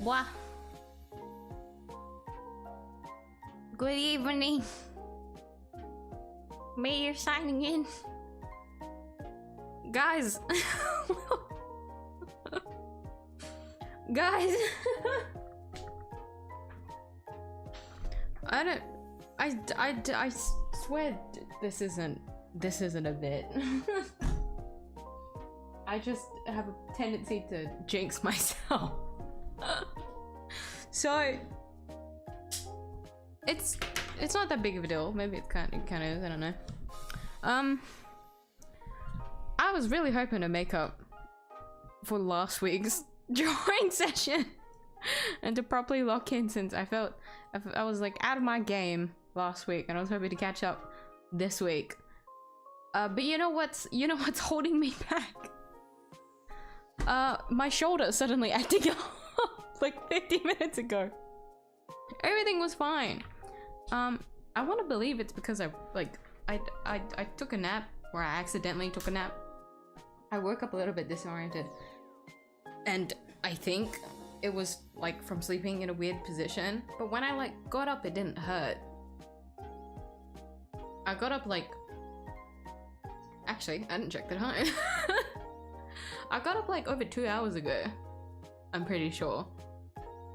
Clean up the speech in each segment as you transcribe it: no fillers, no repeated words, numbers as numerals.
What? Good evening. Me, you're signing in. Guys. Guys. I swear this isn't a bit. I just have a tendency to jinx myself. So it's not that big of a deal. Maybe it kind of is. I don't know. I was really hoping to make up for last week's drawing session and to properly lock in, since I felt I was like out of my game last week, and I was hoping to catch up this week. But you know what's holding me back? My shoulder suddenly acting up like 50 minutes ago. Everything was fine. I want to believe it's because I took a nap, or I accidentally took a nap. I woke up a little bit disoriented, and I think it was like from sleeping in a weird position. But when I like got up, it didn't hurt. I got up like, actually I didn't check the time. I got up like over 2 hours ago, I'm pretty sure.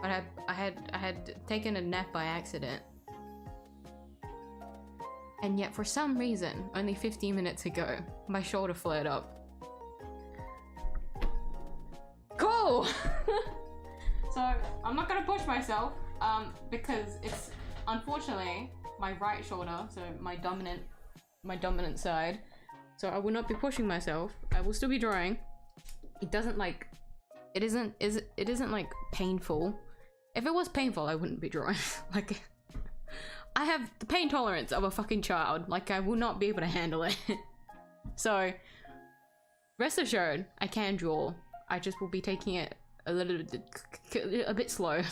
But I had taken a nap by accident. And yet for some reason, only 15 minutes ago, my shoulder flared up. Cool! So I'm not gonna push myself, because it's unfortunately my right shoulder, so my dominant side. So I will not be pushing myself. I will still be drawing. It doesn't like, it isn't like painful. If it was painful, I wouldn't be drawing. Like, I have the pain tolerance of a fucking child. Like, I will not be able to handle it. So rest assured, I can draw. I just will be taking it a bit slow.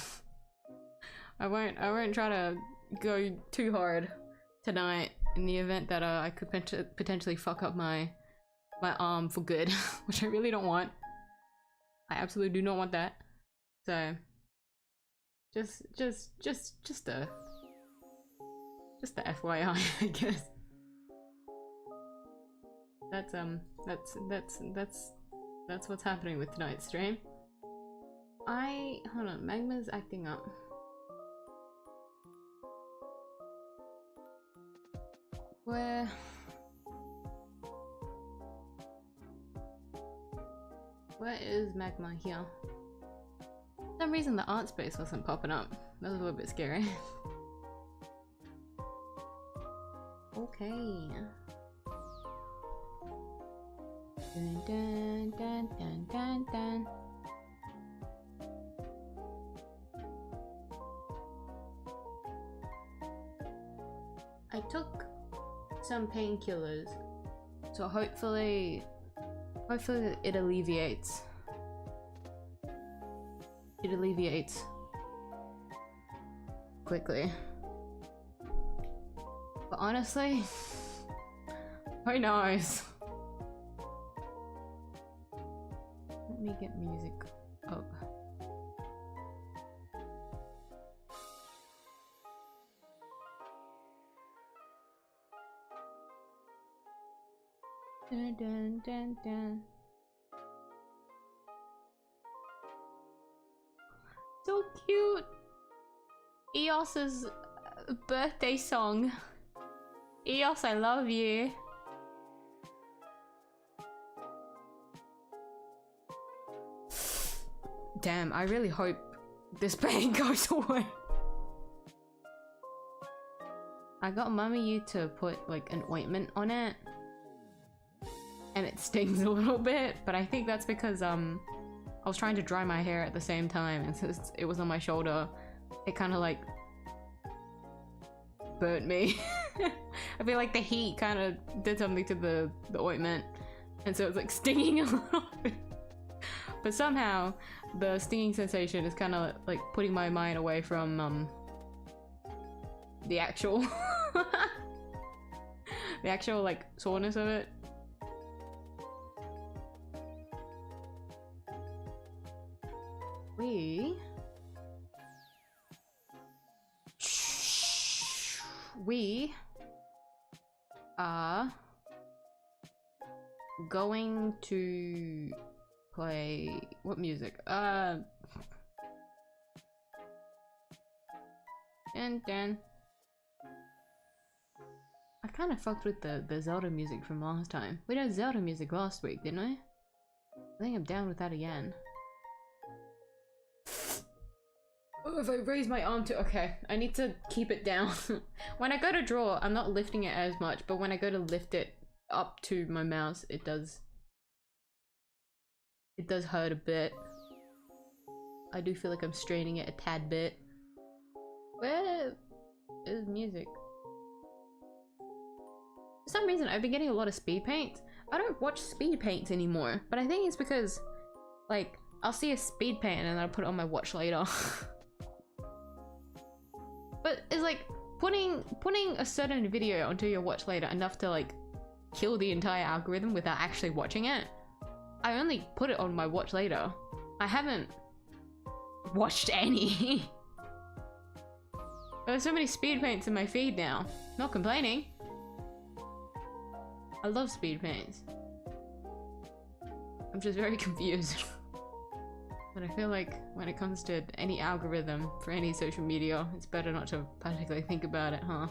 I won't try to go too hard tonight, in the event that I could potentially fuck up my arm for good, which I really don't want. I absolutely do not want that. So just a FYI, I guess. That's what's happening with tonight's stream. Hold on, Magma's acting up. Where is Magma here? For some reason the art space wasn't popping up. That was a little bit scary. Okay. Dun, dun, dun, dun, dun, dun. I took some painkillers, so hopefully it alleviates. It alleviates quickly. But honestly, who knows? Let me get music up. Dun, dun, dun, dun. So cute! Eos's birthday song. Eos, I love you. Damn, I really hope this pain goes away. I got Mummy to put like an ointment on it, and it stings a little bit, but I think that's because I was trying to dry my hair at the same time, and since it was on my shoulder, it kind of like burnt me. I feel like the heat kind of did something to the ointment, and so it's like stinging a little bit. But somehow the stinging sensation is kind of like putting my mind away from the actual the actual like soreness of it. We we are going to play what music? Dun. I kind of fucked with the Zelda music from last time. We did Zelda music last week, didn't we? I think I'm down with that again. Oh, if I raise my arm to— okay, I need to keep it down. When I go to draw, I'm not lifting it as much, but when I go to lift it up to my mouse, it does hurt a bit. I do feel like I'm straining it a tad bit. Where is music? For some reason, I've been getting a lot of speed paints. I don't watch speed paints anymore, but I think it's because, like, I'll see a speed paint and then I'll put it on my watch later. But it's like putting a certain video onto your watch later enough to like kill the entire algorithm without actually watching it. I only put it on my watch later. I haven't watched any. There's so many speed paints in my feed now. Not complaining. I love speed paints. I'm just very confused. But I feel like when it comes to any algorithm for any social media, it's better not to particularly think about it, huh?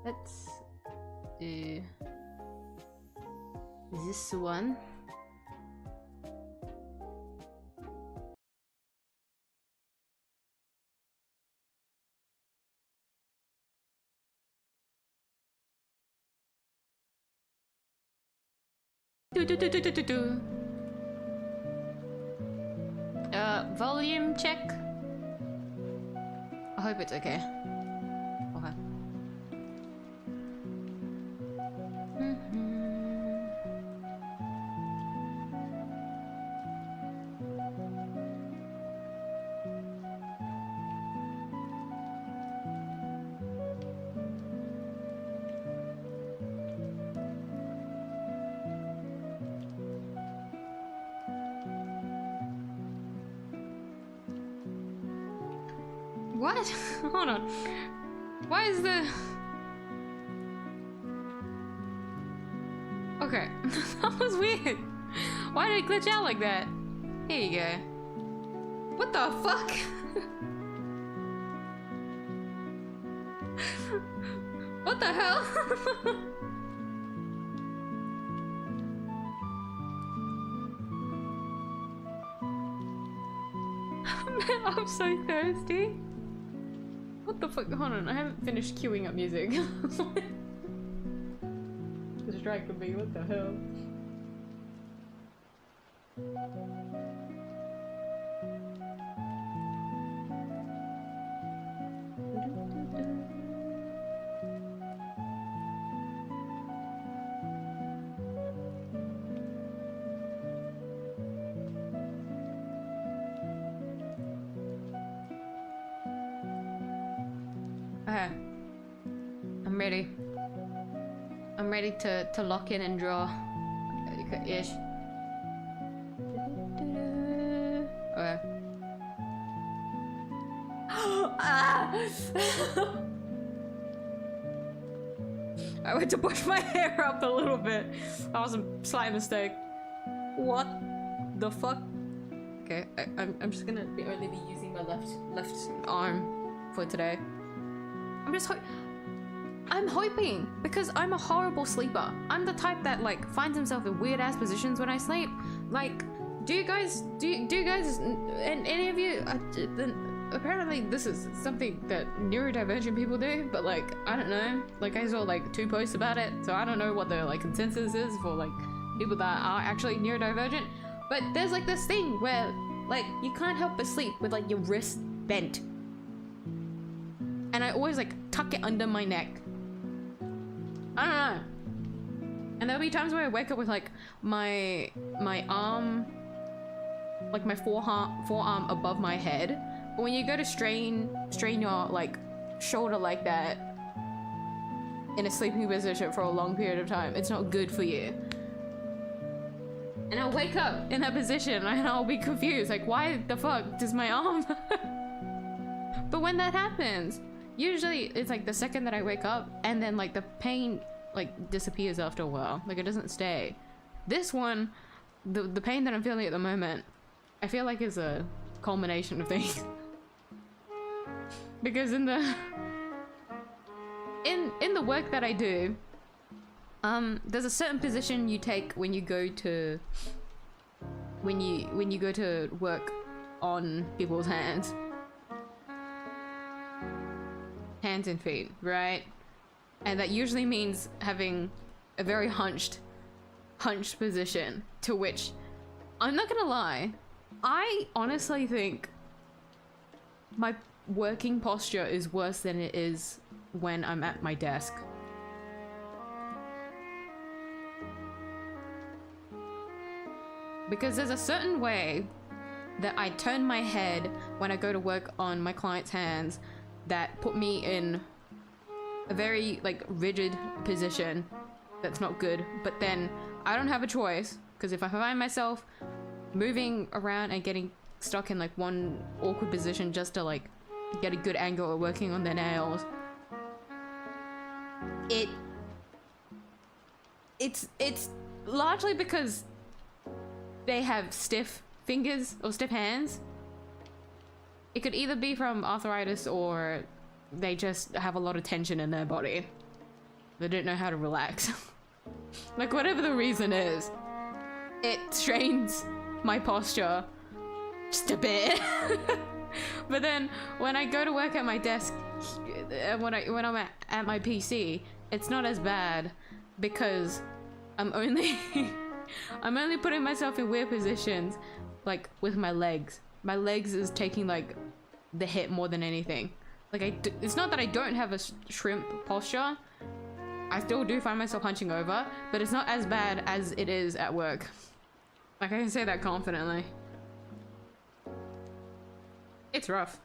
Let's do this one. Volume check. I hope it's okay. Okay. What? Hold on. Why is the— okay. That was weird. Why did it glitch out like that? Here you go. What the fuck? What the hell? I'm so thirsty. What the fuck? Hold on, I haven't finished queuing up music. Distracted me, what the hell? Okay. I'm ready. I'm ready to lock in and draw. Ish. Okay. I went to push my hair up a little bit. That was a slight mistake. What the fuck? Okay, I'm just gonna only be using my left arm for today. I'm hoping, because I'm a horrible sleeper. I'm the type that like finds himself in weird ass positions when I sleep. Like, do you guys and any of you, apparently this is something that neurodivergent people do, but like, I don't know, like I saw like 2 posts about it, so I don't know what the like consensus is for like people that are actually neurodivergent. But there's like this thing where like you can't help but sleep with like your wrist bent. And I always like tuck it under my neck. I don't know. And there'll be times where I wake up with like my arm, like my forearm above my head. But when you go to strain your like shoulder like that in a sleeping position for a long period of time, it's not good for you. And I'll wake up in that position and I'll be confused, like why the fuck does my arm? But when that happens, Usually it's like the second that I wake up, and then like the pain like disappears after a while. Like it doesn't stay. This one, the pain that I'm feeling at the moment, I feel like is a culmination of things. Because in the work that I do, there's a certain position you take when you go to work on people's hands and feet, right? And that usually means having a very hunched position, to which I'm not gonna lie, I honestly think my working posture is worse than it is when I'm at my desk. Because there's a certain way that I turn my head when I go to work on my client's hands that put me in a very like rigid position that's not good. But then I don't have a choice, because if I find myself moving around and getting stuck in like one awkward position just to like get a good angle at working on their nails, it's largely because they have stiff fingers or stiff hands. It could either be from arthritis or they just have a lot of tension in their body. They don't know how to relax. Like whatever the reason is, it strains my posture just a bit. But then when I go to work at my desk, when I'm at my PC, it's not as bad, because I'm only putting myself in weird positions, like with my legs. My legs is taking like the hit more than anything. Like it's not that I don't have a shrimp posture. I still do find myself hunching over, but it's not as bad as it is at work. Like I can say that confidently. It's rough.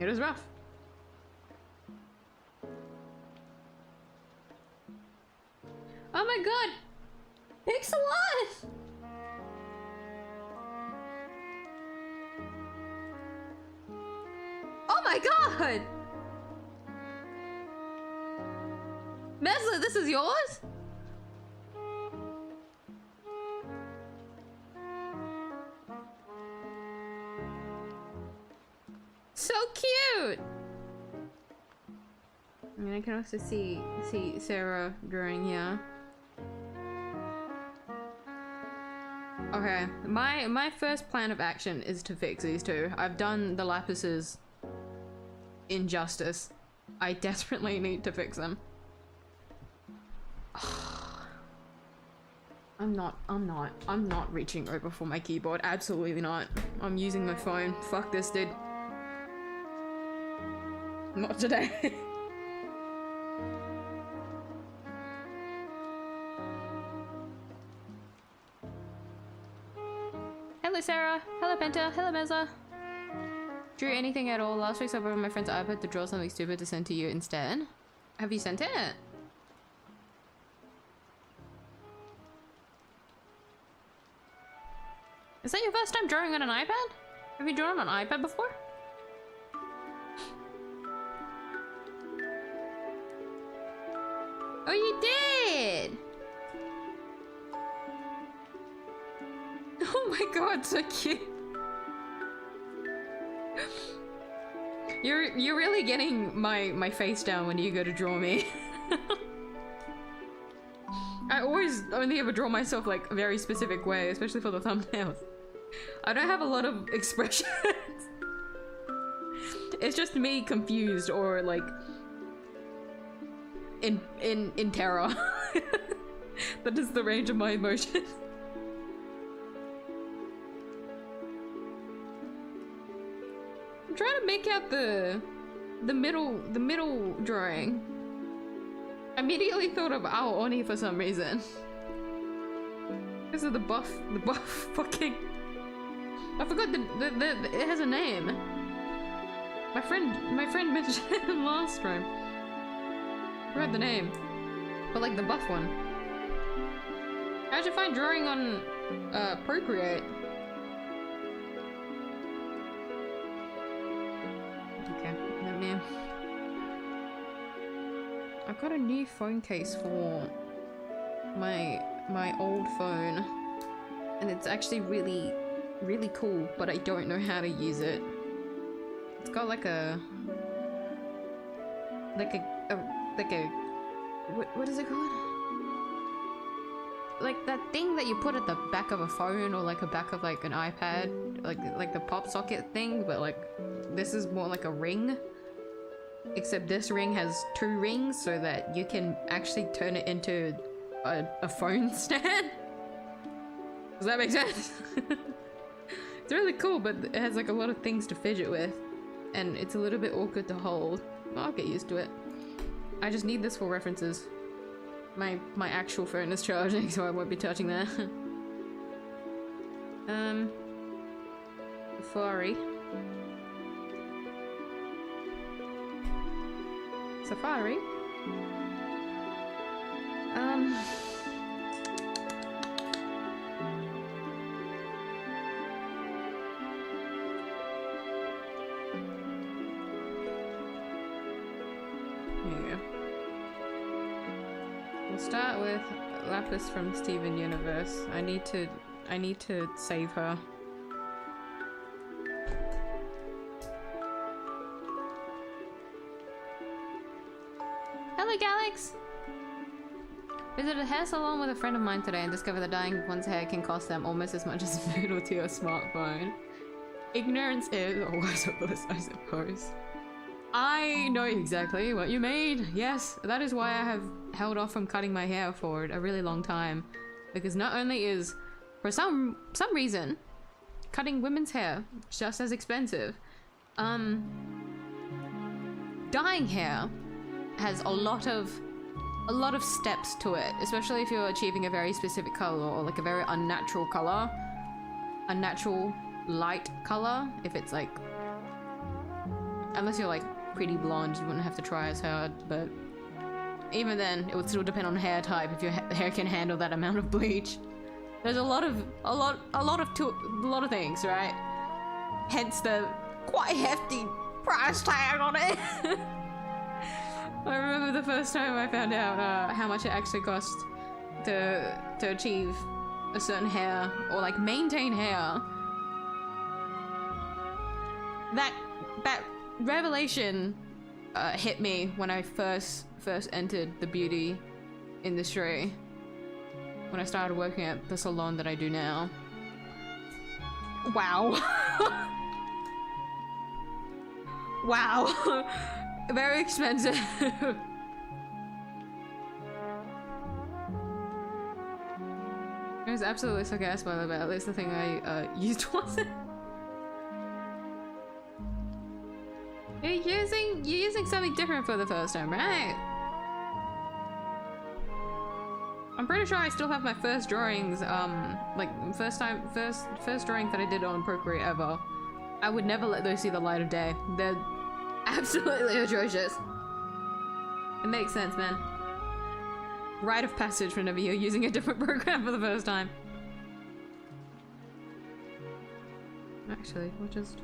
It is rough. Oh my god! Thanks a lot! Oh my god! Mesla, this is yours? So cute! I mean, I can also see Sarah drawing here. Okay, my first plan of action is to fix these two. I've done the lapises injustice. I desperately need to fix them. I'm not reaching over for my keyboard. Absolutely not. I'm using my phone. Fuck this, dude. Not today. Hello Sarah. Hello Penta. Hello Meza. Drew anything at all? Last week I borrowed my friend's iPad to draw something stupid to send to you instead. Have you sent it? Is that your first time drawing on an iPad? Have you drawn on an iPad before? Oh, you did! Oh my god, so cute! You're really getting my face down when you go to draw me. I always only ever draw myself like a very specific way, especially for the thumbnails. I don't have a lot of expressions. It's just me confused or like in terror. That is the range of my emotions. I'm trying to make out the middle drawing. I immediately thought of Ao Oni for some reason. Because of the buff fucking... I forgot it has a name. My friend mentioned it last time. I forgot the name. But like the buff one. How'd you find drawing on Procreate? Okay, let me I've got a new phone case for my old phone, and it's actually really cool, but I don't know how to use it. It's got like a what is it called? Like that thing that you put at the back of a phone or like a back of like an iPad, like the pop socket thing, but like this is more like a ring. Except this ring has 2 rings so that you can actually turn it into a phone stand. Does that make sense? It's really cool, but it has like a lot of things to fidget with, and it's a little bit awkward to hold. I'll get used to it. I just need this for references. My actual phone is charging, so I won't be touching that. Safari. Safari? We'll start with Lapis from Steven Universe. I need to save her. Hello, Galax! Visited a hair salon with a friend of mine today and discovered that dyeing one's hair can cost them almost as much as food to your smartphone. Ignorance is always a bliss, I suppose. I know exactly what you mean. Yes, that is why I have held off from cutting my hair for a really long time. Because not only is, for some reason, cutting women's hair just as expensive, dyeing hair has a lot of steps to it, especially if you're achieving a very specific color or like a very unnatural color, unnatural light color. If it's like, unless you're like pretty blonde, you wouldn't have to try as hard, but even then it would still depend on hair type if your hair can handle that amount of bleach. There's a lot of things, right? Hence the quite hefty price tag on it. I remember the first time I found out how much it actually cost to achieve a certain hair or like maintain hair. That revelation hit me when I first entered the beauty industry, when I started working at the salon that I do now. Wow. Wow. Very expensive. It was absolutely sarcastic, by the way. At least the thing I used wasn't. You're using something different for the first time, right? I'm pretty sure I still have my first drawings, like first drawings that I did on Procreate ever. I would never let those see the light of day. They're absolutely atrocious. It makes sense, man. Rite of passage whenever you're using a different program for the first time. Actually, we'll just...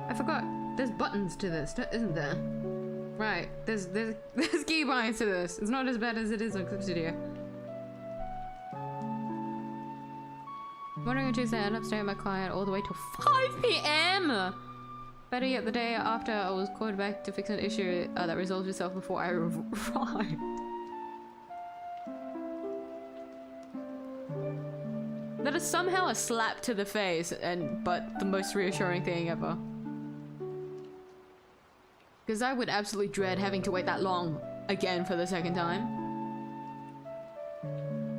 I forgot. There's buttons to this, isn't there? Right. There's keybinds to this. It's not as bad as it is on Clip Studio. Wondering on Tuesday, I ended up staying with my client all the way till 5 PM. Better yet, the day after, I was called back to fix an issue that resolved itself before I arrived. That is somehow a slap to the face, but the most reassuring thing ever. Because I would absolutely dread having to wait that long again for the second time.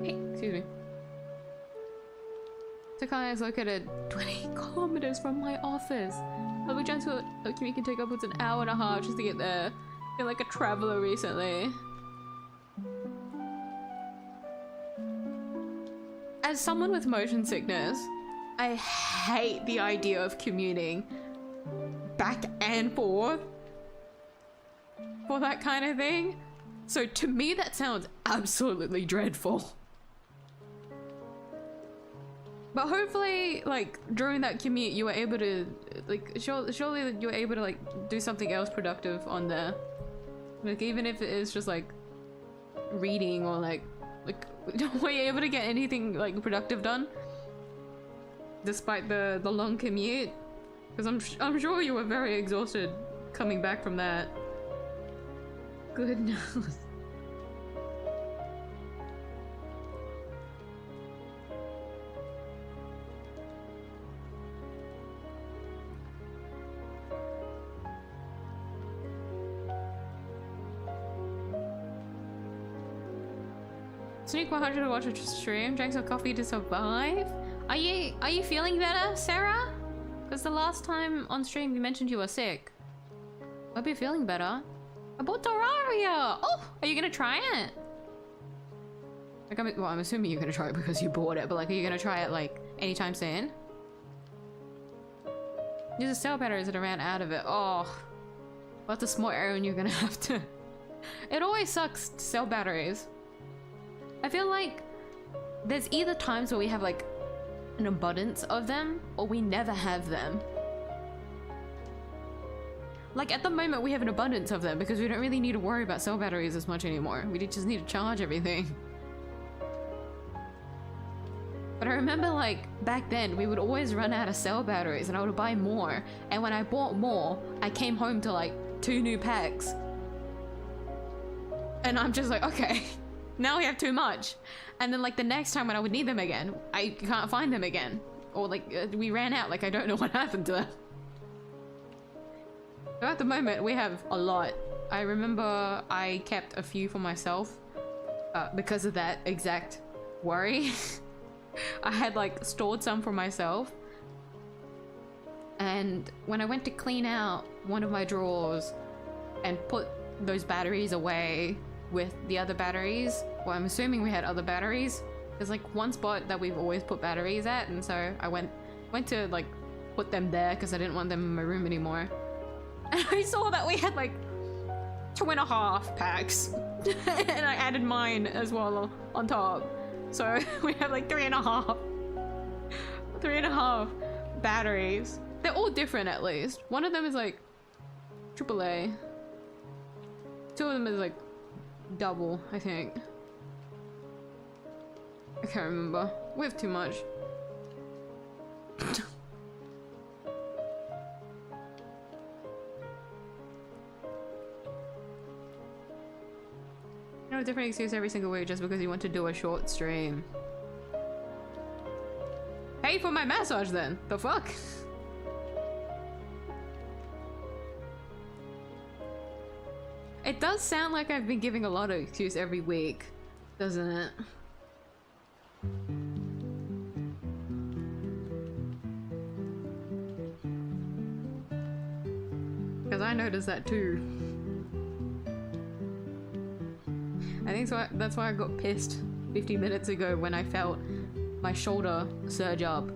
Hey, excuse me. Takaya is located 20 kilometers from my office. Public transport commute can take upwards an hour and a half just to get there. I feel like a traveler recently. As someone with motion sickness, I hate the idea of commuting back and forth for that kind of thing. So to me, that sounds absolutely dreadful. But hopefully, like, during that commute, you were able to, like, surely you were able to, like, do something else productive on there. Like, even if it is just, like, reading or, like, were you able to get anything, like, productive done? Despite the long commute? Because I'm sure you were very exhausted coming back from that. Goodness. Sneak 100 to watch a stream, drank some coffee to survive. Are you feeling better, Sarah? Because the last time on stream you mentioned you were sick. Hope you're feeling better. I bought Terraria! Oh! Are you gonna try it? Like, I'm assuming you're gonna try it because you bought it, but like, are you gonna try it like anytime soon? Use a cell batteries that I ran out of it. Oh. That's a small error and you're gonna have to... It always sucks to sell batteries. I feel like there's either times where we have like an abundance of them or we never have them. Like at the moment we have an abundance of them because we don't really need to worry about cell batteries as much anymore. We just need to charge everything. But I remember like back then we would always run out of cell batteries and I would buy more. And when I bought more, I came home to like 2 new packs. And I'm just like, okay. Now we have too much. And then like the next time when I would need them again, I can't find them again. Or like we ran out, like I don't know what happened to them. So at the moment we have a lot. I remember I kept a few for myself because of that exact worry. I had like stored some for myself. And when I went to clean out one of my drawers and put those batteries away with the other batteries, well, I'm assuming we had other batteries. There's like one spot that we've always put batteries at, and so I went to like put them there because I didn't want them in my room anymore. And I saw that we had like 2.5 packs and I added mine as well on top, so we have like 3.5 batteries. They're all different at least. One of them is like AAA. 2 of them is like double, I think. I can't remember. We have too much. No different excuse every single week just because you want to do a short stream. Pay for my massage then. The fuck? It does sound like I've been giving a lot of excuse every week, doesn't it? Because I noticed that too. I think so that's why I got pissed 50 minutes ago when I felt my shoulder surge up.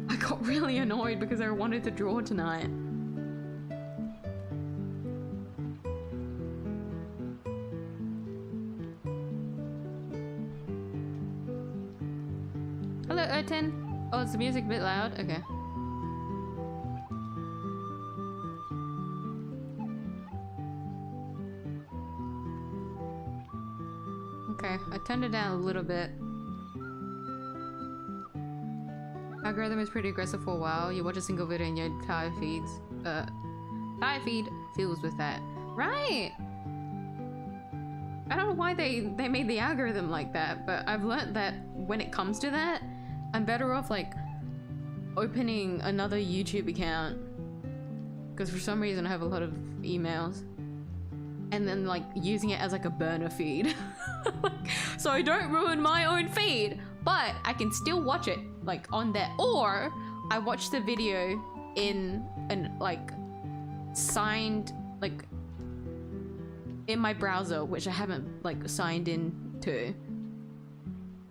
I got really annoyed because I wanted to draw tonight. Hello, Erten. Oh, is the music a bit loud? Okay. Okay, I turned it down a little bit. Algorithm is pretty aggressive for a while. You watch a single video and your entire feed fills with that. Right! I don't know why they made the algorithm like that, but I've learnt that when it comes to that, I'm better off like opening another YouTube account because for some reason I have a lot of emails and then like using it as like a burner feed so I don't ruin my own feed, but I can still watch it like on there, or I watch the video in an like signed like in my browser, which I haven't like signed in to.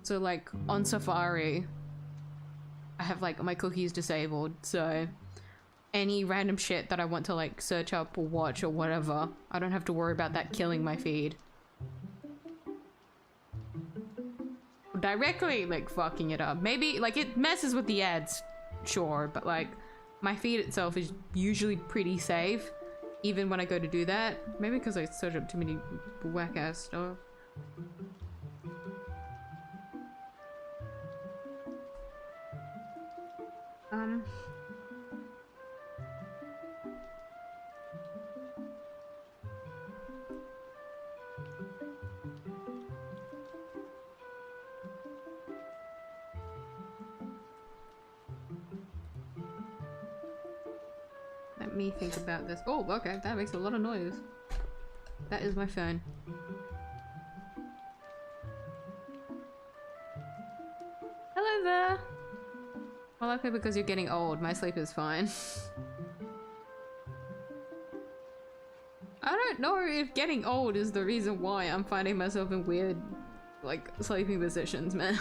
So like on Safari, I have like my cookies disabled, so any random shit that I want to like search up or watch or whatever, I don't have to worry about that killing my feed. Directly like fucking it up. Maybe like it messes with the ads, sure, but like my feed itself is usually pretty safe, even when I go to do that. Maybe because I search up too many whack ass stuff. Let me think about this. Oh, okay, that makes a lot of noise. That is my phone. Hello there! Well, okay, because you're getting old. My sleep is fine. I don't know if getting old is the reason why I'm finding myself in weird, like, sleeping positions, man.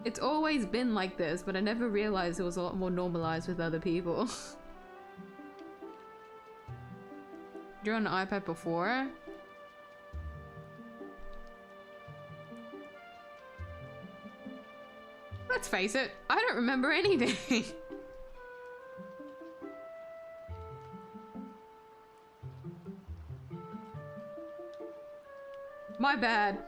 It's always been like this, but I never realized it was a lot more normalized with other people. You're on an iPad before? Let's face it, I don't remember anything. My bad.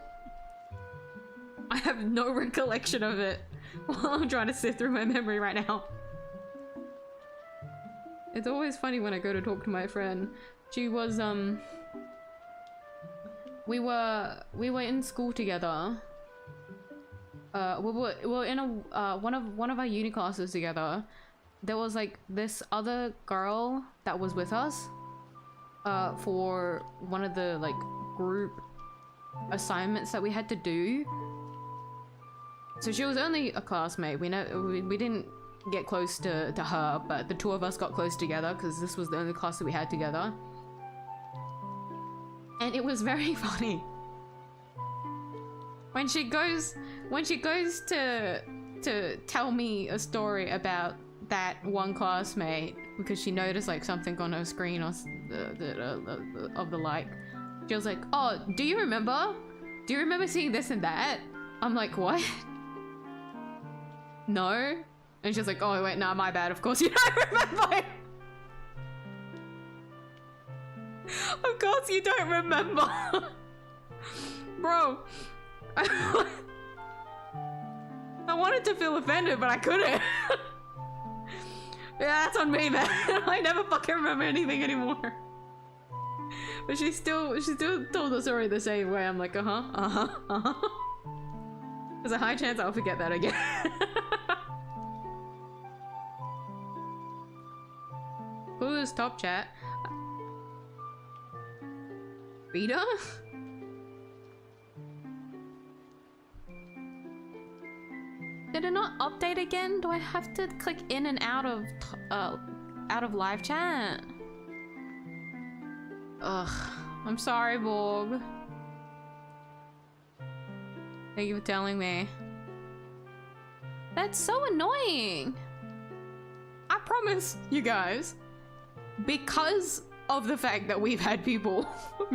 I have no recollection of it while I'm trying to sift through my memory right now. It's always funny when I go to talk to my friend. She was, we were in school together. We were in a, one of our uni classes together. There was like this other girl that was with us, for one of the like group assignments that we had to do. So she was only a classmate. We didn't get close to her, but the two of us got close together because this was the only class that we had together. And it was very funny. When she goes to tell me a story about that one classmate because she noticed like something on her screen or of the like. She was like, "Oh, do you remember seeing this and that?" I'm like, "What?" No. And she's like, "Oh wait, nah, my bad, of course you don't remember." Of course you don't remember. Bro. I wanted to feel offended, but I couldn't. Yeah, that's on me, man. I never fucking remember anything anymore. But she still told the story the same way. I'm like, There's a high chance I'll forget that again. Who is top chat? Rita? Did it not update again? Do I have to click in and out of live chat? Ugh, I'm sorry, Borg. Thank you for telling me. That's so annoying. I promise you guys, because of the fact that we've had people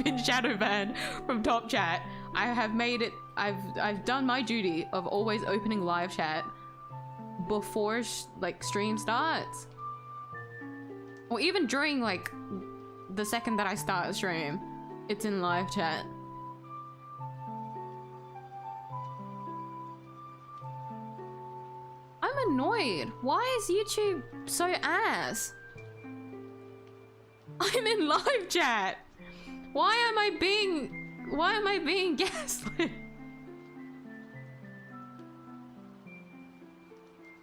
been shadow banned from top chat, I have made it. I've done my duty of always opening live chat before like stream starts, or even during like the second that I start a stream, it's in live chat. I'm annoyed. Why is YouTube so ass? I'm in live chat. Why am I being gaslit?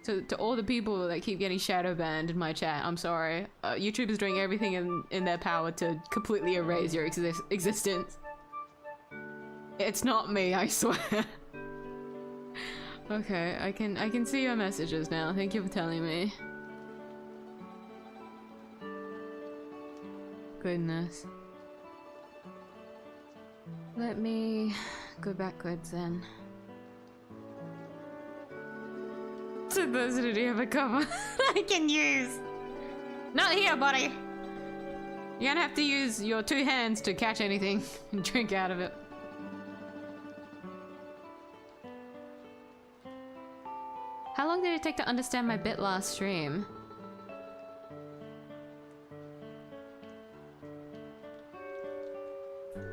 To all the people that keep getting shadow banned in my chat, I'm sorry. YouTube is doing everything in their power to completely erase your existence. It's not me, I swear. Okay, I can see your messages now. Thank you for telling me. Goodness. Let me go backwards then. To those who do have a cover I can use. Not here, buddy. You're gonna have to use your 2 hands to catch anything and drink out of it. How long did it take to understand my bit last stream?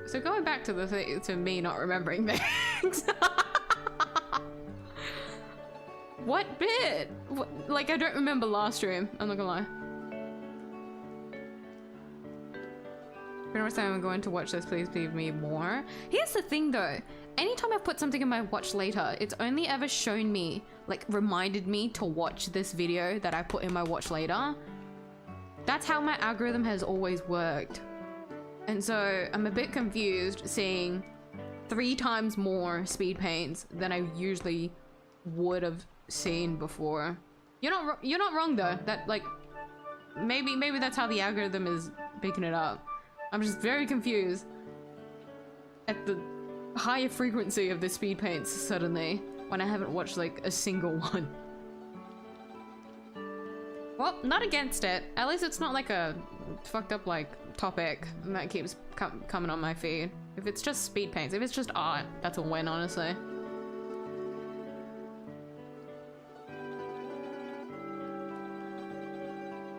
So going back to the thing, to me not remembering things. What bit? What, like I don't remember last stream, I'm not gonna lie. Pretty much time I'm going to watch this, please leave me more. Here's the thing though, anytime I've put something in my watch later, it's only ever shown me, like reminded me to watch this video that I put in my watch later. That's how my algorithm has always worked. And so I'm a bit confused seeing 3 times more speed paints than I usually would have seen before. You're not wrong though. That like maybe that's how the algorithm is picking it up. I'm just very confused at the higher frequency of the speed paints suddenly when I haven't watched like a single one. Well, not against it. At least it's not like a fucked up like topic that keeps coming on my feed. If it's just speed paints, if it's just art, that's a win, honestly.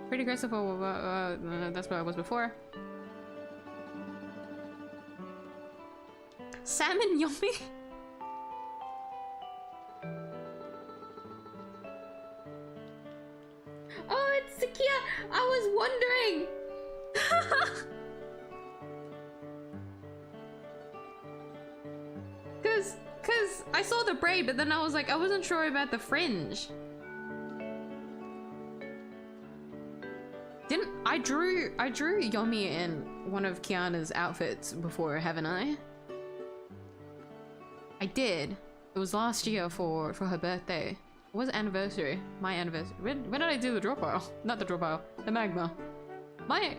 Pretty aggressive, that's what I was before. Salmon yummy? Oh, it's Sakia! I was wondering! Cause I saw the braid, but then I was like, I wasn't sure about the fringe. I drew Yomi in one of Kiana's outfits before, haven't I? I did. It was last year for her birthday. It was anniversary. My anniversary. When did I do the draw pile? Not the draw pile. The magma. My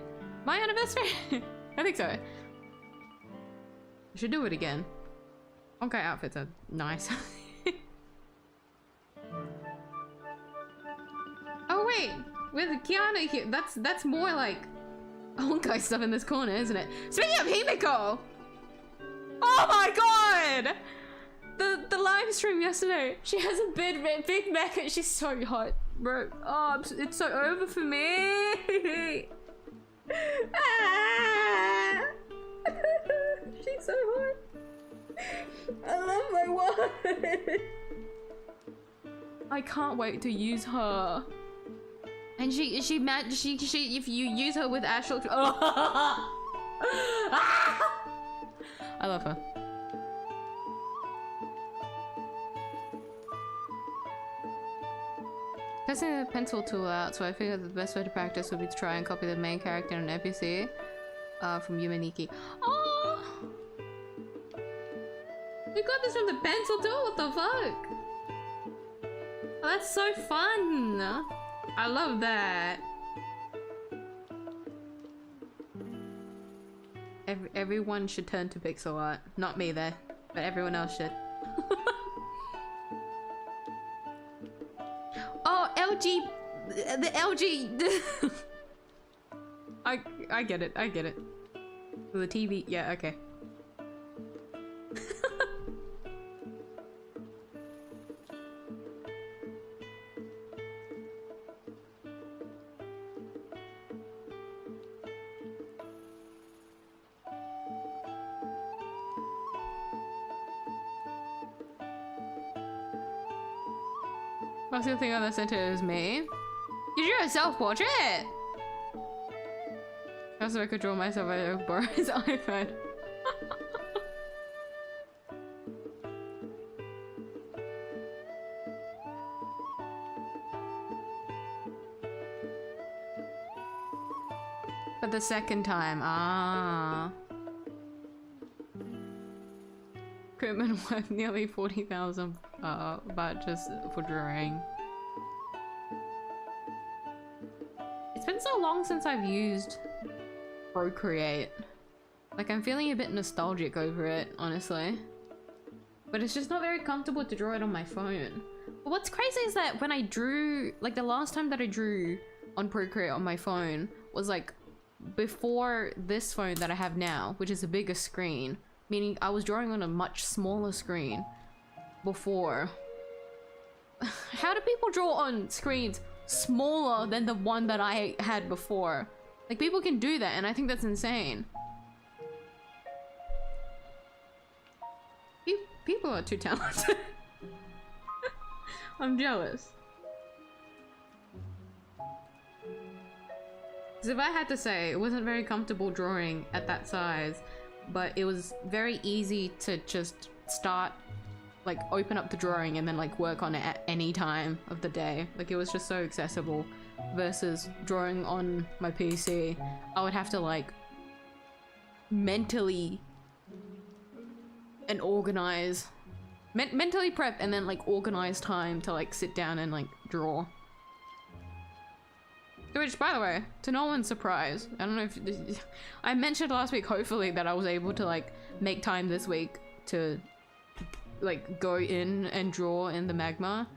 anniversary? I think so. I should do it again. Okay, outfits are nice. Oh wait! With Kiana here, that's more like Honkai stuff in this corner, isn't it? Speaking of Himiko! Oh my god! The live stream yesterday, she has a big neck and she's so hot, bro. Oh, it's so over for me. Ah! She's so hot. I love my one. I can't wait to use her. And she if you use her with Ashel, oh. I love her. Testing the pencil tool out, so I figured the best way to practice would be to try and copy the main character in an NPC from Yumaniki. Oh! You got this from the pencil tool? What the fuck? Oh, that's so fun! I love that. Everyone should turn to pixel art. Not me though, but everyone else should. Oh, LG, the LG. I get it. I get it. The TV. Yeah. Okay. What's the thing on the center is me? You drew a self-portrait? Also, I could draw myself. I borrow his iPad. But the second time, ah. Equipment worth nearly 40,000, but just for drawing. It's been so long since I've used Procreate. Like, I'm feeling a bit nostalgic over it, honestly. But it's just not very comfortable to draw it on my phone. But what's crazy is that when I drew, like the last time that I drew on Procreate on my phone was like before this phone that I have now, which is a bigger screen, meaning I was drawing on a much smaller screen before. How do people draw on screens smaller than the one that I had before? Like, people can do that, and I think that's insane. People are too talented. I'm jealous. Because if I had to say, it wasn't very comfortable drawing at that size, but it was very easy to just start, like, open up the drawing and then, like, work on it at any time of the day. Like, it was just so accessible versus drawing on my PC. I would have to, like, mentally and organize. Mentally prep and then, like, organize time to, like, sit down and, like, draw. Which, by the way, to no one's surprise, I don't know if... I mentioned last week, hopefully, that I was able to, like, make time this week to, like, go in and draw in the magma.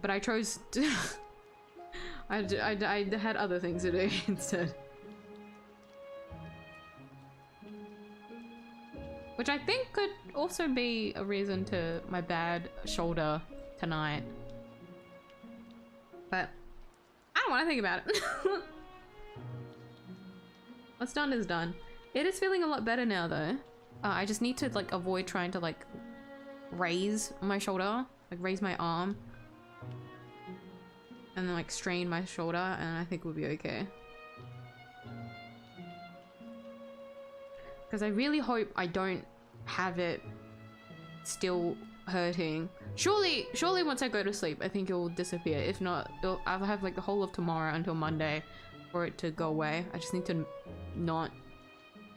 But I chose to... I had other things to do instead. Which I think could also be a reason to my bad shoulder tonight. But I don't want to think about it. What's done is done. It is feeling a lot better now though. I just need to like avoid trying to like raise my shoulder, like raise my arm. And then like strain my shoulder and I think we'll be okay. Because I really hope I don't have it still hurting. Surely once I go to sleep, I think it will disappear. If not, I'll have like the whole of tomorrow until Monday for it to go away. I just need to not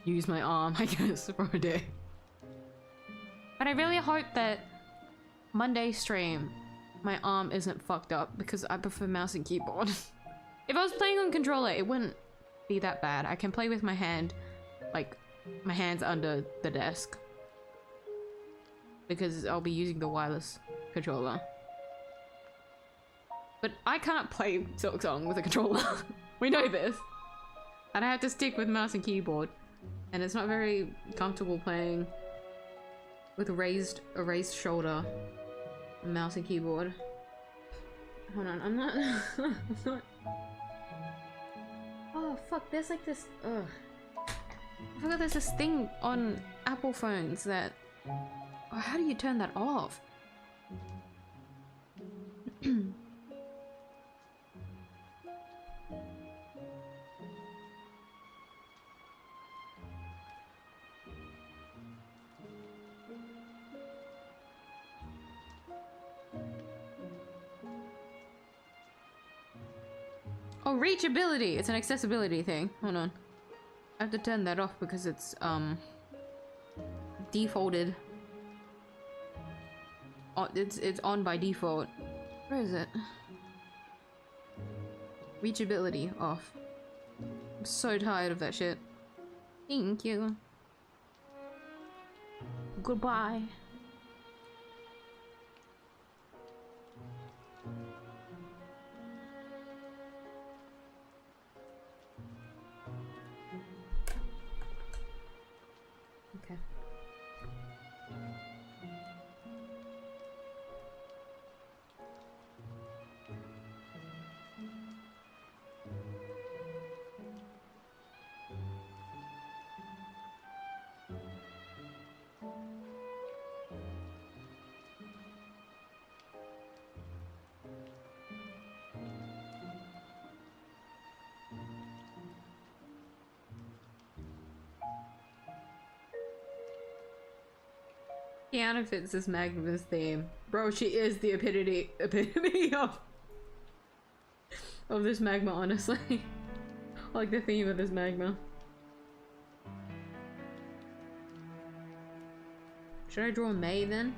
use my arm, I guess, for a day. But I really hope that Monday stream, my arm isn't fucked up because I prefer mouse and keyboard. If I was playing on controller, it wouldn't be that bad. I can play with my hand, like my hands under the desk. Because I'll be using the wireless controller. But I can't play Silksong with a controller. We know this. And I have to stick with mouse and keyboard. And it's not very comfortable playing with a raised shoulder, mouse and keyboard. Hold on, I'm not... I'm not... Oh fuck, there's like this... Ugh. I forgot there's this thing on Apple phones that... Oh, how do you turn that off? Oh, reachability! It's an accessibility thing. Hold on. I have to turn that off because it's, defaulted. Oh, it's on by default. Where is it? Reachability off. I'm so tired of that shit. Thank you. Goodbye. Okay. Kiana fits this Magma's theme. Bro, she is the epitome of this magma, honestly. Like the theme of this magma. Should I draw May then?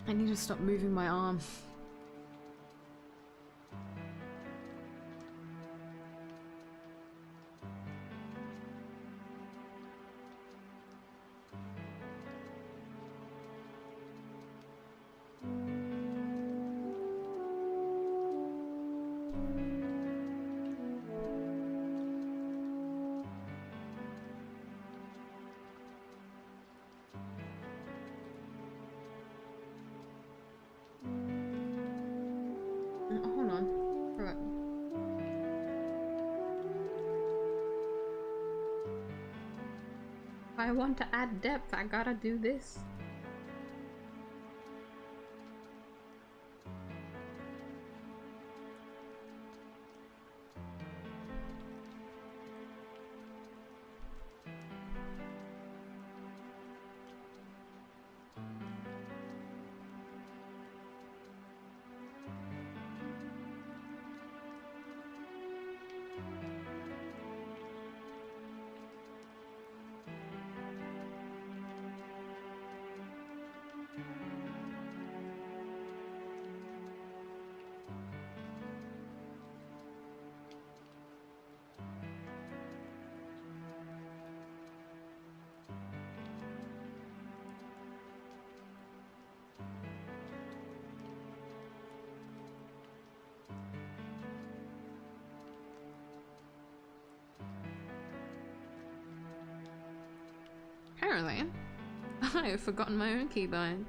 I need to stop moving my arm. Hold on. Forgot. If I want to add depth, I gotta do this. Apparently, I have forgotten my own keybinds.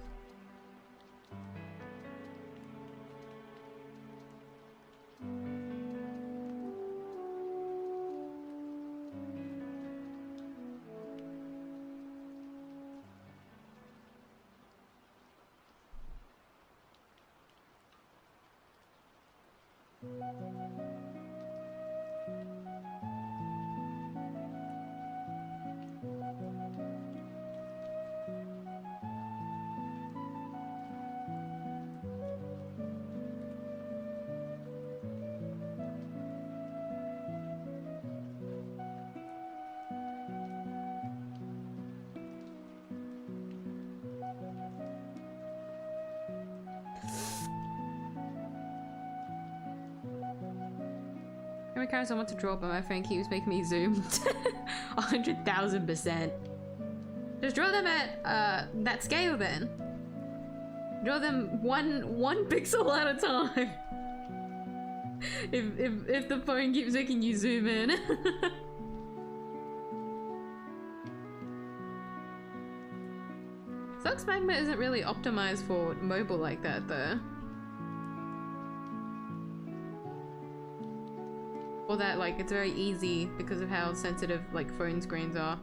How many characters I want to draw, but my phone keeps making me zoom 100,000%. Just draw them at that scale then. Draw them one pixel at a time. if the phone keeps making you zoom in. Flux Magma isn't really optimized for mobile like that though. Or that, like, it's very easy because of how sensitive, like, phone screens are.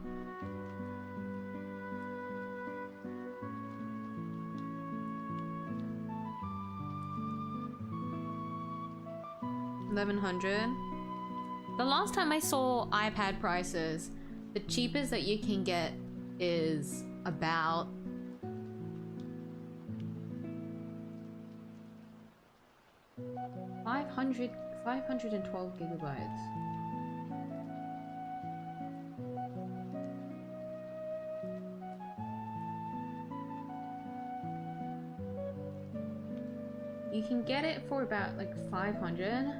$1,100. The last time I saw iPad prices, the cheapest that you can get is about $512 gigabytes. You can get it for about like 500.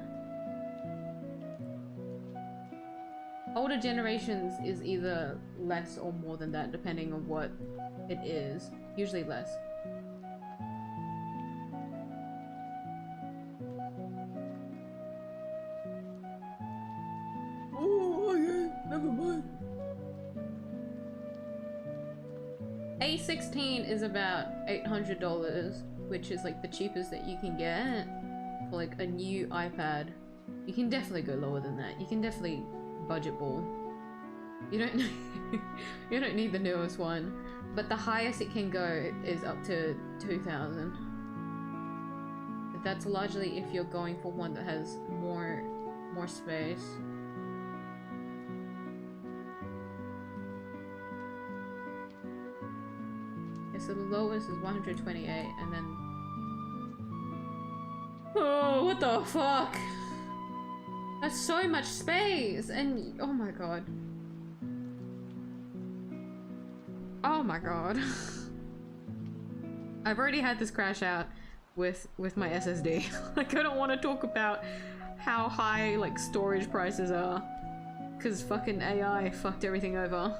Older generations is either less or more than that depending on what it is. Usually less. A16 is about $800, which is like the cheapest that you can get for like a new iPad. You can definitely go lower than that. You can definitely budget ball. You don't you don't need the newest one, but the highest it can go is up to 2,000. But that's largely if you're going for one that has more space. So the lowest is 128, and then... Oh, what the fuck? That's so much space, and... Oh my god. Oh my god. I've already had this crash out with my SSD. Like, I don't want to talk about how high, like, storage prices are. Because fucking AI fucked everything over.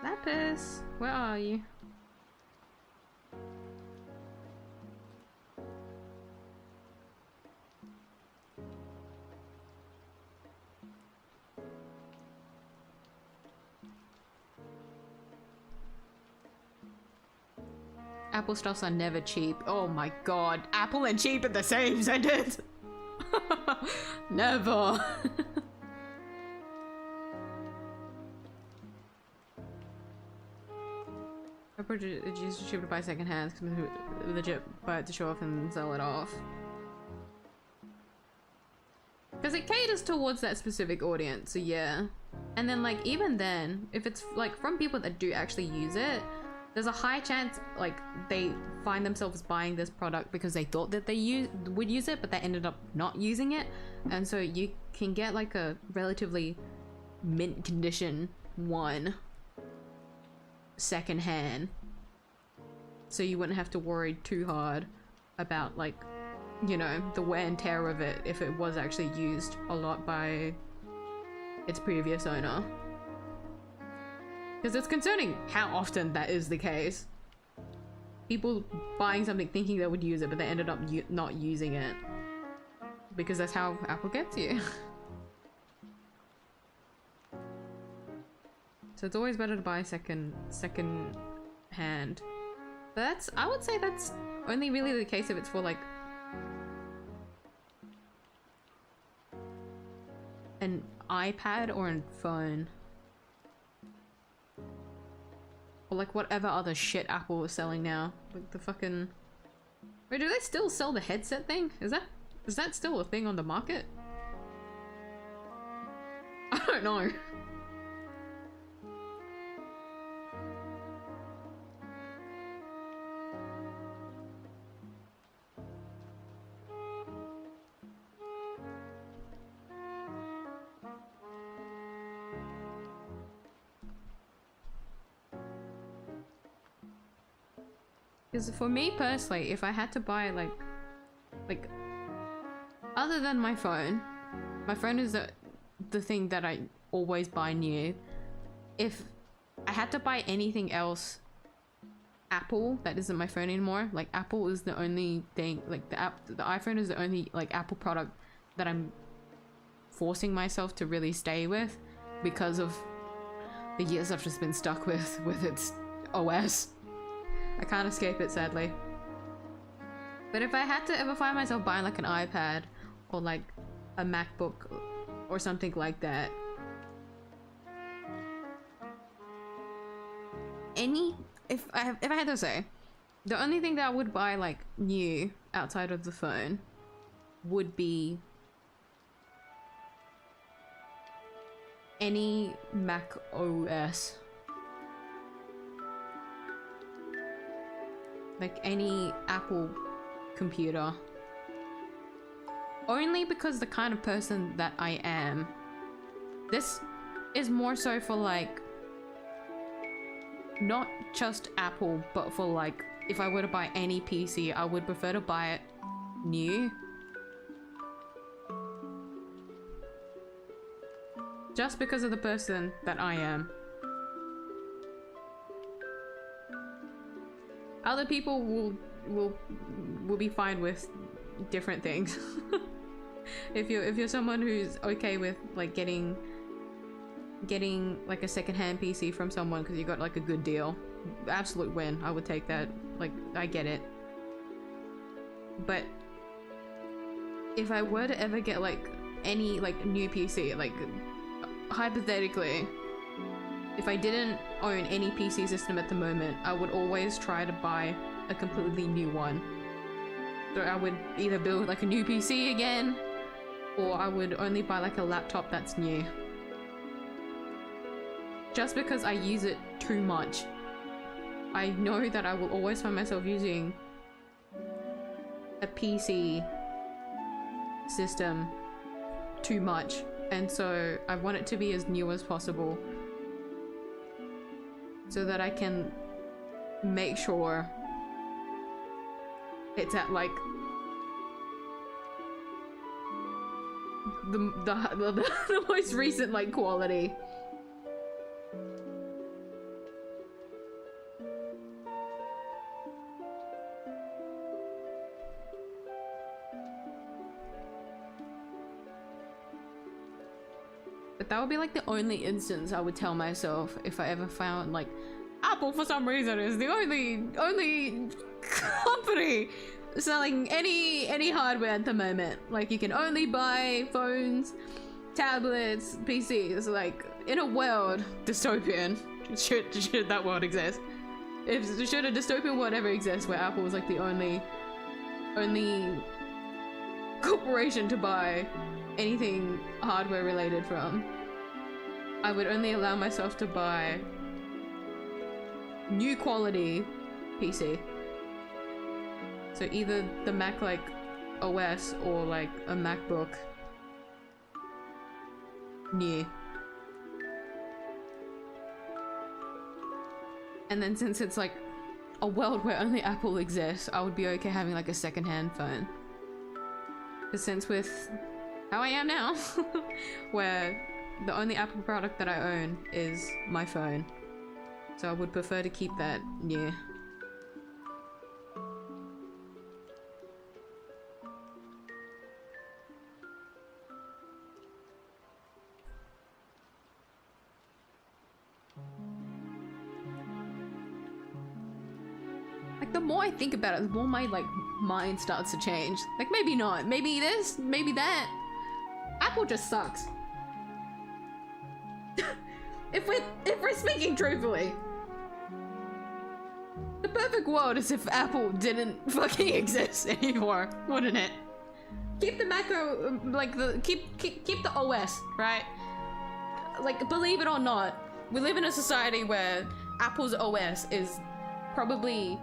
Lapis, where are you? Apple stuffs are never cheap. Oh my god, Apple and cheap in the same sentence. Never. It's just cheap to buy second hand because legit buy it to show off and sell it off. Because it caters towards that specific audience, so yeah. And then like even then, if it's like from people that do actually use it, there's a high chance like they find themselves buying this product because they thought that they would use it, but they ended up not using it. And so you can get like a relatively mint condition one second hand, so you wouldn't have to worry too hard about like, you know, the wear and tear of it if it was actually used a lot by its previous owner. Because it's concerning how often that is the case. People buying something thinking they would use it, but they ended up not using it. Because that's how Apple gets you. So it's always better to buy second hand. But that's, I would say that's only really the case if it's for like an iPad or a phone. Or like whatever other shit Apple is selling now. Like the fucking... Wait, do they still sell the headset thing? Is that still a thing on the market? I don't know. Because for me personally, if I had to buy like other than my phone is the thing that I always buy new. If I had to buy anything else Apple that isn't my phone anymore, like Apple is the only thing, like the iPhone is the only like Apple product that I'm forcing myself to really stay with because of the years I've just been stuck with its OS. I can't escape it, sadly. But if I had to ever find myself buying like an iPad or like a MacBook or something like that, if I had to say, the only thing that I would buy like new outside of the phone would be any Mac OS. Like any Apple computer. Only because the kind of person that I am. This is more so for like not just Apple, but for like if I were to buy any PC, I would prefer to buy it new. Just because of the person that I am. Other people will be fine with different things. if you're someone who's okay with like getting like a secondhand PC from someone because you got like a good deal, absolute win. I would take that. Like I get it. But if I were to ever get like any like new PC, like hypothetically, if I didn't own any PC system at the moment, I would always try to buy a completely new one. So I would either build like a new PC again, or I would only buy like a laptop that's new. Just because I use it too much. I know that I will always find myself using a PC system too much, and so I want it to be as new as possible so that I can make sure it's at like the most recent like quality. But that would be like the only instance I would tell myself if I ever found like Apple for some reason is the only company selling any hardware at the moment. Like you can only buy phones, tablets, PCs. Like in a world dystopian, should that world exist? Should a dystopian world ever exist where Apple was like the only corporation to buy anything hardware related from, I would only allow myself to buy new quality PC. So either the Mac like OS or like a MacBook new. And then since it's like a world where only Apple exists, I would be okay having like a secondhand phone. Because since with how I am now, where the only Apple product that I own is my phone, so I would prefer to keep that new. Like the more I think about it, the more my like mind starts to change. Like maybe not, maybe this, maybe that. Apple just sucks. if we're speaking truthfully, the perfect world is if Apple didn't fucking exist anymore, wouldn't it? Keep the macro, like the keep the OS, right? Like believe it or not, we live in a society where Apple's OS is probably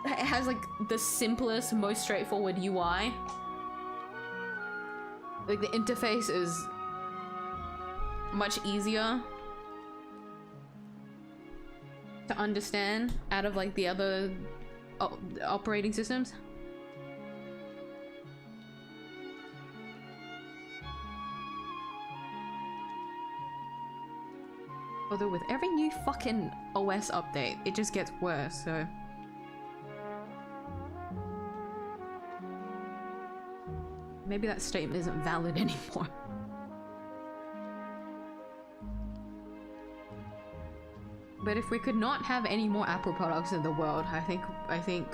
has like the simplest, most straightforward UI. Like the interface is much easier to understand out of like the other operating systems. Although with every new fucking OS update, it just gets worse, so. Maybe that statement isn't valid anymore. But if we could not have any more Apple products in the world, I think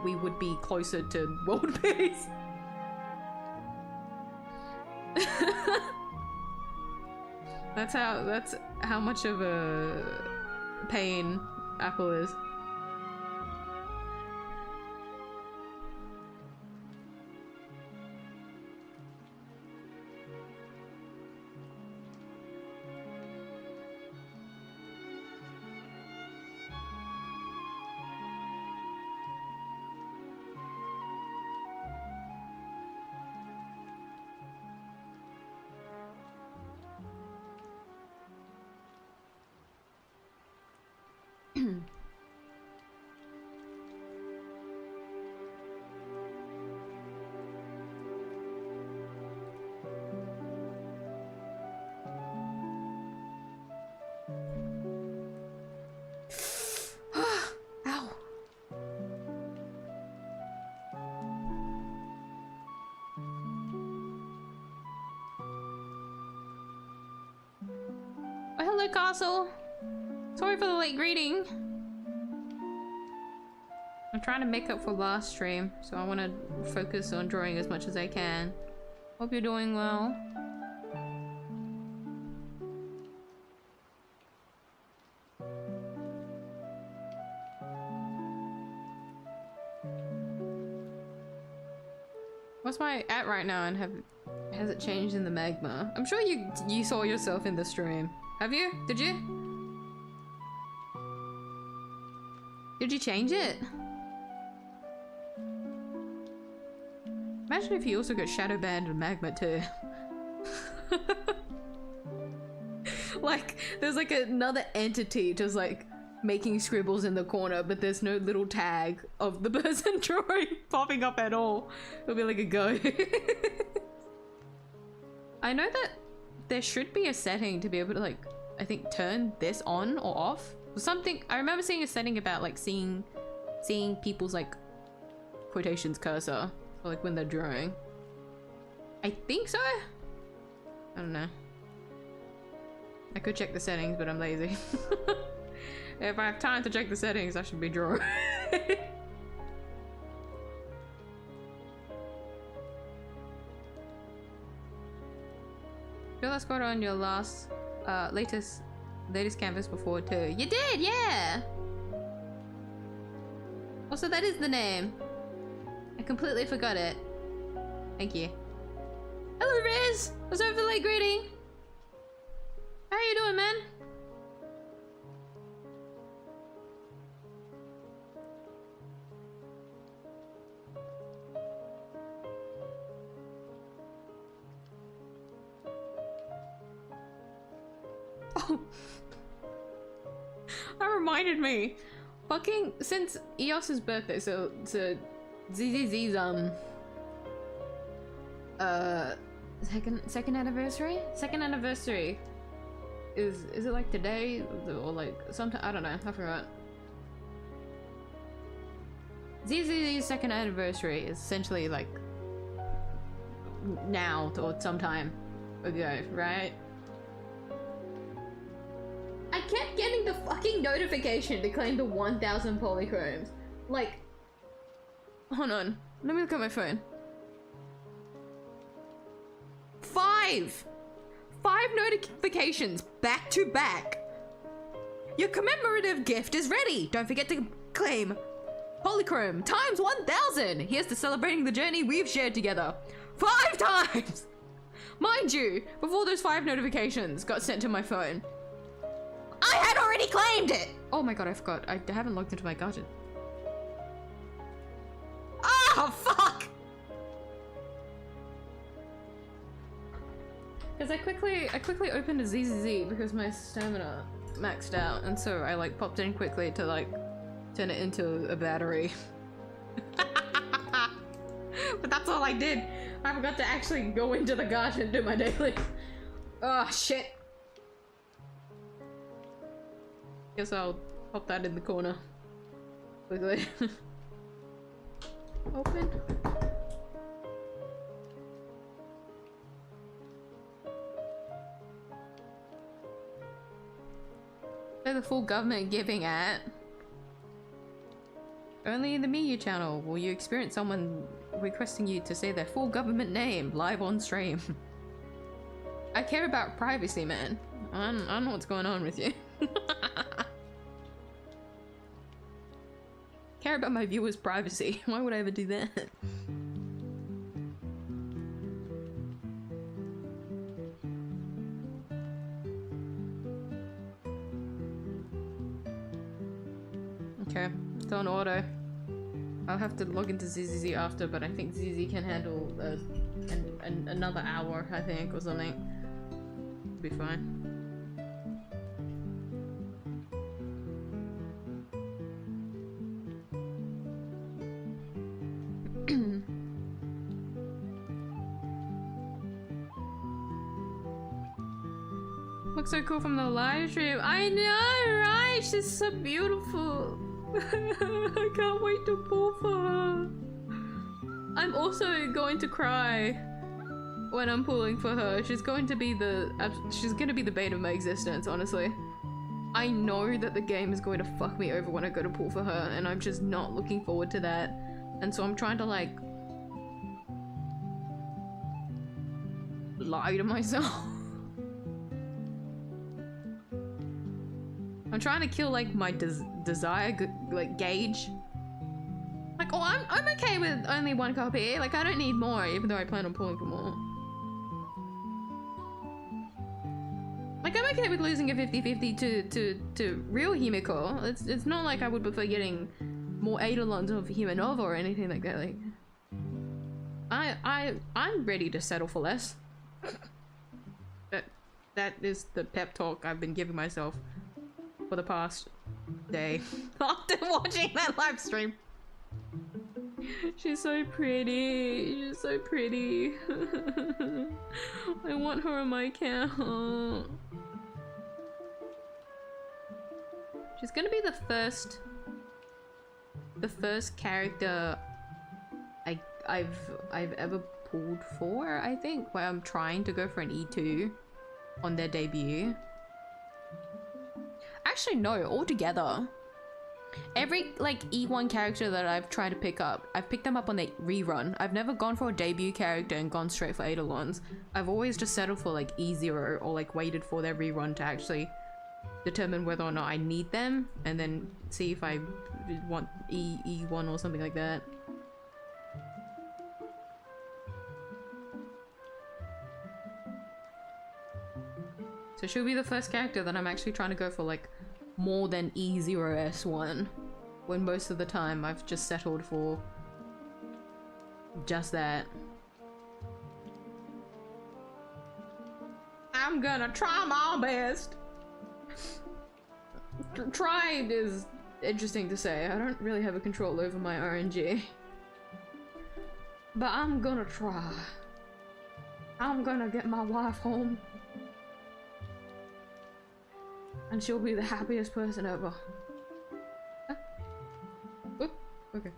we would be closer to world peace. That's how much of a pain Apple is. Castle. Sorry for the late greeting. I'm trying to make up for last stream, so I want to focus on drawing as much as I can. Hope you're doing well. What's my at right now, and has it changed in the magma? I'm sure you saw yourself in the stream. Have you? Did you? Did you change it? Imagine if you also got shadow banned and magma too. Like, there's like another entity just like making scribbles in the corner, but there's no little tag of the person drawing popping up at all. It'll be like a go. I know that there should be a setting to be able to, like, I think turn this on or off. Something, I remember seeing a setting about like seeing people's like quotations cursor, or like when they're drawing. I think so? I don't know. I could check the settings, but I'm lazy. If I have time to check the settings, I should be drawing. Feel that's got on your last, latest canvas before too. You did, yeah! Also, that is the name. I completely forgot it. Thank you. Hello, Riz! What's up for the late greeting? How are you doing, man? Oh. That reminded me. Fucking, since Eos's birthday, so ZZZ's, second anniversary? Second anniversary. Is it like today? Or like sometime? I don't know, I forgot. ZZZ's second anniversary is essentially like now or sometime ago, right? I kept getting the fucking notification to claim the 1,000 polychromes. Like, hold on, let me look at my phone. Five notifications back to back. Your commemorative gift is ready. Don't forget to claim polychrome times 1,000. Here's to celebrating the journey we've shared together. 5 times! Mind you, before those 5 notifications got sent to my phone, I had already claimed it! Oh my god, I forgot. I haven't logged into my garden. Ah, fuck! Because I quickly opened a ZZZ because my stamina maxed out, and so I like popped in quickly to like turn it into a battery. But that's all I did. I forgot to actually go into the garden and do my daily. Oh shit. Guess I'll pop that in the corner quickly. Open. They're the full government giving at. Only in the miyuu channel will you experience someone requesting you to say their full government name live on stream. I care about privacy, man. I don't know what's going on with you. Care about my viewers' privacy. Why would I ever do that? Okay, it's on auto. I'll have to log into ZZZ after, but I think ZZ can handle another hour, I think, or something. It'll be fine. Looks so cool from the live stream. I know, right? She's so beautiful. I can't wait to pull for her. I'm also going to cry when I'm pulling for her. She's going to be the bane of my existence, honestly. I know that the game is going to fuck me over when I go to pull for her, and I'm just not looking forward to that. And so I'm trying to like lie to myself. I'm trying to kill like my desire like gauge. Like, oh, I'm okay with only one copy. Like, I don't need more, even though I plan on pulling for more. Like, I'm okay with losing a 50-50 to real Himiko. It's not like I would prefer getting more Eidolons of Himenova or anything like that. Like, I'm ready to settle for less. That is the pep talk I've been giving myself for the past day after watching that live stream. She's so pretty. She's so pretty. I want her on my account. She's gonna be the first character I've ever pulled for, I think, where I'm trying to go for an E2 on their debut. Actually, no, altogether. Every like E1 character that I've tried to pick up, I've picked them up on the rerun. I've never gone for a debut character and gone straight for Eidolons. I've always just settled for like E0 or like waited for their rerun to actually determine whether or not I need them, and then see if I want E1 or something like that. So she'll be the first character that I'm actually trying to go for like more than E0S1, when most of the time I've just settled for just that. I'm gonna try my best. Tried is interesting to say. I don't really have a control over my RNG. But I'm gonna try. I'm gonna get my wife home. And she'll be the happiest person ever. Huh? Oop, okay.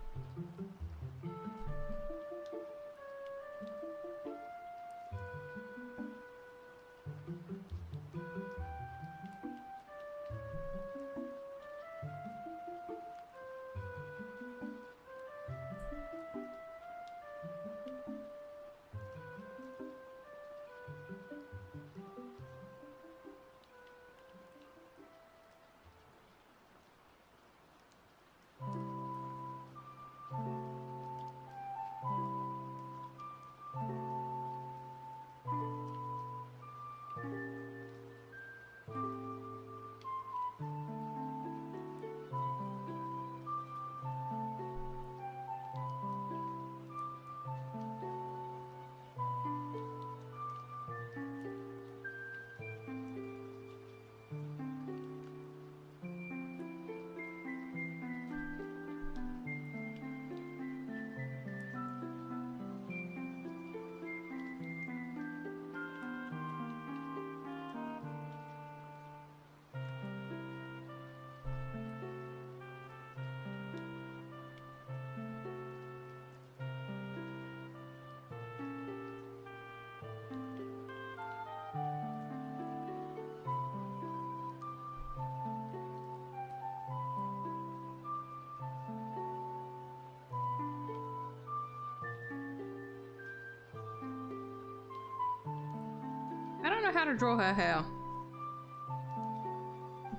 I don't know how to draw her hair.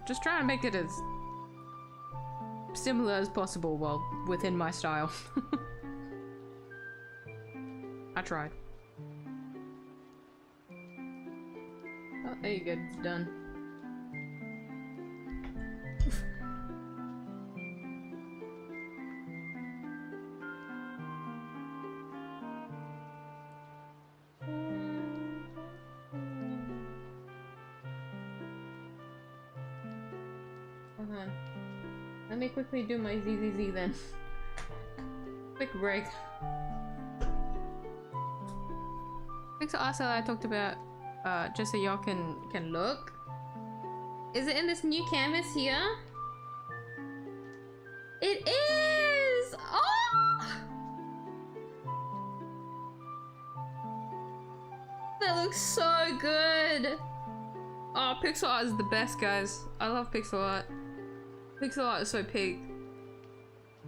Just trying to make it as similar as possible while within my style. I tried. Oh, there you go, it's done. Let me quickly do my ZZZ then. Quick break. Fix also I talked about just so y'all can look. Is it in this new canvas here? It is! Oh! That looks so good! Oh, pixel art is the best, guys. I love pixel art. Pixel art is so peak.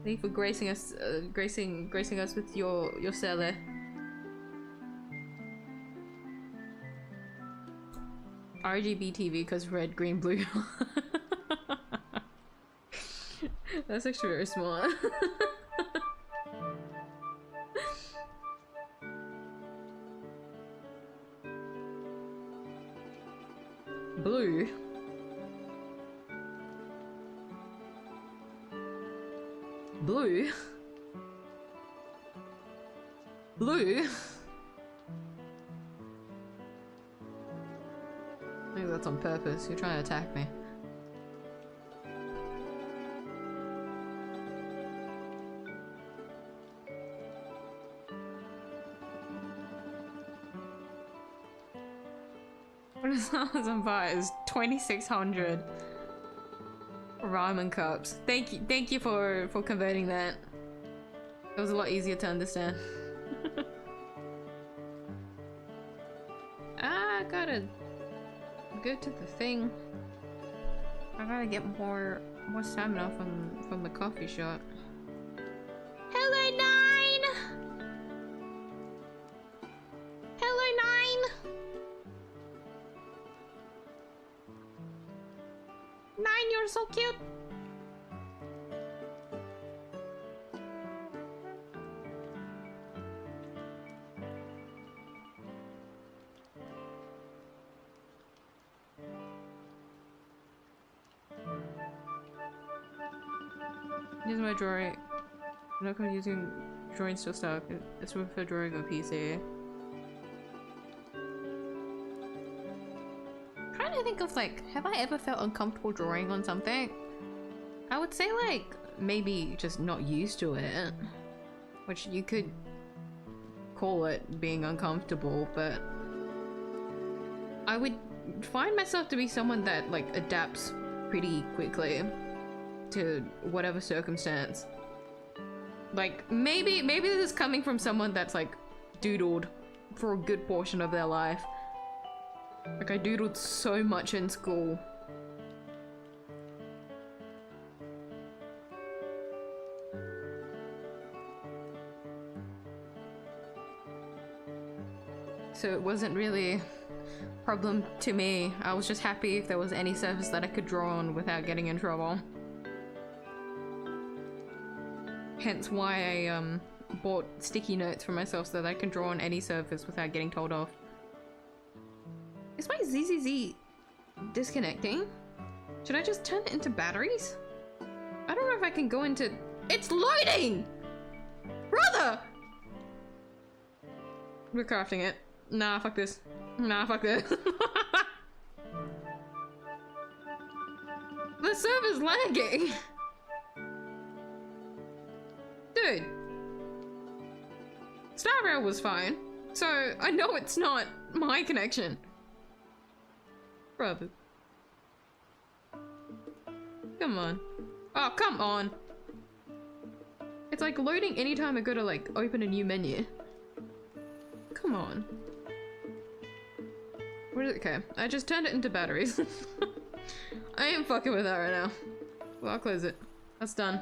Thank you for gracing us, gracing us with your cellar. RGB TV because red, green, blue. That's actually very smart. Blue. Blue. Blue. Maybe that's on purpose. You're trying to attack me. What is on fire is 2,600 ramen cups. Thank you for converting that. It was a lot easier to understand. I gotta go to the thing. I gotta get more stamina from the coffee shop. Hello, Nine. Hello, Nine. Nine, you're so cute. Here's my drawing. I'm not using drawing still stuck. It's with a drawing on PC. Trying to think of like, have I ever felt uncomfortable drawing on something? I would say like maybe just not used to it, which you could call it being uncomfortable, but I would find myself to be someone that like adapts pretty quickly to whatever circumstance. Like maybe this is coming from someone that's like doodled for a good portion of their life. Like I doodled so much in school. So it wasn't really a problem to me. I was just happy if there was any surface that I could draw on without getting in trouble. Hence why I bought sticky notes for myself so that I can draw on any surface without getting told off. Is my ZZZ disconnecting? Should I just turn it into batteries? I don't know if I can go into... It's loading! Brother! We're crafting it. Nah, fuck this. Nah, fuck this. The server's lagging! Dude. Star Rail was fine, so I know it's not my connection. Brother. Come on. Oh, come on. It's like loading anytime I go to like open a new menu. Come on. What is it? Okay, I just turned it into batteries. I ain't fucking with that right now. Well, I'll close it. That's done.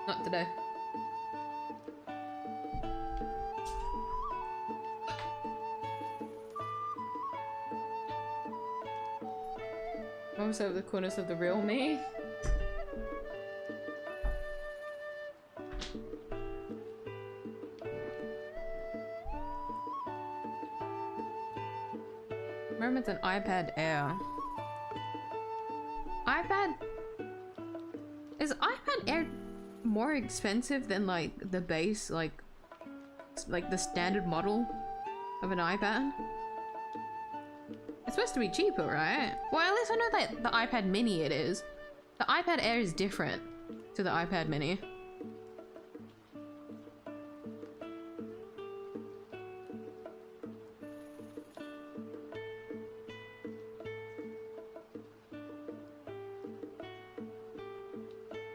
Not today. Almost over the corners of the real me. Remember, it's an iPad Air. Is iPad Air more expensive than like the base, like the standard model of an iPad? It's supposed to be cheaper, right? Well, at least I know that the iPad mini it is. The iPad Air is different to the iPad mini.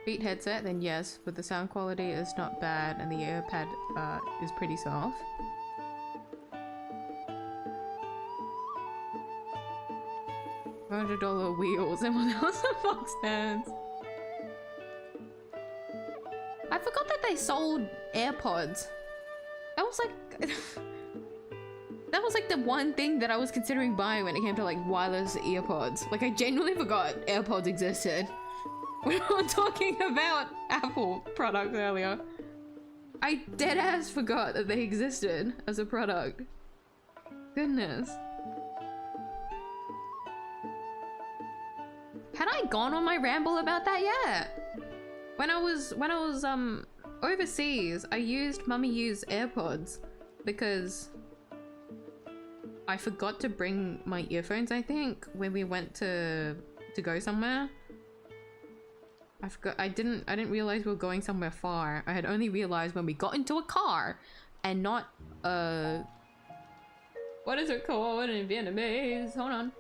Beat headset, then yes, but the sound quality is not bad and the AirPad is pretty soft. $100 wheels and 1,000 box stands. I forgot that they sold AirPods. That was like that was like the one thing that I was considering buying when it came to like wireless earpods. Like I genuinely forgot AirPods existed. We were talking about Apple products earlier. I deadass forgot that they existed as a product. Goodness. Had I gone on my ramble about that yet? When I was overseas, I used Mummy U's AirPods because I forgot to bring my earphones, I think, when we went to go somewhere. I forgot. I didn't realize we were going somewhere far. I had only realized when we got into a car and not what is it called in Vietnamese? Hold on.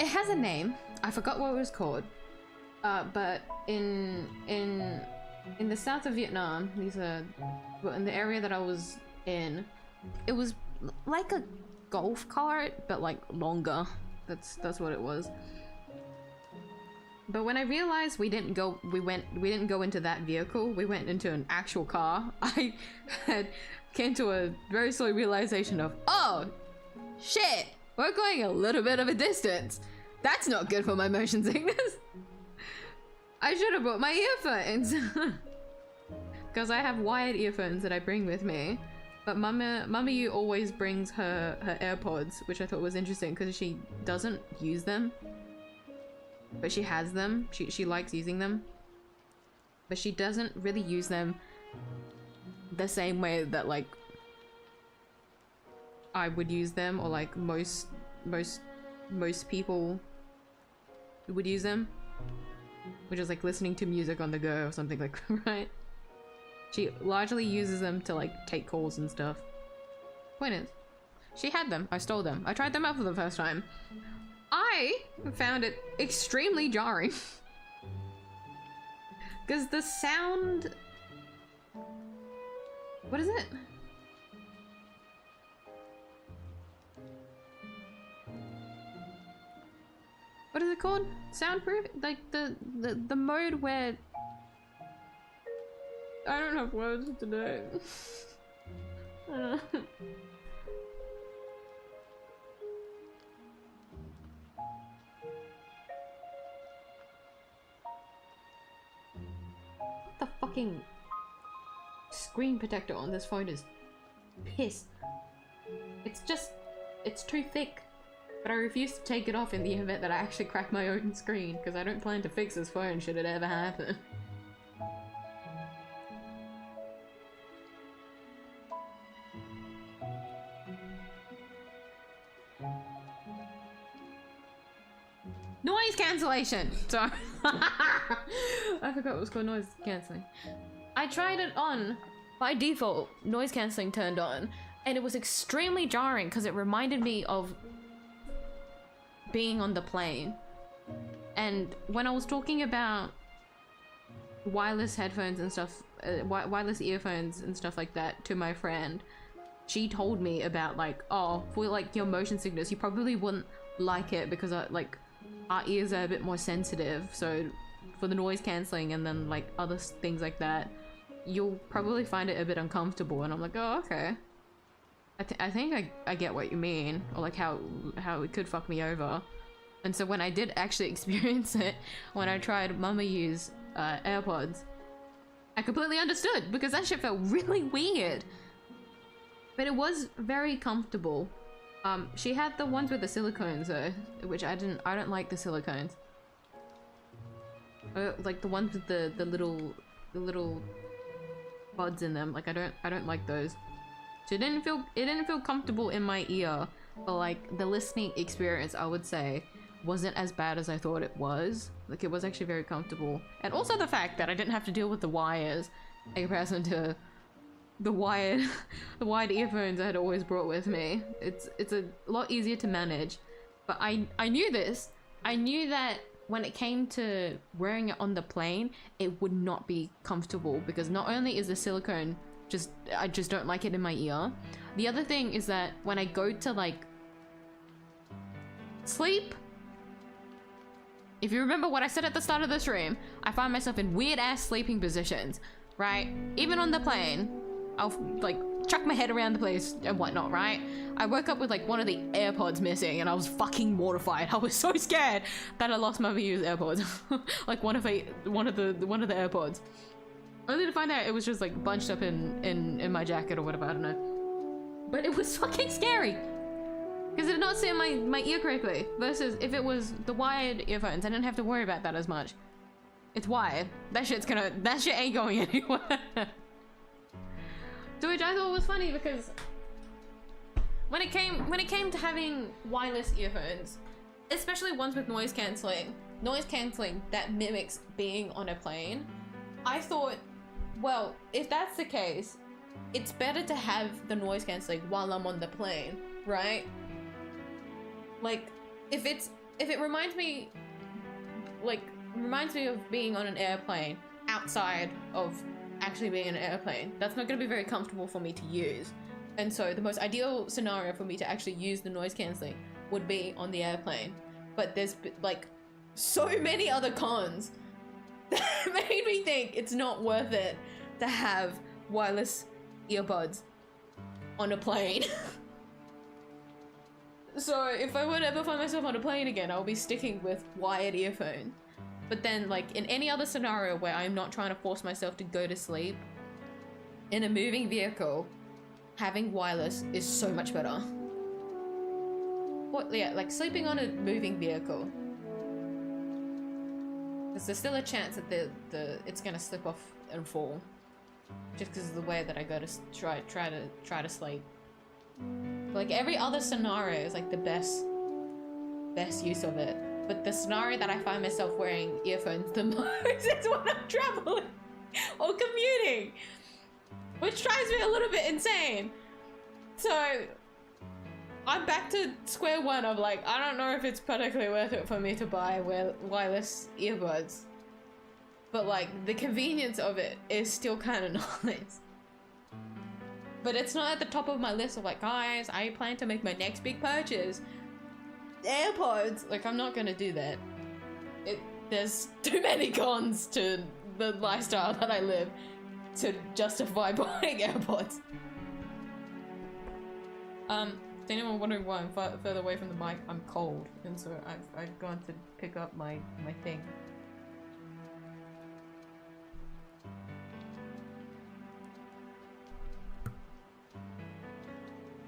It has a name. I forgot what it was called. But in the south of Vietnam, in the area that I was in, it was like a golf cart, but like longer. That's what it was. But when I realized we didn't go into that vehicle, we went into an actual car, I came to a very slow realization of, oh shit, we're going a little bit of a distance. That's not good for my motion sickness. I should have brought my earphones. Because I have wired earphones that I bring with me. But Mama Yu always brings her AirPods, which I thought was interesting because she doesn't use them. But she has them. She likes using them. But she doesn't really use them the same way that like I would use them, or like most people would use them, which is like listening to music on the go or something like that, right? She largely uses them to like take calls and stuff. Point is, she had them. I stole them. I tried them out for the first time. I found it extremely jarring because the sound, what is it? What is it called? Soundproof? Like the mode where I don't have words today. What the fucking screen protector on this phone is pissed. It's too thick. But I refuse to take it off in the event that I actually crack my own screen, because I don't plan to fix this phone should it ever happen. Noise cancellation! Sorry. I forgot it was called noise cancelling. I tried it on. By default, noise cancelling turned on, and it was extremely jarring because it reminded me of being on the plane. And when I was talking about wireless headphones and stuff, wireless earphones and stuff like that to my friend, she told me about like, oh, for like your motion sickness, you probably wouldn't like it because like our ears are a bit more sensitive, so for the noise cancelling and then like other things like that, you'll probably find it a bit uncomfortable. And I'm like, oh, okay. I think I get what you mean, or like how it could fuck me over. And so when I did actually experience it, when I tried Mama U's AirPods, I completely understood because that shit felt really weird. But it was very comfortable. She had the ones with the silicones though, which I don't like the silicones. Like the ones with the little buds in them. Like I don't like those. So it didn't feel comfortable in my ear, but like the listening experience, I would say, wasn't as bad as I thought it was. Like, it was actually very comfortable. And also the fact that I didn't have to deal with the wires in comparison to the wired the wired earphones I had always brought with me. It's a lot easier to manage. But I knew this. I knew that when it came to wearing it on the plane, it would not be comfortable, because not only is the silicone I just don't like it in my ear. The other thing is that when I go to like sleep, if you remember what I said at the start of the stream, I find myself in weird ass sleeping positions, right? Even on the plane, I'll like chuck my head around the place and whatnot, right? I woke up with like one of the AirPods missing and I was fucking mortified. I was so scared that I lost my miyuu's AirPods. Like one of the AirPods. Only to find out it was just like bunched up in my jacket or whatever, I don't know. But it was fucking scary. Because it did not sit in my ear correctly. Versus if it was the wired earphones, I didn't have to worry about that as much. It's wired. That shit ain't going anywhere. So which I thought was funny, because when it came to having wireless earphones, especially ones with noise cancelling that mimics being on a plane, I thought, well, if that's the case, it's better to have the noise cancelling while I'm on the plane, right? Like, if it reminds me of being on an airplane outside of actually being in an airplane, that's not going to be very comfortable for me to use. And so the most ideal scenario for me to actually use the noise cancelling would be on the airplane. But there's like so many other cons that made me think it's not worth it to have wireless earbuds on a plane. So if I would ever find myself on a plane again, I'll be sticking with wired earphones. But then, like, in any other scenario where I'm not trying to force myself to go to sleep, in a moving vehicle, having wireless is so much better. What, yeah, like sleeping on a moving vehicle, because there's still a chance that it's gonna slip off and fall, just because of the way that I go to try to sleep. Like every other scenario is like the best use of it. But the scenario that I find myself wearing earphones the most is when I'm traveling or commuting, which drives me a little bit insane. So I'm back to square one of like, I don't know if it's particularly worth it for me to buy wireless earbuds, but like the convenience of it is still kind of nice. But it's not at the top of my list of like, guys, I plan to make my next big purchase. AirPods. Like, I'm not gonna do that. There's too many cons to the lifestyle that I live to justify buying AirPods. Is anyone wondering why I'm further away from the mic? I'm cold, and so I've gone to pick up my thing.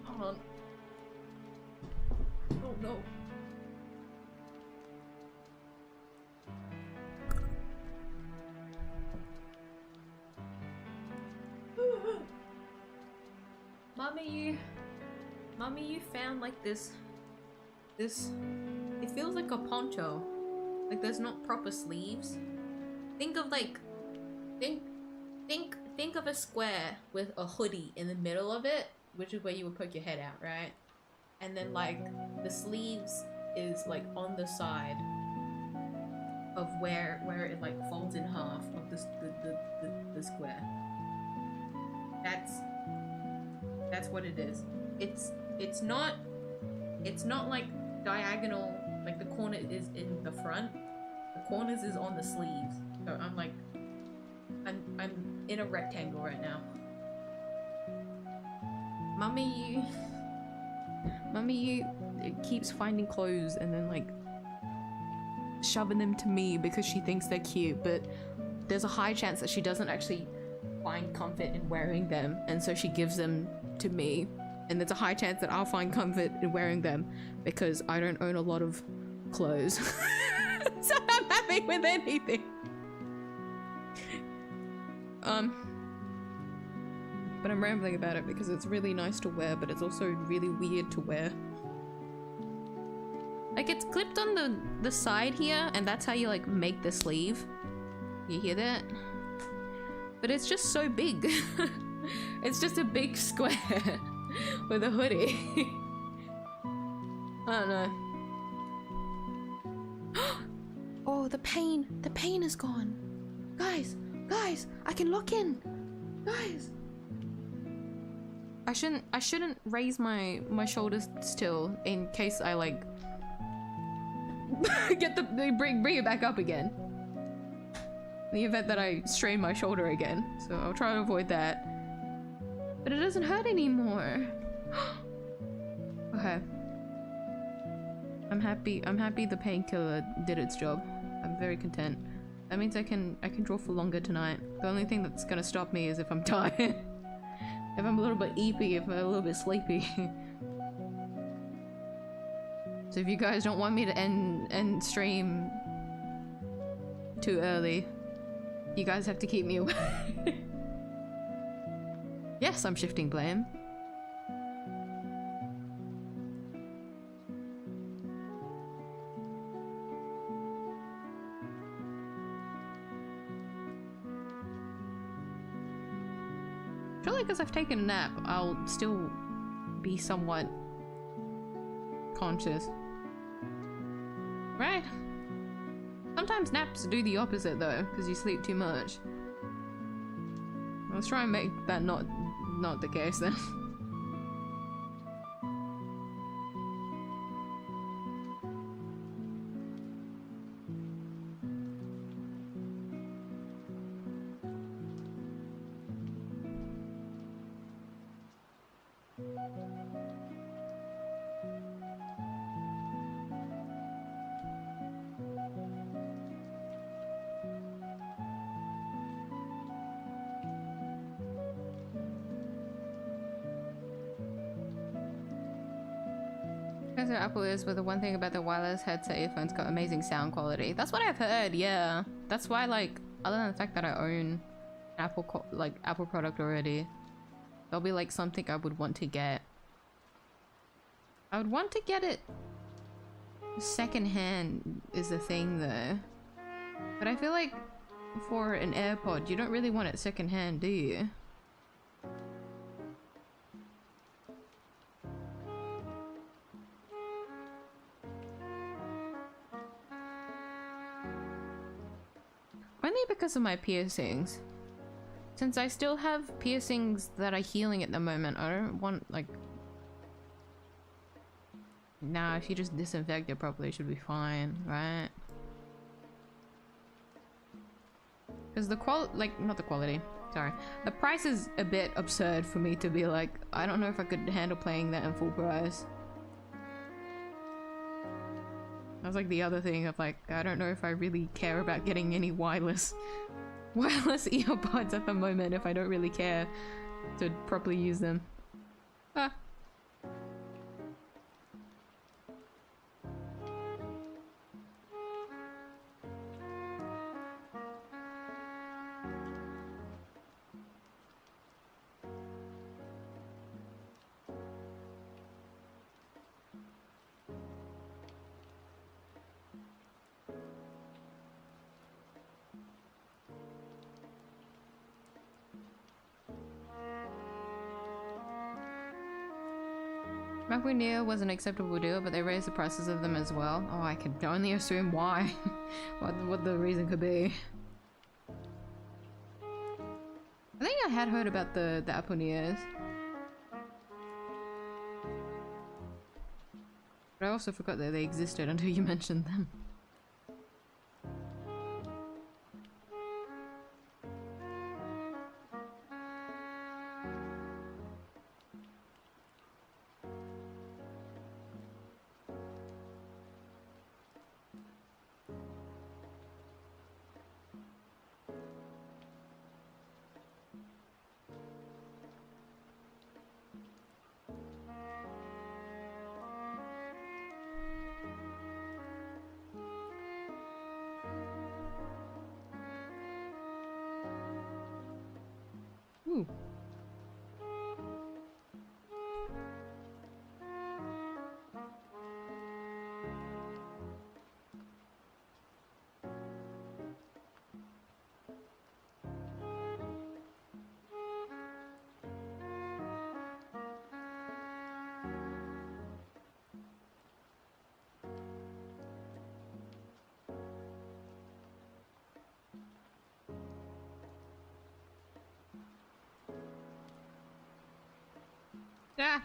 Hold on. Oh no. Mommy, you found like this, it feels like a poncho. Like there's not proper sleeves. Think of like, think of a square with a hoodie in the middle of it, which is where you would poke your head out, right? And then like the sleeves is like on the side of where it like folds in half of the square. That's what it is. It's not like diagonal, like the corner is in the front. The corners is on the sleeves. So I'm in a rectangle right now. Mommy, it keeps finding clothes and then like shoving them to me because she thinks they're cute, but there's a high chance that she doesn't actually find comfort in wearing them, and so she gives them to me, and there's a high chance that I'll find comfort in wearing them because I don't own a lot of clothes. So I'm happy with anything. But I'm rambling about it because it's really nice to wear, but it's also really weird to wear. Like it's clipped tapped on the side here, and that's how you like make the sleeve. You hear that? But it's just so big. It's just a big square with a hoodie. I don't know. Oh, the pain is gone. Guys, I can lock in. Guys. I shouldn't raise my shoulders still in case I like bring it back up again. In the event that I strain my shoulder again. So I'll try to avoid that. But it doesn't hurt anymore. Okay. I'm happy the painkiller did its job. I'm very content. That means I can draw for longer tonight. The only thing that's gonna stop me is if I'm tired. If I'm a little bit eepy, if I'm a little bit sleepy. So if you guys don't want me to end stream too early, you guys have to keep me away. Yes, I'm shifting blame. Surely because I've taken a nap, I'll still be somewhat conscious. Right? Sometimes naps do the opposite though, because you sleep too much. Let's try and make that not the case then. Apple is, but the one thing about the wireless headset earphones got amazing sound quality. That's what I've heard, yeah. That's why, like, other than the fact that I own Apple product already, there'll be like something I would want to get. I would want to get it secondhand is the thing though. But I feel like for an AirPod, you don't really want it secondhand, do you? Only because of my piercings. Since I still have piercings that are healing at the moment, I don't want like... Nah, if you just disinfect it properly, it should be fine, right? Because the not the quality, sorry. The price is a bit absurd for me to be like, I don't know if I could handle paying that in full price. That's like the other thing of like, I don't know if I really care about getting any wireless earbuds at the moment if I don't really care to properly use them. Ah. Near was an acceptable deal, but they raised the prices of them as well. Oh, I can only assume why. what the reason could be. I think I had heard about the Apple Nears. But I also forgot that they existed until you mentioned them. Ooh. Yeah.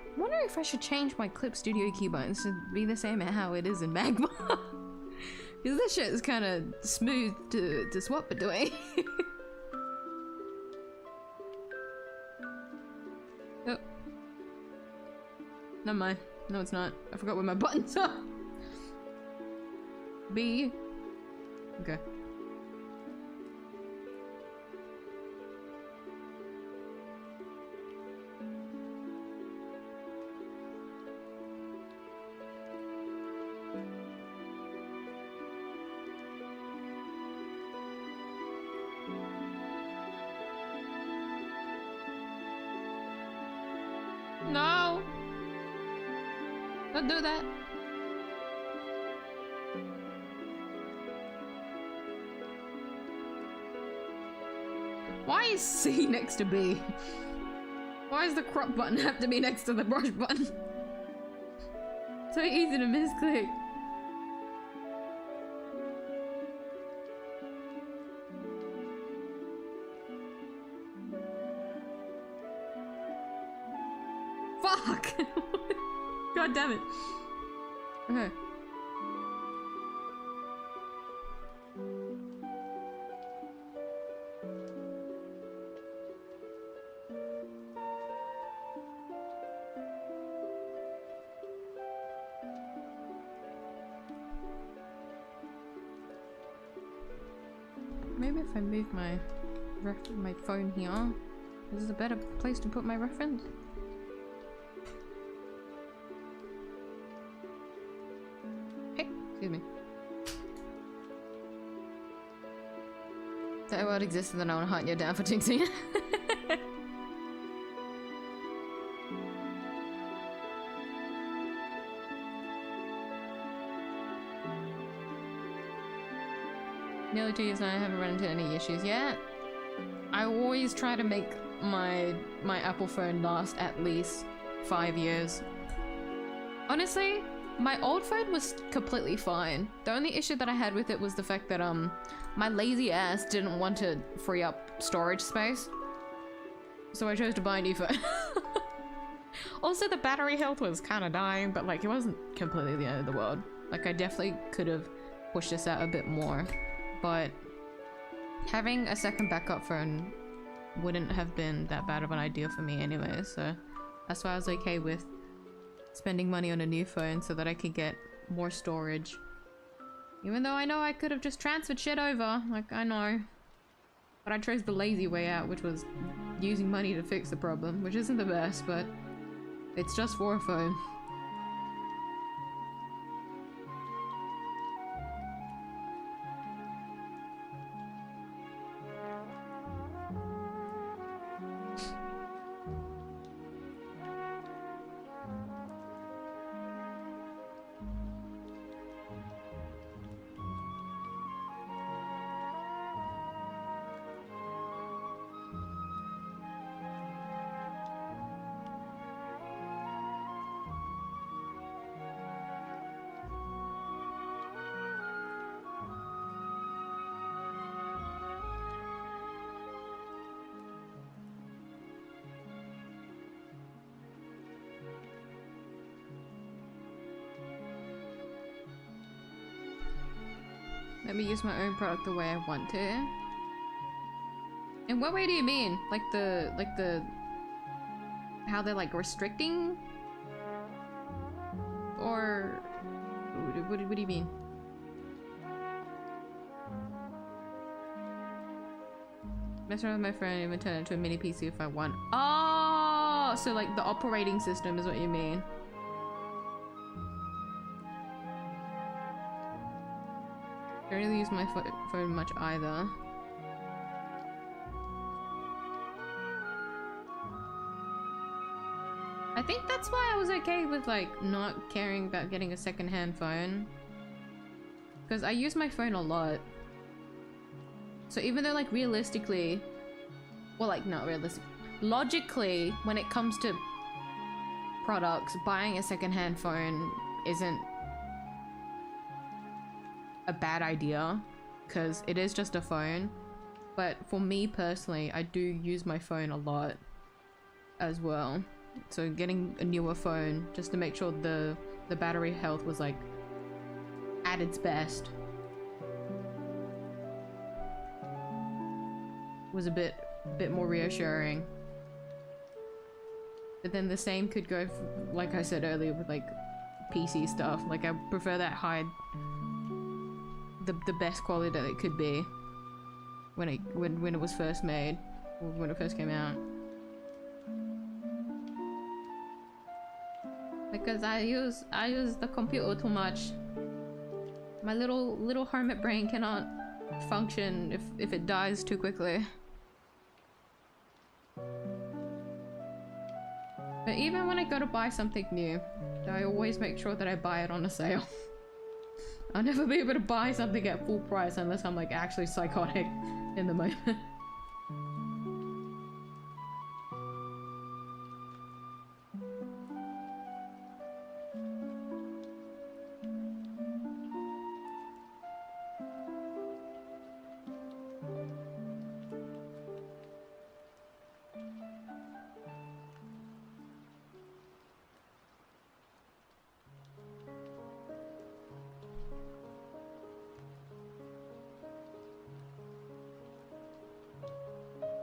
I wonder if I should change my Clip Studio keybinds to be the same as how it is in Magma. Because this shit is kind of smooth to swap between. Oh. Never mind. No, it's not. I forgot where my buttons are. B. Okay. No! Don't do that! Why is C next to B? Why does the crop button have to be next to the brush button? So easy to misclick. Fuck! God damn it. Okay. Maybe if I move my phone here, this is a better place to put my reference. Excuse me. That world exists and then I want to hunt you down for jinxing it. Nearly 2 years now, I haven't run into any issues yet. I always try to make my Apple phone last at least 5 years. Honestly, my old phone was completely fine. The only issue that I had with it was the fact that my lazy ass didn't want to free up storage space. So I chose to buy a new phone. Also, the battery health was kind of dying, but like it wasn't completely the end of the world. Like I definitely could have pushed this out a bit more, but having a second backup phone wouldn't have been that bad of an idea for me anyway, so that's why I was okay with spending money on a new phone so that I could get more storage. Even though I know I could have just transferred shit over, like I know. But I chose the lazy way out, which was using money to fix the problem, which isn't the best, but it's just for a phone. Let me use my own product the way I want to. In what way do you mean? Like the how they're like restricting? Or What do you mean? Mess around with my phone and even turn it into a mini PC if I want. Oh, so like the operating system is what you mean. I don't really use my phone much either. I think that's why I was okay with like not caring about getting a secondhand phone. Because I use my phone a lot. So even though like realistically, well like not realistic, logically when it comes to products, buying a secondhand phone isn't a bad idea because it is just a phone. But for me personally, I do use my phone a lot as well. So getting a newer phone just to make sure the battery health was like at its best was a bit more reassuring. But then the same could go for, like I said earlier, with like PC stuff. Like I prefer that high, the best quality that it could be when it was first made, or when it first came out. Because I use the computer too much. My little hermit brain cannot function if it dies too quickly. But even when I go to buy something new, I always make sure that I buy it on a sale. I'll never be able to buy something at full price unless I'm like actually psychotic in the moment.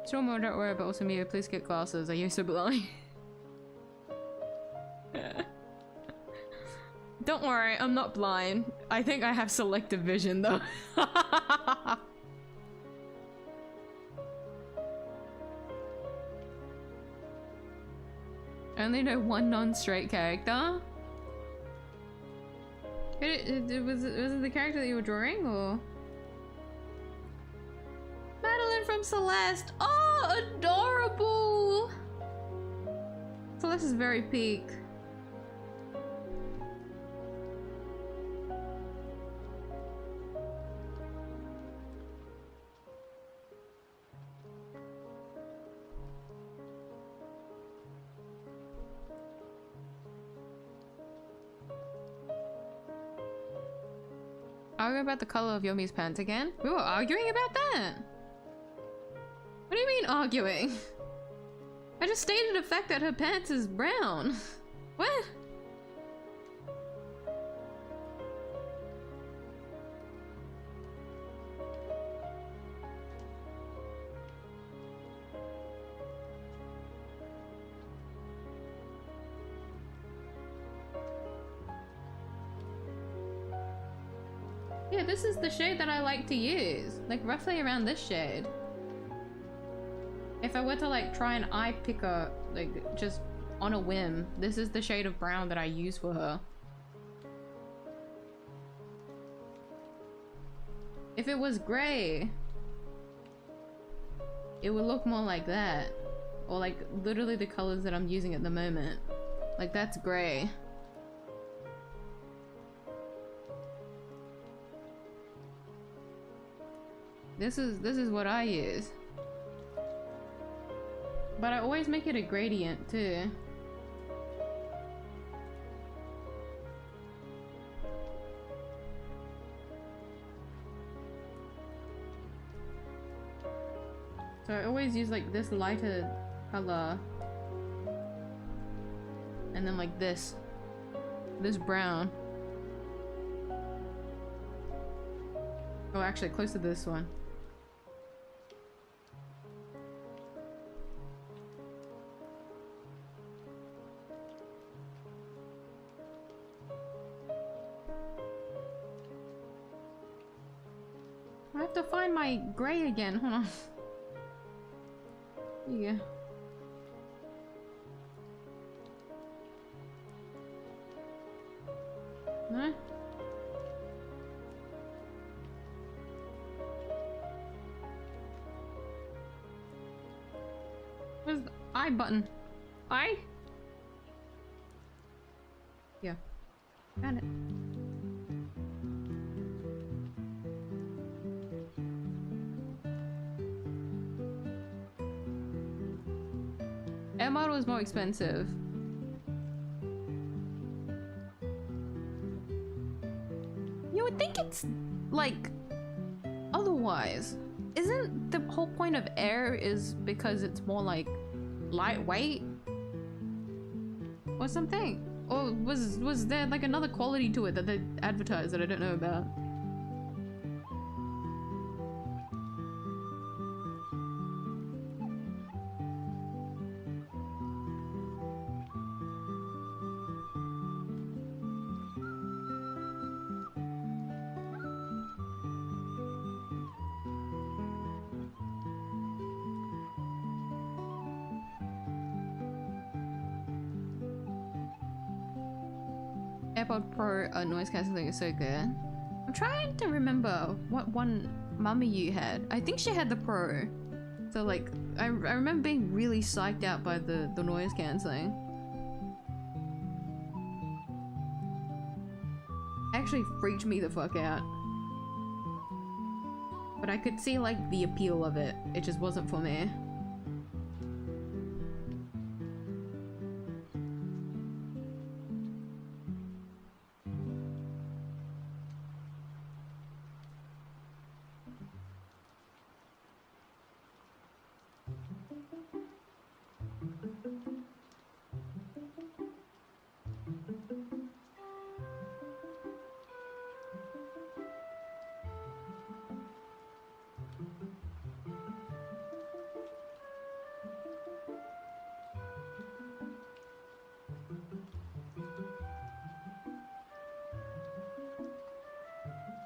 Still more, don't worry, but also miyuu, please get glasses. I used to blind. Don't worry, I'm not blind. I think I have selective vision though. I only know one non-straight character. Was it the character that you were drawing, or? Madeline from Celeste! Oh, adorable! Celeste is very peak. Arguing about the color of Yomi's pants again? We were arguing about that? What do you mean arguing? I just stated the fact that her pants is brown. What? Yeah, this is the shade that I like to use. Like roughly around this shade. If I were to like try and eye pick her, like just on a whim, this is the shade of brown that I use for her. If it was grey, it would look more like that. Or like literally the colors that I'm using at the moment. Like that's grey. This is what I use. But I always make it a gradient too. So I always use like this lighter color. And then like this brown. Oh, actually close to this one. I have to find my grey again. Hold on. Yeah. No? Where's the I button? I? Yeah. Found it. Air model is more expensive. You would think it's like otherwise. Isn't the whole point of air is because it's more like lightweight or something? Or was there like another quality to it that they advertised that I don't know about? AirPod Pro noise cancelling is so good. I'm trying to remember what one miyuu had. I think she had the Pro. So like, I remember being really psyched out by the noise cancelling. Actually freaked me the fuck out. But I could see like the appeal of it. It just wasn't for me.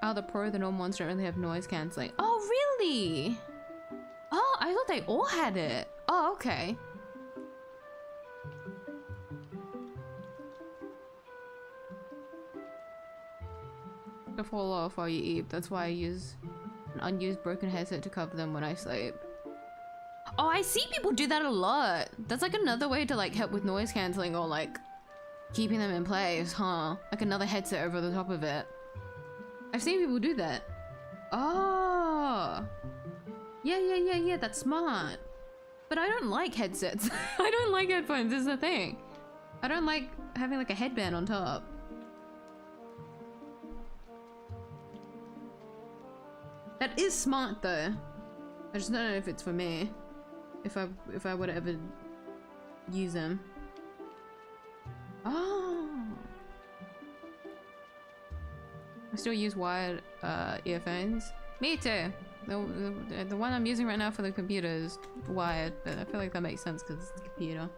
Oh, the Pro, the normal ones don't really have noise cancelling. Oh, really? Oh, I thought they all had it. Oh, okay. To fall off while you eat. That's why I use an unused broken headset to cover them when I sleep. Oh, I see people do that a lot. That's like another way to like help with noise cancelling or like keeping them in place, huh? Like another headset over the top of it. I've seen people do that. Oh. Yeah, that's smart. But I don't like headsets. I don't like headphones, is the thing. I don't like having like a headband on top. That is smart though. I just don't know if it's for me. If I would ever use them. Oh. I still use wired earphones. Me too. The one I'm using right now for the computer is wired, but I feel like that makes sense because it's the computer.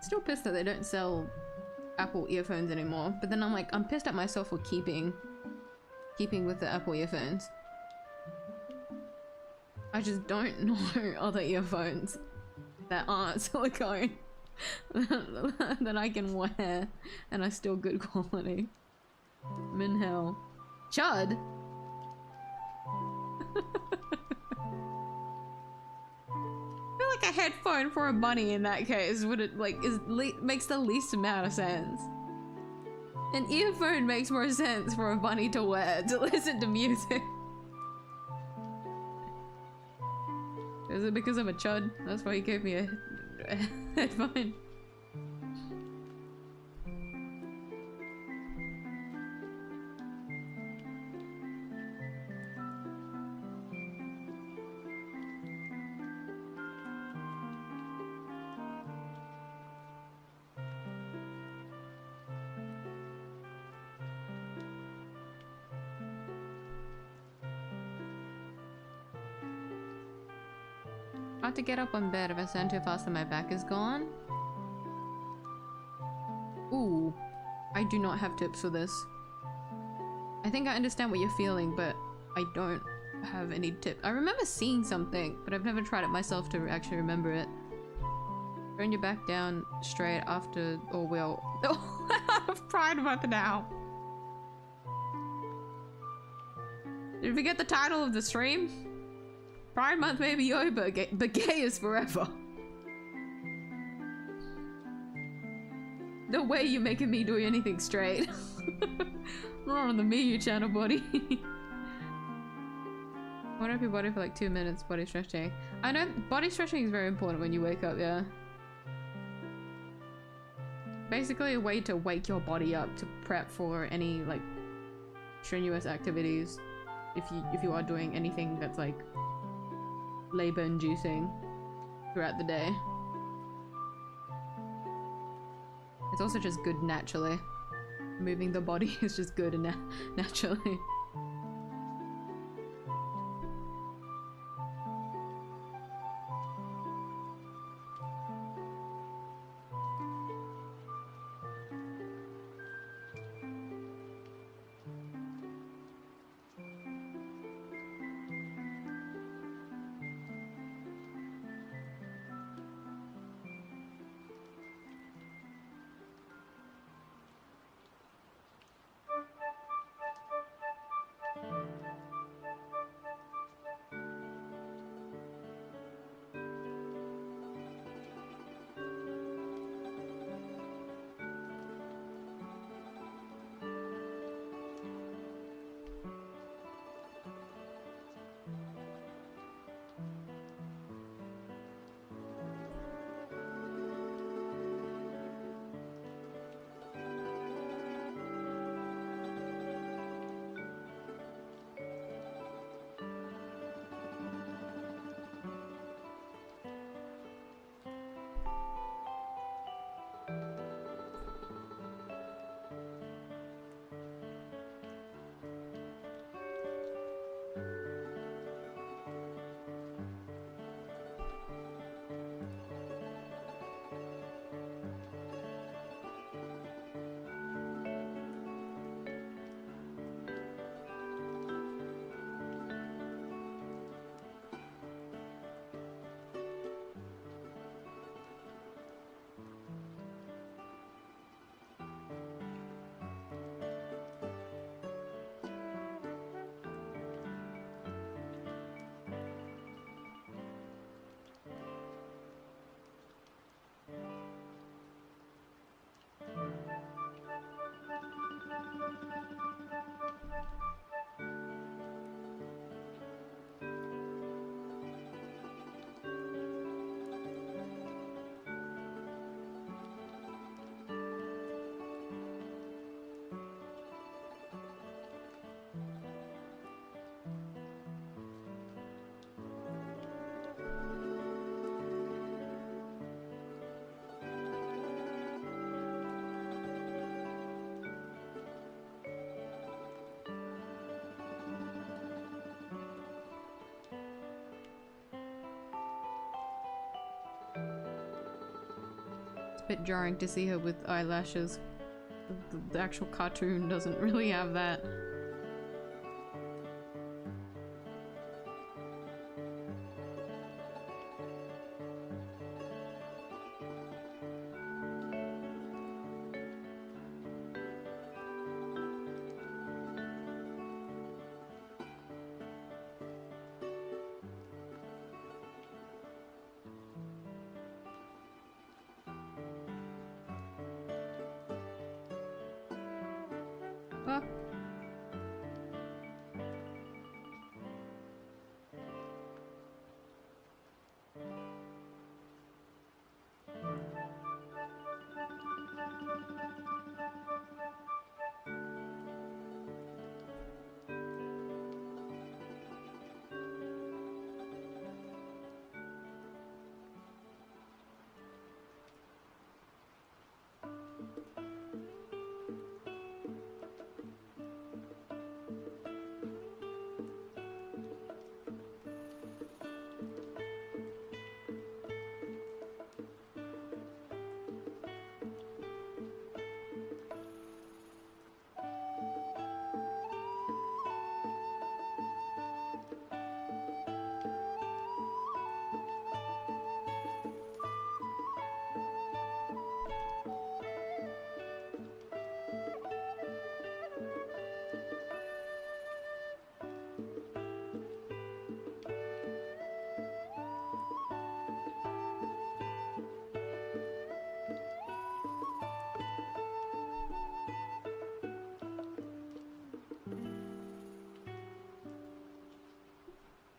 Still pissed that they don't sell Apple earphones anymore, but then I'm like, I'm pissed at myself for keeping with the Apple earphones. I just don't know other earphones that aren't silicone that I can wear and are still good quality. I'm in hell. Chud! I feel like a headphone for a bunny in that case would it like makes the least amount of sense. An earphone makes more sense for a bunny to wear to listen to music. Is it because I'm a chud? That's why he gave me a headphone. Hard to get up on bed if I stand too fast and my back is gone. Ooh, I do not have tips for this. I think I understand what you're feeling, but I don't have any tips. I remember seeing something, but I've never tried it myself to actually remember it. Turn your back down straight after, or will. Pride Month now. Did we forget the title of the stream? Pride Month may be over, but gay is forever. No way you're making me do anything straight. Not on the miyuu channel, buddy. Hold up your body for like 2 minutes, body stretching. I know body stretching is very important when you wake up, yeah. Basically a way to wake your body up to prep for any like strenuous activities if you are doing anything that's like labor inducing throughout the day. It's also just good naturally. Moving the body is just good and naturally. Bit jarring to see her with eyelashes. The actual cartoon doesn't really have that.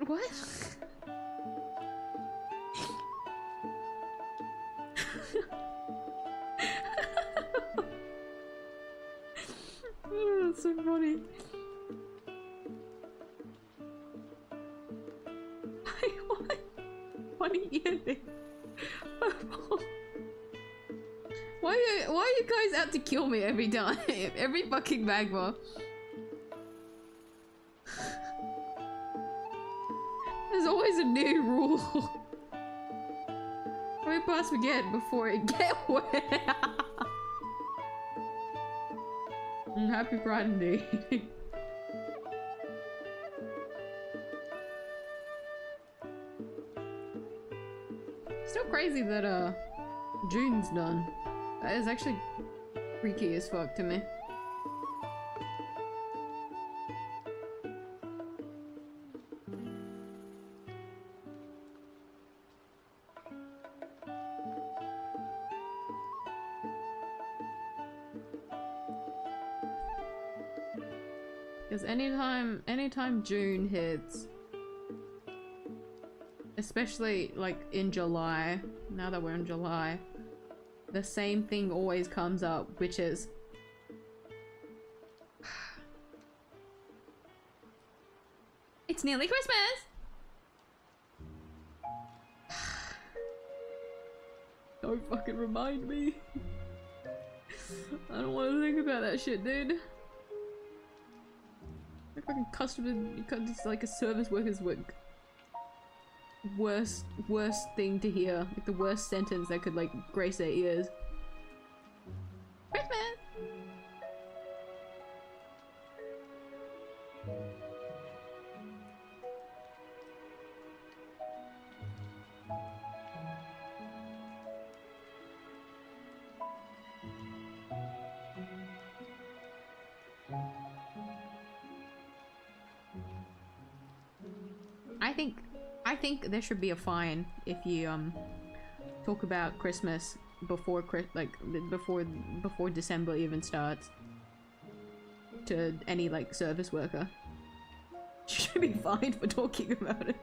What? Oh, that's so funny. What? Funny ear thing. Why are you guys out to kill me every time? Every fucking magma. There's always a new rule. How many parts we get before it get wet? Happy Pride indeed. Still crazy that June's done. That is actually freaky as fuck to me. Because anytime June hits, especially like in July, now that we're in July, the same thing always comes up, which is it's nearly Christmas! Don't fucking remind me. I don't want to think about that shit, dude. Like fucking customer, it's like a service worker's work. Worst thing to hear. Like the worst sentence that could like grace their ears. Christmas! I think there should be a fine if you talk about Christmas before before December even starts to any like service worker. You should be fined for talking about it.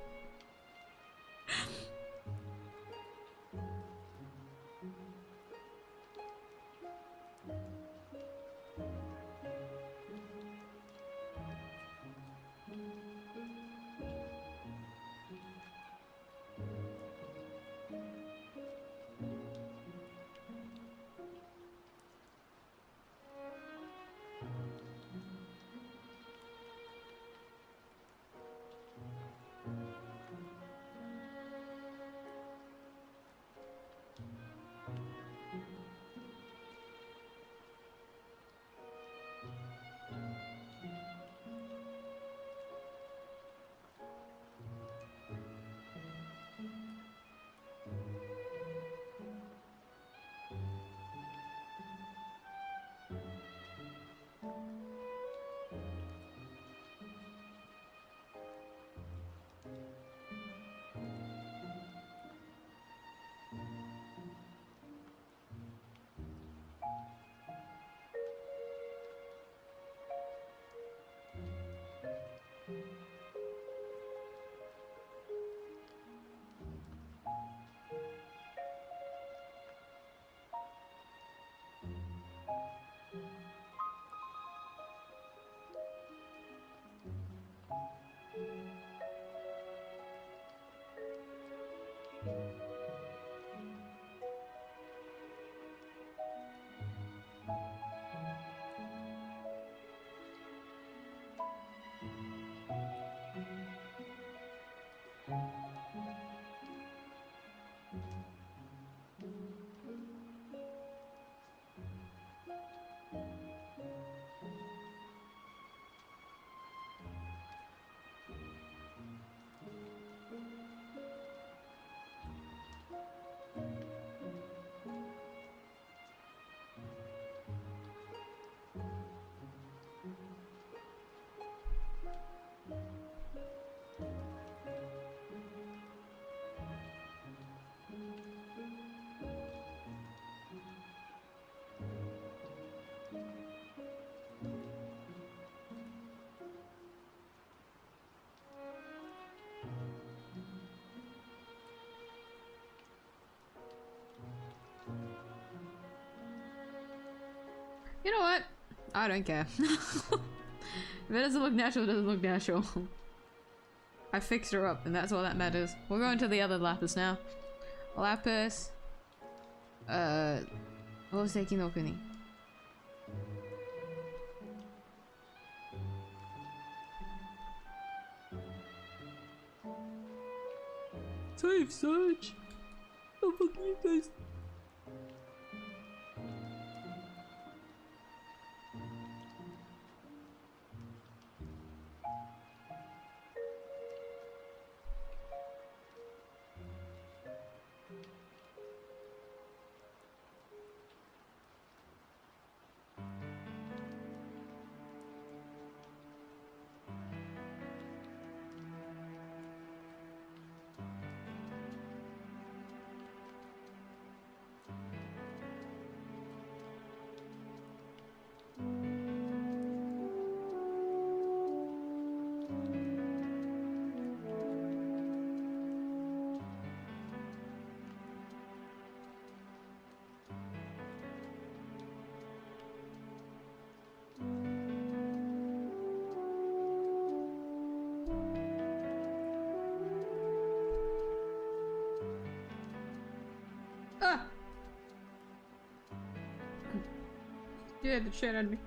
You know what? I don't care. If it doesn't look natural, it doesn't look natural. I fixed her up, and that's all that matters. We're going to the other lapis now. Lapis. Oseki no Kuni. Safe search. Oh fuck you guys. Ah! Yeah, the shit out of me.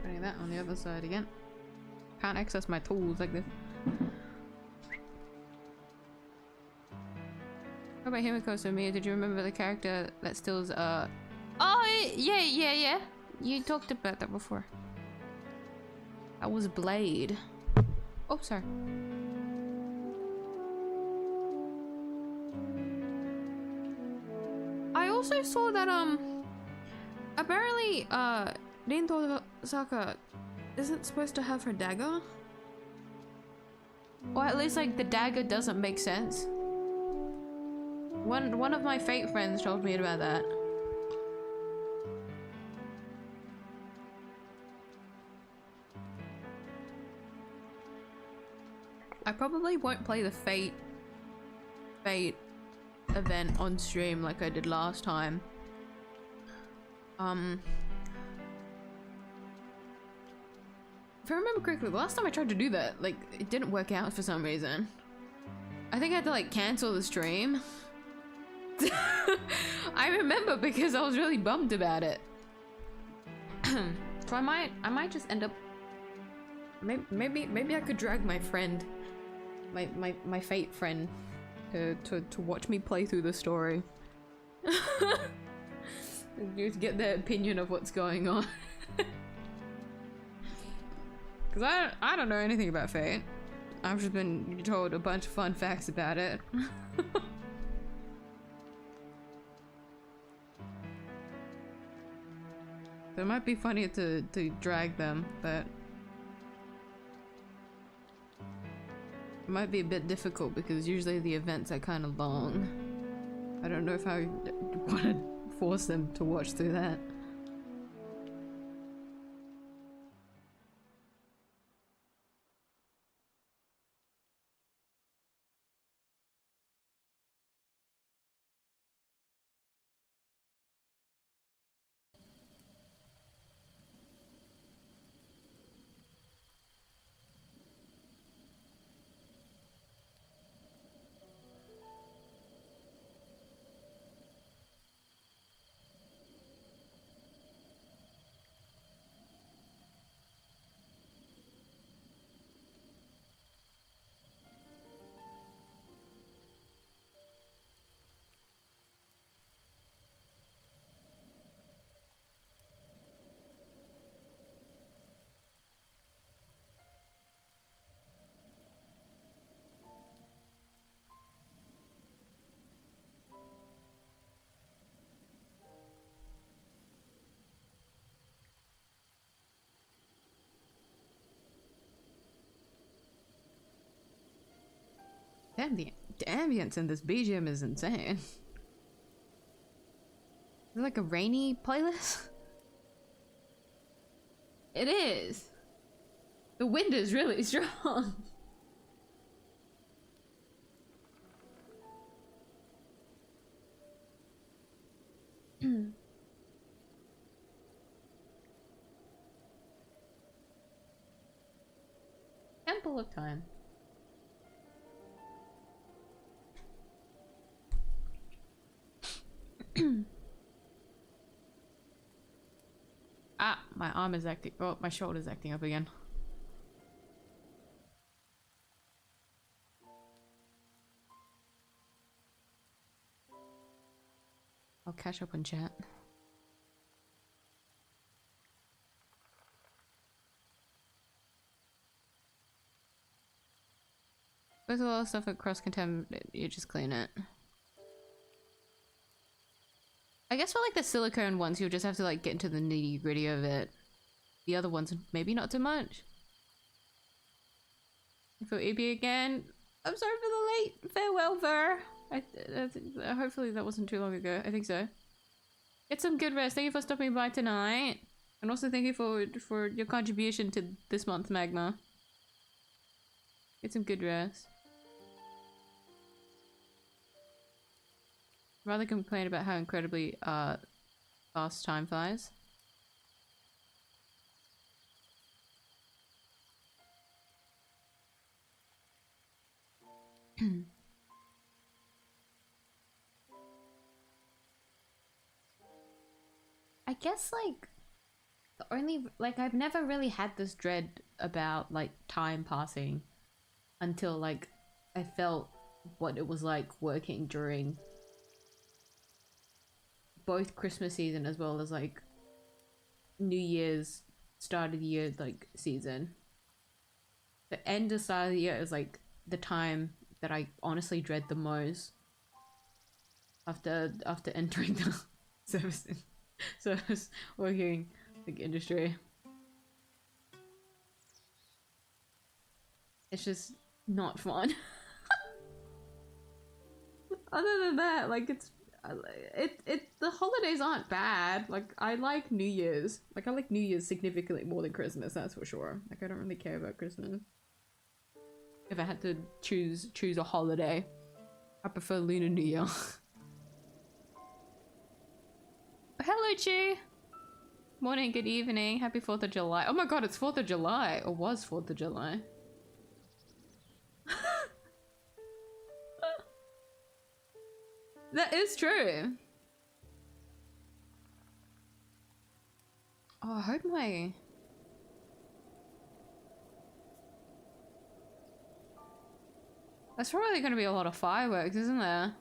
Putting that on the other side again. Can't access my tools like this. How about Himiko Sumiya? Did you remember the character that steals Oh yeah. You talked about that before. That was Blade. Oh, sorry. I also saw that apparently Rin Tosaka isn't supposed to have her dagger. Or at least like the dagger doesn't make sense. One of my fake friends told me about that. I probably won't play the Fate event on stream like I did last time. If I remember correctly, the last time I tried to do that, like, it didn't work out for some reason. I think I had to like cancel the stream. I remember because I was really bummed about it. So I might just end up maybe I could drag my friend, my Fate friend to watch me play through the story. Just get their opinion of what's going on. Because I don't know anything about Fate. I've just been told a bunch of fun facts about it. So it might be funny to drag them, but it might be a bit difficult because usually the events are kind of long. I don't know if I want to force them to watch through that. Damn, the ambience in this BGM is insane. Is it like a rainy playlist? It is. The wind is really strong. Temple of Time. Ah, my arm is acting. Oh, my shoulder's acting up again. I'll catch up on chat. There's a lot of stuff at cross-contaminate, you just clean it. I guess for like the silicone ones, you'll just have to like get into the nitty-gritty of it. The other ones, maybe not so much. For EB again, I'm sorry for the late farewell, Ver. Hopefully that wasn't too long ago. I think so. Get some good rest. Thank you for stopping by tonight. And also thank you for your contribution to this month's Magma. Get some good rest. Rather complain about how incredibly fast time flies. I guess like the only like I've never really had this dread about like time passing until like I felt what it was like working during both Christmas season as well as like New Year's start of the year like season. The end of start of the year is like the time that I honestly dread the most after entering the service working like industry. It's just not fun. Other than that, like the holidays aren't bad. Like I like New Year's. Like I like New Year's significantly more than Christmas, that's for sure. Like I don't really care about Christmas. If I had to choose a holiday, I prefer Lunar New Year. Hello, Chi. Morning, good evening. Happy 4th of July. Oh my god, it's 4th of July. Or was 4th of July. That is true. Oh, I hope my... That's probably gonna be a lot of fireworks, isn't there?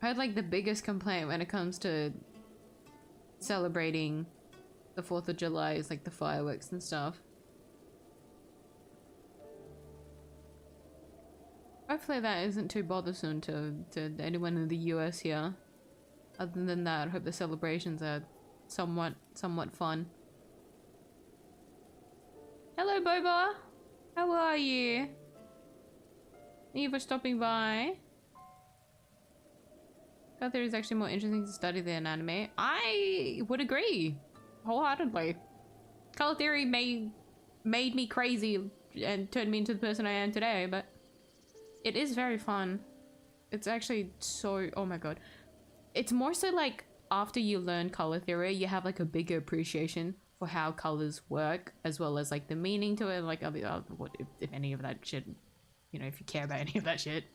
I had like the biggest complaint when it comes to celebrating the 4th of July is like the fireworks and stuff. Hopefully that isn't too bothersome to anyone in the US here. Other than that, I hope the celebrations are somewhat fun. Hello, Boba! How are you? Thank you for stopping by. Color theory is actually more interesting to study than anime. I would agree wholeheartedly. Color theory made me crazy and turned me into the person I am today, but it is very fun. It's actually so... oh my god. It's more so like after you learn color theory, you have like a bigger appreciation for how colors work, as well as like the meaning to it. Like, what if any of that shit, you know, if you care about any of that shit.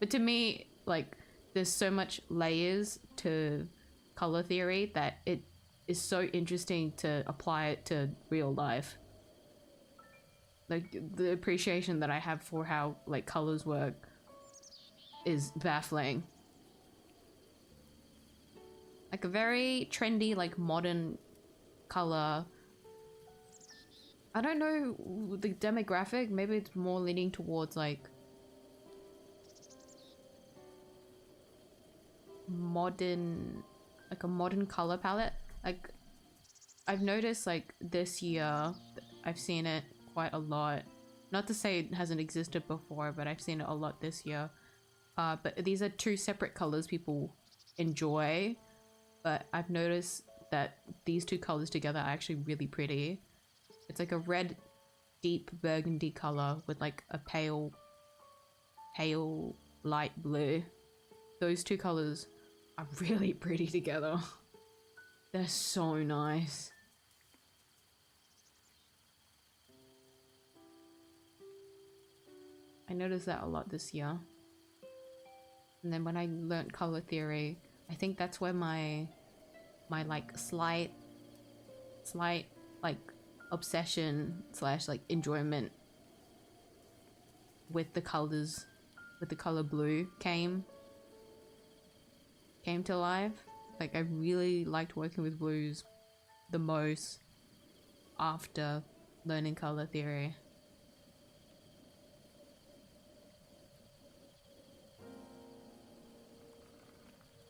But to me, like, there's so much layers to color theory that it is so interesting to apply it to real life. Like, the appreciation that I have for how, like, colors work is baffling. Like, a very trendy, like, modern color. I don't know the demographic. Maybe it's more leaning towards, like, modern, like a modern color palette. Like, I've noticed, like, this year, I've seen it quite a lot. Not to say it hasn't existed before, but I've seen it a lot this year. But these are two separate colors people enjoy, but I've noticed that these two colors together are actually really pretty. It's like a red, deep burgundy color with like a pale light blue. Those two colors are really pretty together. They're so nice. I noticed that a lot this year. And then when I learnt color theory, I think that's where my like slight like obsession slash like enjoyment with the colors, with the color blue came to life. Like I really liked working with blues the most after learning color theory.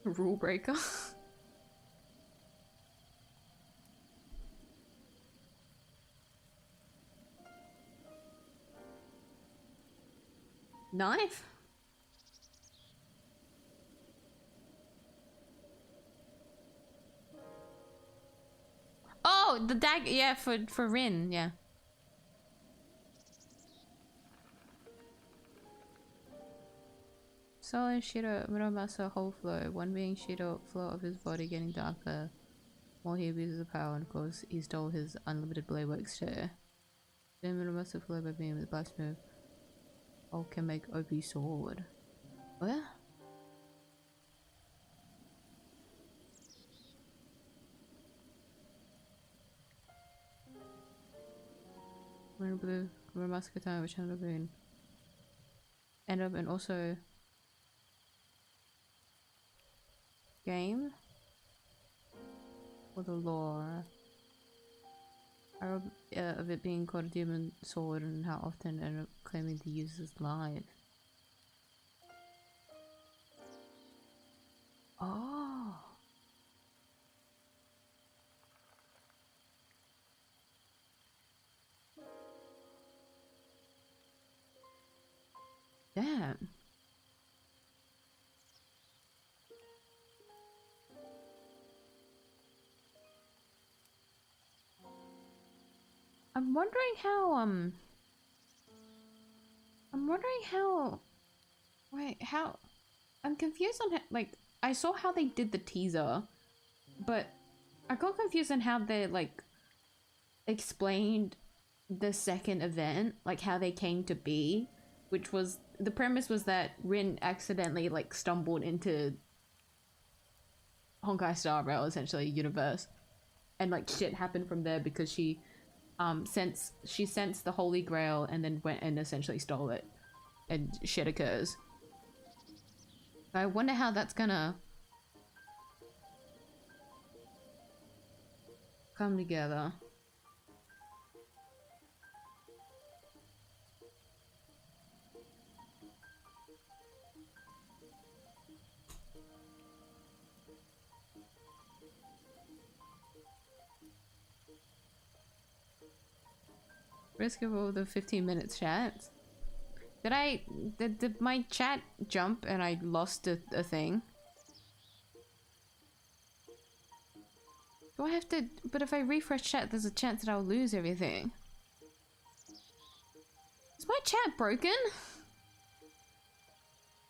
Rule breaker. Knife? Oh, the dagger, yeah, for Rin, yeah. Soul and Shiro Muramasa whole flow, one being Shiro flow of his body getting darker. While he abuses the power, and of course he stole his unlimited blade works too. Then Muramasa flow by being with blacksmith. Oh, can make OP sword. Where? Running blue, Muramasa katana, which ended up in also game for the lore of it being called a demon sword and how often it ended up claiming to use his life. Oh. Damn. I'm wondering how wait, how I'm confused on how, like I saw how they did the teaser, but I got confused on how they like explained the second event, like how they came to be, which was the premise was that Rin accidentally like stumbled into Honkai Star Rail, essentially universe, and like shit happened from there because she sensed the Holy Grail and then went and essentially stole it, and shit occurs. I wonder how that's gonna come together. Risk of all the 15 minutes chat. Did my chat jump and I lost a thing? Do I have to, but if I refresh chat there's a chance that I'll lose everything. Is my chat broken?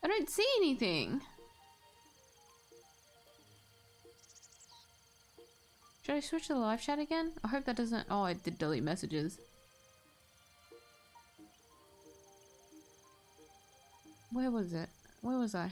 I don't see anything. Should I switch to the live chat again? I hope that doesn't, oh I did delete messages. Where was it? Where was I?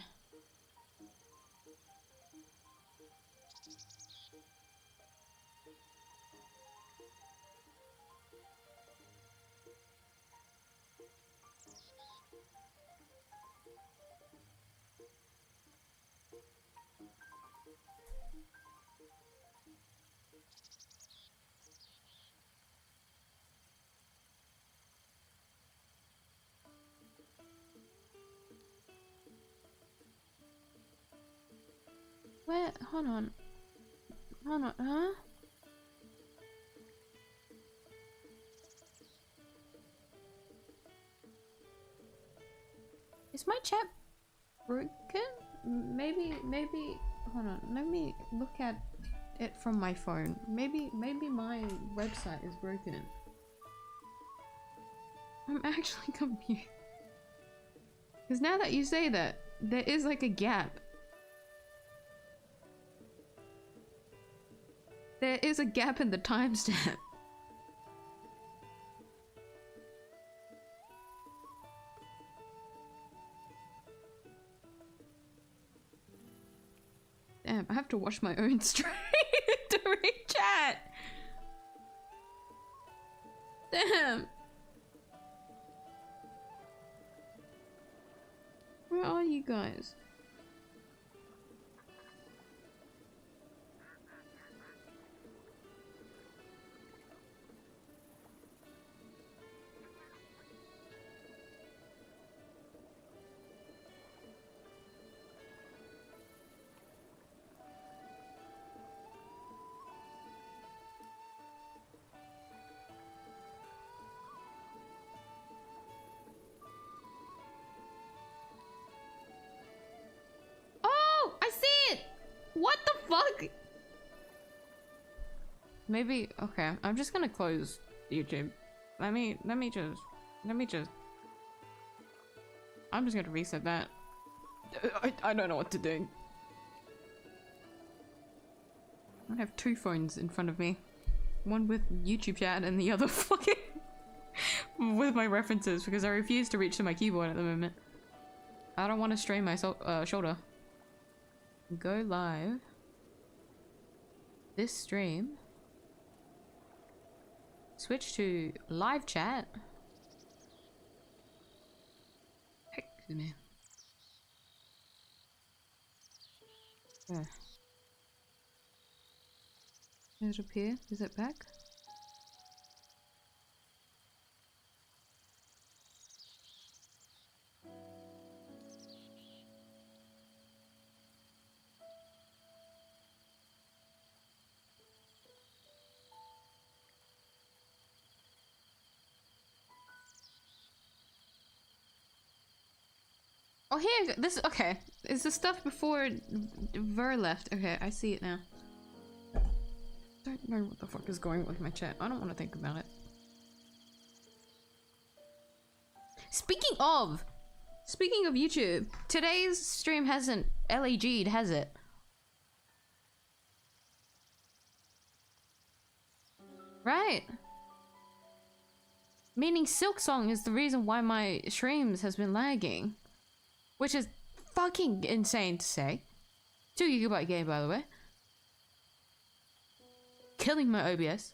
Where? Hold on. Hold on, huh? Is my chat broken? Maybe, hold on, let me look at it from my phone. Maybe my website is broken. I'm actually confused. Because now that you say that, there is like a gap. There is a gap in the timestamp. Damn, I have to watch my own stream to read chat. Damn. Where are you guys? What the fuck? Maybe, okay, I'm just gonna close YouTube. Let me just, I'm just gonna reset that. I don't know what to do. I have two phones in front of me. One with YouTube chat and the other fucking with my references because I refuse to reach to my keyboard at the moment. I don't want to strain my shoulder. Go live. This stream. Switch to live chat. Excuse me. Does it appear? Is it back? Oh, here, this, okay. Is the stuff before Ver left? Okay, I see it now. Don't know what the fuck is going on with my chat. I don't want to think about it. Speaking of YouTube, today's stream hasn't LAG'd, has it? Right. Meaning Silk Song is the reason why my streams has been lagging. Which is fucking insane to say. 2 GB game, by the way. Killing my OBS.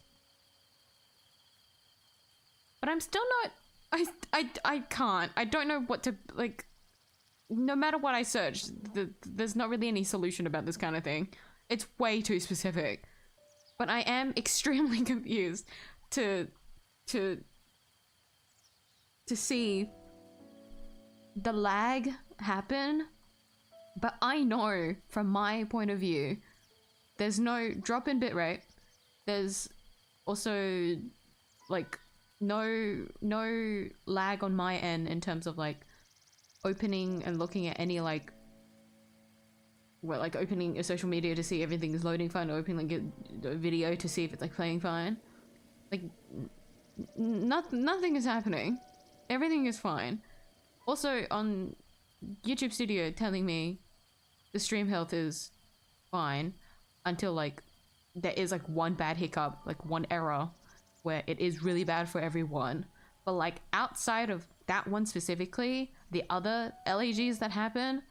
But I'm still not... I can't. I don't know what to... Like... No matter what I search, there's not really any solution about this kind of thing. It's way too specific. But I am extremely confused to see the lag happen, but I know from my point of view there's no drop in bitrate, there's also like no lag on my end in terms of like opening and looking at any like opening a social media to see everything is loading fine, or opening like a video to see if it's like playing fine. Like nothing is happening, everything is fine. Also on YouTube Studio telling me the stream health is fine until like there is like one bad hiccup, like one error where it is really bad for everyone. But like outside of that one specifically, the other LAGs that happen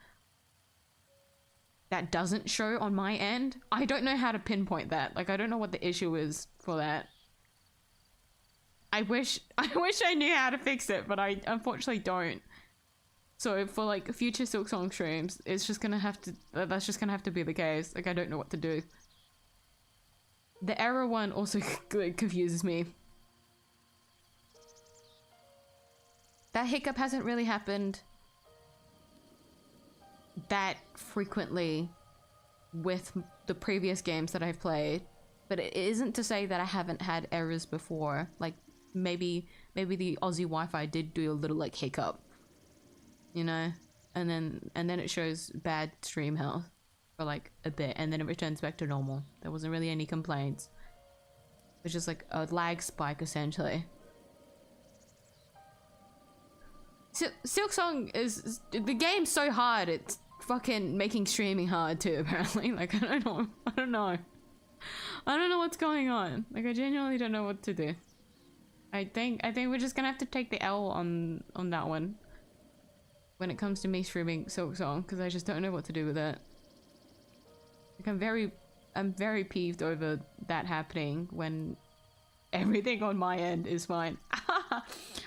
that doesn't show on my end, I don't know how to pinpoint that. Like I don't know what the issue is for that. I wish I knew how to fix it, but I unfortunately don't. So for like future Silk Song streams, it's just gonna have to, that's just gonna have to be the case. Like I don't know what to do. The error one also confuses me. That hiccup hasn't really happened that frequently with the previous games that I've played, but it isn't to say that I haven't had errors before. Like maybe the Aussie Wi-Fi did do a little like hiccup. You know, then it shows bad stream health for like a bit, and then it returns back to normal. There wasn't really any complaints. It was just like a lag spike essentially. Silksong is the game's so hard, it's fucking making streaming hard too, apparently. Like I don't know what's going on. Like I genuinely don't know what to do. I think we're just gonna have to take the L on that one when it comes to me streaming Silksong, because I just don't know what to do with it. Like I'm very peeved over that happening when everything on my end is fine.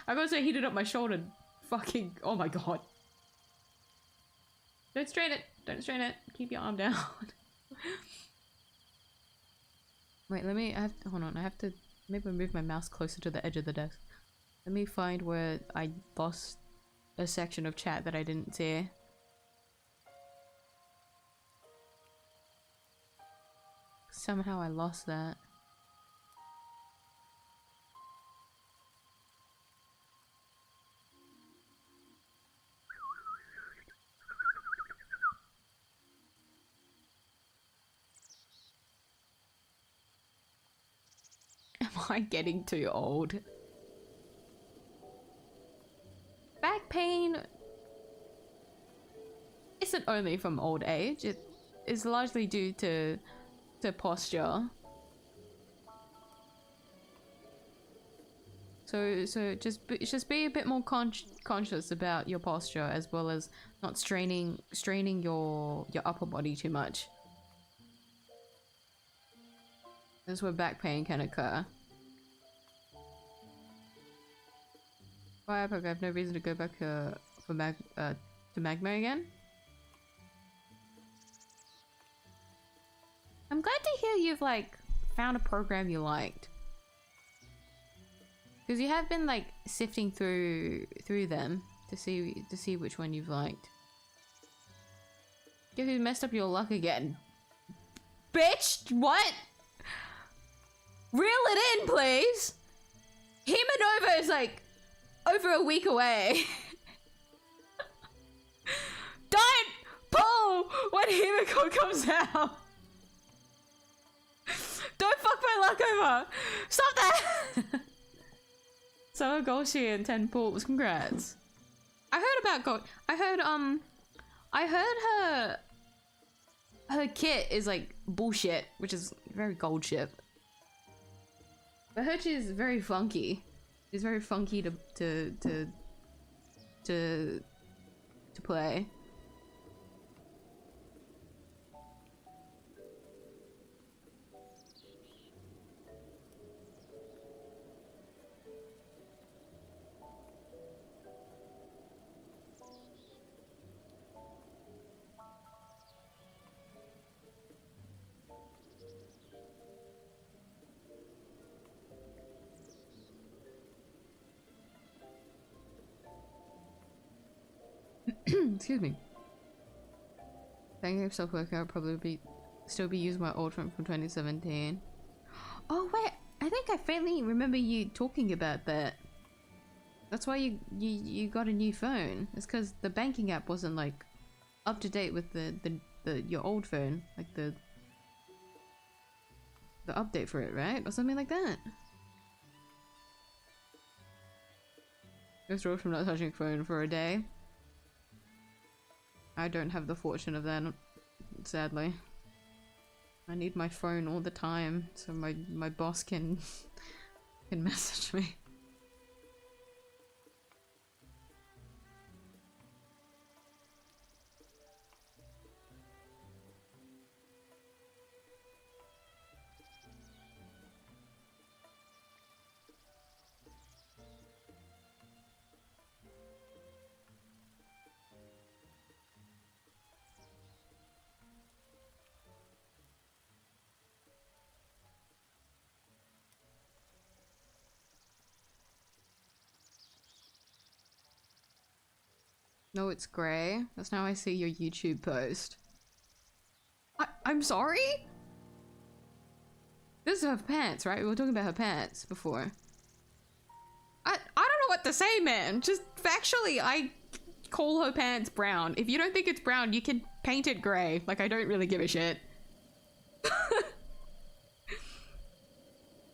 I've also heated up my shoulder. Fucking, oh my god. Don't strain it. Don't strain it. Keep your arm down. Wait, hold on. I have to maybe move my mouse closer to the edge of the desk. Let me find where I lost a section of chat that I didn't see. Somehow I lost that. Am I getting too old? Back pain isn't only from old age. It is largely due to posture. So just be a bit more conscious about your posture, as well as not straining your upper body too much. That's where back pain can occur. I have no reason to go back to magma again. I'm glad to hear you've like found a program you liked, because you have been like sifting through them to see which one you've liked. Guess who messed up your luck again? Bitch! What? Reel it in, please! Hemanova is like over a week away. Don't pull when Himiko comes out! Don't fuck my luck over! Stop that! So Golshi and 10 pulls, congrats. I heard about I heard her kit is like bullshit, which is very gold ship. But her she's very funky. She's very funky to play. Excuse me. Thank you, self-workout probably still be using my old phone from 2017. Oh wait, I think I faintly remember you talking about that. That's why you got a new phone. It's because the banking app wasn't like up to date with your old phone, like the update for it, right? Or something like that. Just wrote from not touching phone for a day. I don't have the fortune of that, sadly. I need my phone all the time so my boss can message me. No, it's grey. That's now I see your YouTube post. I'm sorry? This is her pants, right? We were talking about her pants before. I don't know what to say, man. Just factually, call her pants brown. If you don't think it's brown, you can paint it grey. Like, I don't really give a shit.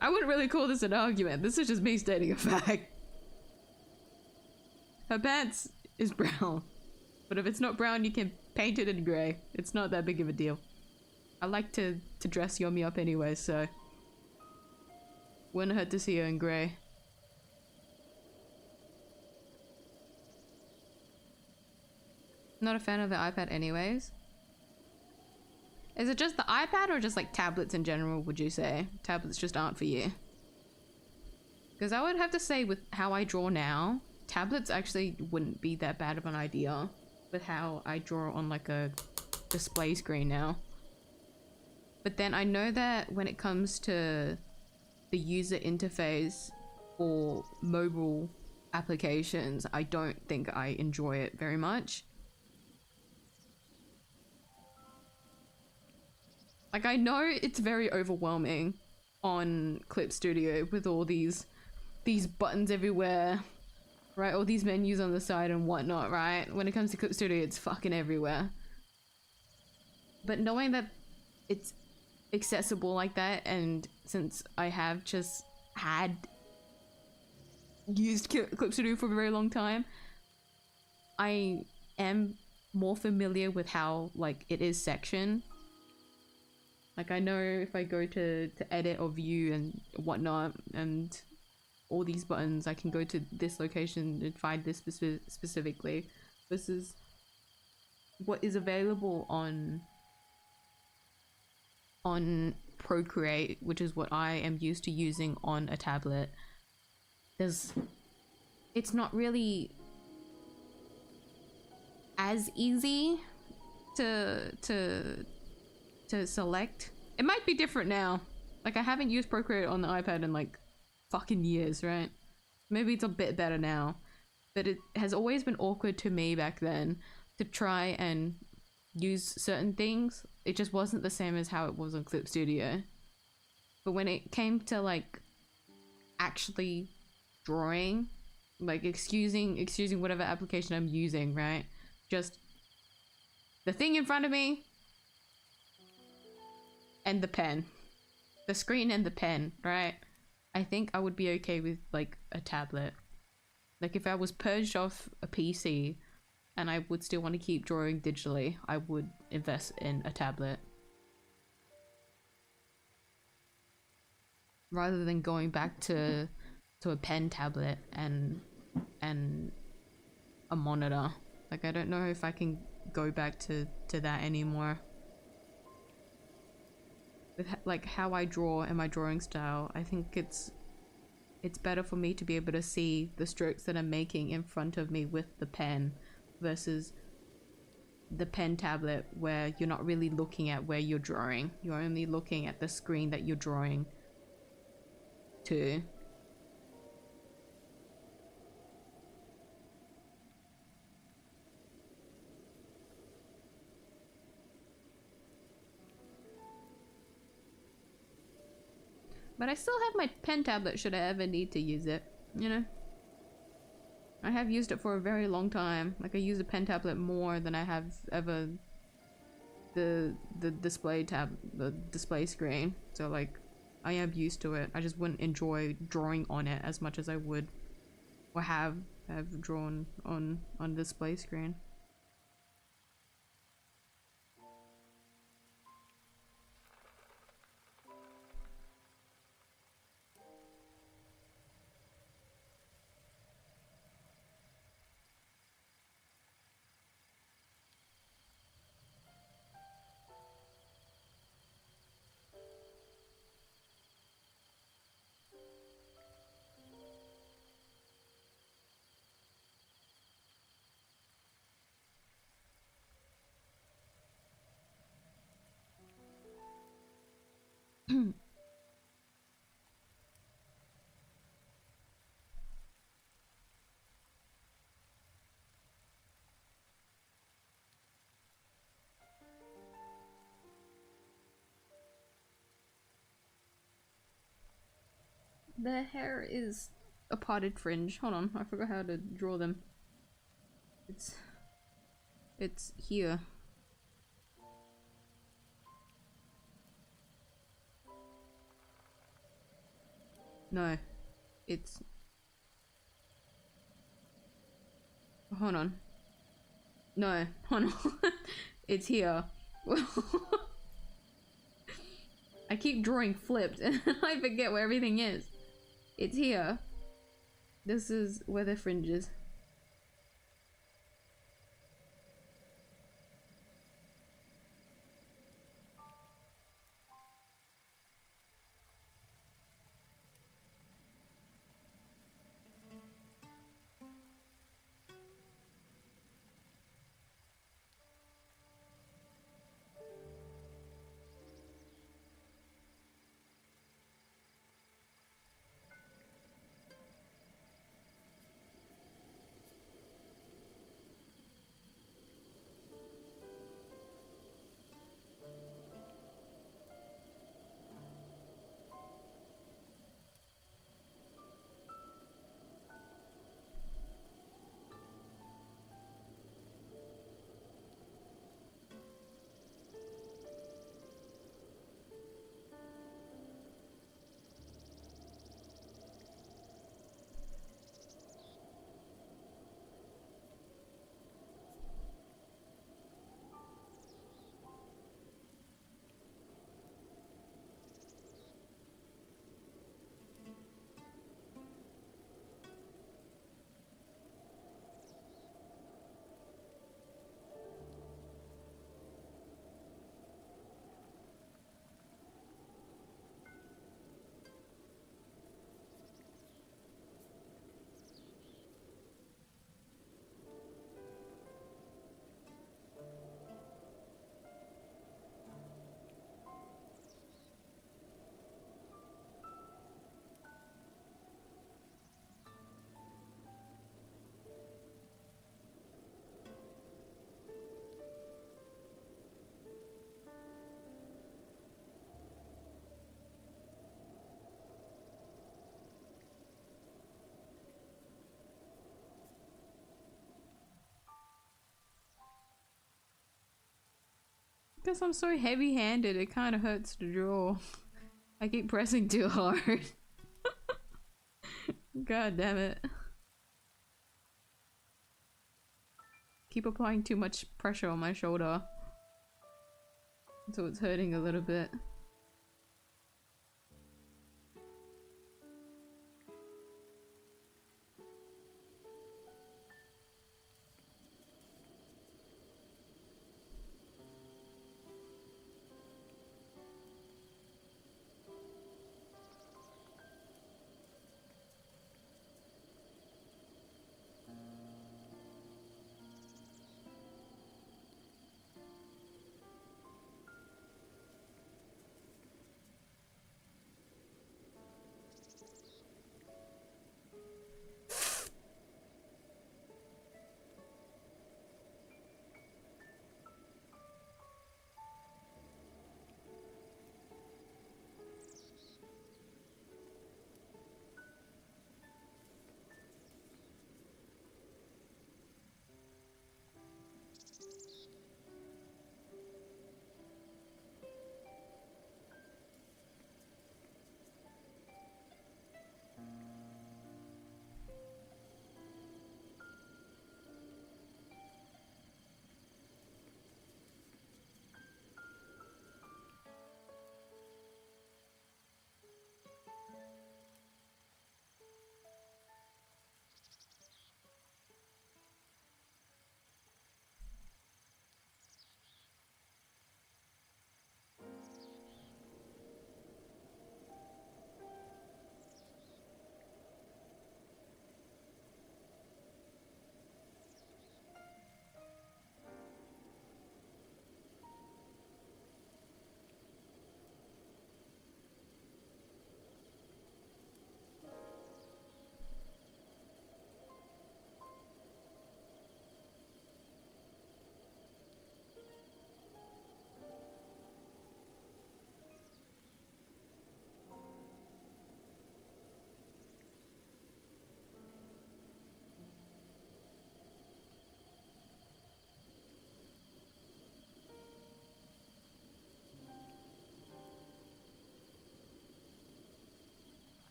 I wouldn't really call this an argument. This is just me stating a fact. Her pants is brown. But if it's not brown, you can paint it in grey. It's not that big of a deal. I like to dress Yomi up anyway, so... wouldn't hurt to see her in grey. Not a fan of the iPad anyways. Is it just the iPad or just like tablets in general, would you say? Tablets just aren't for you? Because I would have to say with how I draw now, tablets actually wouldn't be that bad of an idea with how I draw on like a display screen now. But then I know that when it comes to the user interface for mobile applications, I don't think I enjoy it very much. Like, I know it's very overwhelming on Clip Studio with all these buttons everywhere, right? All these menus on the side and whatnot, right? When it comes to Clip Studio, it's fucking everywhere. But knowing that it's accessible like that, and since I have just used Clip Studio for a very long time, I am more familiar with how, like, it is sectioned. Like, I know if I go to edit or view and whatnot, and all these buttons, I can go to this location and find this specifically. This is what is available on Procreate, which is what I am used to using on a tablet. It's not really as easy to select. It might be different now. Like, I haven't used Procreate on the iPad in like fucking years, right? Maybe it's a bit better now, but it has always been awkward to me back then to try and use certain things. It just wasn't the same as how it was on Clip Studio. But when it came to like actually drawing, like excusing whatever application I'm using, right? Just the thing in front of me and the pen. The screen and the pen, right? I think I would be okay with like a tablet. Like, if I was purged off a PC and I would still want to keep drawing digitally, I would invest in a tablet. Rather than going back to a pen tablet and a monitor. Like, I don't know if I can go back to that anymore. With like how I draw and my drawing style, I think it's better for me to be able to see the strokes that I'm making in front of me with the pen versus the pen tablet, where you're not really looking at where you're drawing. You're only looking at the screen that you're drawing to. But I still have my pen tablet should I ever need to use it, you know? I have used it for a very long time. Like, I use a pen tablet more than I have ever the display screen. So like, I am used to it. I just wouldn't enjoy drawing on it as much as I would or have drawn on display screen. The hair is a parted fringe. Hold on, I forgot how to draw them. It's here. No. It's... Hold on. No, hold on. It's here. I keep drawing flipped and I forget where everything is. It's here. This is where the fringe is. Because I'm so heavy-handed, it kind of hurts to draw. I keep pressing too hard. God damn it. Keep applying too much pressure on my shoulder. So it's hurting a little bit.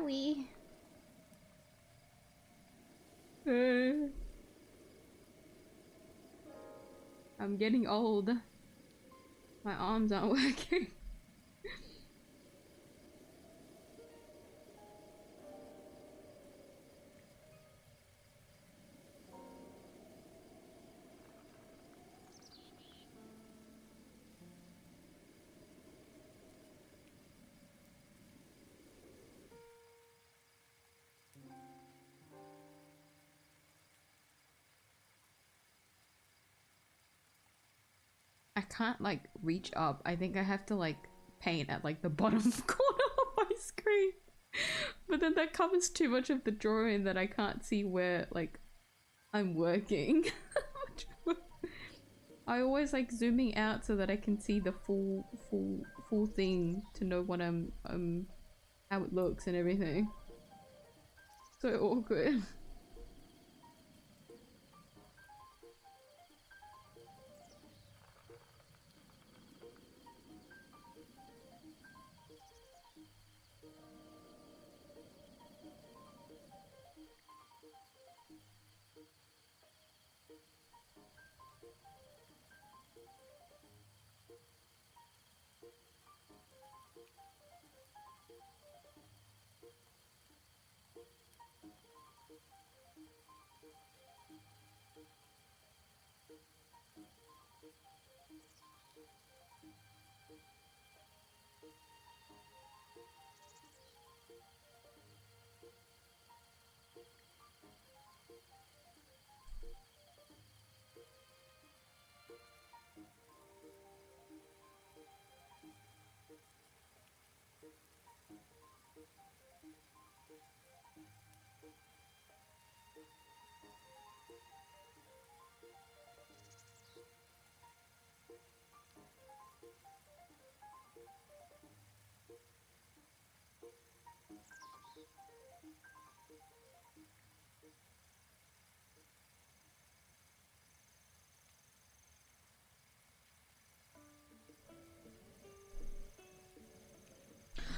Owie. I'm getting old. My arms aren't working. I can't like reach up. I think I have to like paint at like the bottom corner of my screen. But then that covers too much of the drawing that I can't see where like I'm working. I always like zooming out so that I can see the full thing to know what I'm how it looks and everything. So awkward.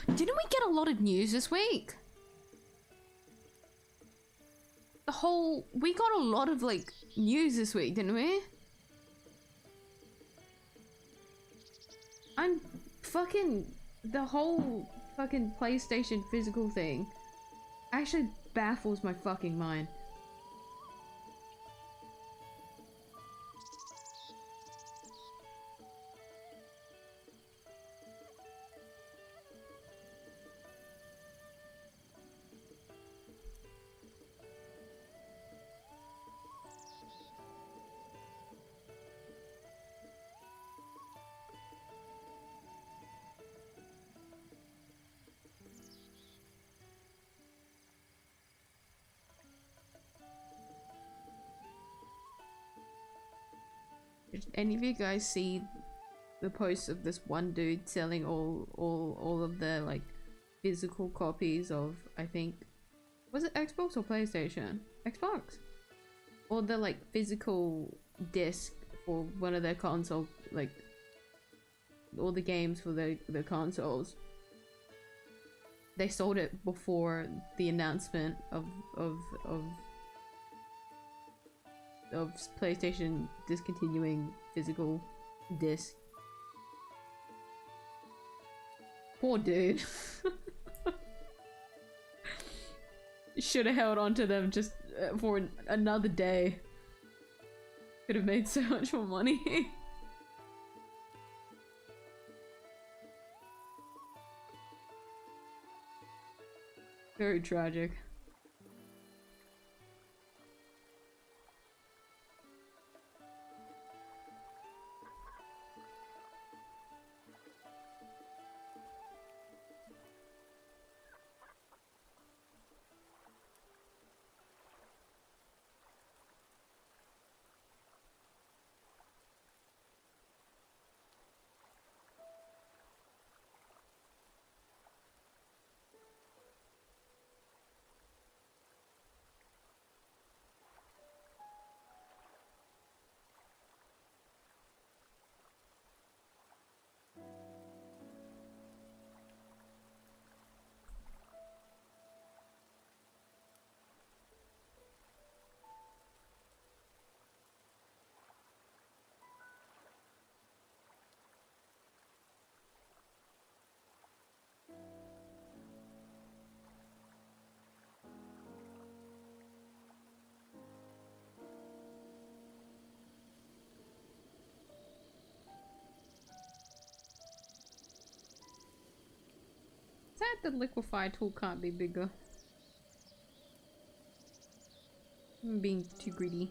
Didn't we get a lot of news this week? We got a lot of like news this week, didn't we? I'm fucking the whole fucking PlayStation physical thing actually baffles my fucking mind. Did any of you guys see the post of this one dude selling all of the like physical copies of, I think, was it Xbox or PlayStation? Xbox? Or the like physical disc for one of their console, like all the games for the consoles. They sold it before the announcement of PlayStation discontinuing physical disc. Poor dude. Should have held on to them just for another day. Could have made so much more money. Very tragic. the liquefy tool can't be bigger. I'm being too greedy.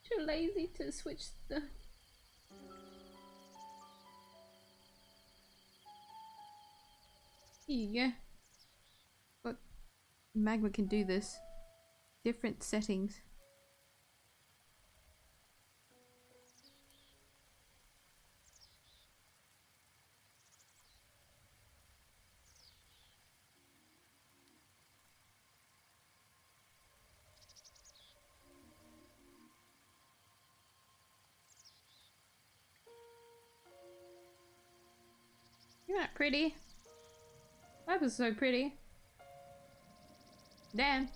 Too lazy to switch the... Here you go. But Magma can do this. Different settings. You're not pretty. That was so pretty. Damn.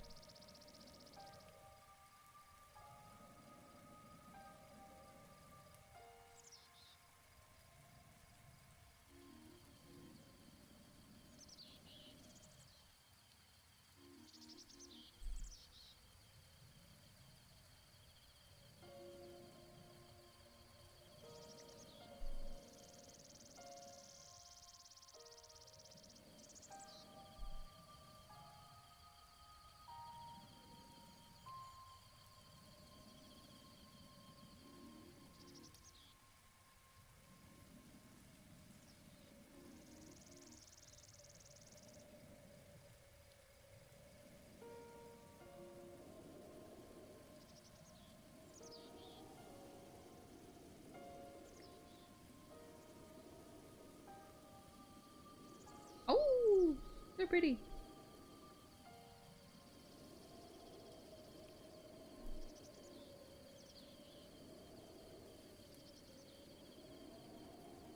Oh, they're pretty.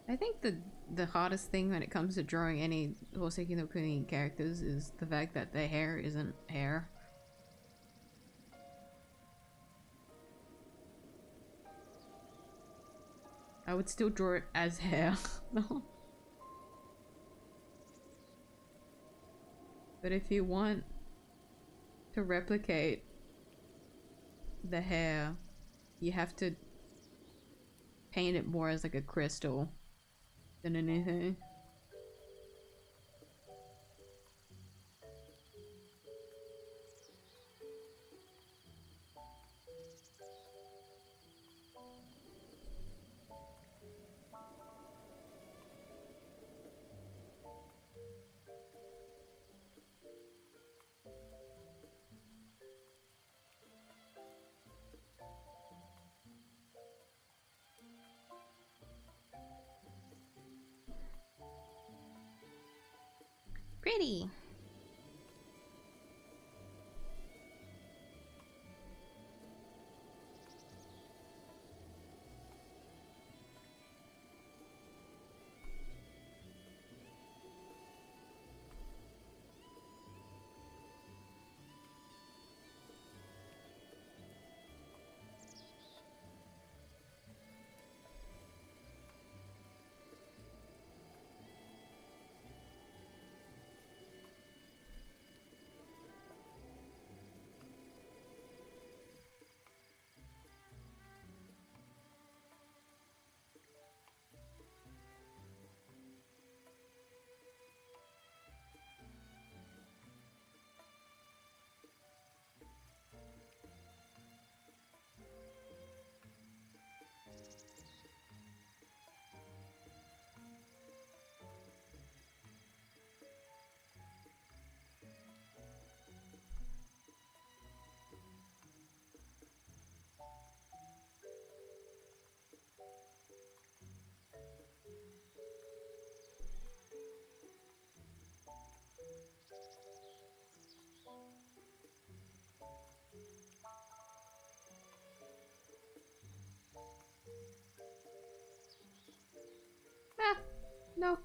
I think the hardest thing when it comes to drawing any Hoseki no Kuni characters is the fact that their hair isn't hair. I would still draw it as hair. No. But if you want to replicate the hair, you have to paint it more as like a crystal than anything. Pretty. No.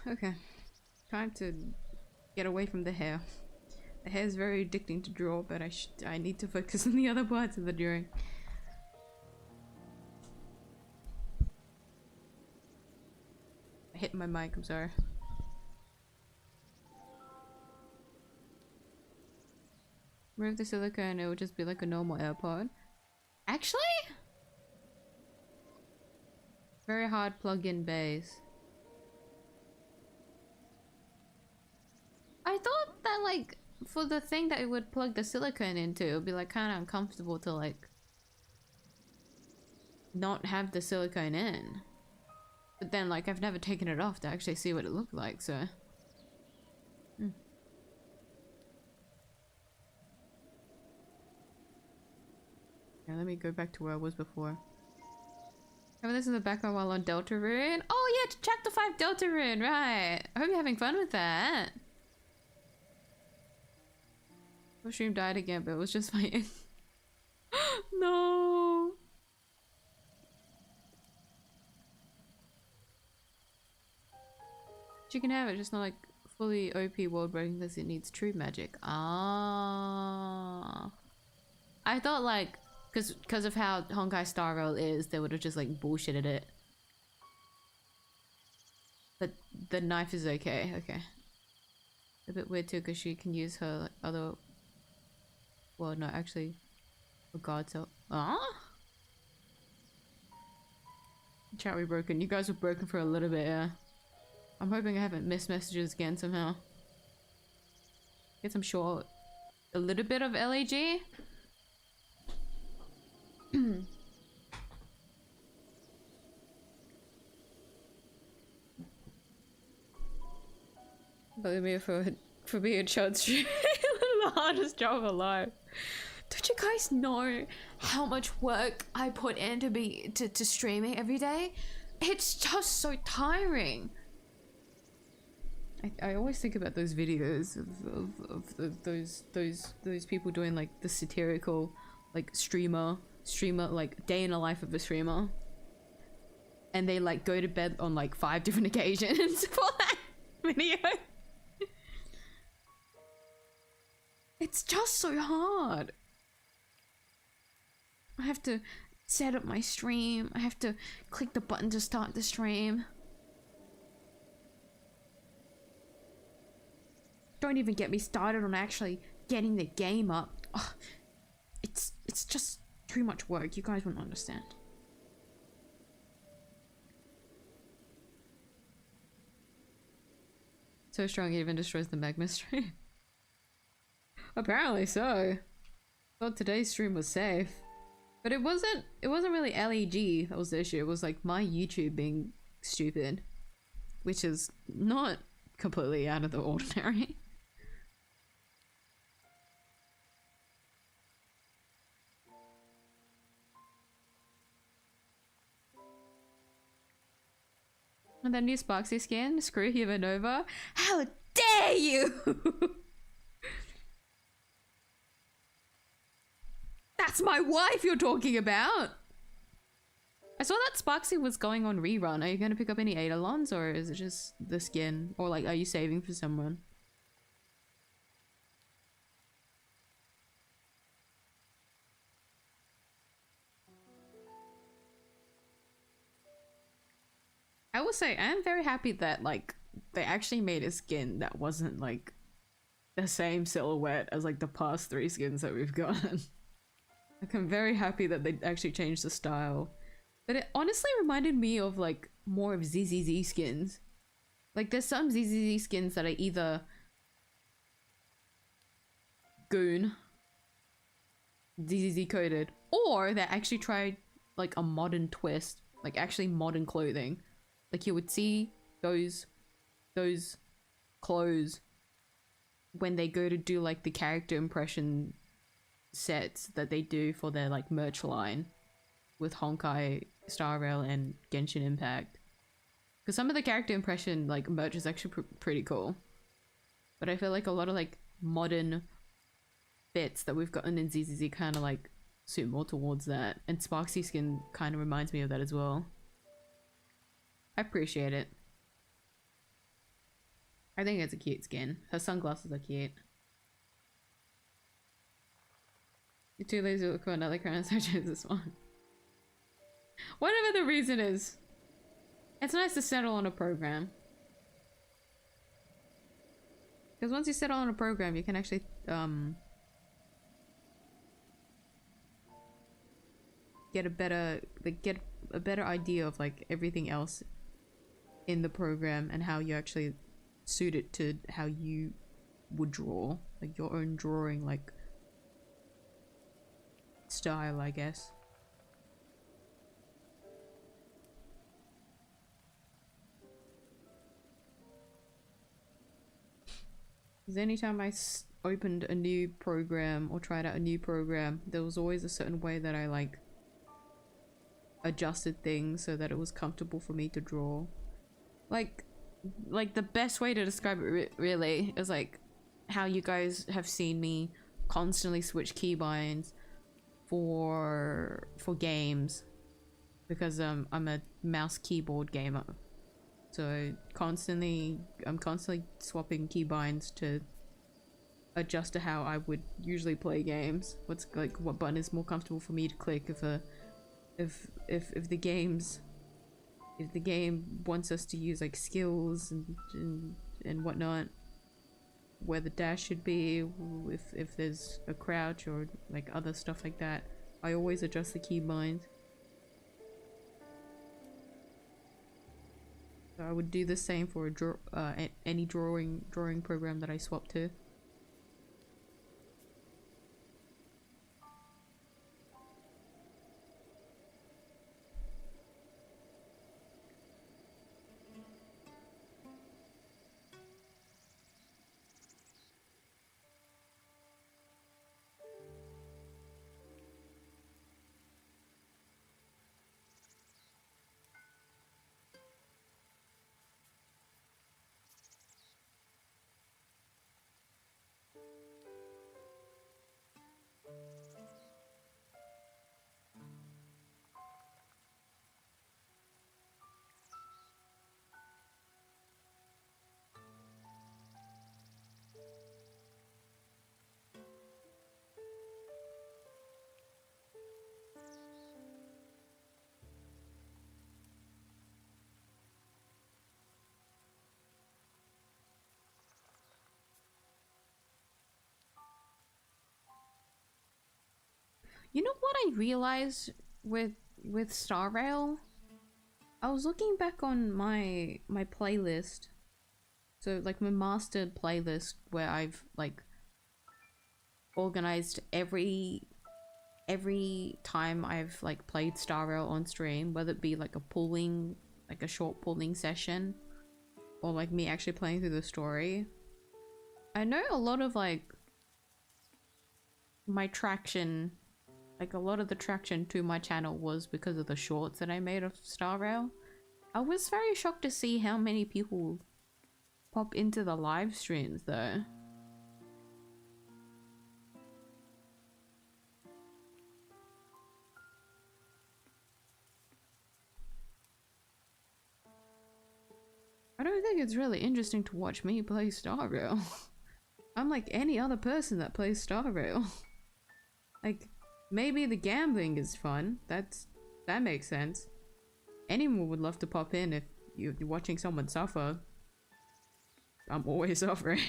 Okay. Time to get away from the hair. The hair is very addicting to draw, but I need to focus on the other parts of the drawing. I hit my mic, I'm sorry. Remove the silicone, it will just be like a normal AirPod. Actually? Very hard plug-in bass. I thought that, like, for the thing that it would plug the silicone into, it would be like kind of uncomfortable to like not have the silicone in. But then, like, I've never taken it off to actually see what it looked like, so. Yeah, let me go back to where I was before. Have this in the background while on Deltarune? Oh yeah, chapter 5 Deltarune, right. I hope you're having fun with that. The stream died again, but it was just my no. She can have it, just not like fully OP world breaking because it needs true magic. Ah. I thought like, because of how Honkai Star Rail is, they would have just like bullshitted it. But the knife is okay, okay. A bit weird too because she can use her other... Well, no, actually, for God's help. Ah? Chat, we broken. You guys were broken for a little bit, yeah. I'm hoping I haven't missed messages again somehow. Guess I'm sure a little bit of LAG. Believe me, for being a child stream, the hardest job alive. Don't you guys know how much work I put in to streaming every day? It's just so tiring. I always think about those videos of those people doing like the satirical like streamer like day in the life of a streamer, and they like go to bed on like 5 different occasions for that video. It's just so hard. I have to set up my stream. I have to click the button to start the stream. Don't even get me started on actually getting the game up. Ugh, it's just too much work. You guys wouldn't understand. So strong it even destroys the magma stream. Apparently so. Thought today's stream was safe. But it wasn't really LEG that was the issue. It was like my YouTube being stupid. Which is not completely out of the ordinary. And that new Sparksy skin, screw Humanova. How dare you! That's my wife you're talking about! I saw that Sparksy was going on rerun. Are you gonna pick up any Eidolons, or is it just the skin? Or like, are you saving for someone? I will say, I'm very happy that like they actually made a skin that wasn't like the same silhouette as like the past 3 skins that we've gotten. Like, I'm very happy that they actually changed the style. But it honestly reminded me of like more of ZZZ skins. Like, there's some ZZZ skins that are either goon, ZZZ coded, or they actually tried like a modern twist, like actually modern clothing. Like, you would see those clothes when they go to do like the character impression sets that they do for their like merch line with Honkai, Star Rail, and Genshin Impact. Because some of the character impression like merch is actually pretty cool. But I feel like a lot of like modern bits that we've gotten in ZZZ kind of like suit more towards that. And Sparksy skin kind of reminds me of that as well. I appreciate it. I think it's a cute skin. Her sunglasses are cute. You're too lazy to look for another crown, so I chose this one. Whatever the reason is, it's nice to settle on a program. Because once you settle on a program, you can actually, get a better idea of like everything else in the program and how you actually suit it to how you would draw, like your own drawing like style, I guess. Because anytime I opened a new program or tried out a new program, there was always a certain way that I like adjusted things so that it was comfortable for me to draw. Like the best way to describe it really is like how you guys have seen me constantly switch keybinds for games, because I'm a mouse keyboard gamer. So I'm constantly swapping keybinds to adjust to how I would usually play games. What's like what button is more comfortable for me to click if the game wants us to use like skills and whatnot, where the dash should be, if there's a crouch or like other stuff like that. I always adjust the keybind. So I would do the same for any drawing program that I swap to. You know what I realized with Star Rail? I was looking back on my playlist. So like my mastered playlist where I've like organized every time I've like played Star Rail on stream, whether it be like a short pulling session or like me actually playing through the story. I know a lot of like my traction, like a lot of the traction to my channel was because of the shorts that I made of Star Rail. I was very shocked to see how many people pop into the live streams though. I don't think it's really interesting to watch me play Star Rail. I'm like any other person that plays Star Rail. Like, maybe the gambling is fun. That makes sense. Anyone would love to pop in if you're watching someone suffer. I'm always suffering.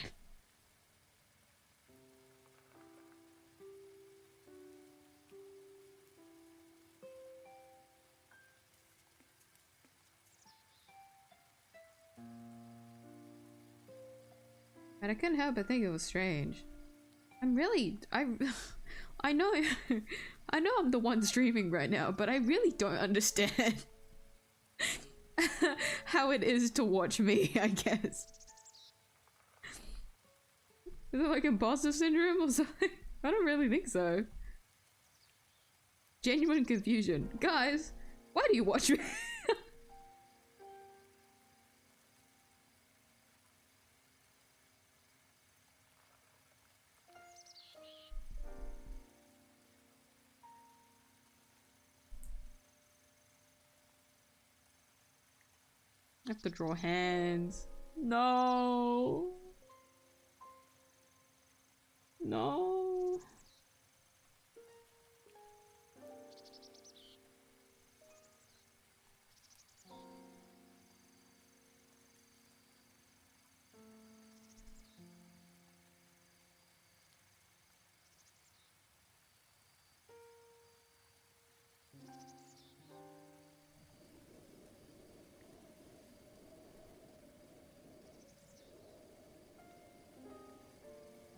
And I couldn't help but think it was strange. I know, I know I'm the one streaming right now, but I really don't understand how it is to watch me, I guess. Is it like imposter syndrome or something? I don't really think so. Genuine confusion. Guys, why do you watch me? I have to draw hands. No. No.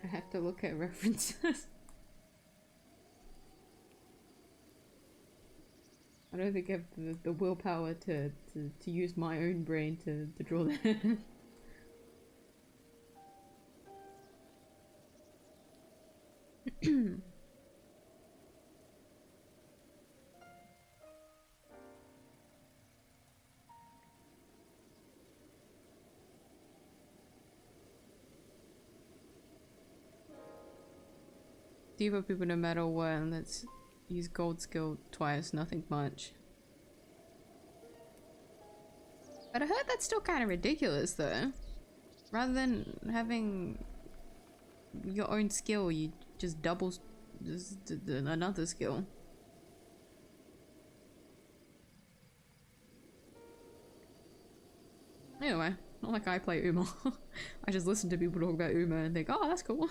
I have to look at references. I don't think I have the willpower to use my own brain to draw that. Diva people no matter what, and let's use gold skill twice, nothing much. But I heard that's still kind of ridiculous though. Rather than having your own skill, you just double another skill. Anyway, not like I play Uma. I just listen to people talk about Uma and think, oh, that's cool.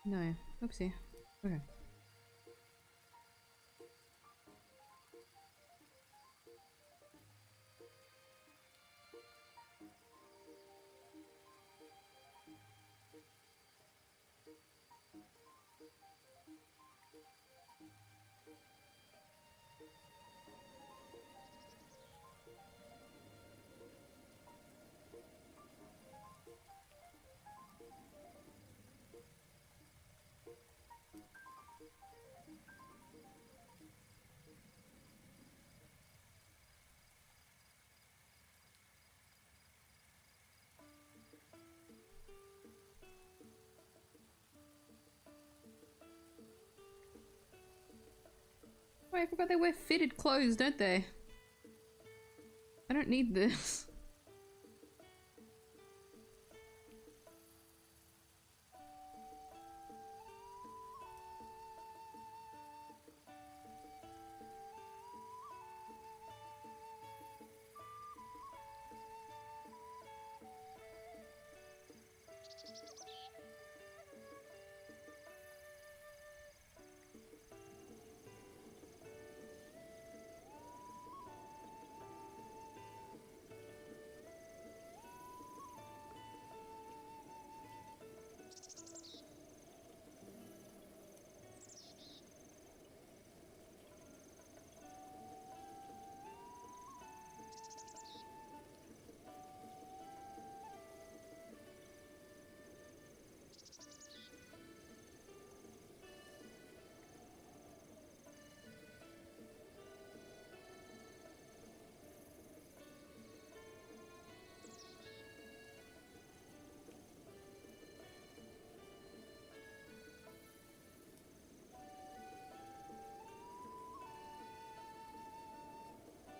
No. Oopsie. Okay. Wait, I forgot they wear fitted clothes, don't they? I don't need this.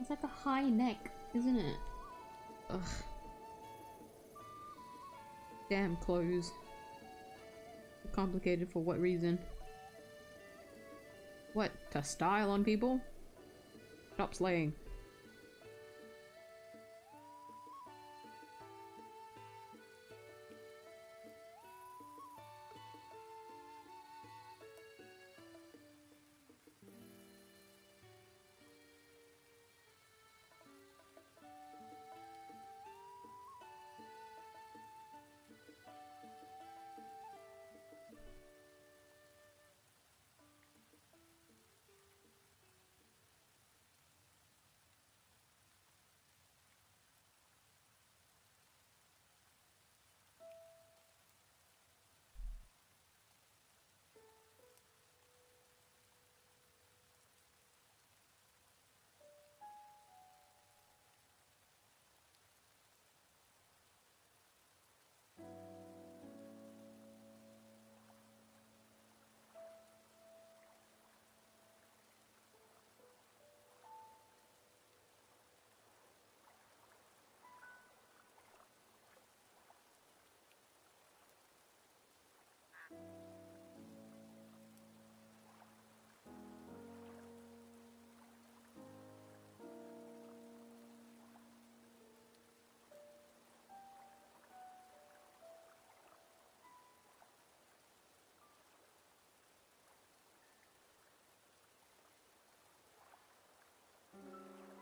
It's like a high neck, isn't it? Ugh. Damn clothes. Complicated for what reason? What? To style on people? Stop slaying.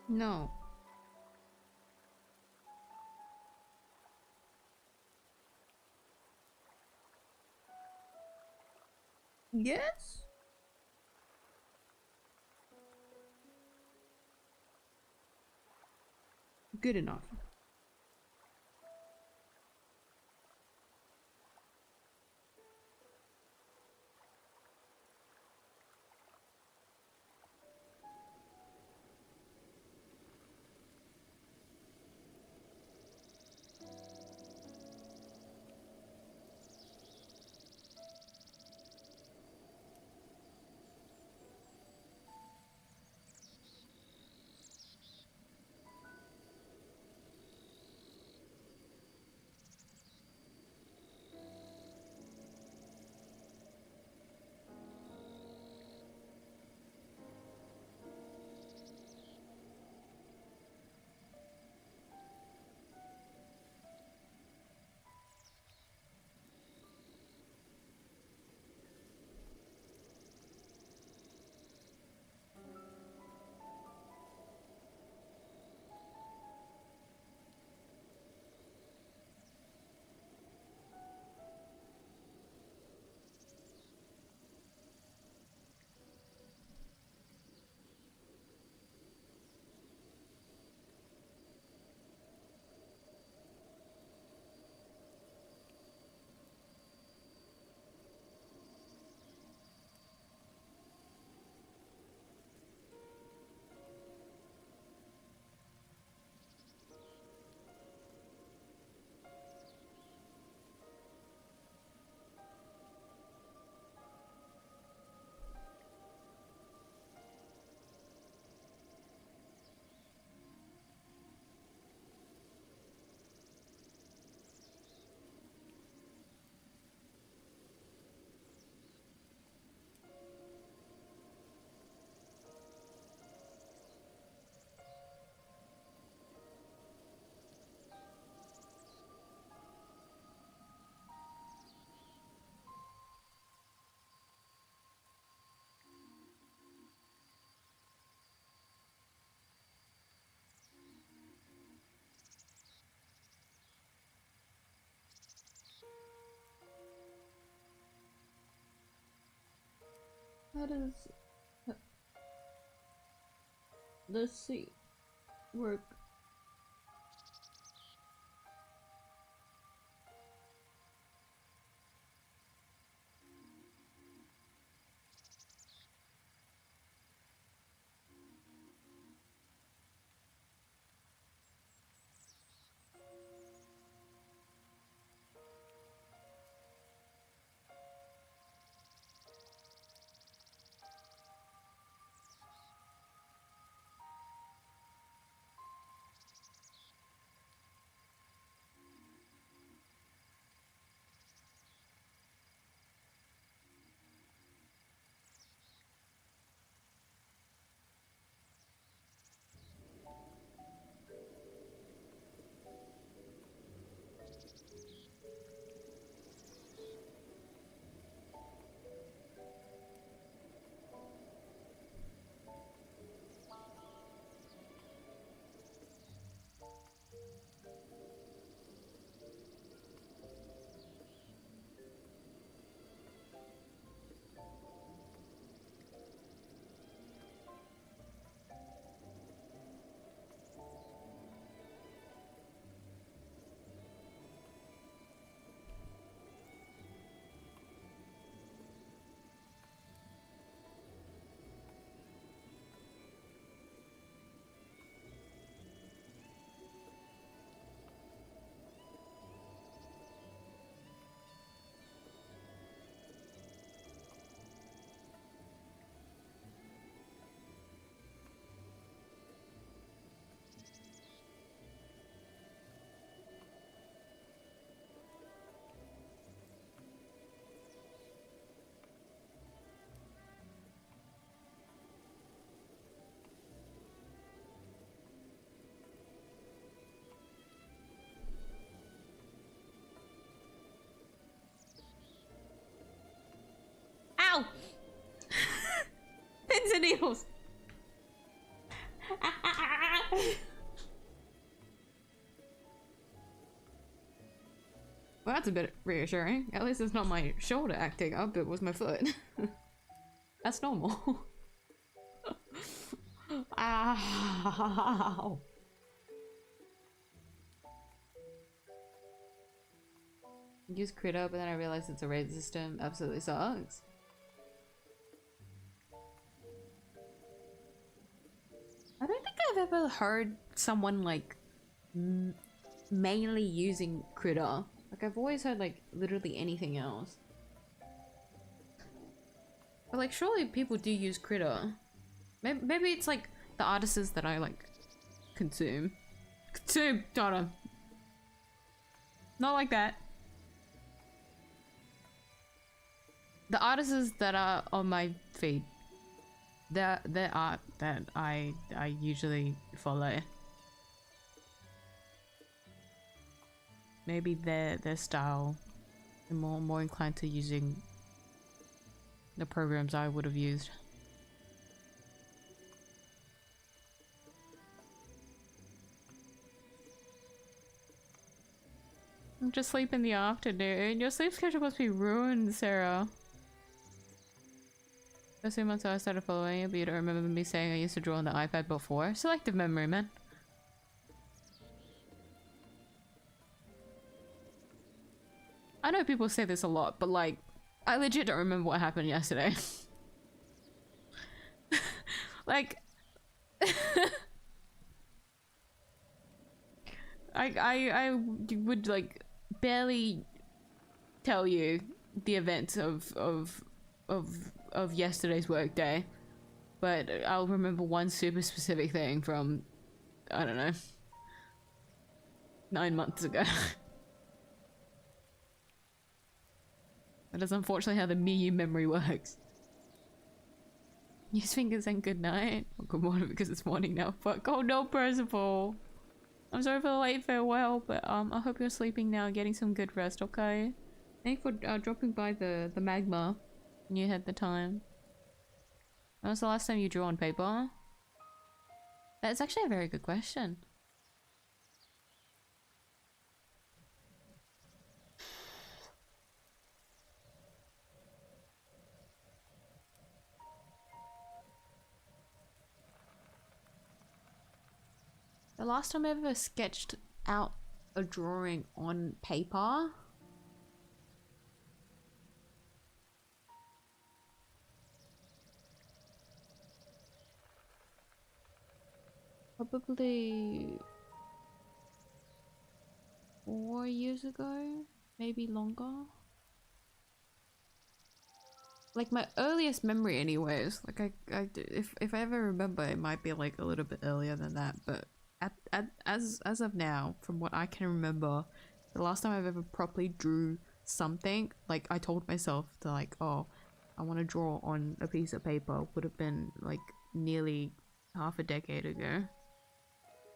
No. Yes? Good enough. How does the seat work? needles. Well, that's a bit reassuring. At least it's not my shoulder acting up, it was my foot. That's normal. Ow. Use critter, but then I realized it's a raid system. Absolutely sucks. I don't think I've ever heard someone like mainly using critter. Like I've always heard like literally anything else. But like surely people do use critter. Maybe it's like the artists that I like consume. Consume, Donna. Not like that. The artists that are on my feed. Their art that I usually follow. Maybe their style. I'm more inclined to using the programs I would have used. I'm just sleep in the afternoon. Your sleep schedule must be ruined, Sarah. Just 2 months ago I started following you, but you don't remember me saying I used to draw on the iPad before. Selective memory, man. I know people say this a lot, but like, I legit don't remember what happened yesterday. Like, I would like barely tell you the events of yesterday's work day, but I'll remember one super specific thing from, I don't know, 9 months ago. That is unfortunately how the miyuu memory works. Use fingers and good night. Or good morning because it's morning now. Fuck. Oh no, Percival. I'm sorry for the late farewell, but I hope you're sleeping now and getting some good rest, okay? Thanks for dropping by the magma when you had the time. When was the last time you drew on paper? That's actually a very good question. The last time I ever sketched out a drawing on paper probably 4 years ago, maybe longer. Like my earliest memory anyways, like if I ever remember, it might be like a little bit earlier than that, but as of now, from what I can remember, the last time I've ever properly drew something, like I told myself to like, oh, I want to draw on a piece of paper, would have been like nearly half a decade ago.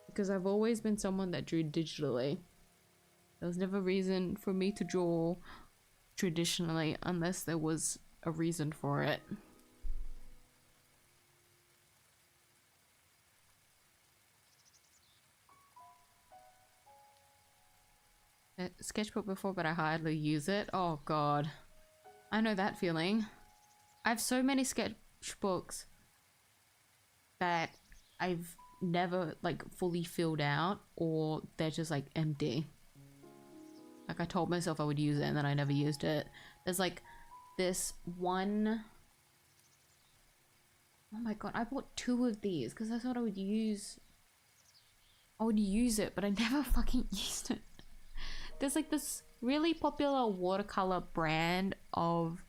Because I've always been someone that drew digitally. There was never reason for me to draw traditionally unless there was a reason for it. Sketchbook before, but I hardly use it. Oh god. I know that feeling. I have so many sketchbooks that I've never like fully filled out, or they're just like empty. Like I told myself I would use it and then I never used it. There's like this one. Oh my god, I bought 2 of these because I thought I would use it, but I never fucking used it. There's like this really popular watercolor brand of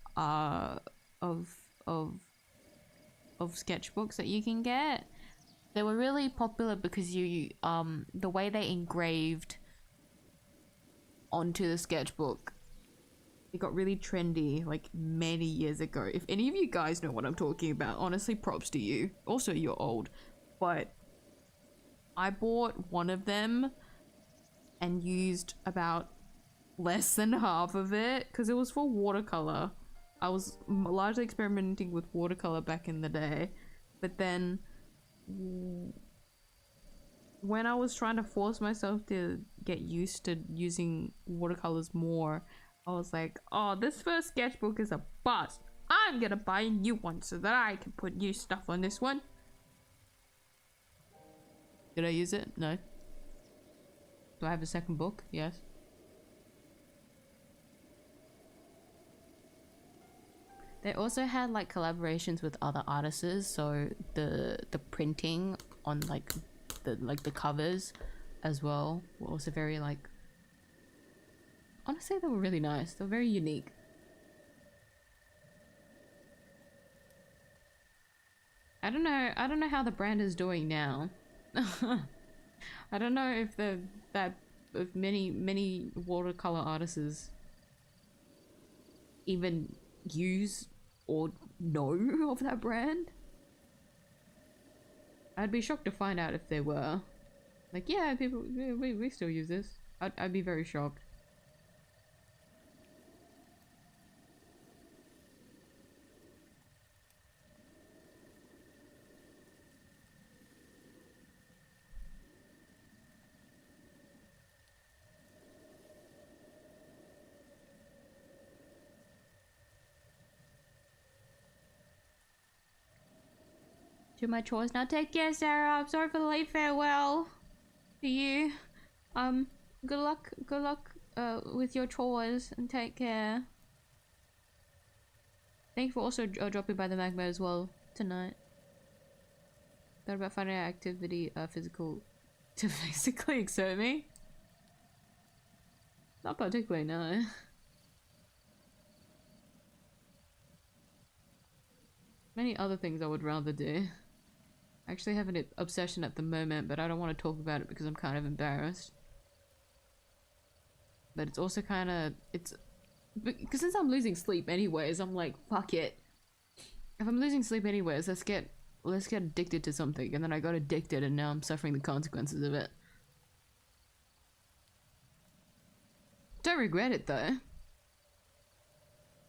sketchbooks that you can get. They were really popular because you the way they engraved onto the sketchbook, it got really trendy like many years ago. If any of you guys know what I'm talking about, honestly props to you. Also, you're old, but I bought one of them and used about less than half of it because it was for watercolor. I was largely experimenting with watercolor back in the day, But then when I was trying to force myself to get used to using watercolors more, I was like, oh, this first sketchbook is a bust. I'm gonna buy a new one so that I can put new stuff on this one. Did I use it? No. Do I have a second book? Yes. They also had like collaborations with other artists, so the printing on like the covers as well were also very like, honestly they were really nice. They were very unique. I don't know how the brand is doing now. I don't know if if many watercolor artists even use or know of that brand. I'd be shocked to find out if they were. Like, yeah, people, we still use this. I'd be very shocked. Do my chores now. Take care, Sarah. I'm sorry for the late farewell to you. Good luck with your chores and take care. Thank you for also dropping by the magma as well tonight. Thought about finding an activity physical to physically exert me? Not particularly, no. Many other things I would rather do. I actually have an obsession at the moment, but I don't want to talk about it because I'm kind of embarrassed. But it's also kind of, because since I'm losing sleep anyways, I'm like, fuck it. If I'm losing sleep anyways, let's get addicted to something. And then I got addicted and now I'm suffering the consequences of it. Don't regret it though.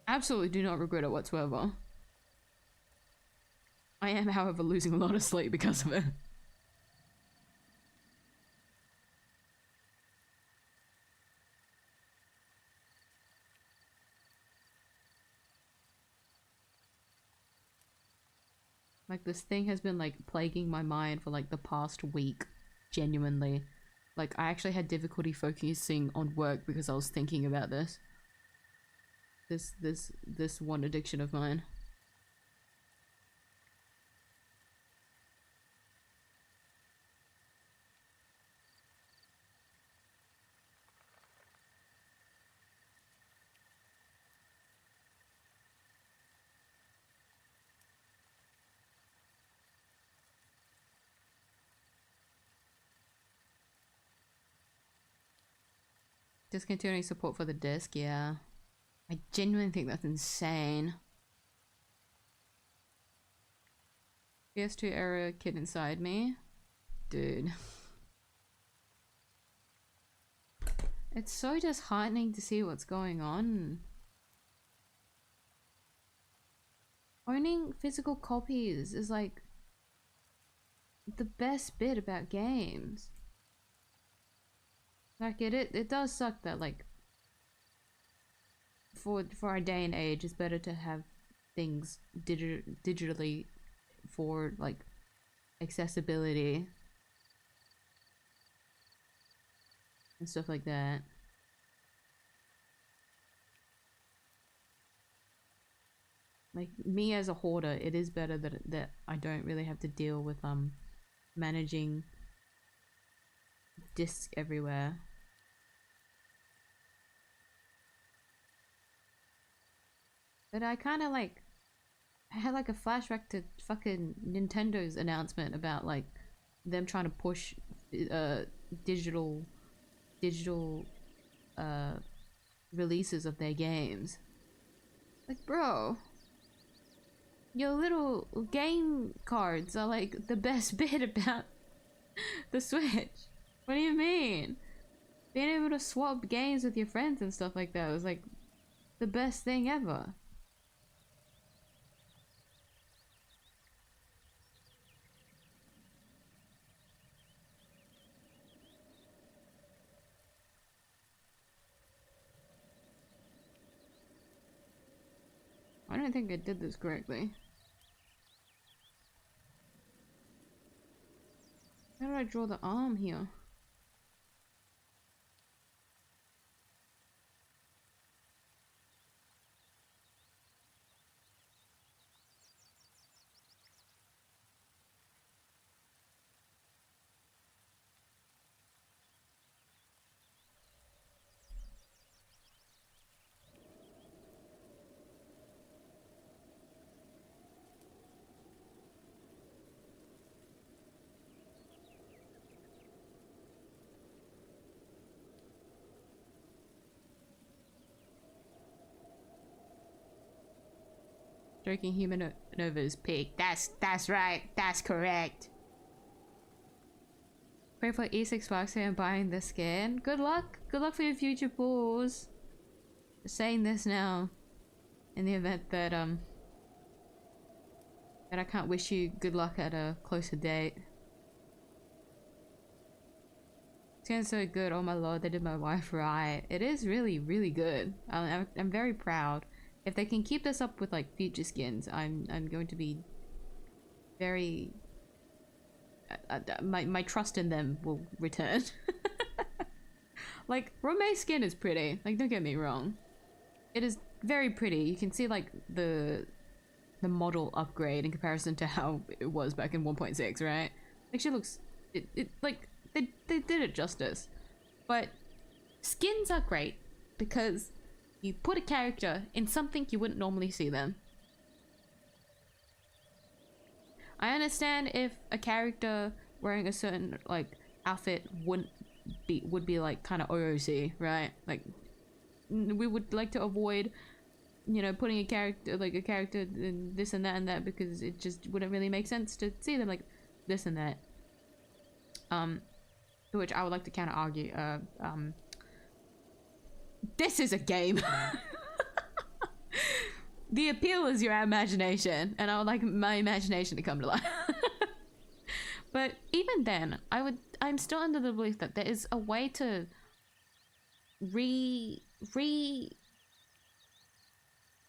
Absolutely do not regret it whatsoever. I am, however, losing a lot of sleep because of it. Like, this thing has been, like, plaguing my mind for, like, the past week. Genuinely. Like, I actually had difficulty focusing on work because I was thinking about this. This one addiction of mine. Discontinuing support for the disc, yeah. I genuinely think that's insane. PS2 era kid inside me. Dude. It's so disheartening to see what's going on. Owning physical copies is like the best bit about games. Like it does suck that like for our day and age it's better to have things digitally for like accessibility and stuff like that. Like me as a hoarder, it is better that I don't really have to deal with managing discs everywhere. But I kind of like, I had like a flashback to fucking Nintendo's announcement about like them trying to push digital releases of their games. Like, bro, your little game cards are like the best bit about the Switch. What do you mean? Being able to swap games with your friends and stuff like that was like the best thing ever. don't think I did this correctly. How did I draw the arm here? Stroking human over his pig. That's right. That's correct. Pray for E6 Sparks and buying the skin. Good luck. Good luck for your future pulls. Just saying this now. In the event that that I can't wish you good luck at a closer date. It's getting so good. Oh my lord, they did my wife right. It is really, really good. I'm very proud. If they can keep this up with like future skins, I'm going to be very my trust in them will return. Like Rome's skin is pretty, like don't get me wrong. It is very pretty. You can see like the model upgrade in comparison to how it was back in 1.6, right? Like she looks it like they did it justice. But skins are great because you put a character in something you wouldn't normally see them. I understand if a character wearing a certain like outfit would be like kind of OOC, right? Like we would like to avoid, you know, putting a character in this and that because it just wouldn't really make sense to see them like this and that. To which I would like to counter argue, this is a game. The appeal is your imagination, and I would like my imagination to come to life. But even then, I'm still under the belief that there is a way to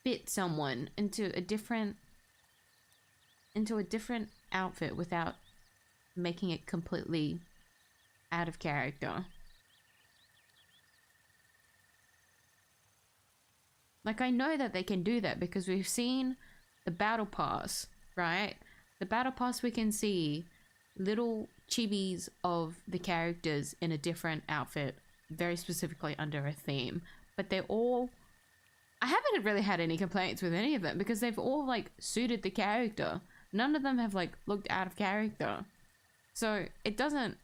fit someone into a different outfit without making it completely out of character. Like, I know that they can do that because we've seen the battle pass, right? The battle pass, we can see little chibis of the characters in a different outfit, very specifically under a theme. But they're all... I haven't really had any complaints with any of them because they've all, like, suited the character. None of them have, like, looked out of character. So, it doesn't...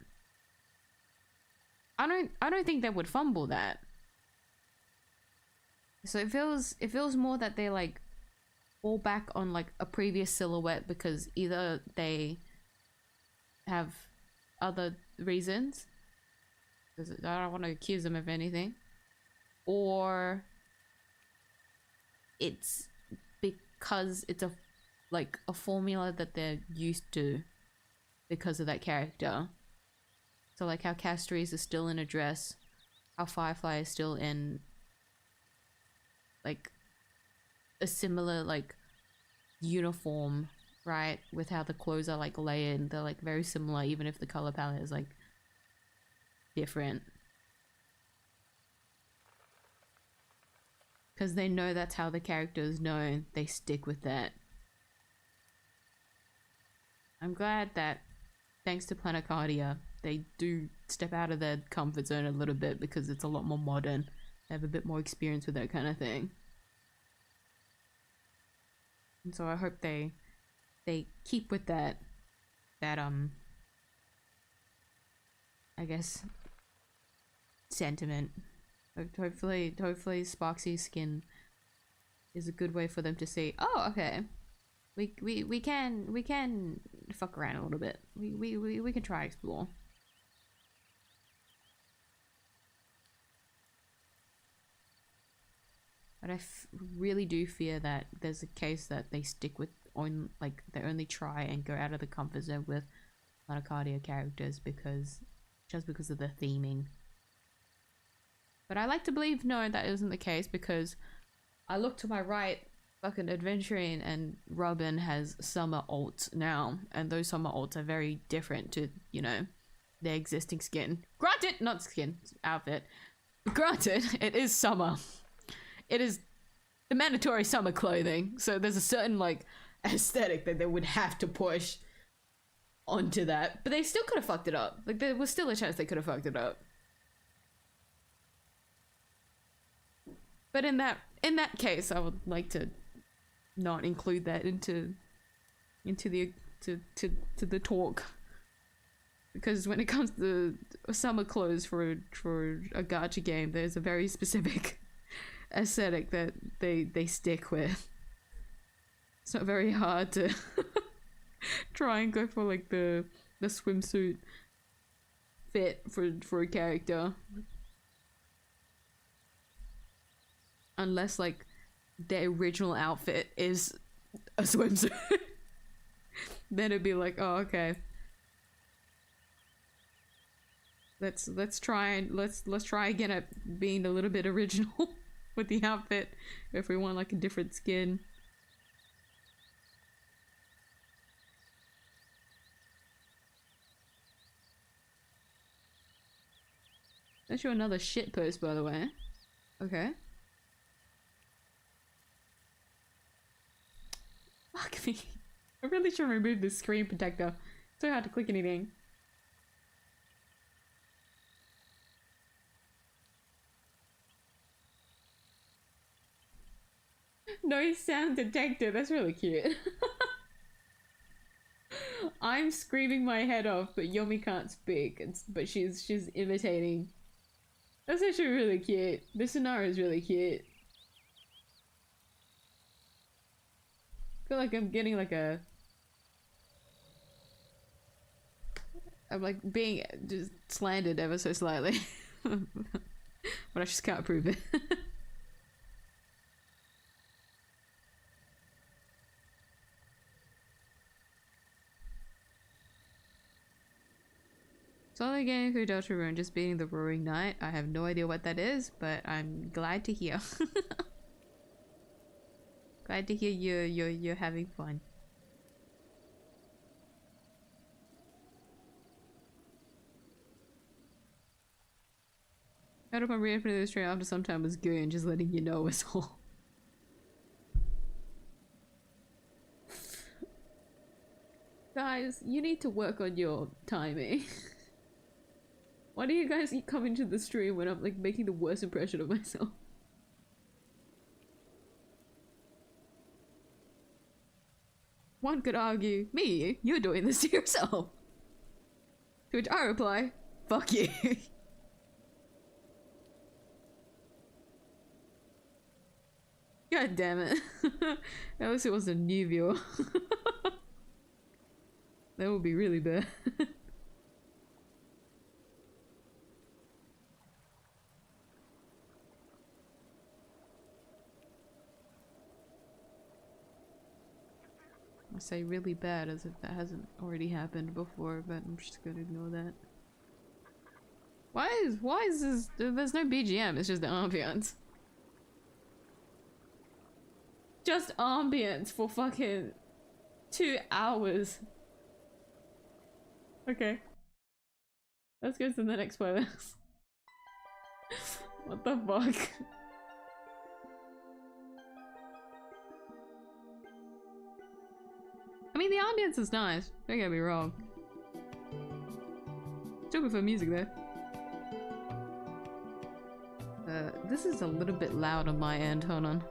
I don't think they would fumble that. So it feels more that they like fall back on like a previous silhouette because either they have other reasons, because I don't want to accuse them of anything, or it's because it's a formula that they're used to because of that character. So like how Castries is still in a dress, how Firefly is still in like a similar like uniform, right? With how the clothes are like layered, they're like very similar even if the color palette is like different. Because they know that's how the characters know, they stick with that. I'm glad that thanks to Planecardia, they do step out of their comfort zone a little bit because it's a lot more modern. They have a bit more experience with that kind of thing. And so I hope they keep with that I guess sentiment. Hopefully Sparksy's skin is a good way for them to see, oh okay, we can fuck around a little bit. We can try explore. But I really do fear that there's a case that they stick with like they only try and go out of the comfort zone with Planecardia characters because of the theming. But I like to believe no, that isn't the case because I look to my right fucking Adventuring and Robin has summer alts now, and those summer alts are very different to, you know, their existing skin. Granted, not skin, outfit. Granted, it is summer. It is the mandatory summer clothing, so there's a certain, like, aesthetic that they would have to push onto that, but they still could have fucked it up. Like, there was still a chance they could have fucked it up. But in that case, I would like to not include that into the the talk, because when it comes to summer clothes for a gacha game, there's a very specific aesthetic that they stick with. It's not very hard to try and go for like the swimsuit fit for a character, unless like the original outfit is a swimsuit. Then it'd be like, oh, okay, let's try again at being a little bit original with the outfit if we want like a different skin. Let's show another shit post, by the way. Okay. Fuck me. I really should remove this screen protector. It's so hard to click anything. No sound detected. That's really cute. I'm screaming my head off, but Yomi can't speak. But she's imitating. That's actually really cute. This scenario is really cute. I feel like I'm getting like a... I'm like being just slandered ever so slightly. But I just can't prove it. Solid game through Deltarune, just beating the Roaring Knight. I have no idea what that is, but I'm glad to hear. Glad to hear you're having fun. Heard up on reopening the stream after some time was good and just letting you know it's all. Guys, you need to work on your timing. Why do you guys keep coming to the stream when I'm like making the worst impression of myself? One could argue, me, you're doing this to yourself. To which I reply, fuck you. God damn it. At least it was a new viewer. That would be really bad. I say really bad as if that hasn't already happened before, but I'm just gonna ignore that. Why is this? There's no BGM, it's just the ambience. Just ambience for fucking 2 hours. Okay. Let's go to the next playlist. What the fuck? I mean, the ambience is nice, don't get me wrong. Still prefer music though. This is a little bit loud on my end, hold on.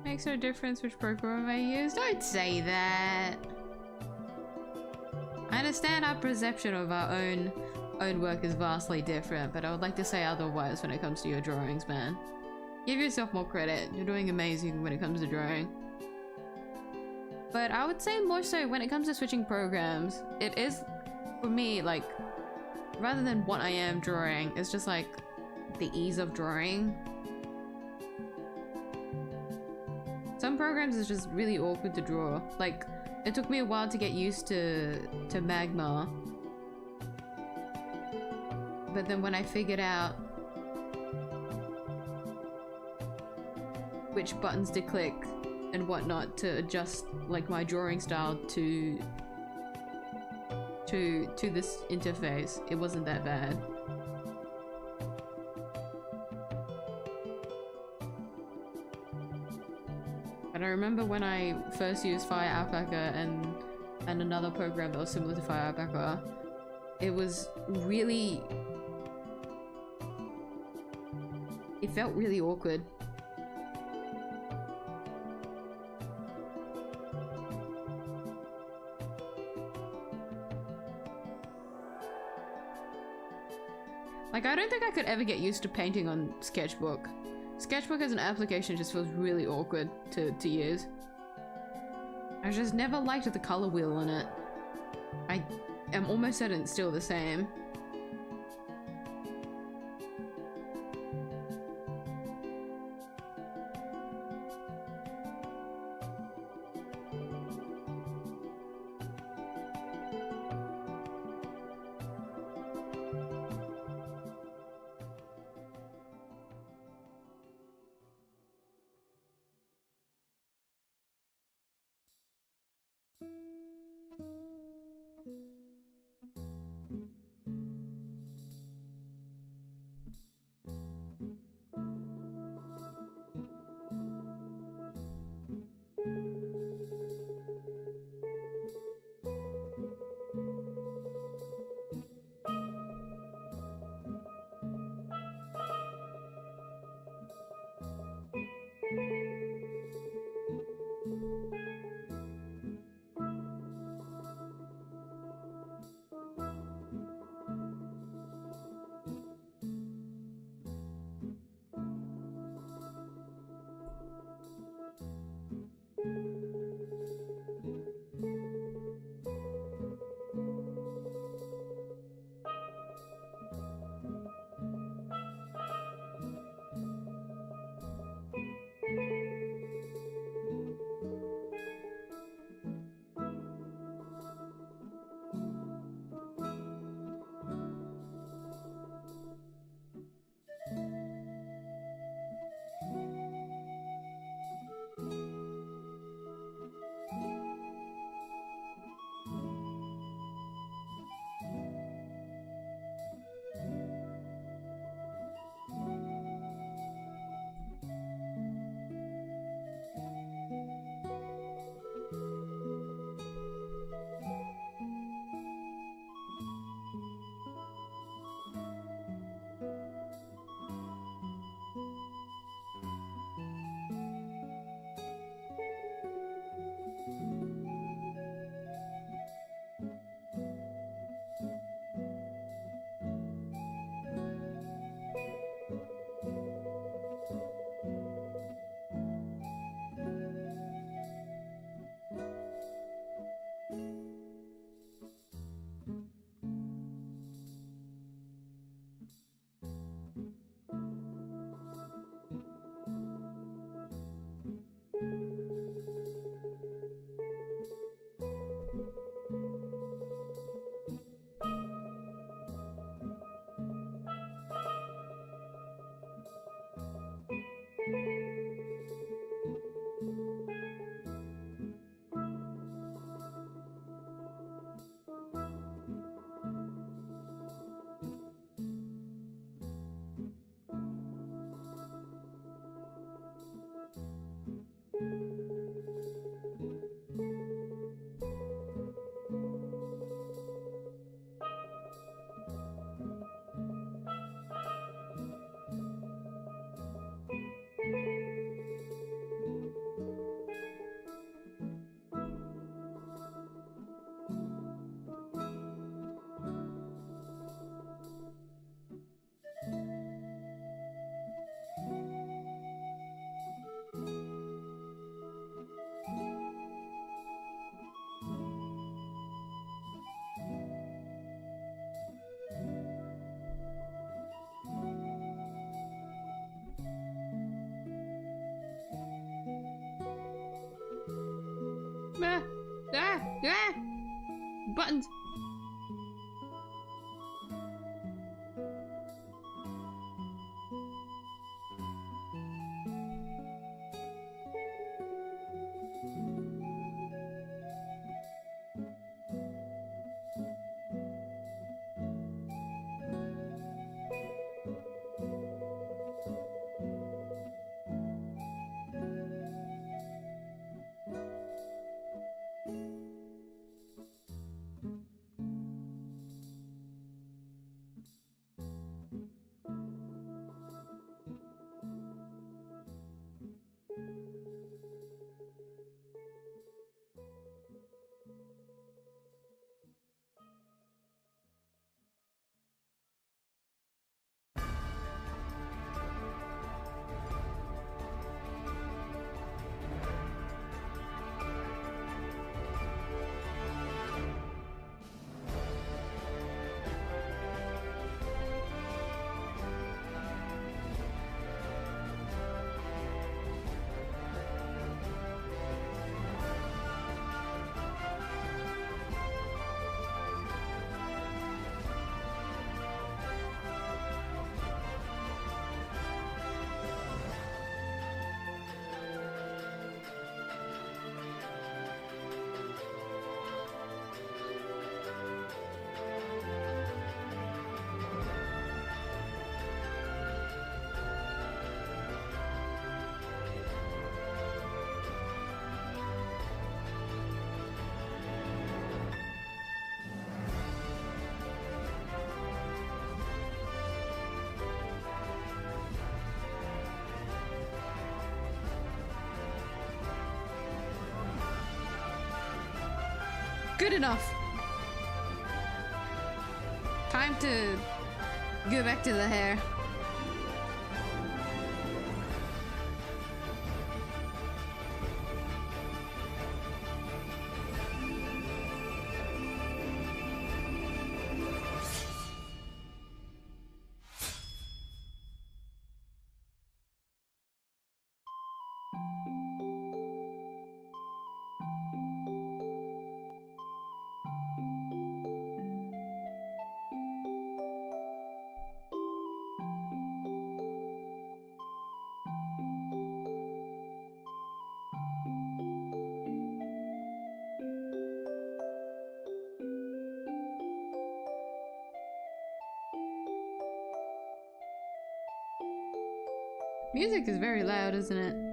Makes no difference which program I use. Don't say that. I understand our perception of our own work is vastly different, but I would like to say otherwise when it comes to your drawings, man. Give yourself more credit. You're doing amazing when it comes to drawing. But I would say more so when it comes to switching programs, it is, for me, like, rather than what I am drawing, it's just like the ease of drawing. Some programs is just really awkward to draw. Like, it took me a while to get used to Magma. But then when I figured out which buttons to click and whatnot to adjust like my drawing style to this interface, it wasn't that bad. And I remember when I first used Fire Alpaca and another program that was similar to Fire Alpaca, it was really... it felt really awkward. Like, I don't think I could ever get used to painting on Sketchbook. Sketchbook as an application just feels really awkward to use. I just never liked the color wheel in it. I am almost certain it's still the same. Ah! Buttons! Good enough. Time to go back to the hair. Music is very loud, isn't it?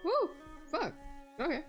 Woo! Fuck. Okay.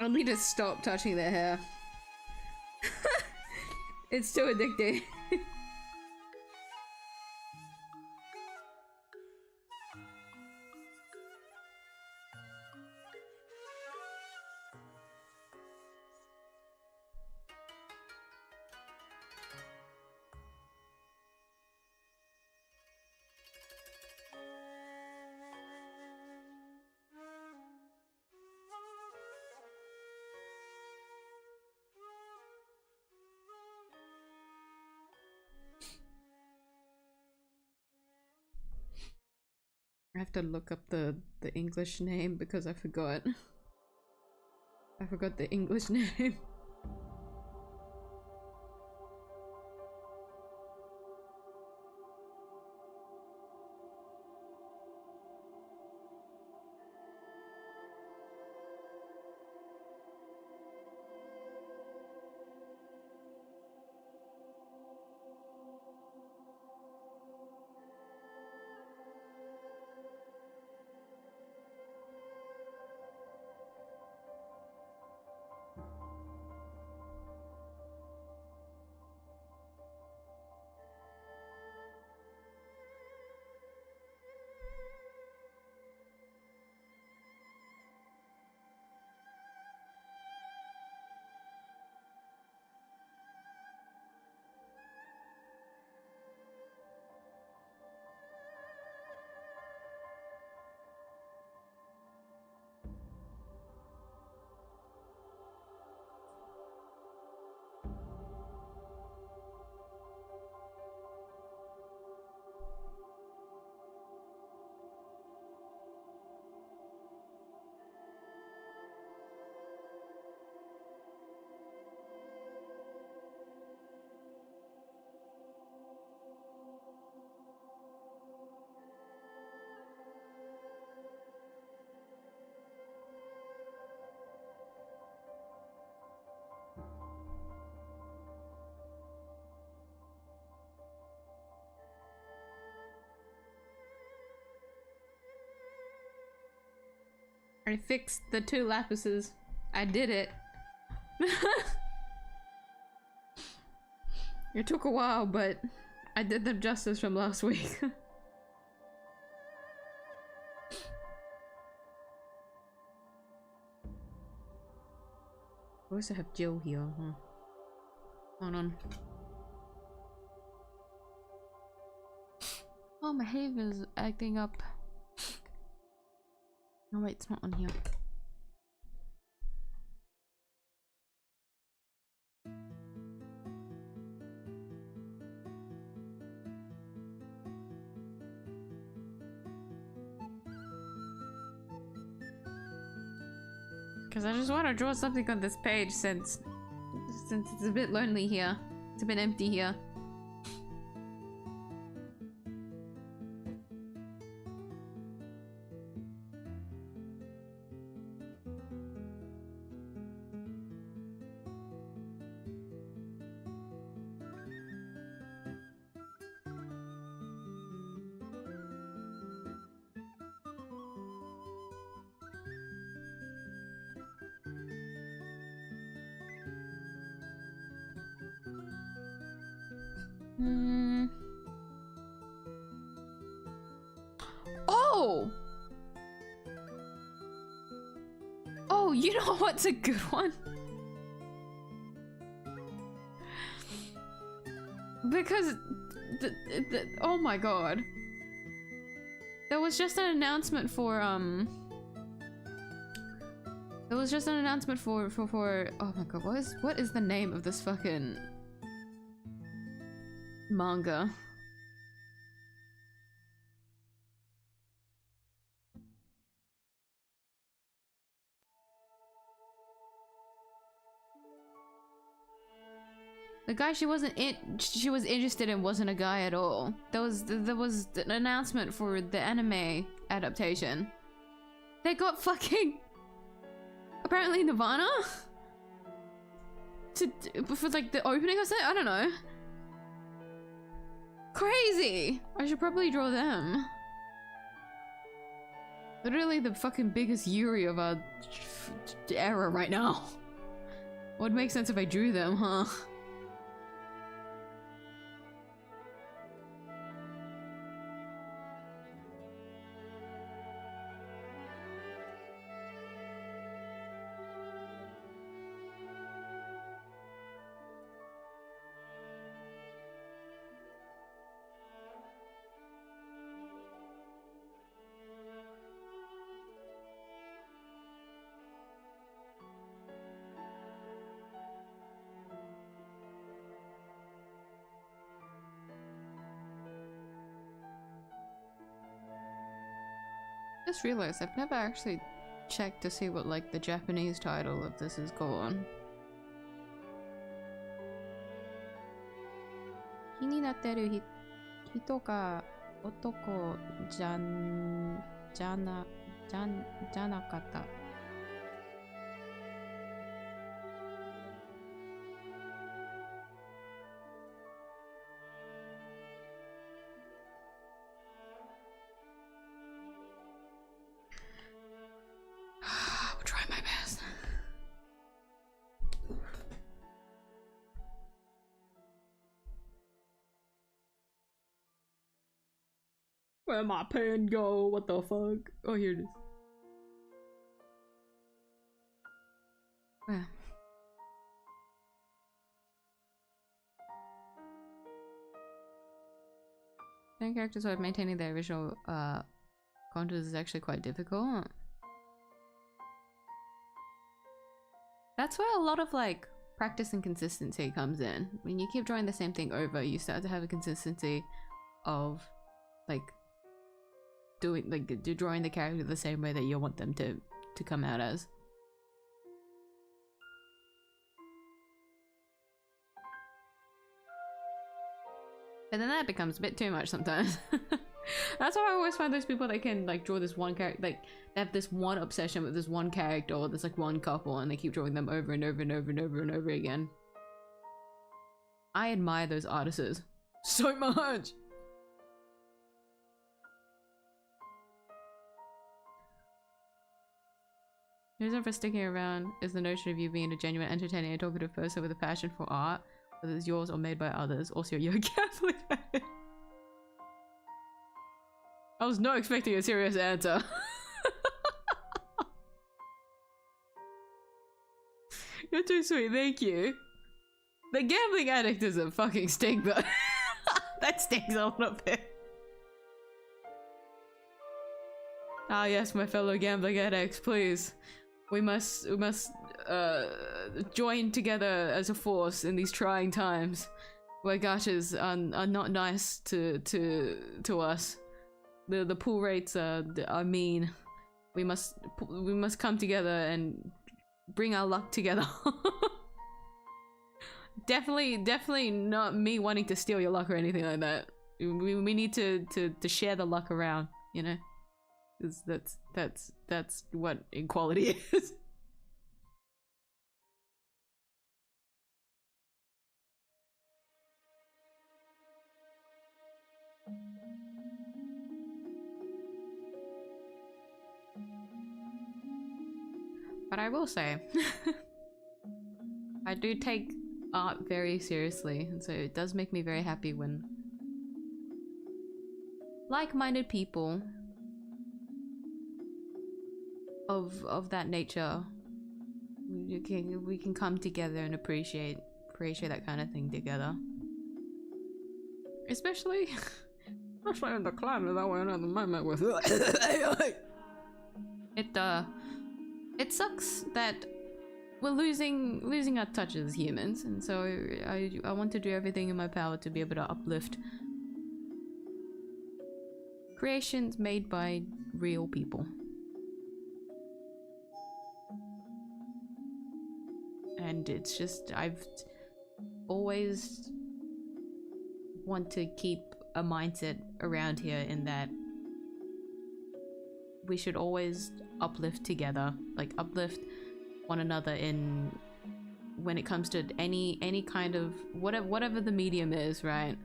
I need to stop touching their hair. It's too addicting. I have to look up the English name because I forgot. I forgot the English name. I fixed the 2 lapises. I did it. It took a while, but I did them justice from last week. I also have Jill here, huh? Hold on. Oh, my behavior's acting up. Oh wait, it's not on here. Because I just want to draw something on this page since it's a bit lonely here. It's a bit empty here. Oh! Oh, you know what's a good one? Because oh my god. There was just an announcement for there was just an announcement for oh my god, what is the name of this fucking manga? The guy she was interested in wasn't a guy at all. There was an announcement for the anime adaptation. They got fucking apparently Nirvana for like the opening or something. I don't know. Crazy. I should probably draw them. Literally the fucking biggest Yuri of our era right now. Would make sense if I drew them, huh? Just realized I've never actually checked to see what like the Japanese title of this is called. 気になってる人が男じゃなかった。I'll try my best. Where'd my pen go? What the fuck? Oh, here it is. Where? Main characters are maintaining their original contours is actually quite difficult. That's where a lot of like practice and consistency comes in. When you keep drawing the same thing over, you start to have a consistency of like drawing the character the same way that you want them to come out as. And then that becomes a bit too much sometimes. That's why I always find those people that can like draw this one character, like they have this one obsession with this one character or this like one couple and they keep drawing them over and over and over and over and over again. I admire those artists so much. The reason for sticking around is the notion of you being a genuine, entertaining, and talkative person with a passion for art, whether it's yours or made by others. Also, you're a Catholic fan. I was not expecting a serious answer. You're too sweet, thank you. The gambling addict is a fucking stigma. That stings a little bit. Ah yes, my fellow gambling addicts, please. We must join together as a force in these trying times where gachas are not nice to us. The pool rates are mean. We must come together and bring our luck together. Definitely not me wanting to steal your luck or anything like that. We need to share the luck around, you know? That's what equality is. But I will say, I do take art very seriously, and so it does make me very happy when like-minded people of that nature, we can come together and appreciate that kind of thing together. Especially in the climate that we're in at the moment with it sucks that we're losing our touch as humans, and so I want to do everything in my power to be able to uplift creations made by real people. And it's just, I've always want to keep a mindset around here in that we should always uplift together, like uplift one another in when it comes to any kind of whatever the medium is, right?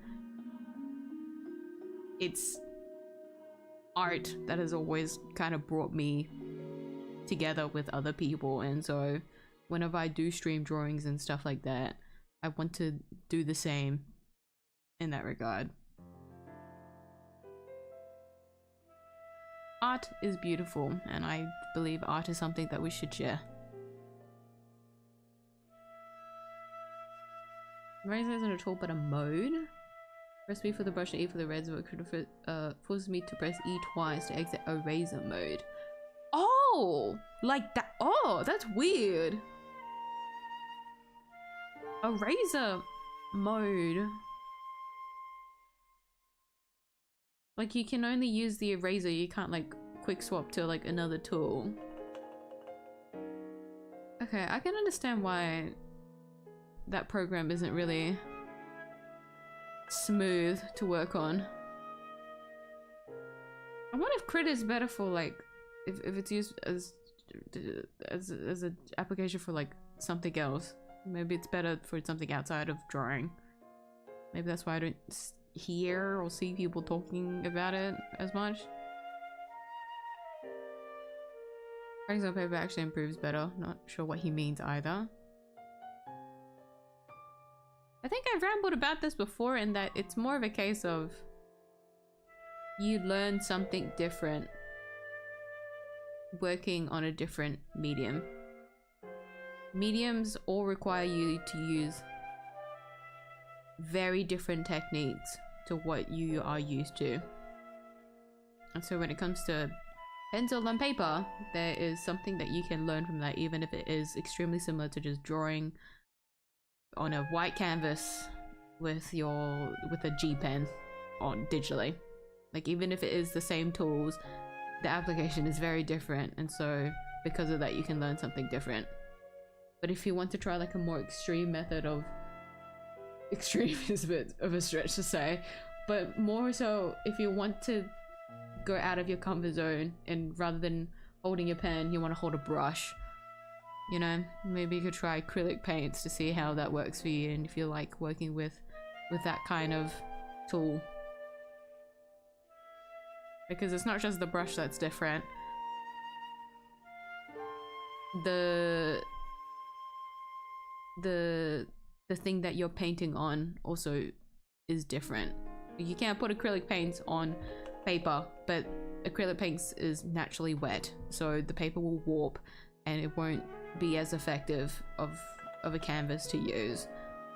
It's art that has always kind of brought me together with other people, and so whenever I do stream drawings and stuff like that, I want to do the same in that regard. Art is beautiful, and I believe art is something that we should share. Razor isn't a tool but a mode. Press B for the brush and E for the reds, but forces me to press E twice to exit eraser mode. Oh! Like that. Oh, that's weird. Eraser mode. Like, you can only use the eraser, you can't like quick swap to like another tool. Okay, I can understand why that program isn't really smooth to work on. I wonder if Crit is better for like, if it's used as an application for like something else. Maybe it's better for something outside of drawing. Maybe that's why I don't hear or see people talking about it as much. Writing on paper actually improves better. Not sure what he means either. I think I've rambled about this before in that it's more of a case of you learn something different working on a different medium. Mediums all require you to use very different techniques to what you are used to. And so when it comes to pencil and paper, there is something that you can learn from that, even if it is extremely similar to just drawing on a white canvas with a G pen on digitally. Like, even if it is the same tools, the application is very different, and so because of that you can learn something different. But if you want to try like a more extreme method of extreme is a bit of a stretch to say, but more so if you want to go out of your comfort zone and rather than holding your pen you want to hold a brush, you know, maybe you could try acrylic paints to see how that works for you, and if you like working with that kind of tool, because it's not just the brush that's different. The thing that you're painting on also is different. You can't put acrylic paints on paper, but acrylic paints is naturally wet, so the paper will warp and it won't be as effective of a canvas to use.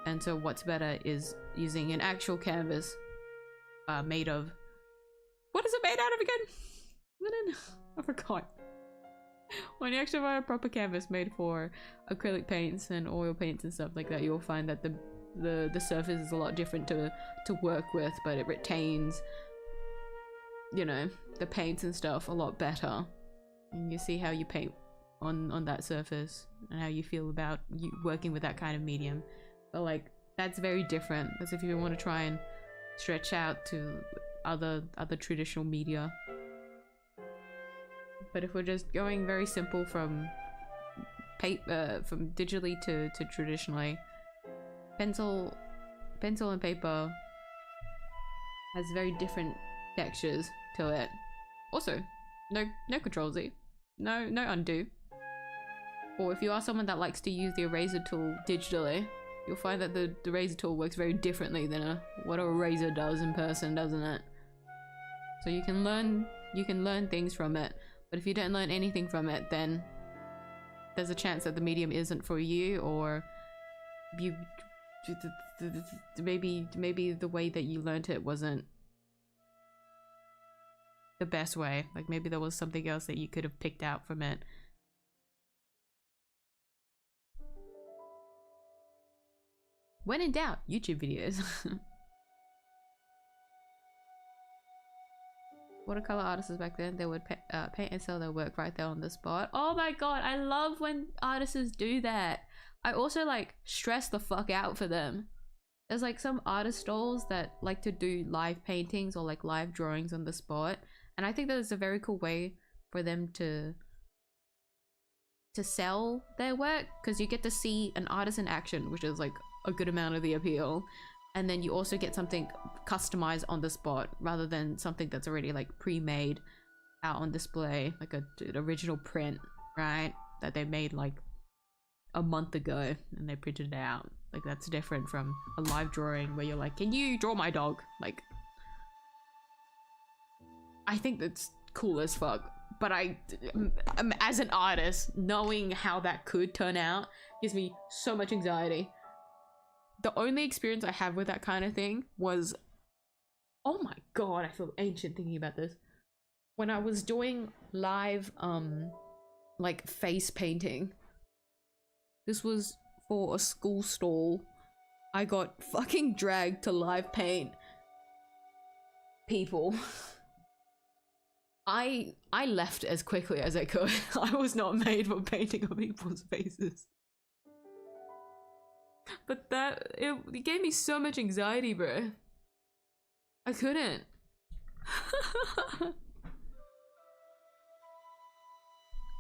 And so what's better is using an actual canvas made of, what is it made out of again? I forgot. When you actually buy a proper canvas made for acrylic paints and oil paints and stuff like that, you'll find that the surface is a lot different to work with, but it retains, you know, the paints and stuff a lot better. And you see how you paint on that surface and how you feel about you working with that kind of medium. But like, that's very different as if you want to try and stretch out to other traditional media. But if we're just going very simple from digitally to traditionally, pencil and paper has very different textures to it. Also, no control Z, no undo. Or if you are someone that likes to use the eraser tool digitally, you'll find that the eraser tool works very differently than what a eraser does in person, doesn't it? So you can learn things from it. But if you don't learn anything from it, then there's a chance that the medium isn't for you, or you maybe the way that you learned it wasn't the best way. Like, maybe there was something else that you could have picked out from it. When in doubt, YouTube videos. Watercolor artists back then, they would paint and sell their work right there on the spot. Oh my god, I love when artists do that. I also like stress the fuck out for them. There's like some artist stalls that like to do live paintings or like live drawings on the spot, and I think that is a very cool way for them to sell their work, because you get to see an artist in action, which is like a good amount of the appeal. and then you also get something customized on the spot rather than something that's already like pre-made out on display, like an original print, right, that they made like a month ago and they printed it out. Like that's different from a live drawing where you're like, can you draw my dog? Like, I think that's cool as fuck, but as an artist, knowing how that could turn out gives me so much anxiety. The only experience I have with that kind of thing was, oh my god, I feel ancient thinking about this. When I was doing live, like face painting, this was for a school stall. I got fucking dragged to live paint people. I left as quickly as I could. I was not made for painting on people's faces. But it gave me so much anxiety, bro. I couldn't.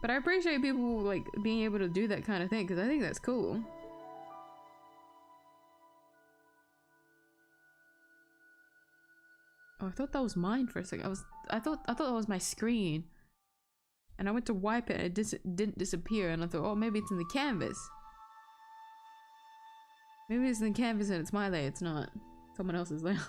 But I appreciate people like being able to do that kind of thing because I think that's cool. Oh, I thought that was mine for a second. I thought that was my screen, and I went to wipe it and it didn't disappear, and I thought, oh, maybe it's in the canvas. Maybe it's in the canvas and it's my layer. It's not. Someone else's layer.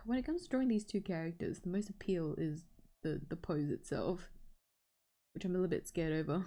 When it comes to drawing these two characters, the most appeal is the pose itself, which I'm a little bit scared over.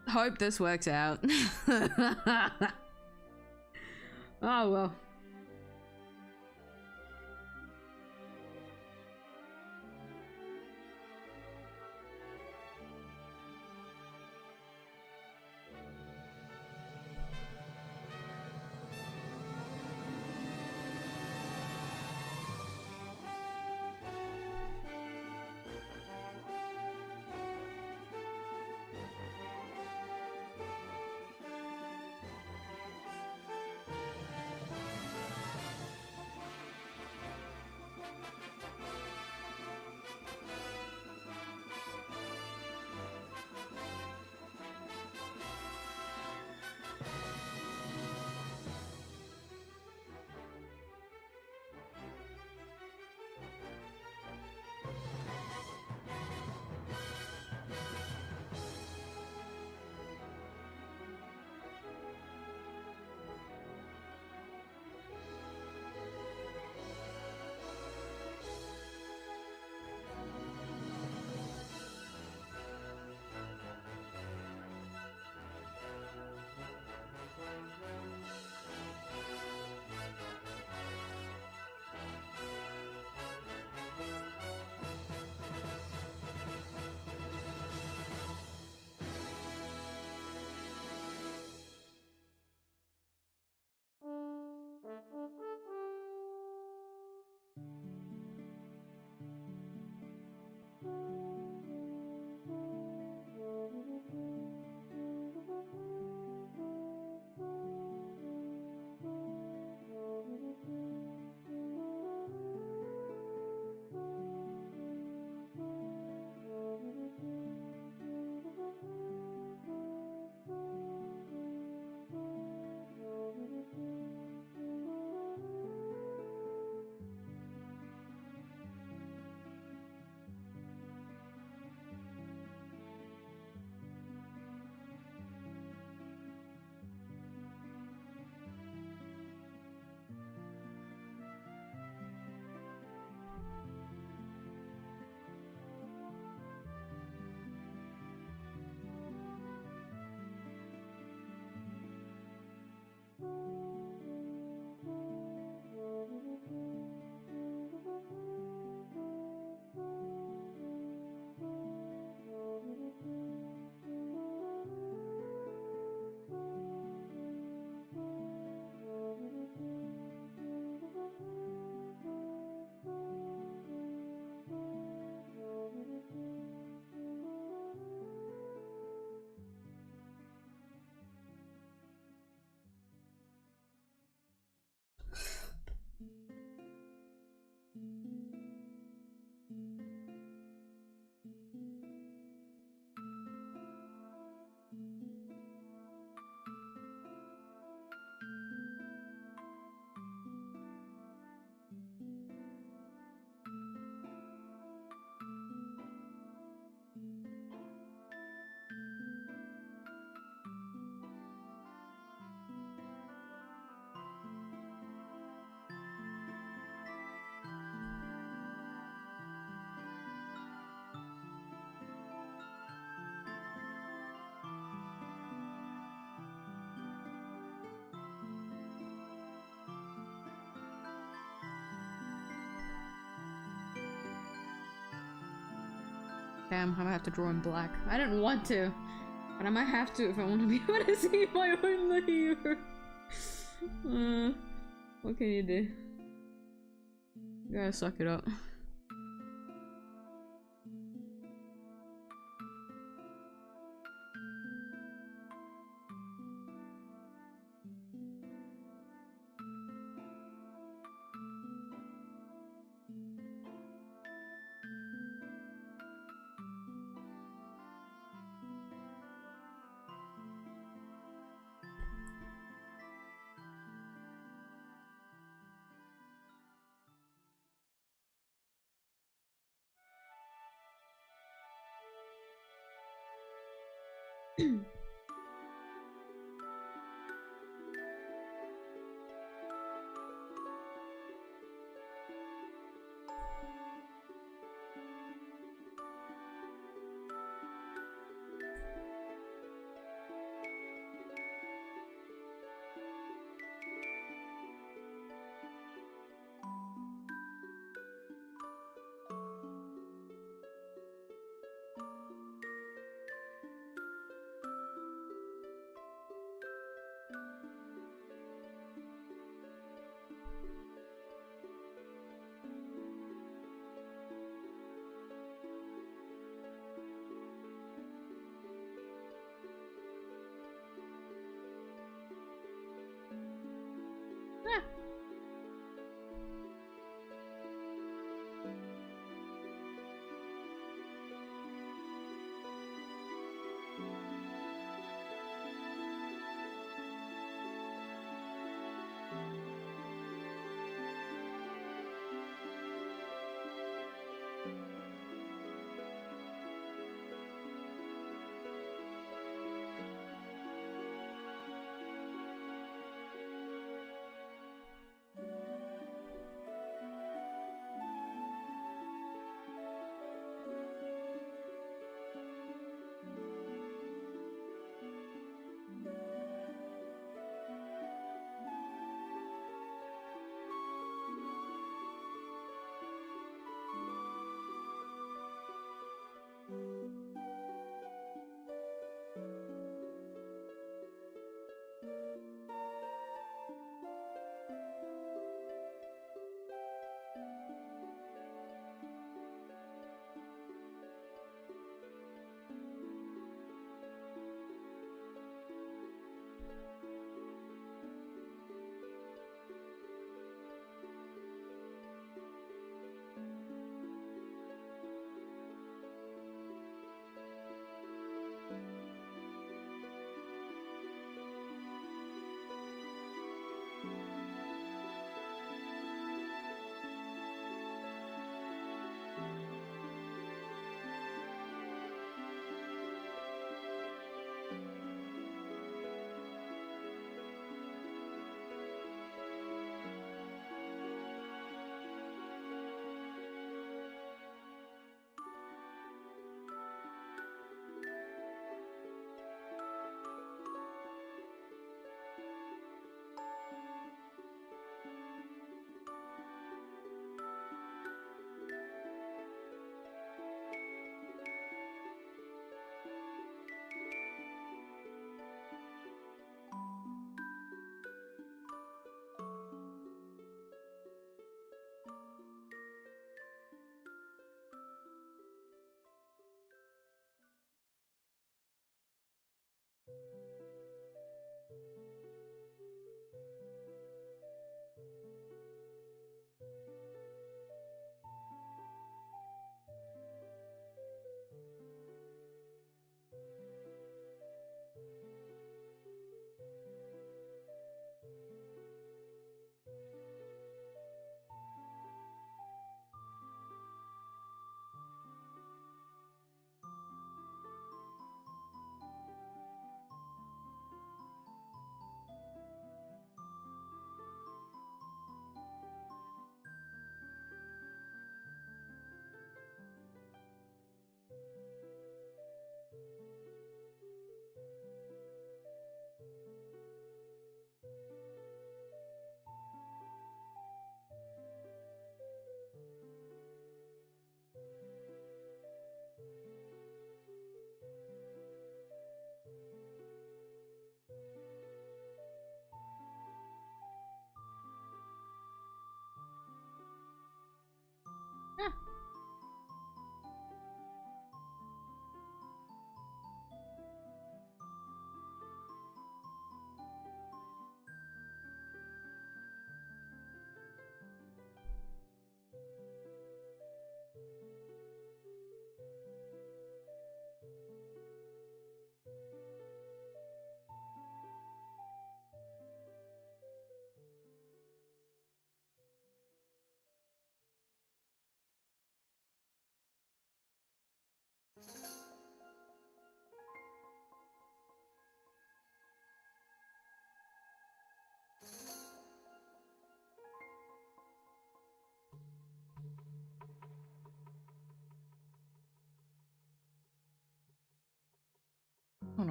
hope this works out. Oh well. Damn, I might have to draw in black. I didn't want to, but I might have to if I want to be able to see my own layer. What can you do? You gotta suck it up.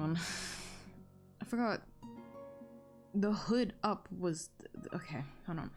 on. I forgot. The hood up was... okay, hold on.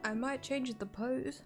I might change the pose.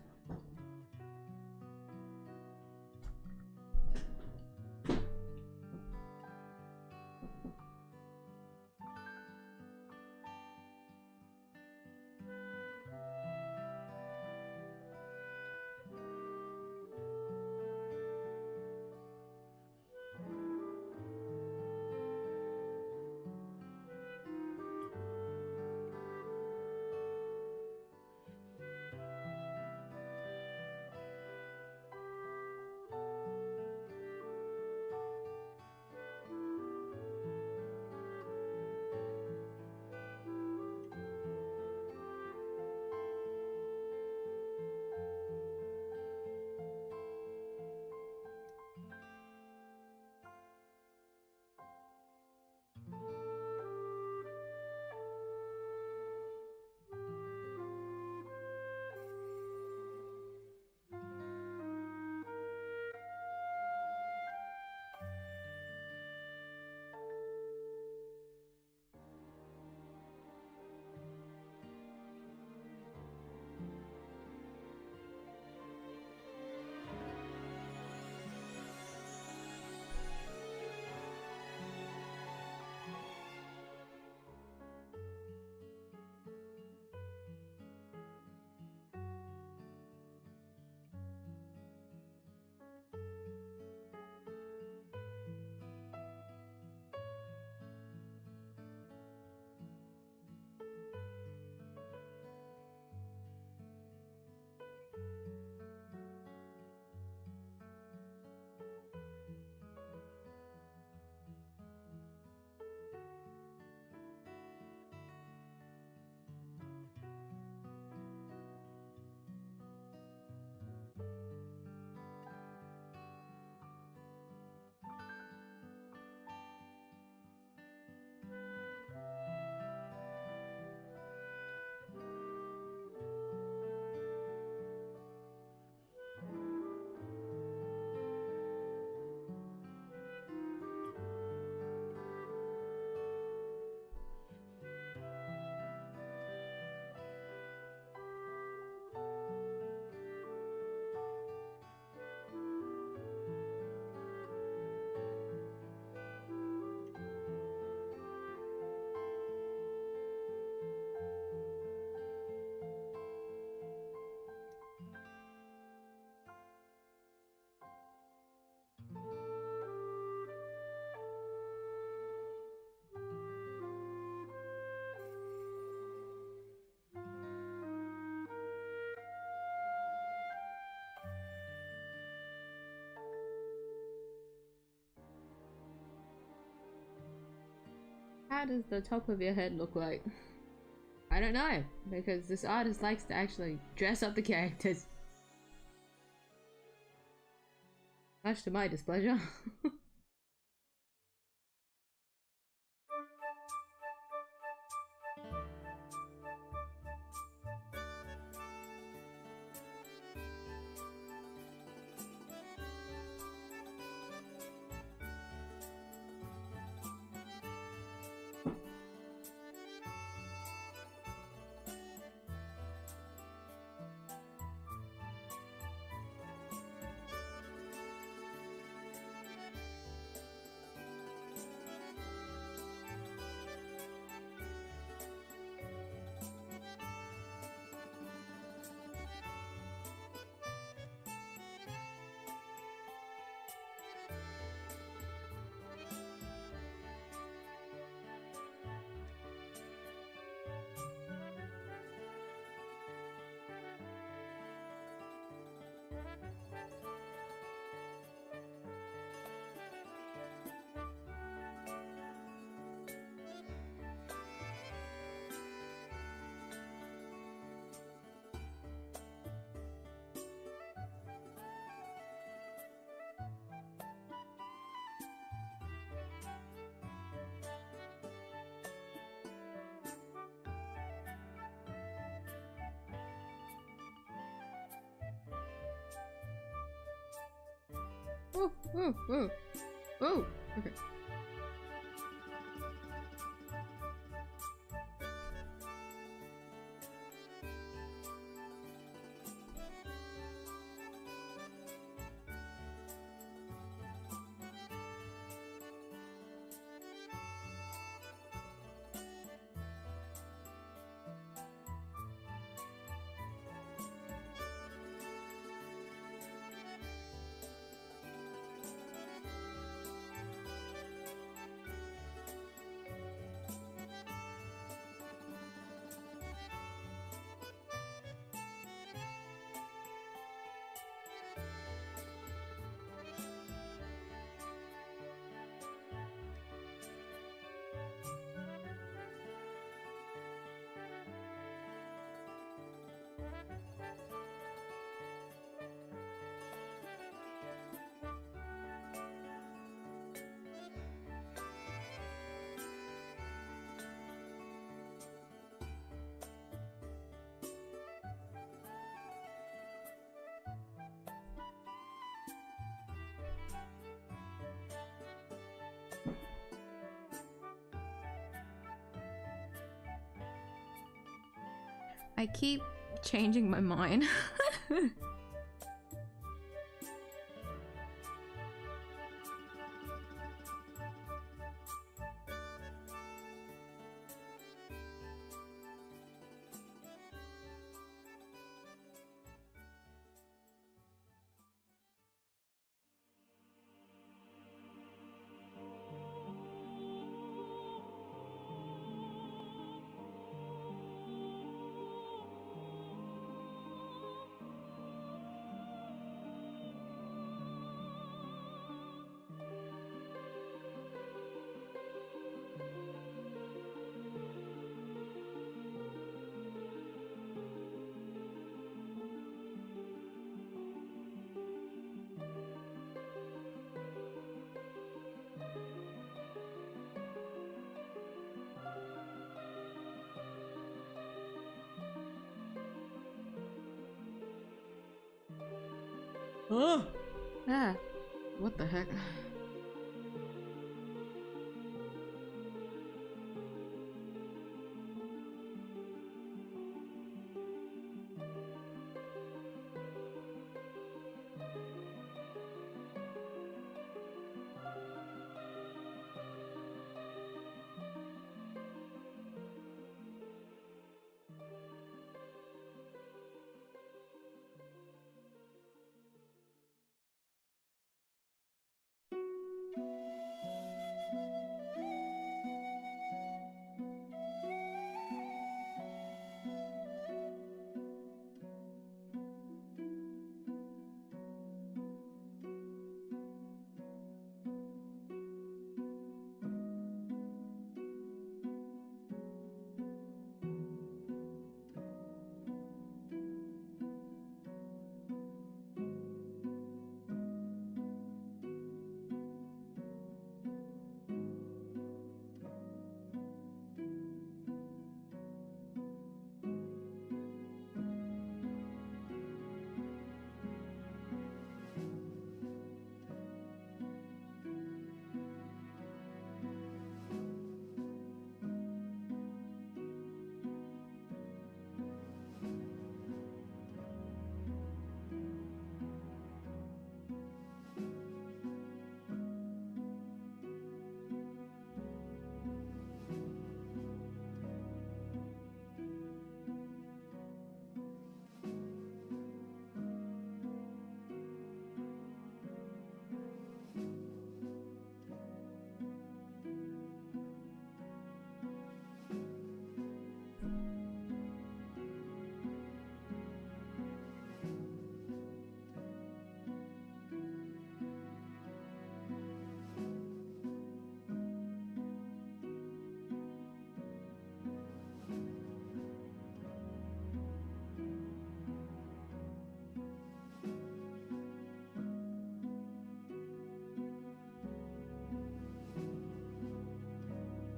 How does the top of your head look like? I don't know, because this artist likes to actually dress up the characters. Much to my displeasure. Oh, oh, oh. Oh, okay. I keep changing my mind. Ah! Ah, what the heck?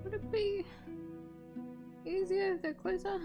Would it be easier if they're closer?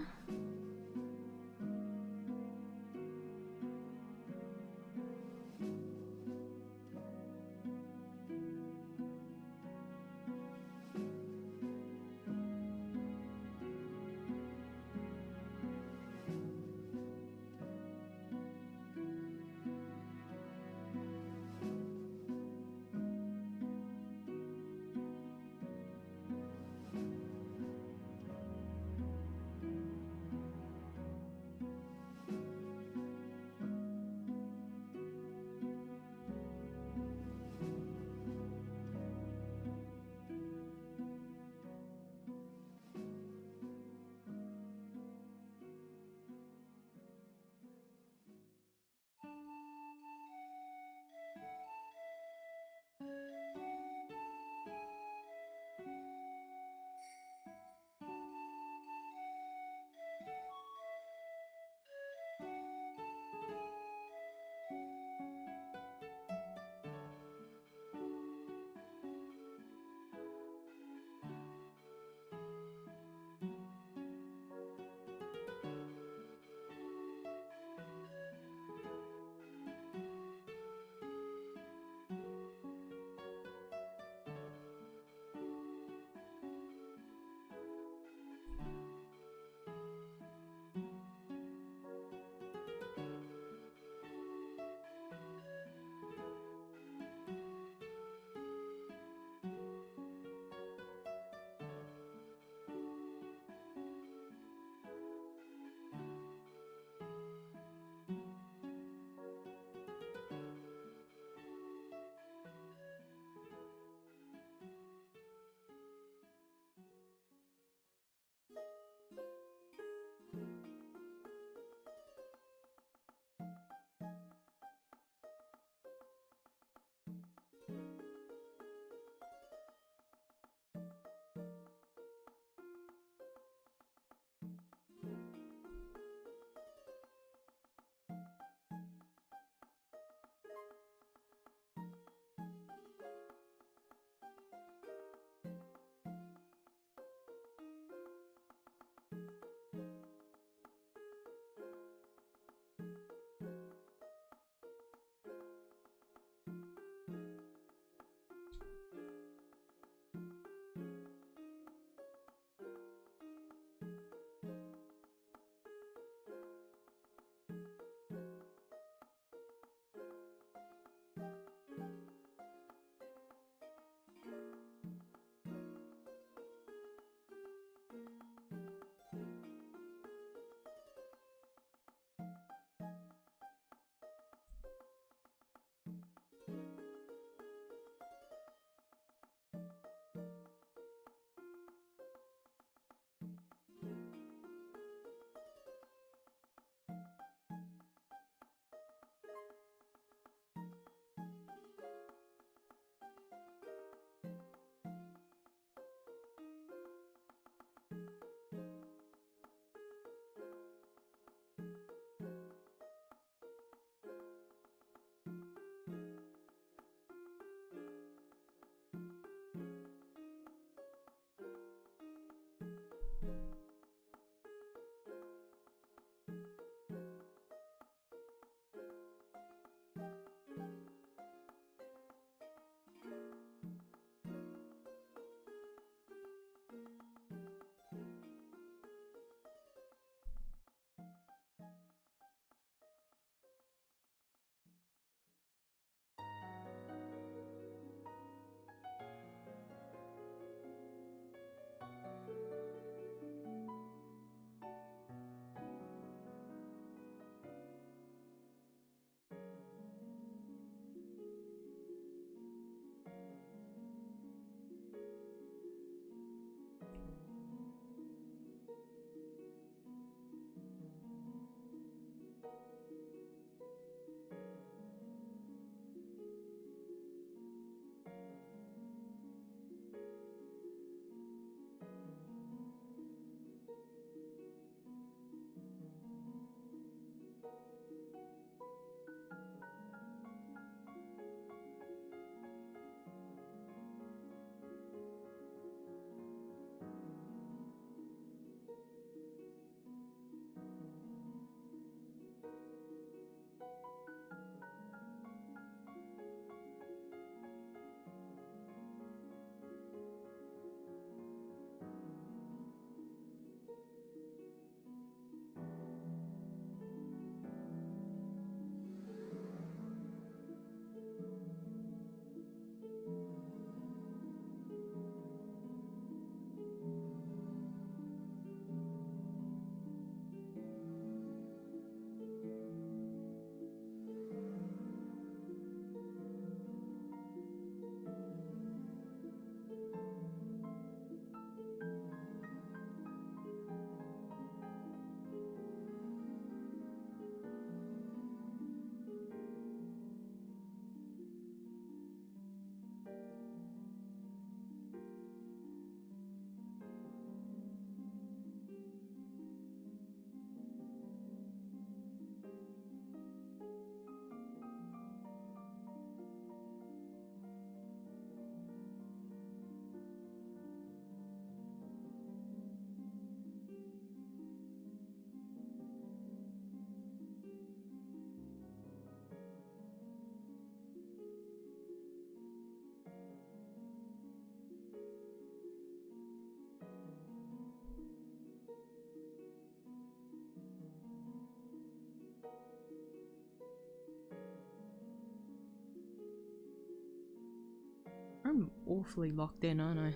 I'm awfully locked in, aren't I?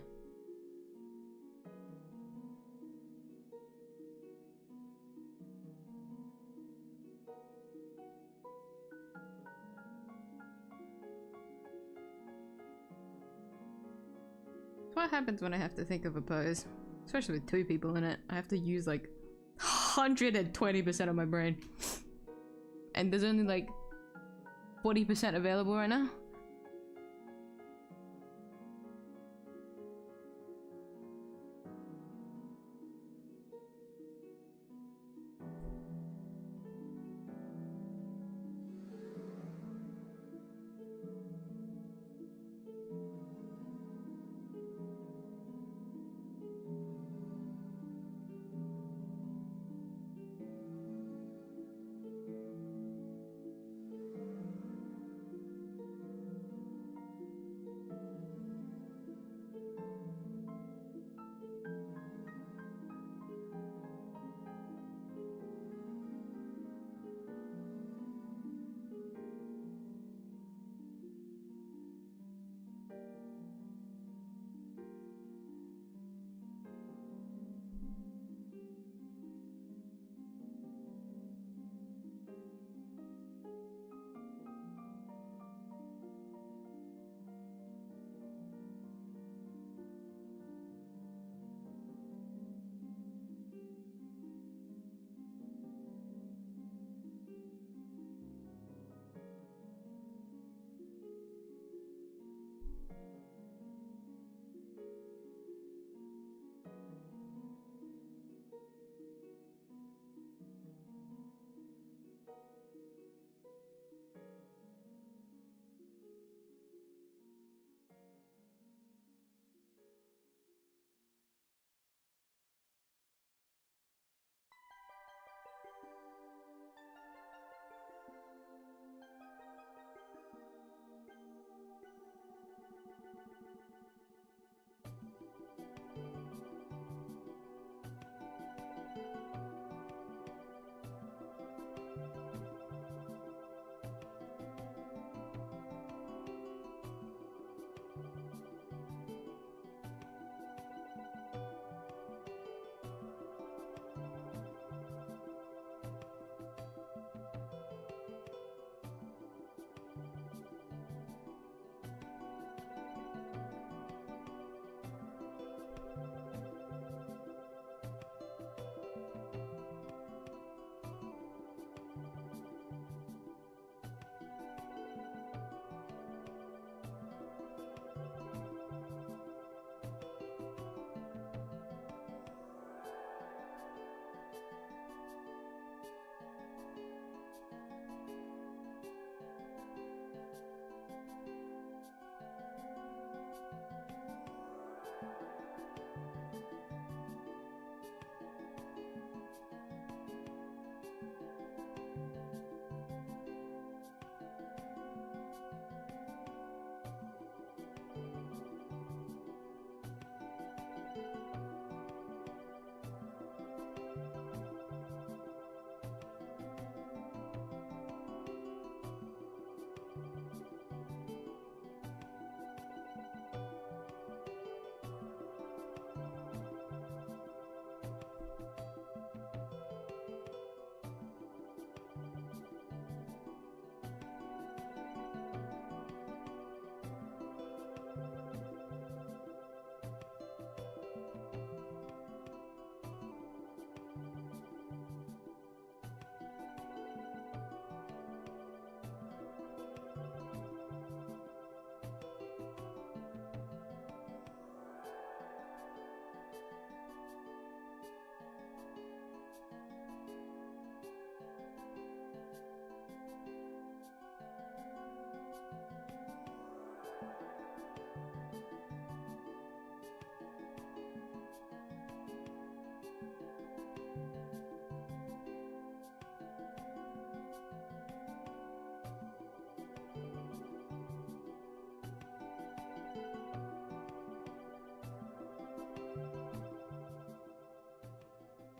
What happens when I have to think of a pose? Especially with 2 people in it. I have to use like 120% of my brain. And there's only like 40% available right now.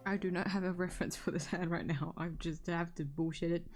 I do not have a reference for this hand right now. I just have to bullshit it.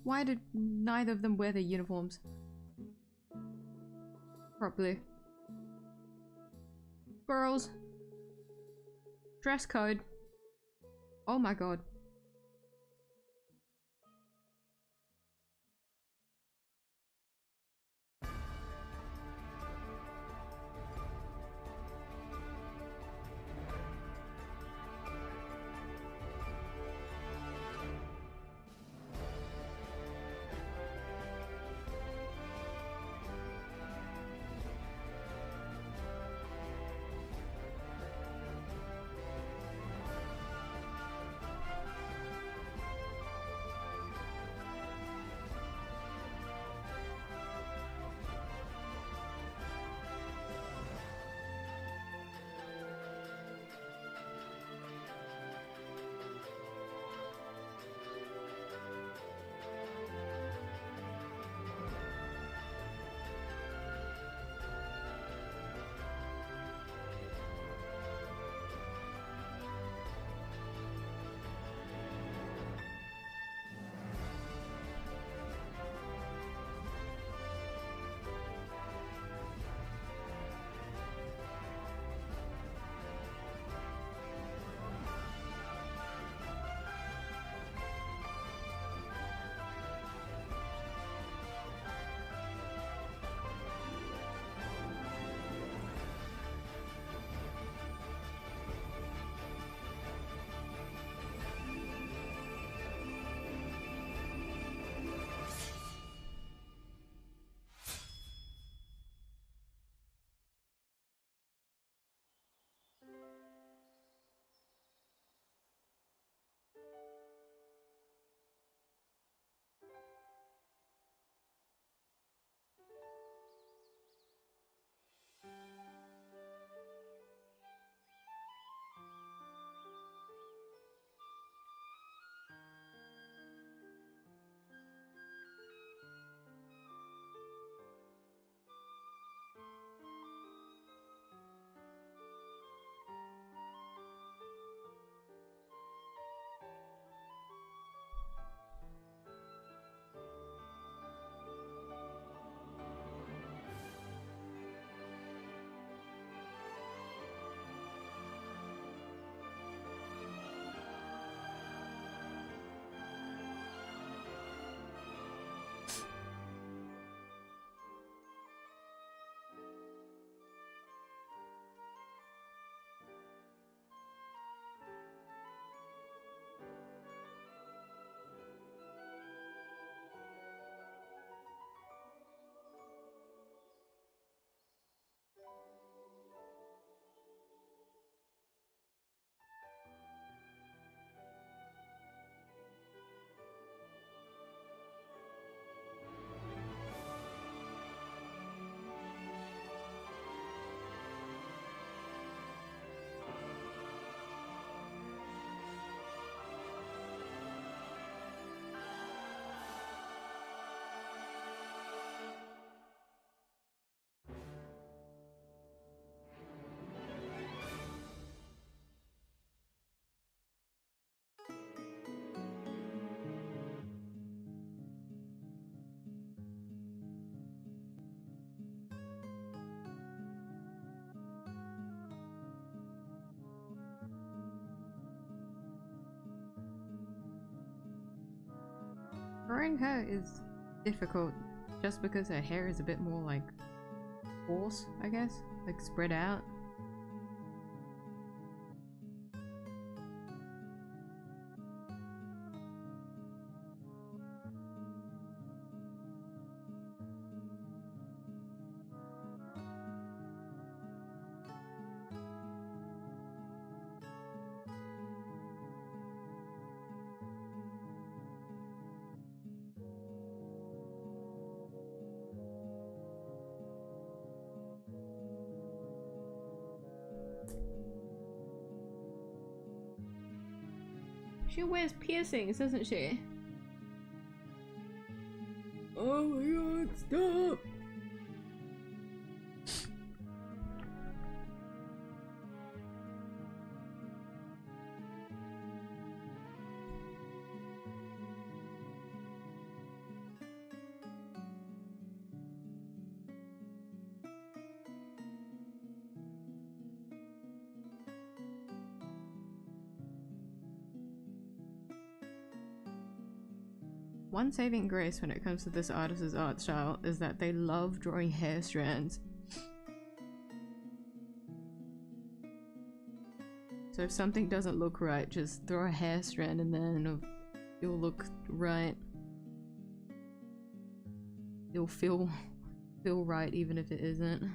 Why did neither of them wear their uniforms properly? Girls. Dress code. Oh my god. Drawing her is difficult just because her hair is a bit more like coarse, I guess, like spread out. She wears piercings, doesn't she? Oh my god, stop! one saving grace when it comes to this artist's art style is that they love drawing hair strands. So if something doesn't look right, just throw a hair strand in there and it'll look right. It'll feel right even if it isn't.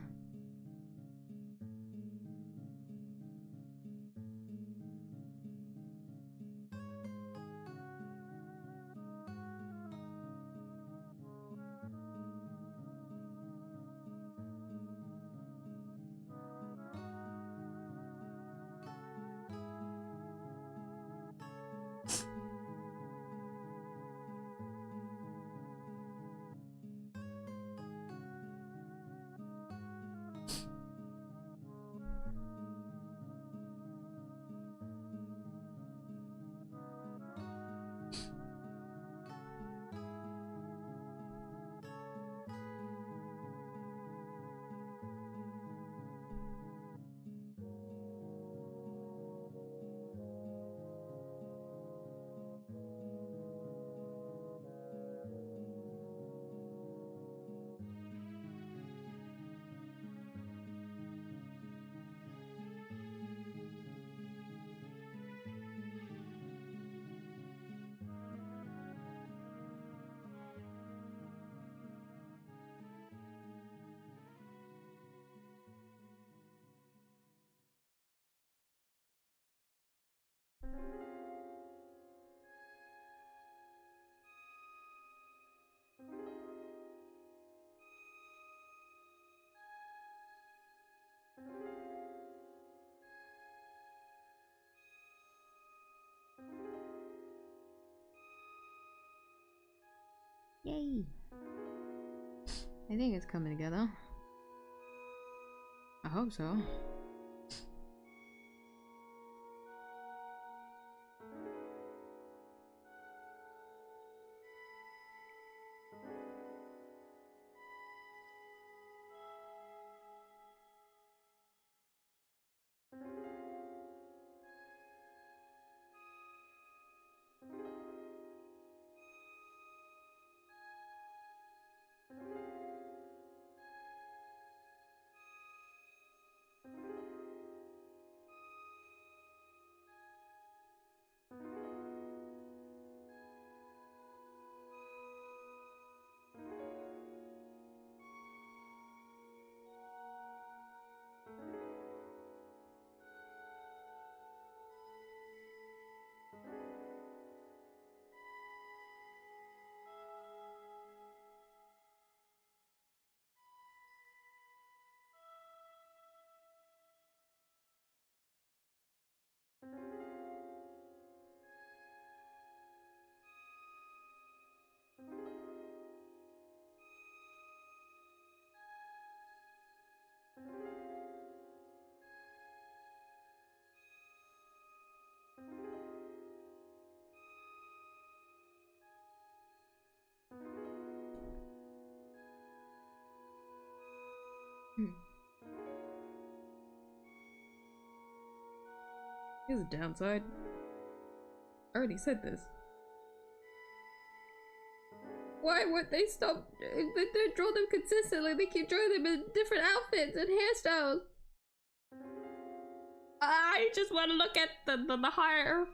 Yay! I think it's coming together. I hope so. Here's a downside. I already said this. Why won't they stop? They draw them consistently. They keep drawing them in different outfits and hairstyles. I just want to look at the hair.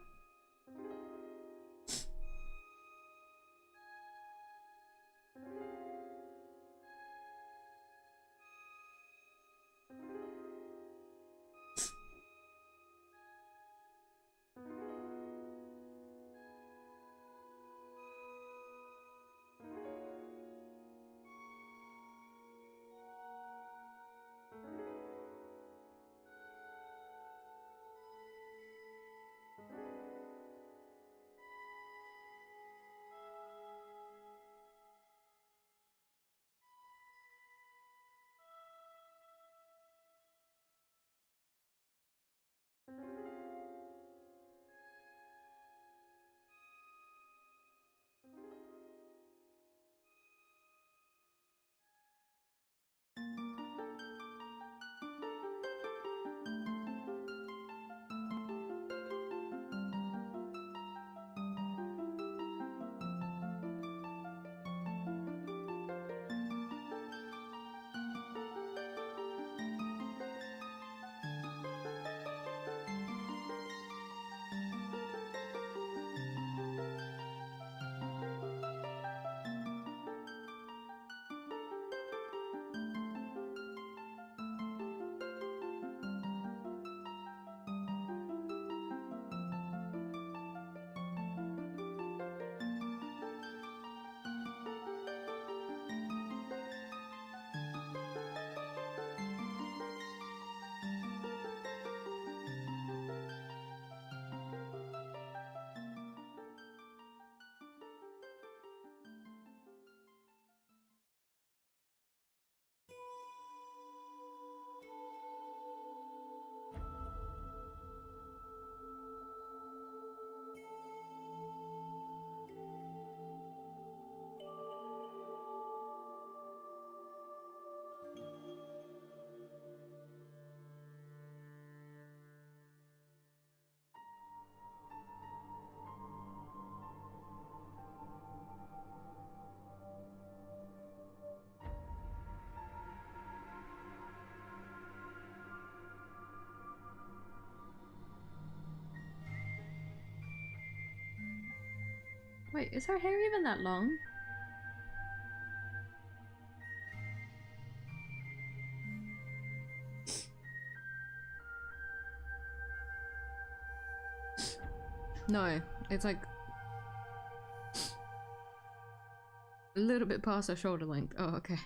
Wait, is her hair even that long? No, it's like a little bit past her shoulder length. Oh, okay.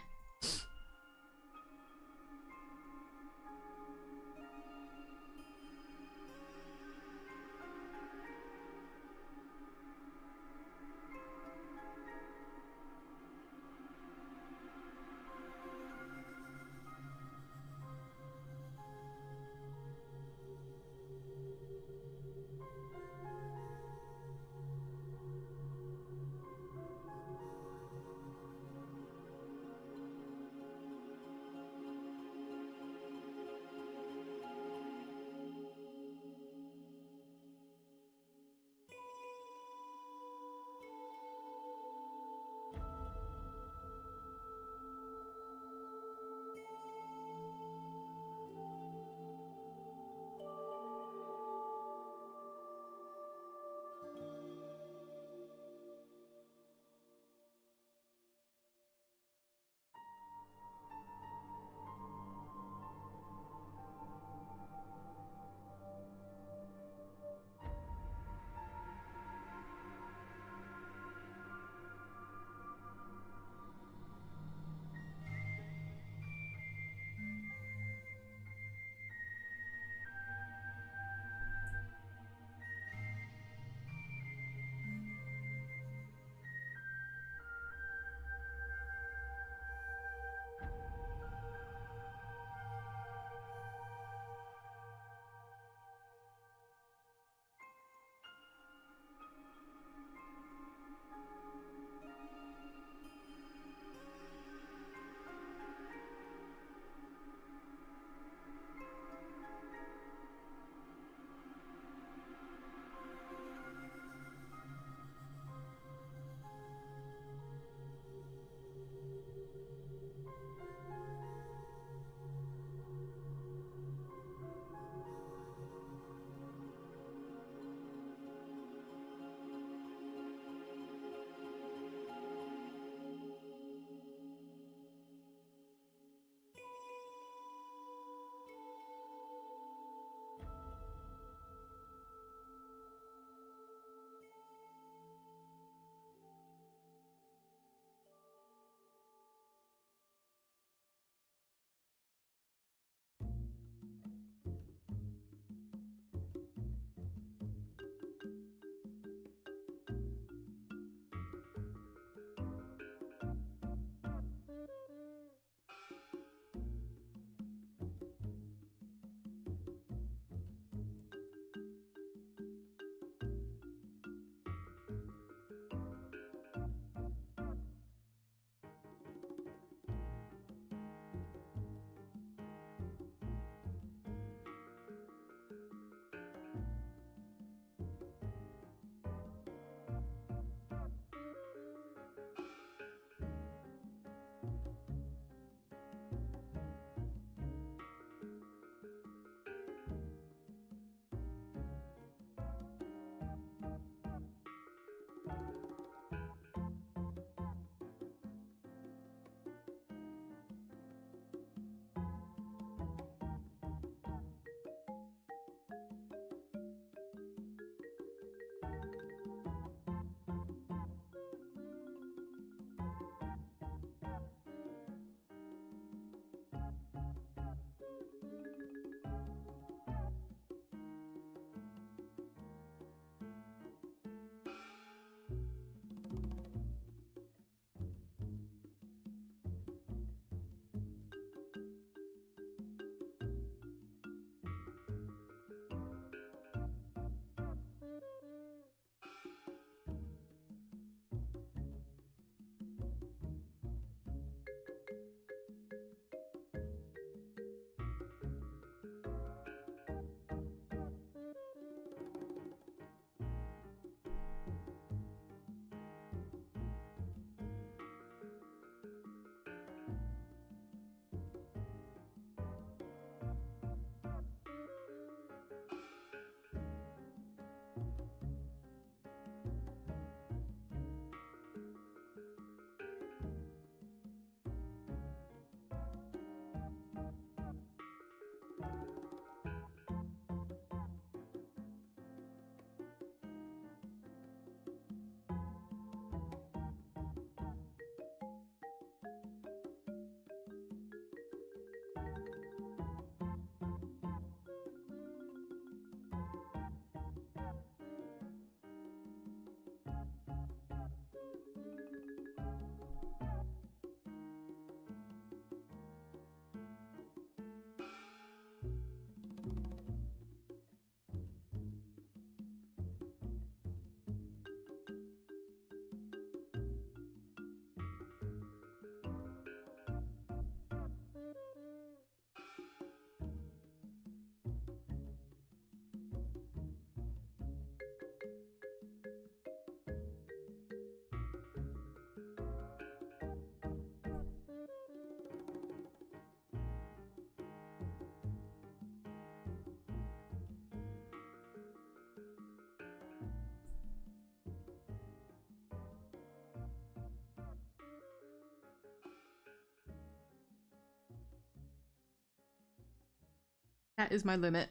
That is my limit.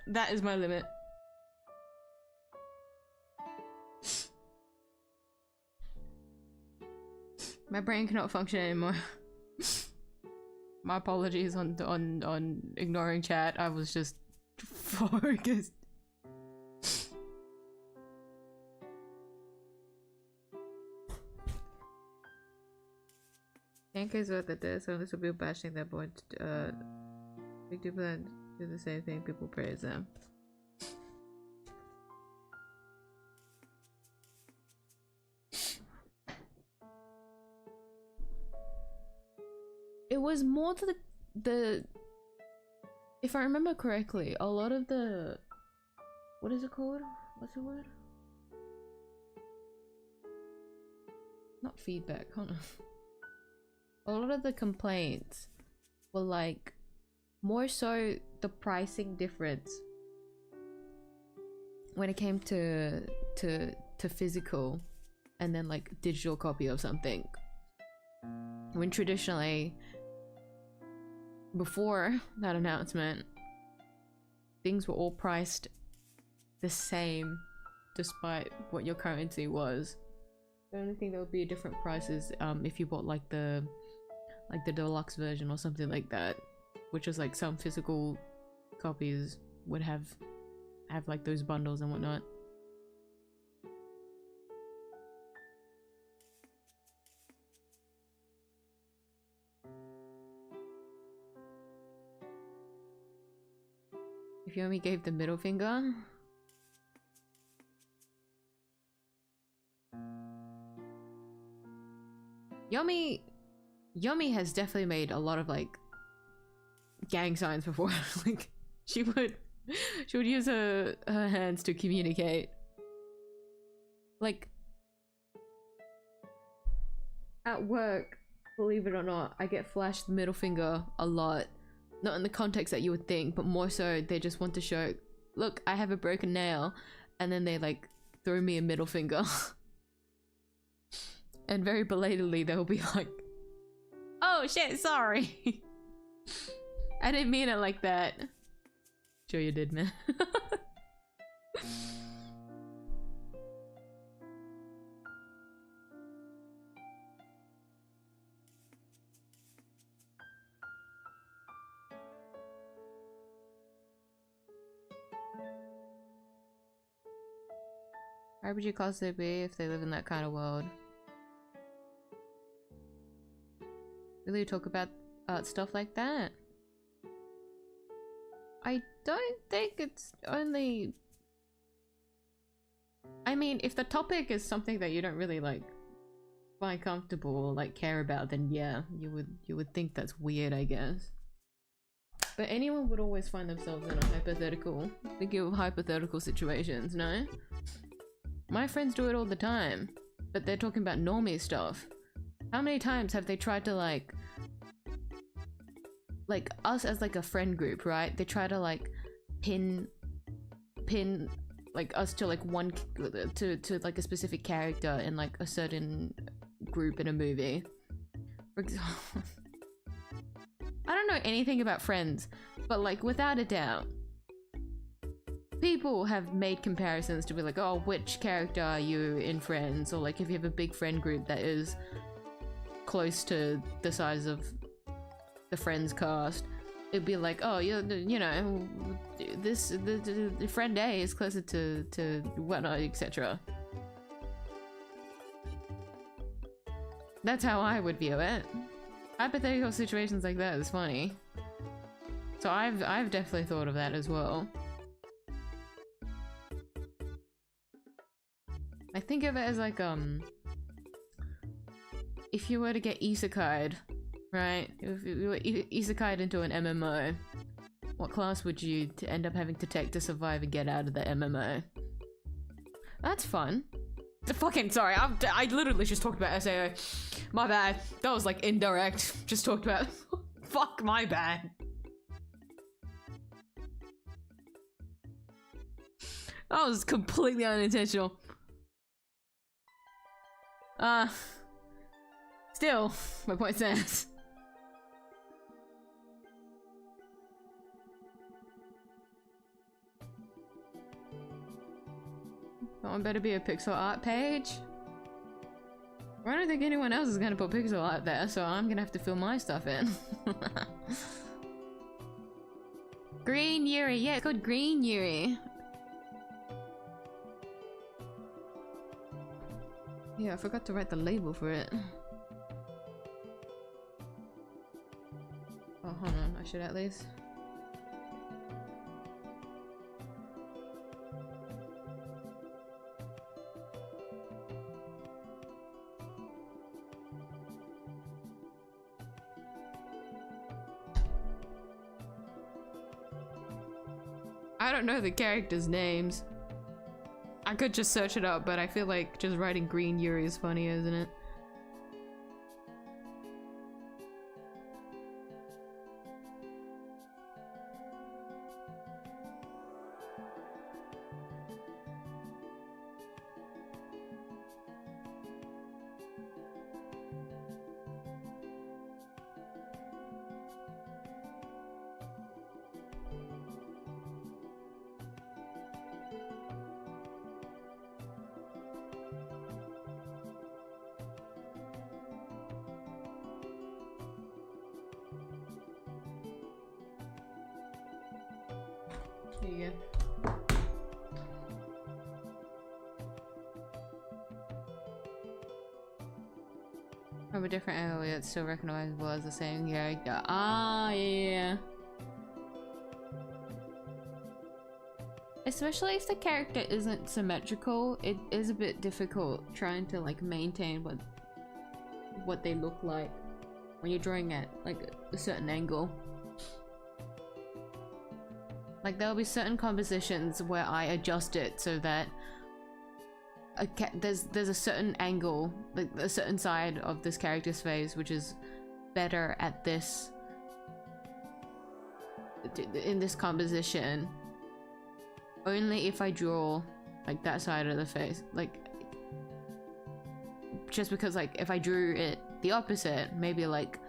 That is my limit. My brain cannot function anymore. My apologies on ignoring chat. I was just focused. Can't case what that does, so this will be bashing that point. Big people that do the same thing, people praise them. It was more to the if I remember correctly, a lot of the what is it called? What's the word? Not feedback, hold on. A lot of the complaints were like more so the pricing difference when it came to physical and then like digital copy of something. When traditionally, before that announcement, things were all priced the same despite what your currency was. The only thing that would be a different price is if you bought like the deluxe version or something like that, which is like some physical copies would have like those bundles and whatnot. If Yomi gave the middle finger, Yomi has definitely made a lot of like gang signs before. Like she would use her hands to communicate. Like at work, believe it or not, I get flashed the middle finger a lot. Not in the context that you would think, but more so they just want to show, look, I have a broken nail, and then they like throw me a middle finger. And very belatedly they'll be like, oh shit, sorry. I didn't mean it like that. Sure you did, man. How would you class they be if they live in that kind of world? Really talk about stuff like that? I don't think it's only... I mean, if the topic is something that you don't really like find comfortable or like care about, then yeah, you would think that's weird, I guess. But anyone would always find themselves in a hypothetical, thinking of hypothetical situations, no? My friends do it all the time, but they're talking about normie stuff. How many times have they tried to like us as like a friend group, right? They try to like pin like us to like one to like a specific character in like a certain group in a movie. For example, I don't know anything about Friends, but like without a doubt, people have made comparisons to be like, oh, which character are you in Friends? Or like if you have a big friend group that is close to the size of the Friends cast, it'd be like, oh, you know, the friend A is closer to whatnot, etc. That's how I would view it. Hypothetical situations like that is funny. So I've definitely thought of that as well. I think of it as like if you were to get isekai'd, right? If you were isekai'd into an MMO, what class would you end up having to take to survive and get out of the MMO? That's fun. Fucking sorry, I literally just talked about SAO. My bad. That was like indirect. Just talked about. Fuck, my bad. That was completely unintentional. Still, my point stands. That better be a pixel art page. I don't think anyone else is gonna put pixel art there, so I'm gonna have to fill my stuff in. Green Yuri, yeah, it's called Green Yuri. Yeah, I forgot to write the label for it. Oh, hold on, I should at least. I don't know the characters' names. I could just search it up, but I feel like just writing Green Yuri is funny, isn't it? Here you go. From a different angle, yet still recognizable as the same character. Ah, yeah. Especially if the character isn't symmetrical, it is a bit difficult trying to like maintain what they look like when you're drawing at like a certain angle. Like there'll be certain compositions where I adjust it so that there's a certain angle, like a certain side of this character's face which is better at this in this composition only if I draw like that side of the face, like just because like if I drew it the opposite, maybe like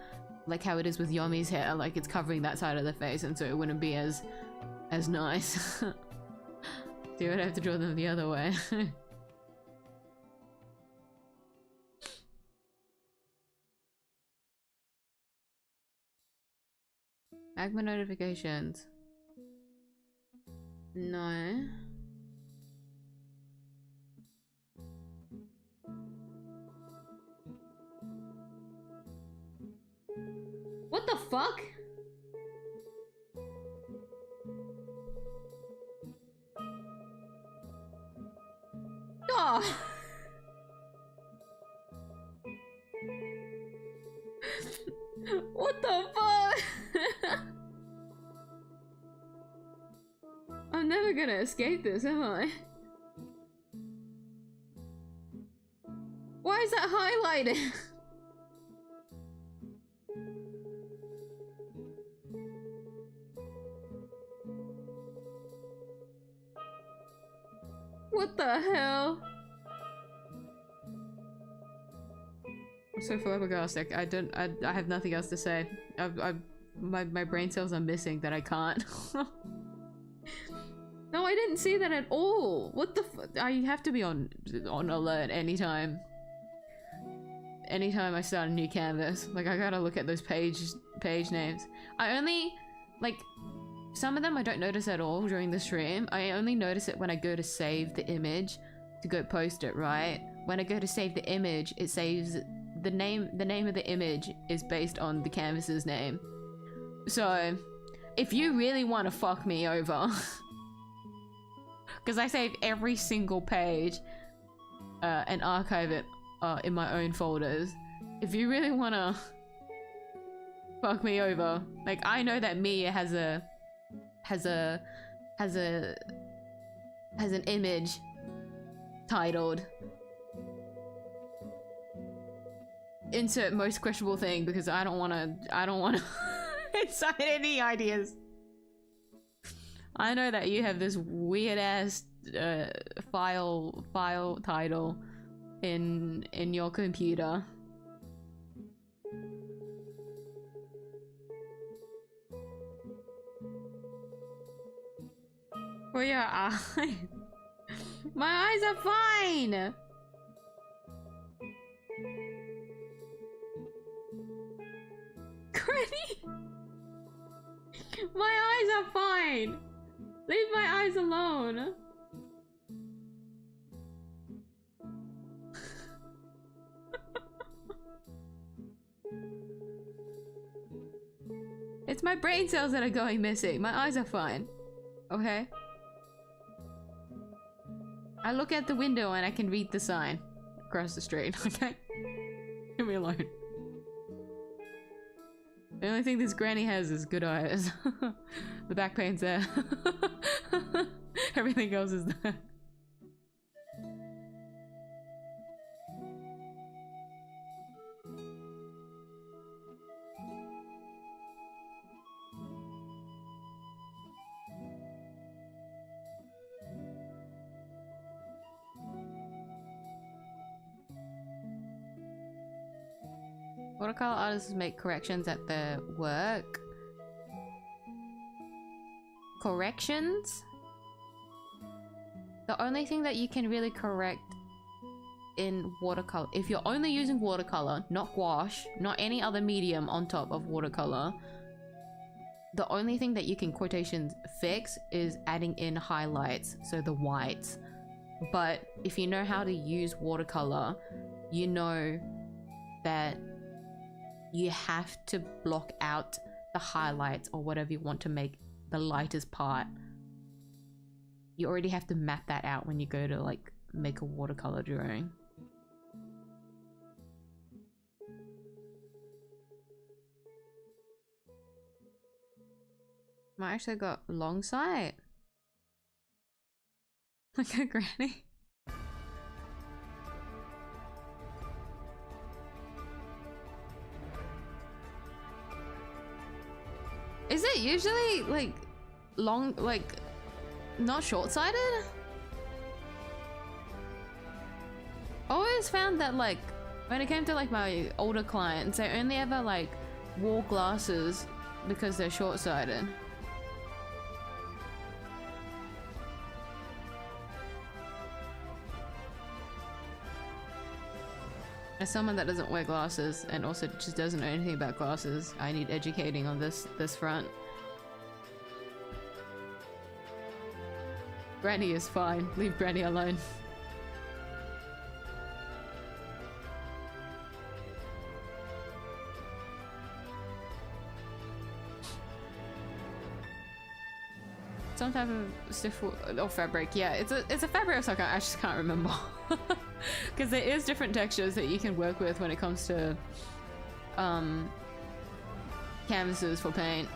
how it is with Yomi's hair, like it's covering that side of the face and so it wouldn't be as nice. So you would have to draw them the other way. Magma notifications. No. What the fuck? Oh. What the fuck? I'm never gonna escape this, am I? Why is that highlighted? What the hell? I'm so flabbergasted. I have nothing else to say. My brain cells are missing that I can't. No, I didn't see that at all. What the I have to be on alert anytime. Anytime I start a new canvas. Like I gotta look at those page names. I only like some of them I don't notice at all during the stream. I only notice it when I go to save the image to go post it, right? When I go to save the image, it saves the name of the image is based on the canvas's name. So if you really want to fuck me over because I save every single page and archive it in my own folders. If you really want to fuck me over, like I know that Mia has an image titled insert most questionable thing because I don't want to incite any ideas. I know that you have this weird ass file title in your computer. Well, yeah, My eyes are fine! Granny! My eyes are fine! Leave my eyes alone! It's my brain cells that are going missing. My eyes are fine. Okay? I look at the window and I can read the sign across the street, okay? Leave me alone. The only thing this granny has is good eyes. The back pain's there. Everything else is there. Watercolor artists make corrections at their work. Corrections? The only thing that you can really correct in watercolor, if you're only using watercolor, not gouache, not any other medium on top of watercolor, the only thing that you can quotations fix is adding in highlights, so the whites. But if you know how to use watercolor, you know that you have to block out the highlights or whatever you want to make the lightest part. You already have to map that out when you go to like make a watercolor drawing. I actually got long sight. Like a granny. Is it usually like long, like not short-sighted? I always found that like when it came to like my older clients, they only ever like wore glasses because they're short-sighted. As someone that doesn't wear glasses and also just doesn't know anything about glasses, I need educating on this front. Granny is fine. Leave Granny alone. Some type of stiff or fabric. Yeah, it's a fabric or something. I just can't remember. Because there is different textures that you can work with when it comes to canvases for paint.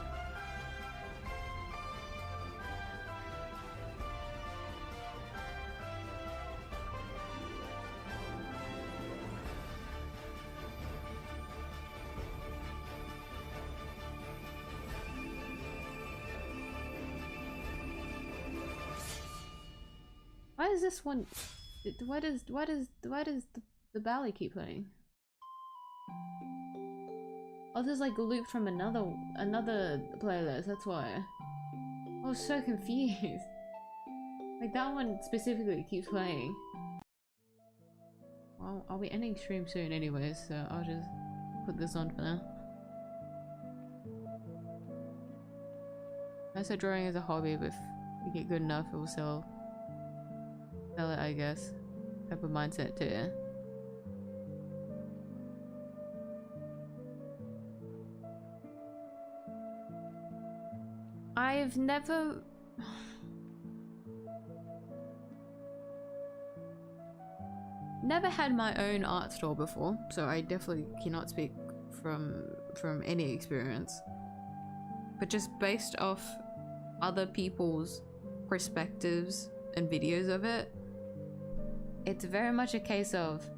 Why is this one? Why does the ballet keep playing? Oh, this is like looped from another playlist. That's why. I was so confused. Like that one specifically keeps playing. Well, I'll be ending stream soon anyways, so I'll just put this on for now. I said drawing is a hobby, but if you get good enough, it will sell it, I guess. Type of mindset too. I've never had my own art store before, so I definitely cannot speak from any experience. But just based off other people's perspectives and videos of it, it's very much a case of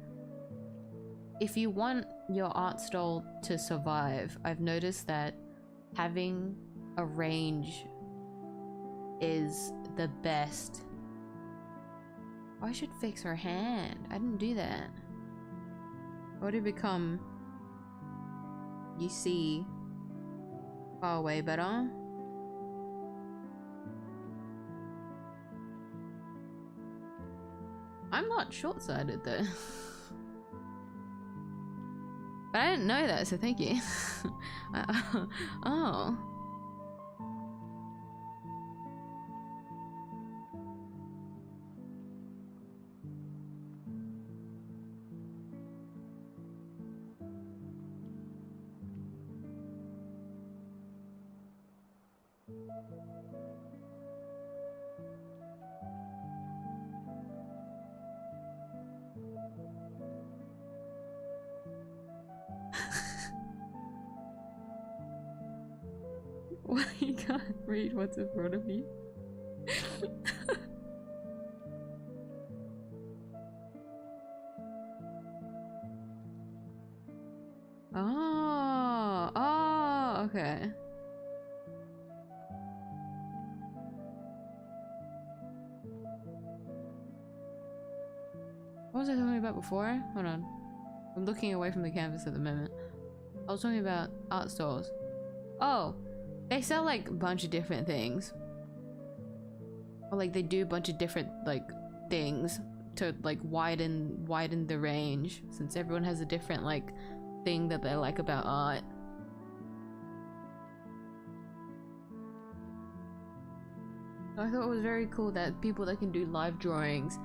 if you want your art style to survive, I've noticed that having a range is the best. Oh, I should fix her hand. I didn't do that. What did it become? You see far away better. I'm not short-sighted though. But I didn't know that, so thank you. Oh. Why you can't read what's in front of you? Oh, oh, okay. What was I talking about before? Hold on. I'm looking away from the canvas at the moment. I was talking about art stores. Oh, they sell like a bunch of different things. Or like they do a bunch of different like things to like widen the range, since everyone has a different like thing that they like about art. I thought it was very cool that people that can do live drawings,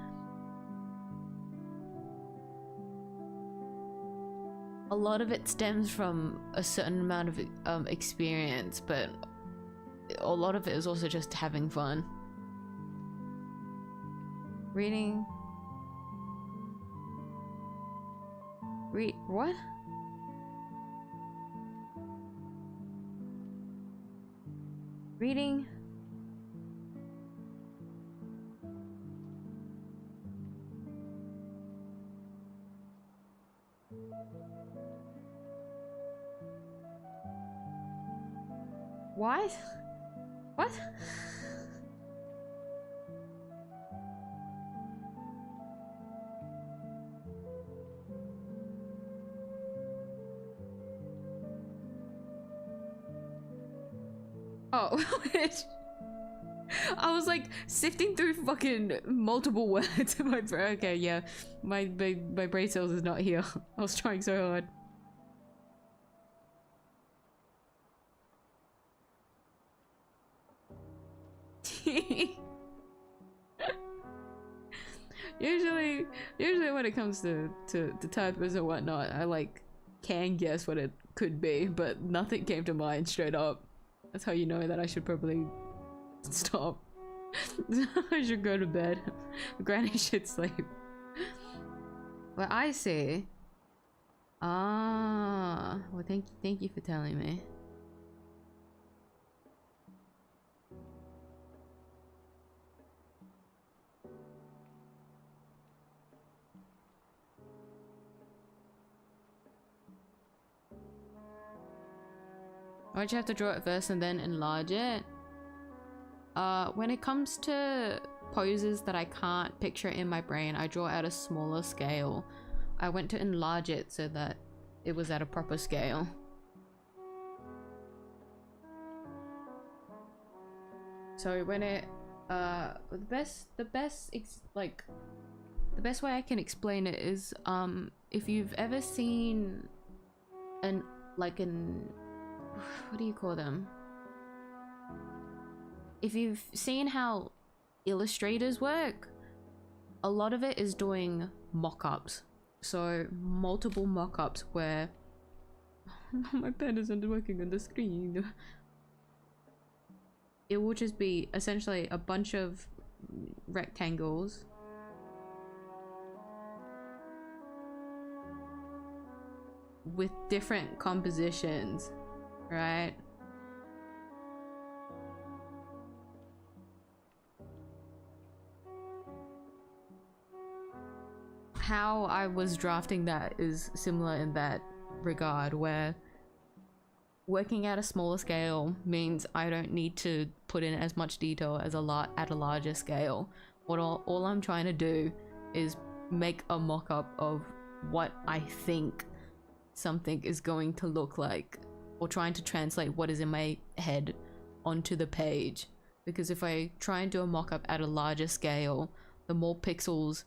a lot of it stems from a certain amount of experience, but a lot of it is also just having fun. Reading. What? Reading. What? What? Oh, I was like sifting through fucking multiple words in my brain. Okay, yeah, my brain cells is not here. I was trying so hard. usually when it comes to typos and whatnot, I like can guess what it could be, but nothing came to mind straight up. That's how you know that I should probably stop. I should go to bed. Granny should sleep. Well, I see. Ah, well, thank you for telling me. Why'd you have to draw it first and then enlarge it? When it comes to poses that I can't picture in my brain, I draw at a smaller scale. I went to enlarge it so that it was at a proper scale. So when it, the best way I can explain it is, if you've ever seen what do you call them? If you've seen how illustrators work, a lot of it is doing mock-ups. So multiple mock-ups where my pen isn't working on the screen. It will just be essentially a bunch of rectangles with different compositions, right? How I was drafting that is similar in that regard, where working at a smaller scale means I don't need to put in as much detail as at a larger scale. All I'm trying to do is make a mock-up of what I think something is going to look like, or trying to translate what is in my head onto the page. Because if I try and do a mock-up at a larger scale, the more pixels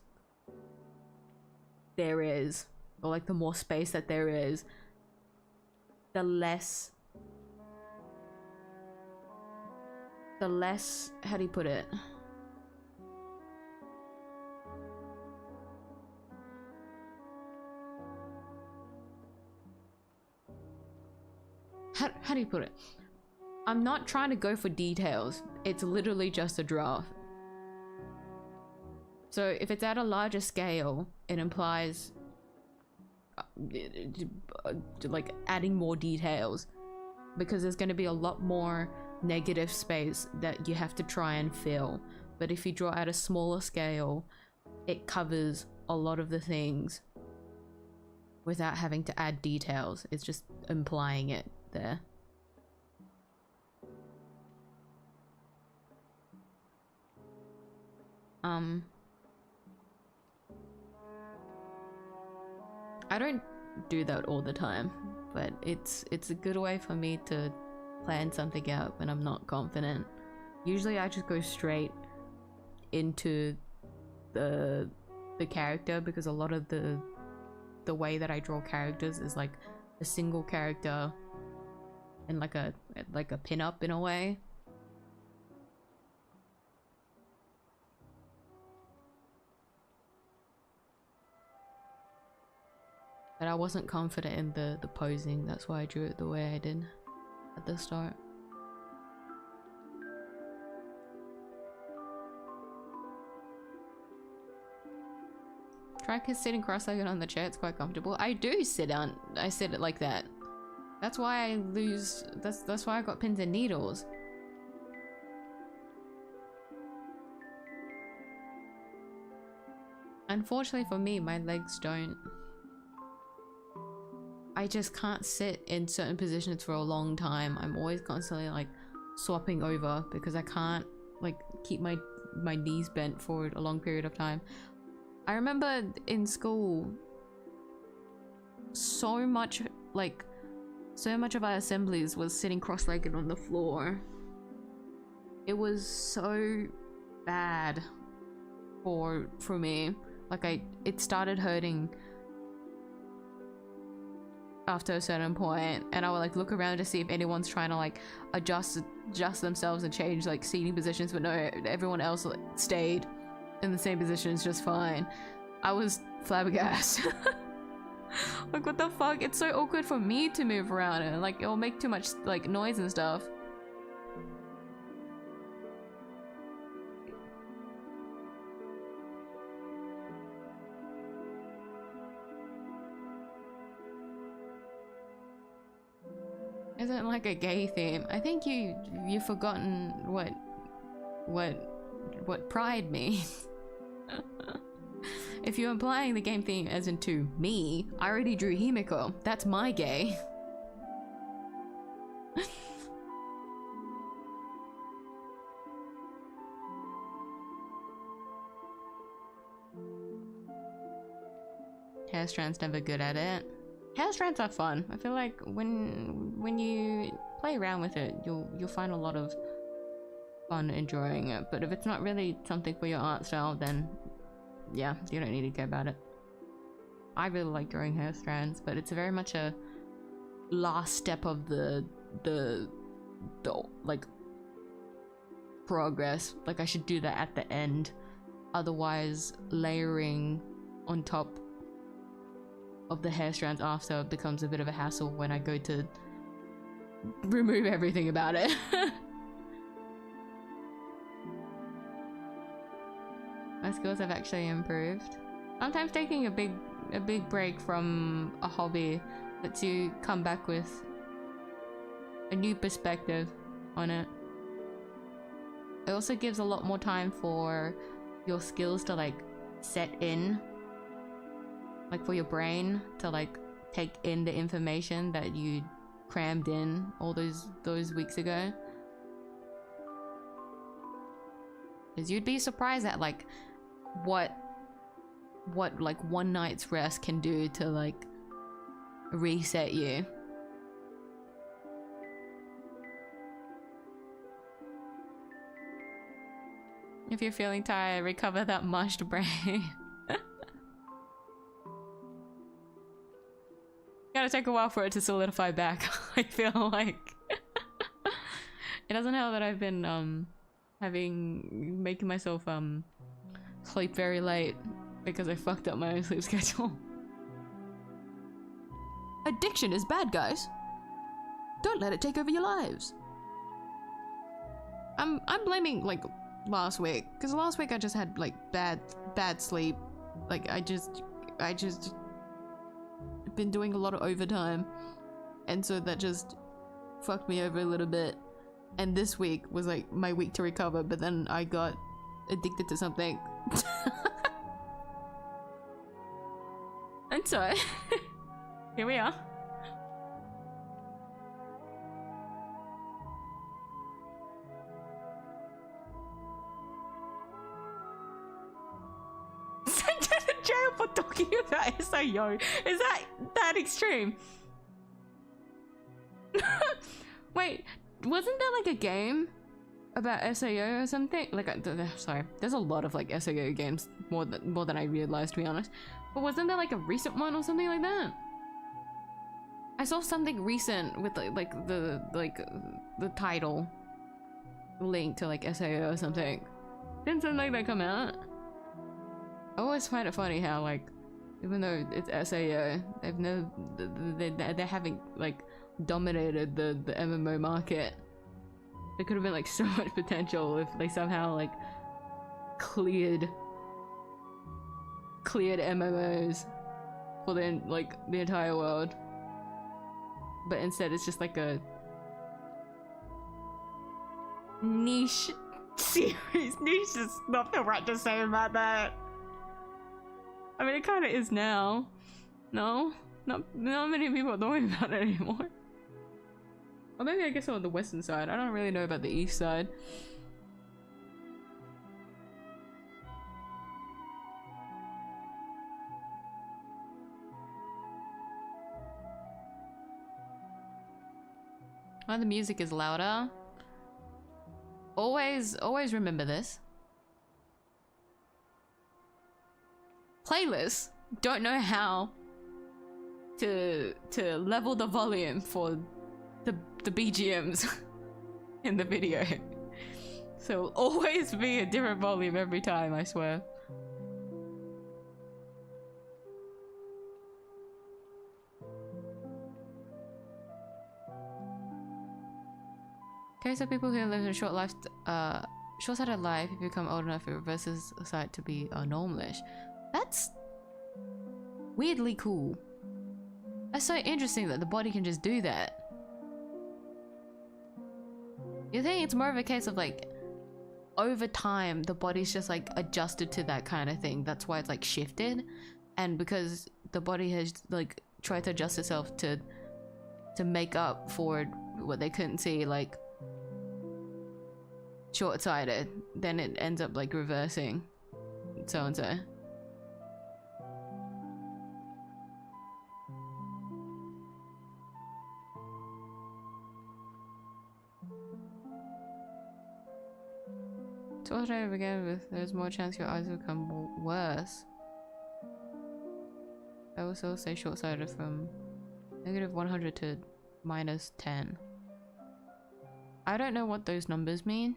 there is, or like the more space that there is, the less, how do you put it? How do you put it? I'm not trying to go for details. It's literally just a draft. So if it's at a larger scale, it implies like adding more details, because there's going to be a lot more negative space that you have to try and fill. But if you draw at a smaller scale, it covers a lot of the things without having to add details. It's just implying it there. I don't do that all the time, but it's a good way for me to plan something out when I'm not confident. Usually I just go straight into the character, because a lot of the way that I draw characters is like a single character and like a pin-up in a way. But I wasn't confident in the posing, that's why I drew it the way I did at the start. Try sitting cross-legged on the chair, it's quite comfortable. I do sit it like that. That's why I lose, that's why I got pins and needles. Unfortunately for me, my legs don't. I just can't sit in certain positions for a long time. I'm always constantly like swapping over because I can't like keep my knees bent for a long period of time. I remember in school, so much of our assemblies was sitting cross-legged on the floor. It was so bad for me. Like it started hurting after a certain point, and I would like look around to see if anyone's trying to like adjust themselves and change like seating positions, but no, everyone else like, stayed in the same positions just fine. I was flabbergasted. Like what the fuck? It's so awkward for me to move around, and like it'll make too much like noise and stuff. Isn't like a gay theme. I think you've forgotten what pride means. If you're implying the game theme as into me, I already drew Himiko. That's my gay. Hair strands never good at it. Hair strands are fun. I feel like when you play around with it, you'll find a lot of fun enjoying it. But if it's not really something for your art style, then yeah, you don't need to care about it. I really like drawing hair strands, but it's very much a last step of the like progress. Like I should do that at the end. Otherwise, layering on top of the hair strands after becomes a bit of a hassle when I go to remove everything about it. My skills have actually improved. Sometimes taking a big break from a hobby lets you come back with a new perspective on it. It also gives a lot more time for your skills to like set in, like for your brain to like take in the information that you crammed in all those weeks ago. Because you'd be surprised at like what like one night's rest can do to like reset you. If you're feeling tired, recover that mushed brain. gonna take a while for it to solidify back. I feel like it doesn't help that I've been making myself sleep very late because I fucked up my own sleep schedule. Addiction is bad, guys. Don't let it take over your lives. I'm blaming like last week, because last week I just had like bad sleep. Like I just been doing a lot of overtime, and so that just fucked me over a little bit. And this week was like my week to recover, but then I got addicted to something. And so here we are. Sent to jail for talking about SIO. Is that extreme? Wait, wasn't there like a game about SAO or something? Like, sorry, there's a lot of like SAO games, more than I realized, to be honest. But wasn't there like a recent one or something like that? I saw something recent with like the title linked to like SAO or something. Didn't something like that come out? I always find it funny how like, even though it's SAO, they haven't like dominated the MMO market. There could have been like so much potential if they somehow like cleared MMOs for the entire world. But instead it's just like a niche series. Niche is not the right to say about that. I mean, it kind of is now. No? Not many people are talking about it anymore. Or maybe I guess on the western side. I don't really know about the east side. Oh, the music is louder. Always remember this. Playlists don't know how to level the volume for the BGMs in the video. So always be a different volume every time, I swear. Okay, so people who live a short-sighted life, if you become old enough, it reverses sight to be normalish. That's weirdly cool. That's so interesting that the body can just do that. You think it's more of a case of like, over time, the body's just like adjusted to that kind of thing. That's why it's like shifted. And because the body has like tried to adjust itself to make up for what they couldn't see, like short-sighted, then it ends up like reversing so and so. So what I began with, there's more chance your eyes will become worse. I also say short-sighted from -100 to -10. I don't know what those numbers mean.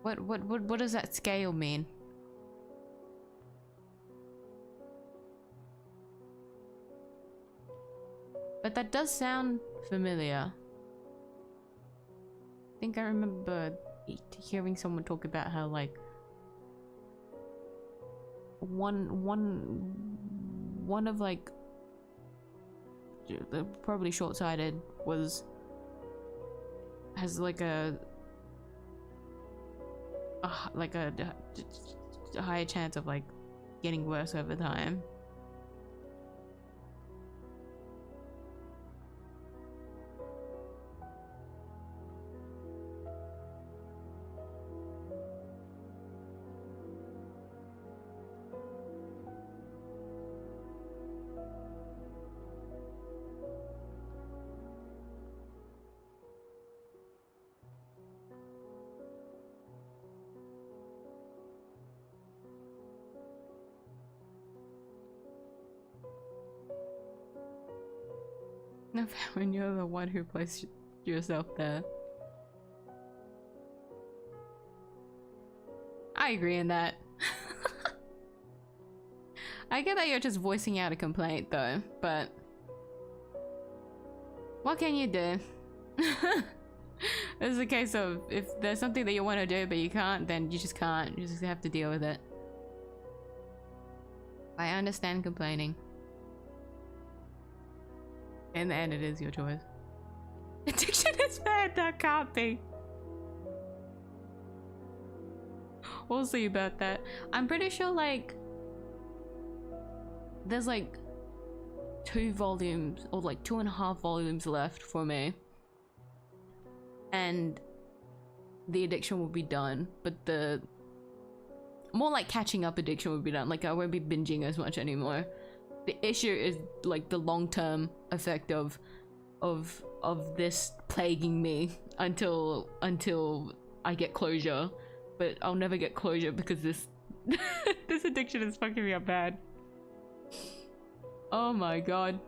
What does that scale mean? But that does sound familiar. I think I remember hearing someone talk about how like one of like probably short-sighted has like a higher chance of like getting worse over time. No, when you're the one who placed yourself there. I agree in that. I get that you're just voicing out a complaint though, but what can you do? It's a case of if there's something that you want to do but you can't, then you just can't. You just have to deal with it. I understand complaining. In the end, it is your choice. Addiction is bad, that can't be. We'll see about that. I'm pretty sure, like, there's like 2 volumes or like 2.5 volumes left for me. And the addiction will be done, but the more like catching up addiction will be done. Like, I won't be binging as much anymore. The issue is like the long-term effect of this plaguing me until I get closure. But I'll never get closure because this this addiction is fucking me up bad. Oh my god.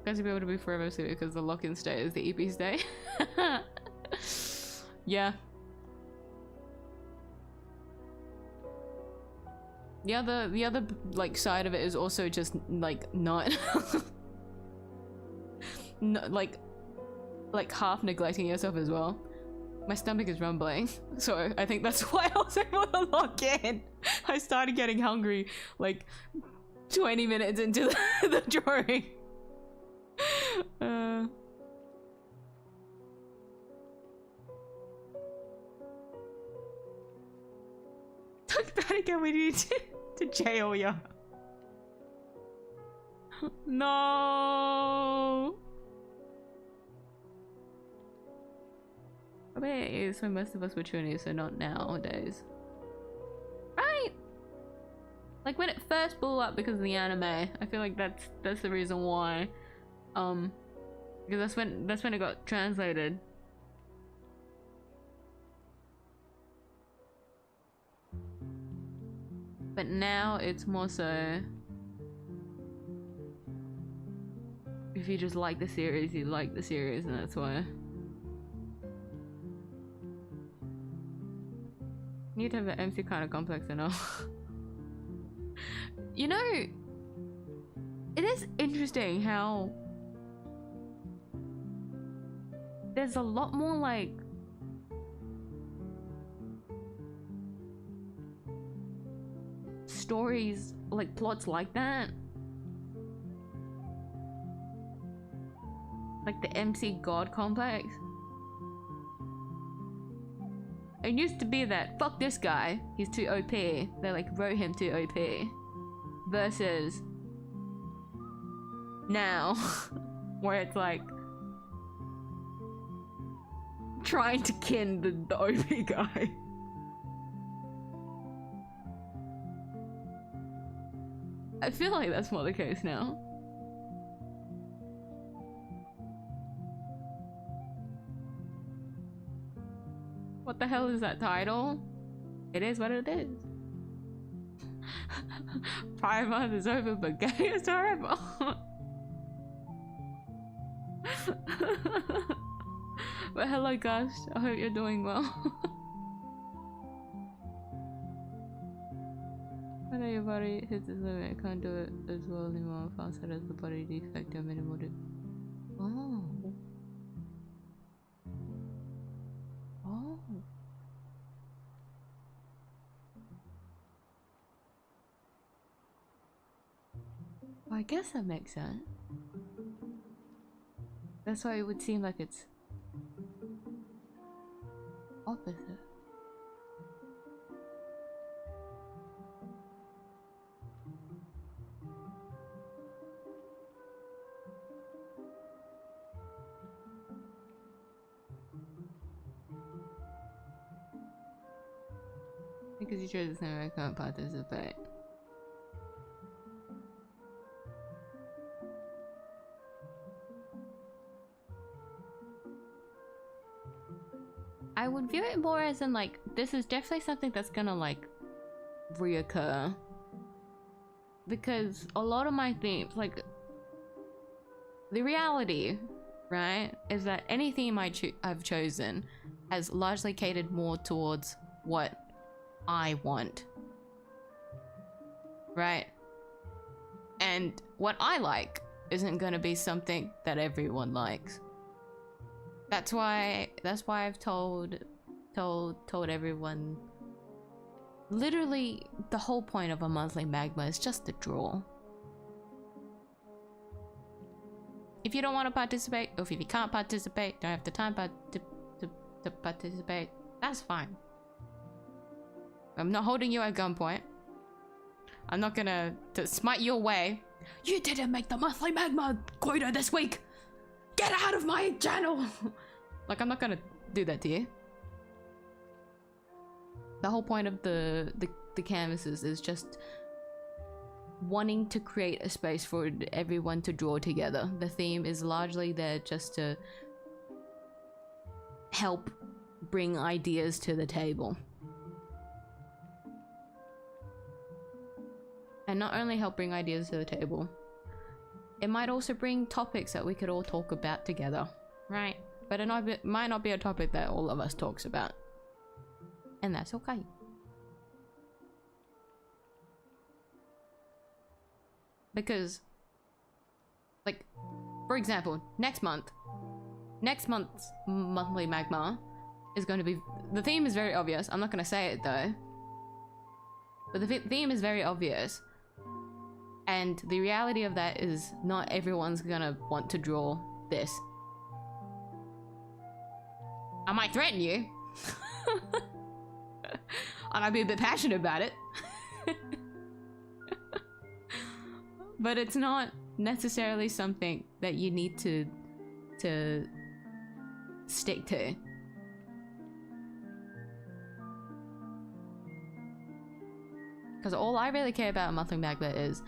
Guys will be able to be forever soon because the lock-in stay is the EP stay. Yeah. The other like side of it is also just like not like half neglecting yourself as well. My stomach is rumbling, so I think that's why I was able to lock in. I started getting hungry like 20 minutes into the drawing. Talk about it again, we need to jail ya. No. I bet it is when most of us were tuning, so not nowadays. Right? Like when it first blew up because of the anime, I feel like that's the reason why. Because that's when it got translated. But now it's more so if you just like the series, you like the series, and that's why. You need to have an MC kind of complex enough. You know, it is interesting how there's a lot more like stories, like plots like that. Like the MC God complex. It used to be that, fuck this guy, he's too OP. They like wrote him too OP. Versus now, where it's like trying to kin the OP guy. I feel like that's more the case now. What the hell is that title? It is what it is. Pride Month is over, but gay is forever. But hello, Gus. I hope you're doing well. I know your body hits its limit. It can't do it as well anymore. Faster as the body defect or minimal. Oh. Oh. Well, I guess that makes sense. That's why it would seem like it's opposite. Because you chose the same, I can't participate. I would view it more as in like, this is definitely something that's gonna like reoccur. because a lot of my themes, like, the reality, right, is that any theme I've chosen has largely catered more towards what I want, right? And what I like isn't gonna be something that everyone likes. That's why I've told everyone, literally the whole point of a monthly magma is just to draw. If you don't want to participate, or if you can't participate, don't have the time to participate, that's fine. I'm not holding you at gunpoint. I'm not gonna smite you away. You didn't make the monthly magma quota this week! Get out of my channel! Like, I'm not gonna do that to you. The whole point of the canvases is just wanting to create a space for everyone to draw together. The theme is largely there just to help bring ideas to the table. And not only help bring ideas to the table, it might also bring topics that we could all talk about together, right? But it might not be a topic that all of us talks about. And that's okay. Because, like, for example, next month's monthly magma is going to be, the theme is very obvious. I'm not going to say it though, but the theme is very obvious, and the reality of that is not everyone's gonna want to draw this. I might threaten you and I'd be a bit passionate about it. But it's not necessarily something that you need to stick to. Because all I really care about in monthly magma is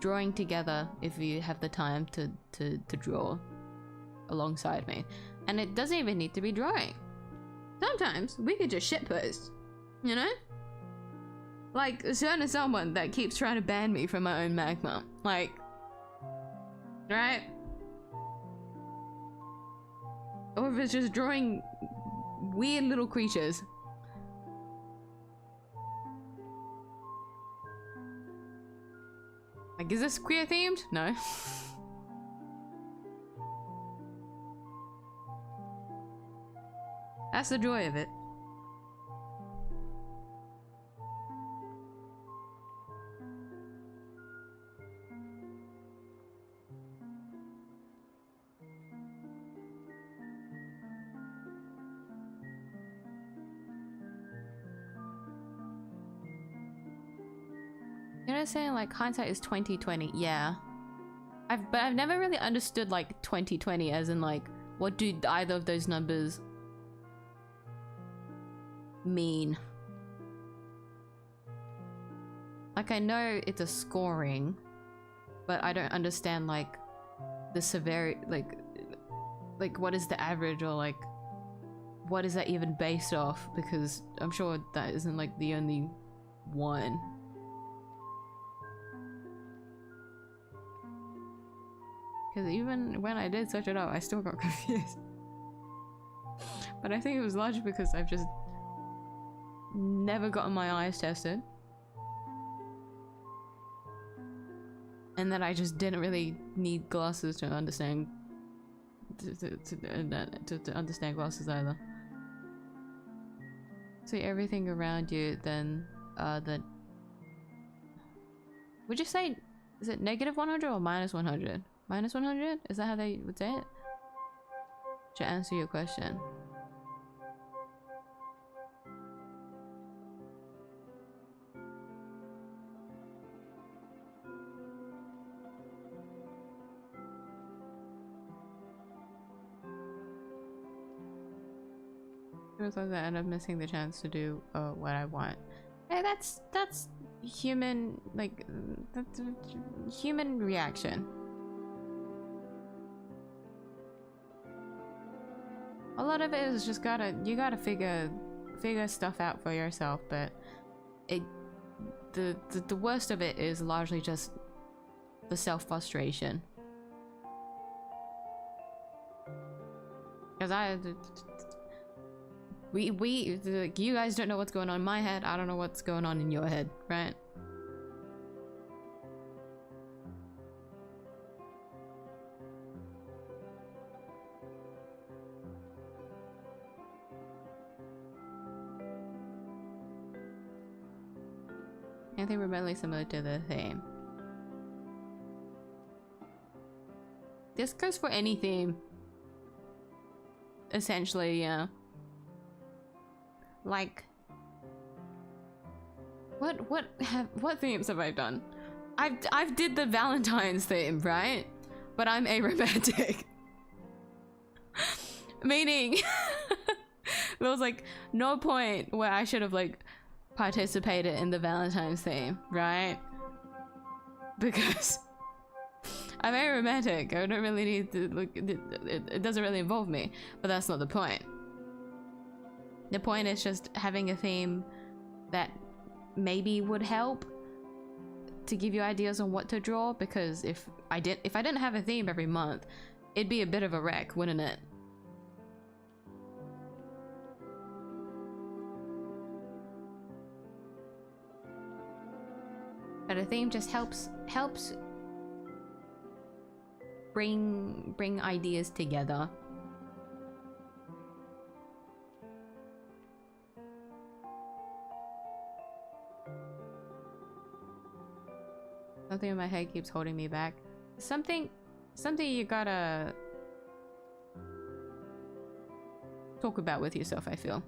drawing together if you have the time to draw alongside me. And it doesn't even need to be drawing. Sometimes we could just shitpost, you know? Like, certain someone that keeps trying to ban me from my own magma. Like, right? Or if it's just drawing weird little creatures. Like, is this queer themed? No. That's the joy of it. You know, saying like hindsight is 20/20. Yeah, but I've never really understood like 20/20 as in like what do either of those numbers mean. Like, I know it's a scoring, but I don't understand like the severity, like what is the average, or like what is that even based off, because I'm sure that isn't like the only one. Because even when I did search it up, I still got confused. But I think it was largely because I've just never gotten my eyes tested. And that I just didn't really need glasses to understand to understand glasses either. See everything around you, then would you say, is it -100 or -100? -100? Is that how they would say it? To answer your question. It was like that, and I'm missing the chance to do what I want. Hey, that's human, like, that's a human reaction. A lot of it is just you gotta figure stuff out for yourself, but the worst of it is largely just the self-frustration. Because you guys don't know what's going on in my head, I don't know what's going on in your head, right? Anything remotely similar to the theme. This goes for any theme. Essentially, yeah. Like, what themes have I done? I've did the Valentine's theme, right? But I'm aromantic. Meaning there was like no point where I should have like participated in the Valentine's theme, right? Because I'm aromantic. I don't really need to look. It doesn't really involve me, but that's not the point. The point is just having a theme that maybe would help to give you ideas on what to draw, because if I didn't have a theme every month, it'd be a bit of a wreck, wouldn't it? But a theme just helps bring ideas together. Something in my head keeps holding me back. Something you gotta talk about with yourself, I feel.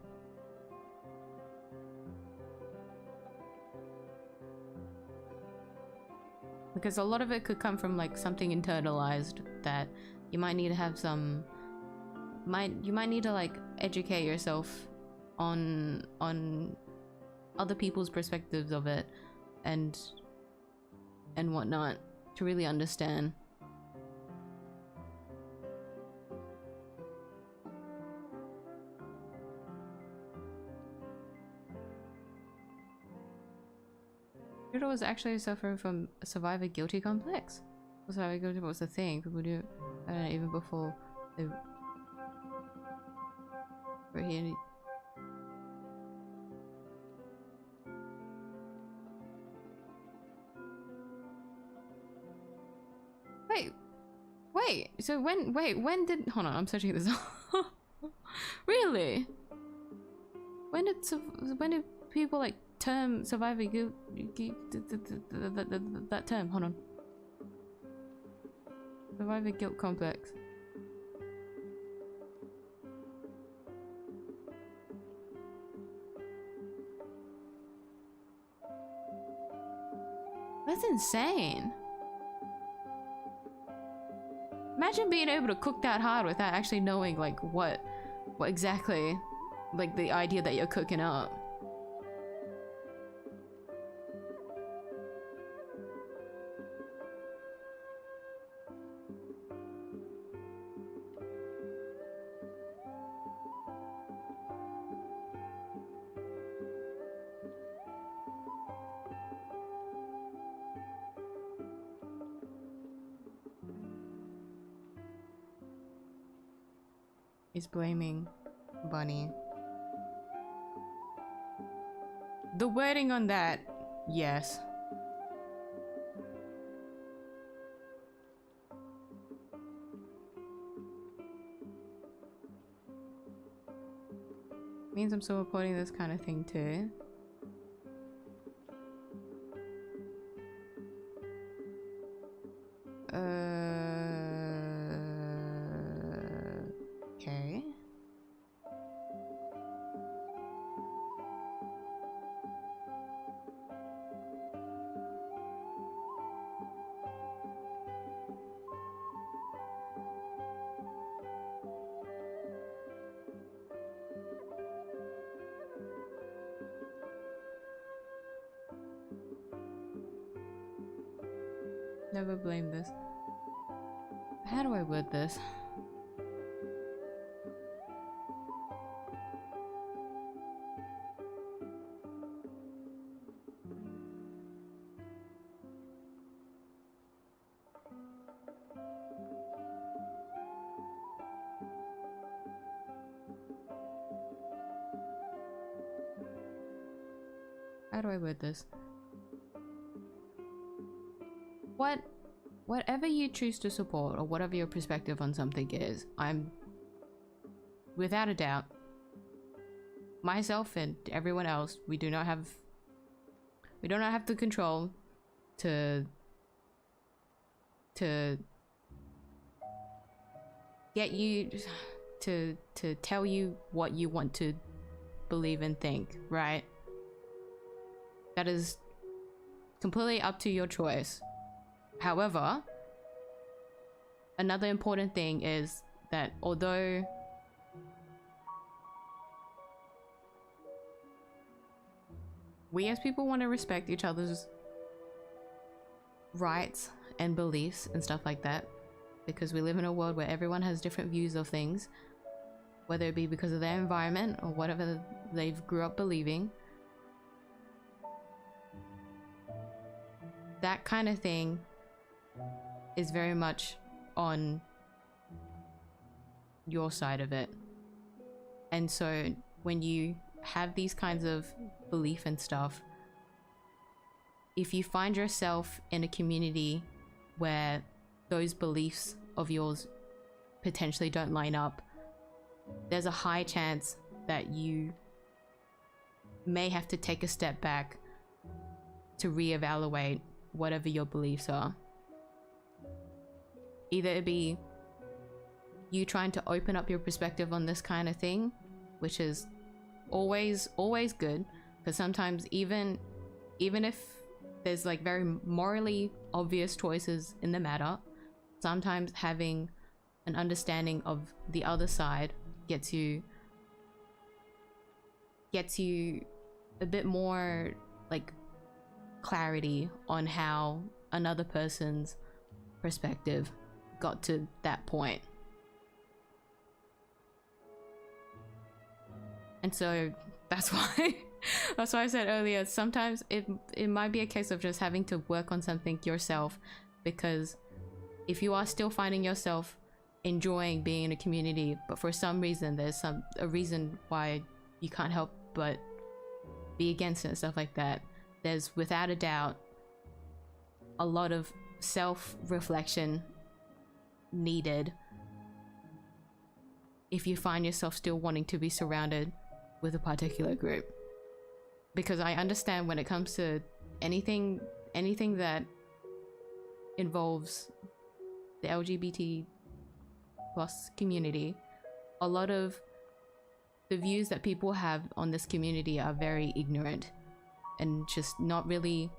Because a lot of it could come from like something internalized that you might need to have some you might need to like educate yourself on other people's perspectives of it and whatnot to really understand. Peter was actually suffering from a survivor guilty complex. Survivor guilty was a thing people do even before they were here. Wait, so when did, hold on, I'm searching this up. Really? When did people like term survivor guilt, that term, hold on. Survivor guilt complex. That's insane. Imagine being able to cook that hard without actually knowing like what exactly, like the idea that you're cooking up. He's blaming Bunny. The wording on that, yes. Means I'm still reporting this kind of thing too. Okay. Never blame this. How do I word this? how do I word this? Whatever you choose to support or whatever your perspective on something is, I'm without a doubt, myself and everyone else, we do not have the control to get you to tell you what you want to believe and think, right? That is completely up to your choice. However, another important thing is that although we as people want to respect each other's rights and beliefs and stuff like that, because we live in a world where everyone has different views of things, whether it be because of their environment or whatever they've grew up believing, that kind of thing is very much on your side of it. And so when you have these kinds of belief and stuff, if you find yourself in a community where those beliefs of yours potentially don't line up, there's a high chance that you may have to take a step back to reevaluate whatever your beliefs are. Either it be you trying to open up your perspective on this kind of thing, which is always good, because sometimes even if there's like very morally obvious choices in the matter, sometimes having an understanding of the other side gets you a bit more like clarity on how another person's perspective got to that point. And so that's why I said earlier, sometimes it might be a case of just having to work on something yourself, because if you are still finding yourself enjoying being in a community, but for some reason there's a reason why you can't help but be against it and stuff like that, there's without a doubt a lot of self-reflection needed if you find yourself still wanting to be surrounded with a particular group. Because I understand when it comes to anything that involves the LGBT plus community, a lot of the views that people have on this community are very ignorant and just not really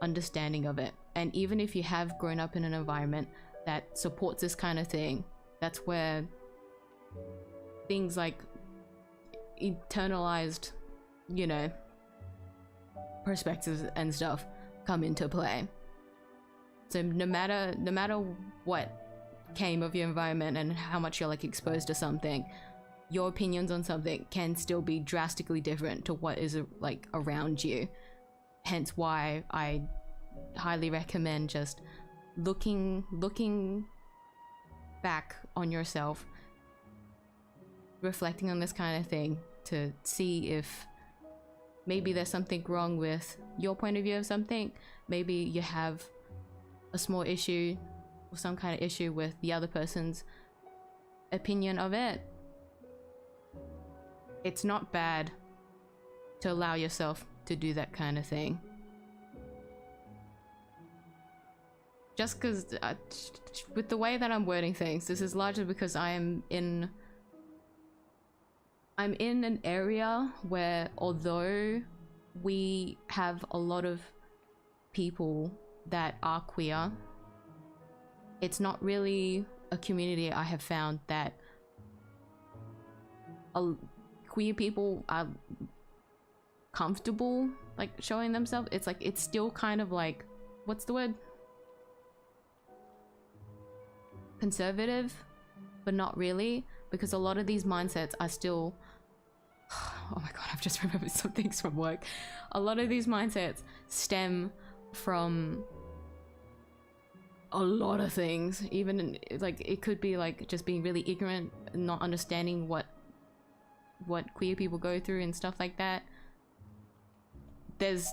understanding of it. And even if you have grown up in an environment that supports this kind of thing, that's where things like internalized, you know, perspectives and stuff come into play. So no matter what came of your environment and how much you're like exposed to something, your opinions on something can still be drastically different to what is like around you. Hence why I highly recommend just looking back on yourself, reflecting on this kind of thing to see if maybe there's something wrong with your point of view of something. Maybe you have a small issue or some kind of issue with the other person's opinion of it. It's not bad to allow yourself to do that kind of thing. Just because with the way that I'm wording things, this is largely because I'm in an area where, although we have a lot of people that are queer, it's not really a community I have found that queer people are comfortable like showing themselves. It's like, it's still kind of like, what's the word? Conservative, but not really, because a lot of these mindsets are still oh my god, I've just remembered some things from work. A lot of these mindsets stem from a lot of things, even like it could be like just being really ignorant and not understanding what queer people go through and stuff like that. there's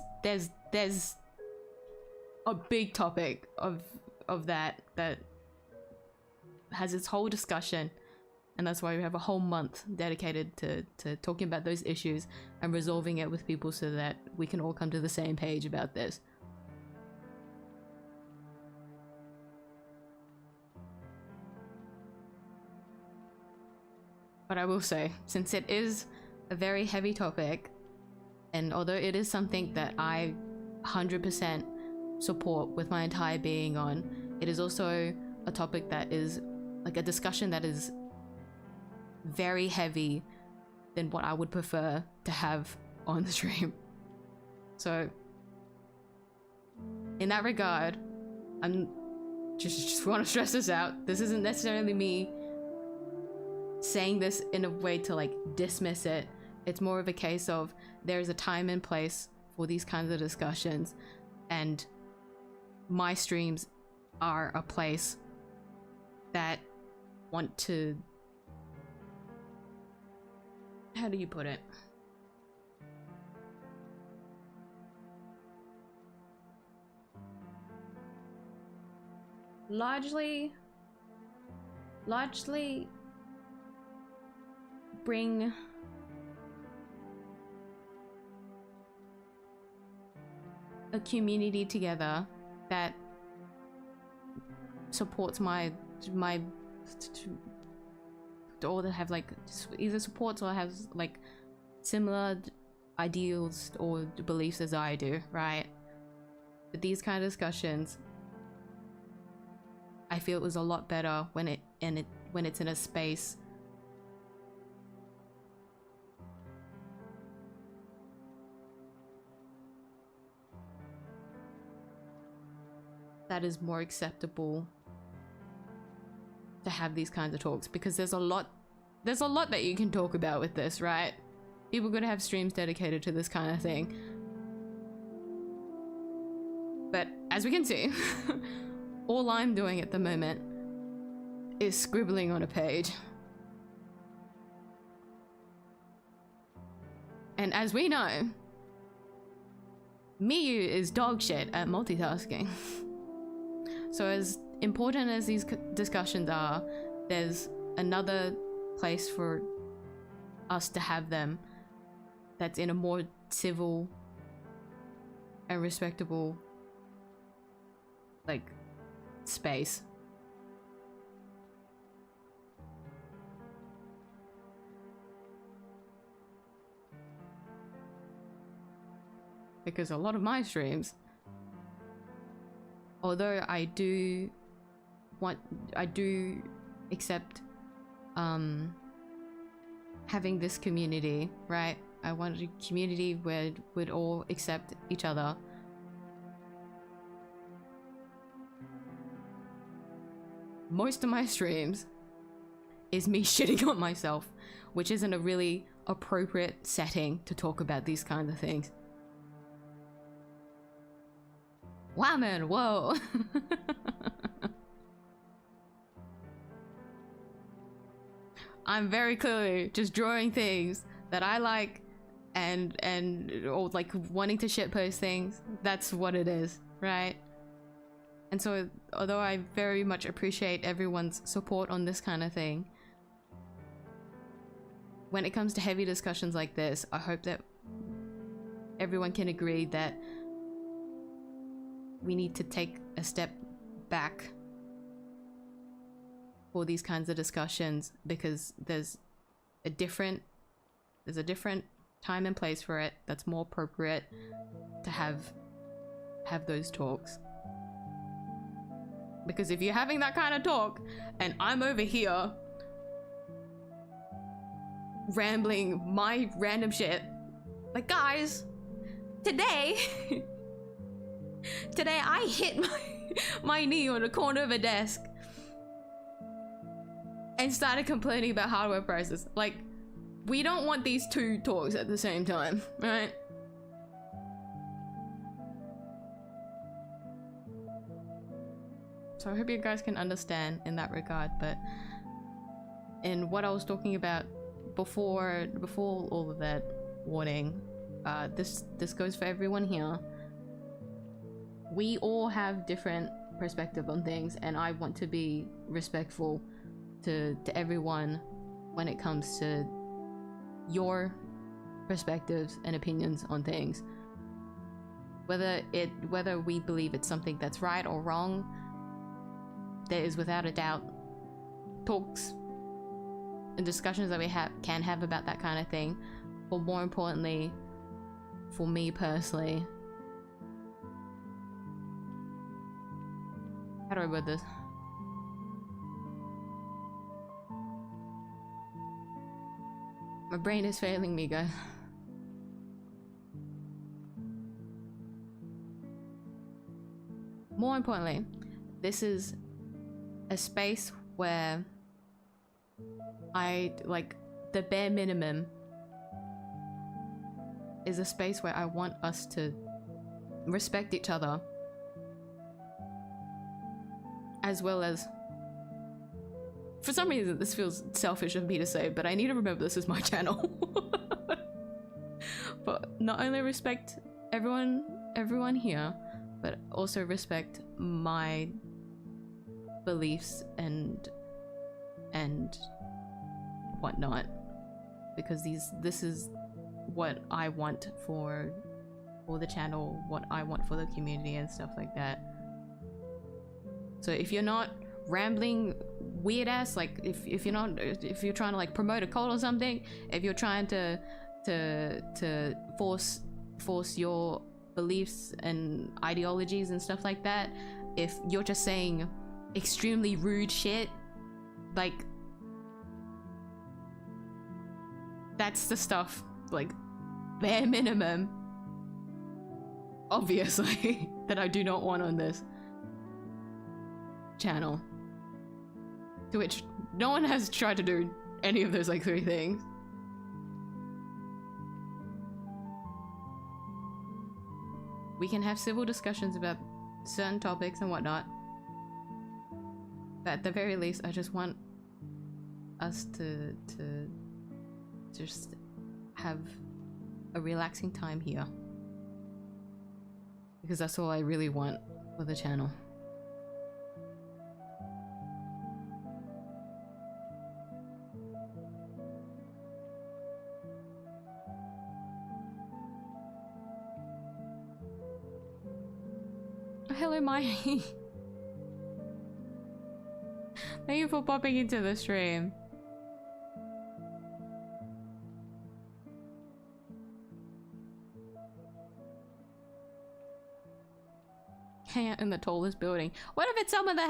a big topic of that has its whole discussion, and that's why we have a whole month dedicated to talking about those issues and resolving it with people so that we can all come to the same page about this. But I will say, since it is a very heavy topic, and although it is something that I 100% support with my entire being on, it is also a topic that is like a discussion that is very heavy than what I would prefer to have on the stream. So in that regard, I'm just want to stress this out. This isn't necessarily me saying this in a way to like dismiss it. It's more of a case of there's a time and place for these kinds of discussions, and my streams are a place that want to, how do you put it? Largely bring a community together that supports my or that have like either supports or has like similar ideals or beliefs as I do, right? But these kind of discussions, I feel, is a lot better when it's in a space that is more acceptable to have these kinds of talks, because there's a lot that you can talk about with this, right? People are gonna have streams dedicated to this kind of thing, but as we can see, all I'm doing at the moment is scribbling on a page. And as we know, Miyuu is dog shit at multitasking. So as important as these discussions are, there's another place for us to have them that's in a more civil and respectable like space. Because a lot of my streams, although I do accept having this community, right? I want a community where we'd all accept each other. Most of my streams is me shitting on myself, which isn't a really appropriate setting to talk about these kinds of things. Wow, man, whoa. I'm very clearly just drawing things that I like and or like wanting to shitpost things. That's what it is, right? And so although I very much appreciate everyone's support on this kind of thing, when it comes to heavy discussions like this, I hope that everyone can agree that we need to take a step back for these kinds of discussions, because there's a different time and place for it that's more appropriate to have those talks. Because if you're having that kind of talk and I'm over here rambling my random shit, like, guys, today I hit my knee on the corner of a desk and started complaining about hardware prices. Like, we don't want these two talks at the same time, right? So I hope you guys can understand in that regard. But in what I was talking about before all of that warning, this goes for everyone here. We all have different perspective on things, and I want to be respectful to everyone when it comes to your perspectives and opinions on things. Whether we believe it's something that's right or wrong, there is without a doubt talks and discussions that we can have about that kind of thing. But more importantly, for me personally, how do I word this? My brain is failing me, guys. More importantly, this is a space where the bare minimum is a space where I want us to respect each other, as well as, for some reason this feels selfish of me to say, but I need to remember this is my channel. But not only respect everyone here, but also respect my beliefs and whatnot, because this is what I want for the channel, what I want for the community and stuff like that. So if you're not rambling weird ass, like if you're trying to like promote a cult or something, if you're trying to force your beliefs and ideologies and stuff like that, if you're just saying extremely rude shit, like, that's the stuff, like, bare minimum, obviously, that I do not want on this channel. To which no one has tried to do any of those like 3 things. We can have civil discussions about certain topics and whatnot, but at the very least I just want us to just have a relaxing time here, because that's all I really want for the channel. Hello, Miley. Thank you for popping into the stream. Hang out in the tallest building. What if it's someone that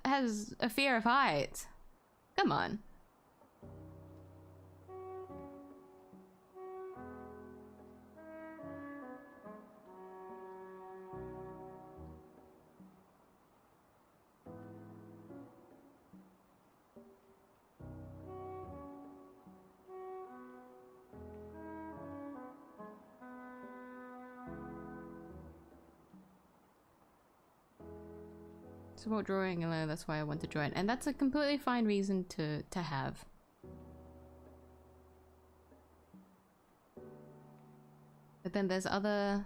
has a fear of heights? Come on. Support drawing, and that's why I want to join, and that's a completely fine reason to have. But then there's other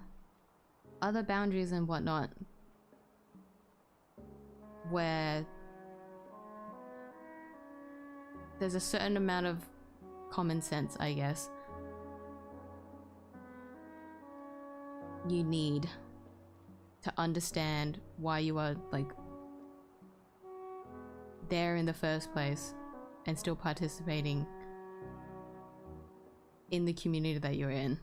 boundaries and whatnot where there's a certain amount of common sense, I guess, you need to understand why you are like there in the first place and still participating in the community that you're in.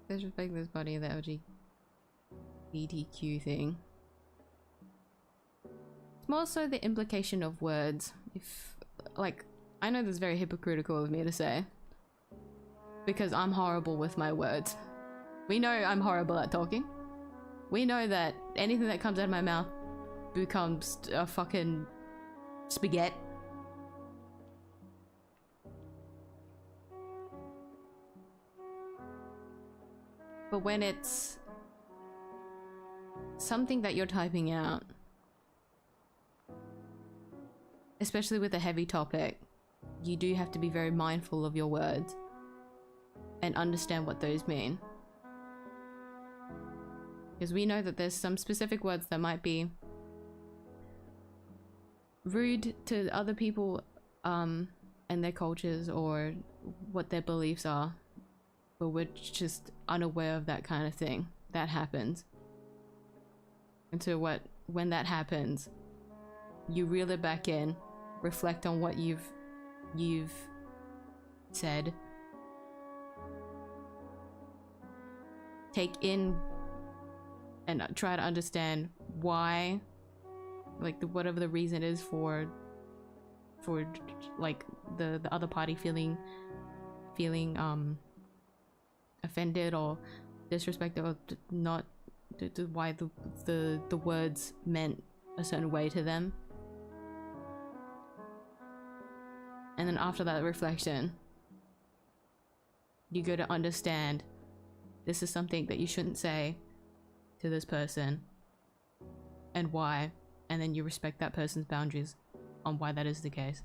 Disrespect this body of the LGBTQ thing. It's more so the implication of words. If, like, I know this is very hypocritical of me to say, because I'm horrible with my words. We know I'm horrible at talking. We know that anything that comes out of my mouth becomes a fucking spaghetti. But when it's something that you're typing out, especially with a heavy topic, you do have to be very mindful of your words and understand what those mean. Because we know that there's some specific words that might be rude to other people and their cultures or what their beliefs are, but we're just unaware of that kind of thing. That happens. And so when that happens, you reel it back in, reflect on what you've said, take in and try to understand why, like whatever the reason is for like the other party feeling offended or disrespected, or not why the words meant a certain way to them. And then after that reflection, you go to understand this is something that you shouldn't say to this person and why, and then you respect that person's boundaries on why that is the case.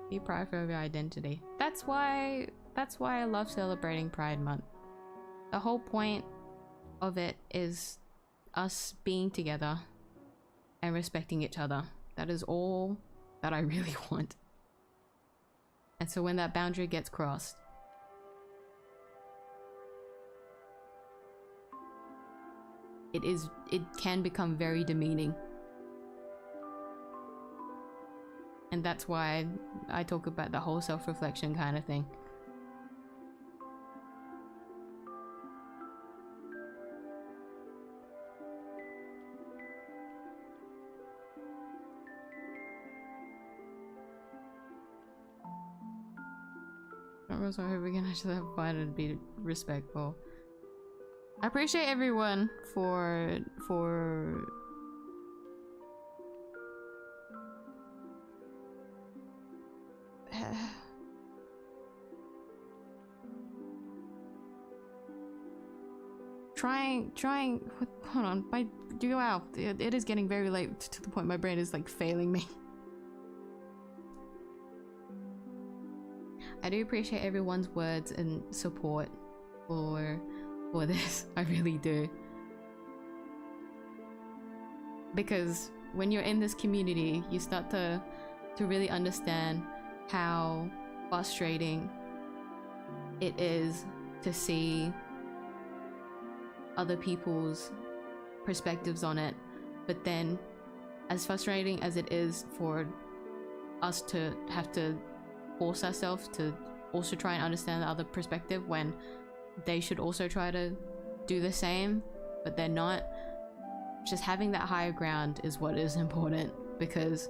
Be proud of your identity. That's why I love celebrating Pride Month. The whole point of it is us being together and respecting each other. That is all that I really want. And so when that boundary gets crossed, it can become very demeaning. And that's why I talk about the whole self-reflection kind of thing. So I hope we can actually have fun and be respectful. I appreciate everyone for trying hold on, wow, it is getting very late to the point my brain is like failing me. I do appreciate everyone's words and support for this. I really do. Because when you're in this community, you start to really understand how frustrating it is to see other people's perspectives on it. But then, as frustrating as it is for us to have to force ourselves to also try and understand the other perspective when they should also try to do the same, but they're not, just having that higher ground is what is important, because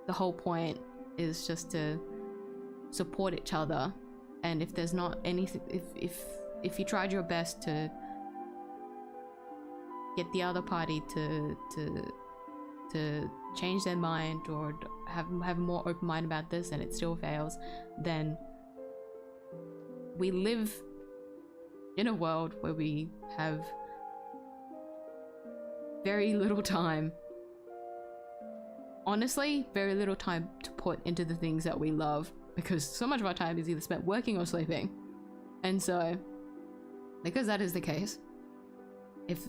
the whole point is just to support each other. And if there's not anything, if you tried your best to get the other party to change their mind or have a more open mind about this and it still fails, then we live in a world where we have very little time, honestly very little time to put into the things that we love, because so much of our time is either spent working or sleeping. And so because that is the case, if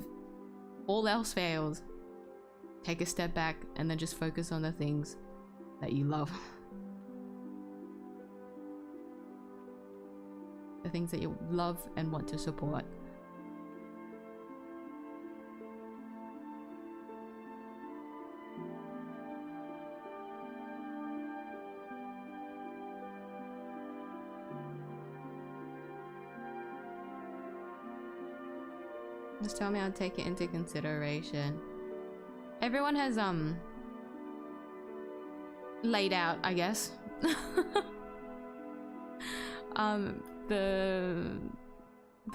all else fails, take a step back and then just focus on the things that you love. The things that you love and want to support. Just tell me, I'll take it into consideration. Everyone has laid out, I guess. the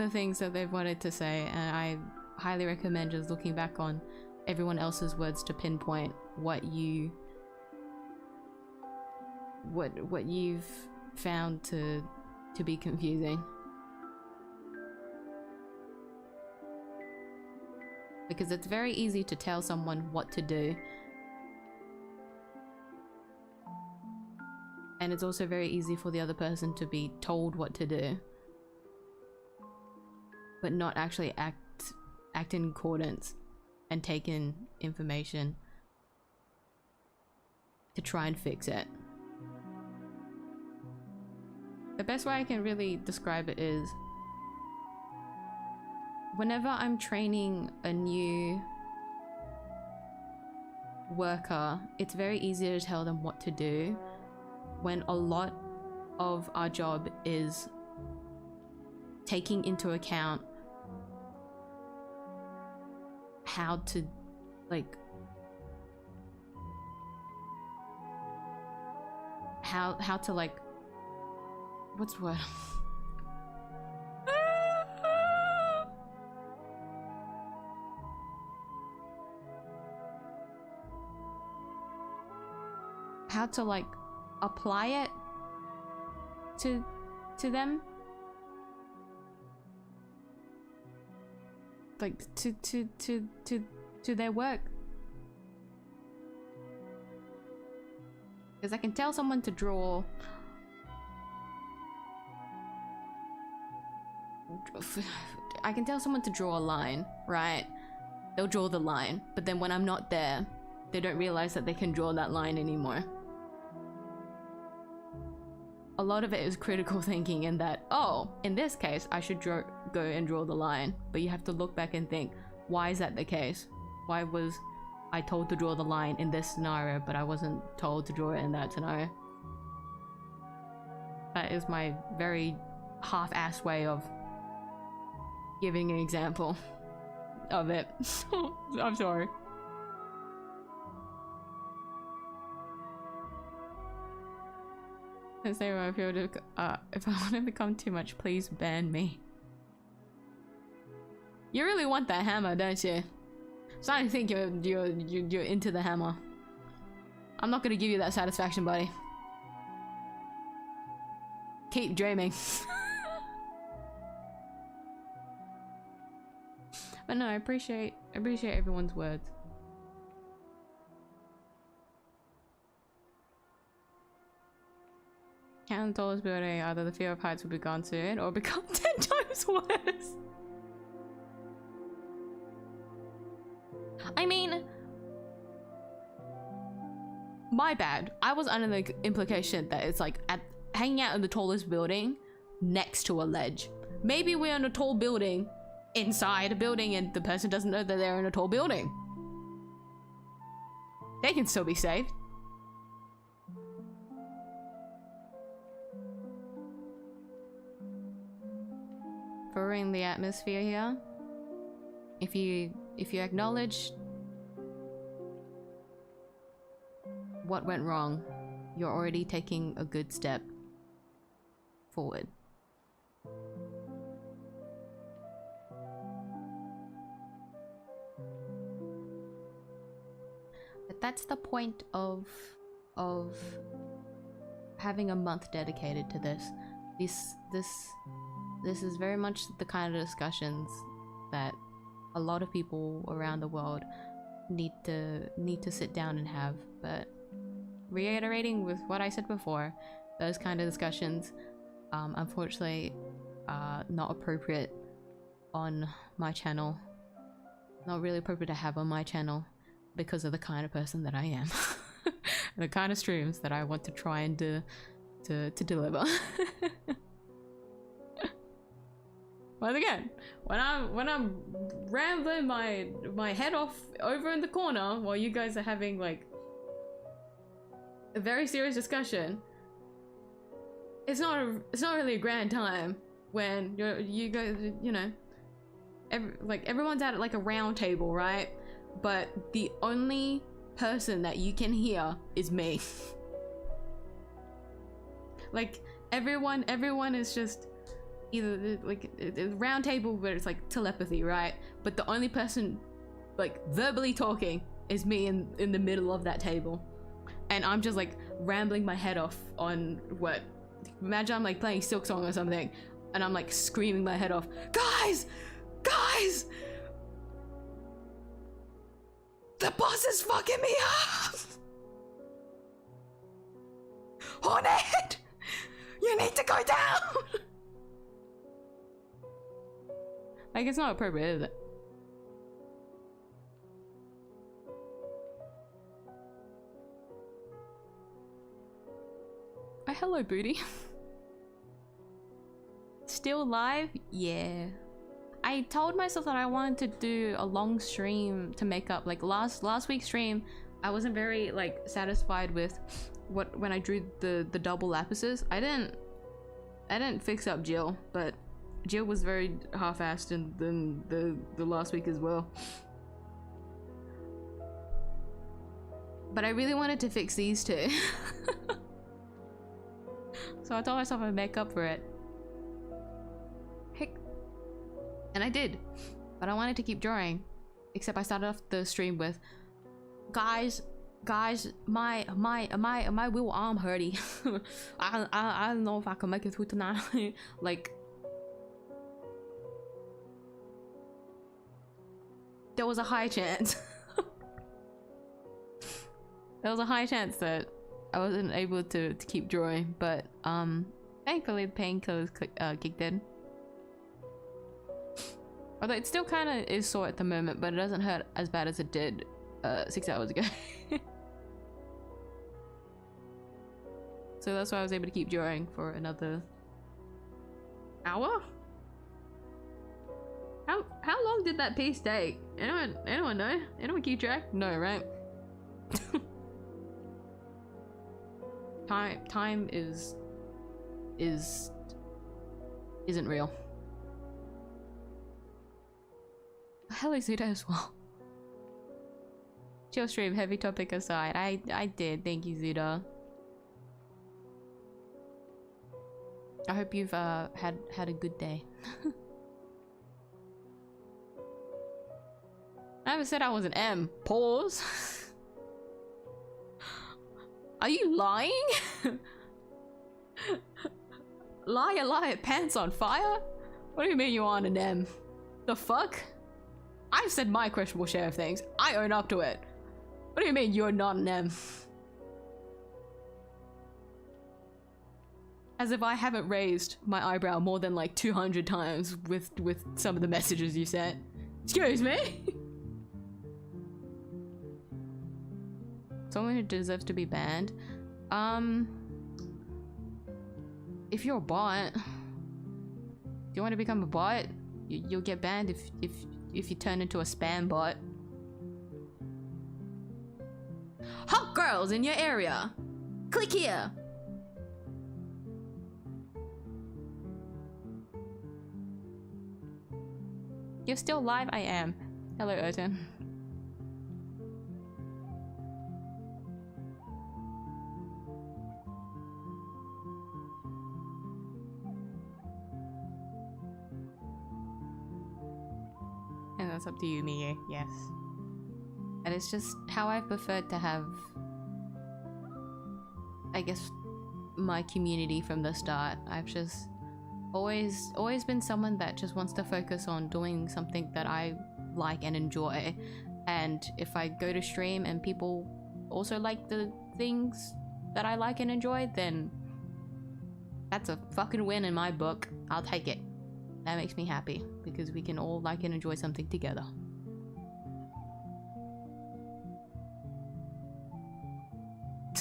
things that they've wanted to say, and I highly recommend just looking back on everyone else's words to pinpoint what you've found to be confusing. Because it's very easy to tell someone what to do. And it's also very easy for the other person to be told what to do, but not actually act in accordance and take in information to try and fix it. The best way I can really describe it is, whenever I'm training a new worker, it's very easy to tell them what to do, when a lot of our job is taking into account how to, like, how to, like, what's the word? How to, like, apply it to them, like to their work. Because I can tell someone to draw a line, right? They'll draw the line, but then when I'm not there, they don't realize that they can draw that line anymore. A lot of it is critical thinking, in that, oh, in this case, I should go and draw the line. But you have to look back and think, why is that the case? Why was I told to draw the line in this scenario, but I wasn't told to draw it in that scenario? That is my very half-assed way of giving an example of it. I'm sorry. And say, well, if I want to become too much, please ban me. You really want that hammer, don't you? I'm starting to think you're into the hammer. I'm not gonna give you that satisfaction, buddy. Keep dreaming. But no, I appreciate everyone's words. Count the tallest building, either the fear of heights will be gone soon or become 10 times worse. I mean, my bad. I was under the implication that it's like hanging out in the tallest building next to a ledge. Maybe we're in a tall building inside a building and the person doesn't know that they're in a tall building. They can still be saved. Furring the atmosphere here. If you acknowledge what went wrong, you're already taking a good step forward. But that's the point of having a month dedicated to this. This is very much the kind of discussions that a lot of people around the world need to sit down and have. But reiterating with what I said before, those kind of discussions, unfortunately, not appropriate on my channel. Not really appropriate to have on my channel because of the kind of person that I am. The kind of streams that I want to try and to deliver. Once again, when I'm rambling my head off over in the corner while you guys are having like a very serious discussion, it's not really a grand time when you guys, you know, everyone's at like a round table, right? But the only person that you can hear is me. Like, everyone is just either like a round table where it's like telepathy, right? But the only person like verbally talking is me in the middle of that table, and I'm just like rambling my head off on what. Imagine I'm like playing Silk Song or something, and I'm like screaming my head off, guys, the boss is fucking me up. Hornet, you need to go down. Like, it's not appropriate, is it? Oh, hello, booty. Still live? Yeah. I told myself that I wanted to do a long stream to make up, like last week's stream. I wasn't very like satisfied with when I drew the double lapises. I didn't fix up Jill, but Jill was very half-assed in the last week as well. But I really wanted to fix these two. So I told myself I'd make up for it. Heck. And I did. But I wanted to keep drawing. Except I started off the stream with, guys, my will arm hurty. I don't know if I can make it through tonight. Like, there was a high chance. There was a high chance that I wasn't able to keep drawing, but thankfully the painkillers kicked in. Although it still kind of is sore at the moment, but it doesn't hurt as bad as it did 6 hours ago. So that's why I was able to keep drawing for another hour? How long did that piece take? Anyone know? Anyone keep track? No, right? Time isn't real. Hello, Zuda as well. Chill stream, heavy topic aside. I did. Thank you, Zuda. I hope you've had a good day. I never said I was an M. Pause. Are you lying? Liar, pants on fire? What do you mean you aren't an M? The fuck? I've said my questionable share of things. I own up to it. What do you mean you're not an M? As if I haven't raised my eyebrow more than like 200 times with some of the messages you sent. Excuse me? Someone who deserves to be banned. If you're a bot, do you want to become a bot? You'll get banned if you turn into a spam bot. Hot girls in your area. Click here. You're still live? I am. Hello, Erton. And that's up to you, miyuu. Yes. And it's just how I've preferred to have, I guess, my community from the start. I've just always been someone that just wants to focus on doing something that I like and enjoy. And if I go to stream and people also like the things that I like and enjoy, then that's a fucking win in my book. I'll take it. That makes me happy because we can all like and enjoy something together.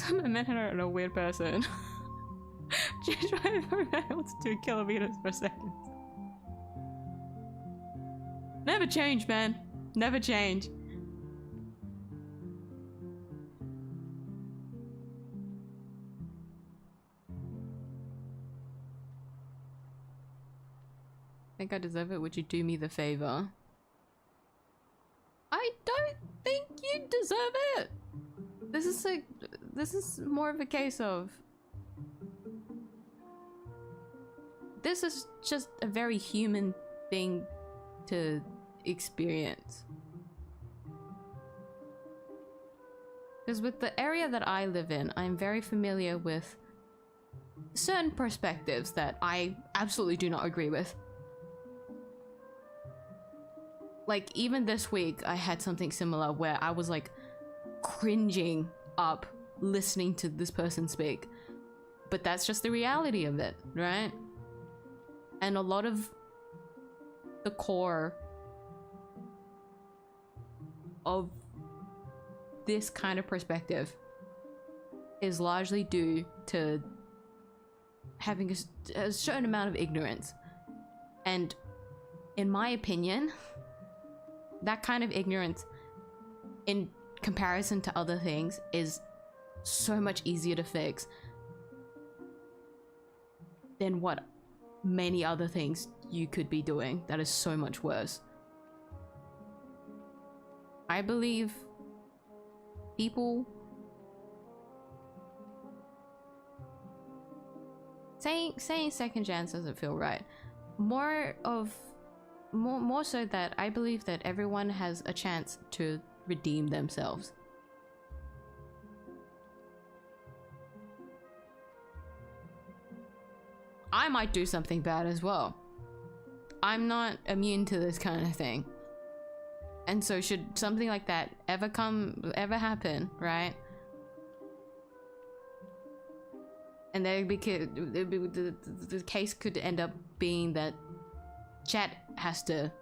I met her and a weird person. Change my environment to 2 kilometers per second. Never change, man. Never change. Think I deserve it? Would you do me the favor? I don't think you deserve it. This is more of a case of this is just a very human thing to experience. Because with the area that I live in, I'm very familiar with certain perspectives that I absolutely do not agree with. Like, even this week, I had something similar where I was like cringing up listening to this person speak. But that's just the reality of it, right? And a lot of the core of this kind of perspective is largely due to having a certain amount of ignorance. And in my opinion, that kind of ignorance, in comparison to other things, is so much easier to fix than what many other things you could be doing that is so much worse. I believe people saying second chance doesn't feel right. More so that I believe that everyone has a chance to redeem themselves. I might do something bad as well. I'm not immune to this kind of thing. And so should something like that ever happen, right? And the case could end up being that chat has to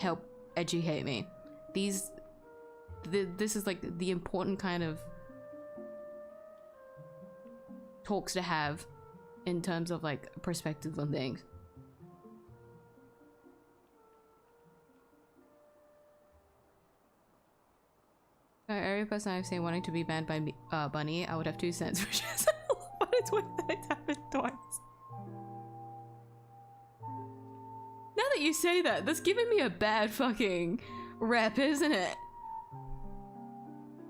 help educate me. This is like the important kind of talks to have in terms of like perspective on things. Every person I've seen wanting to be banned by Bunny, I would have 2 cents, which is but it's worth that it's happened twice. Now that you say that, that's giving me a bad fucking rep, isn't it?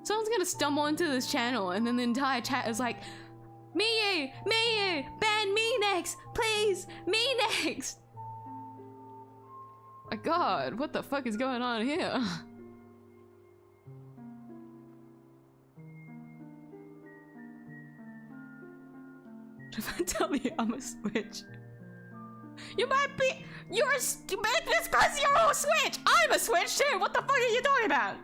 Someone's gonna stumble into this channel and then the entire chat is like, miyuu, ban me next, please, me next. My god, what the fuck is going on here? If I tell you I'm a switch, you might be. It's because you're a switch. I'm a switch too. What the fuck are you talking about?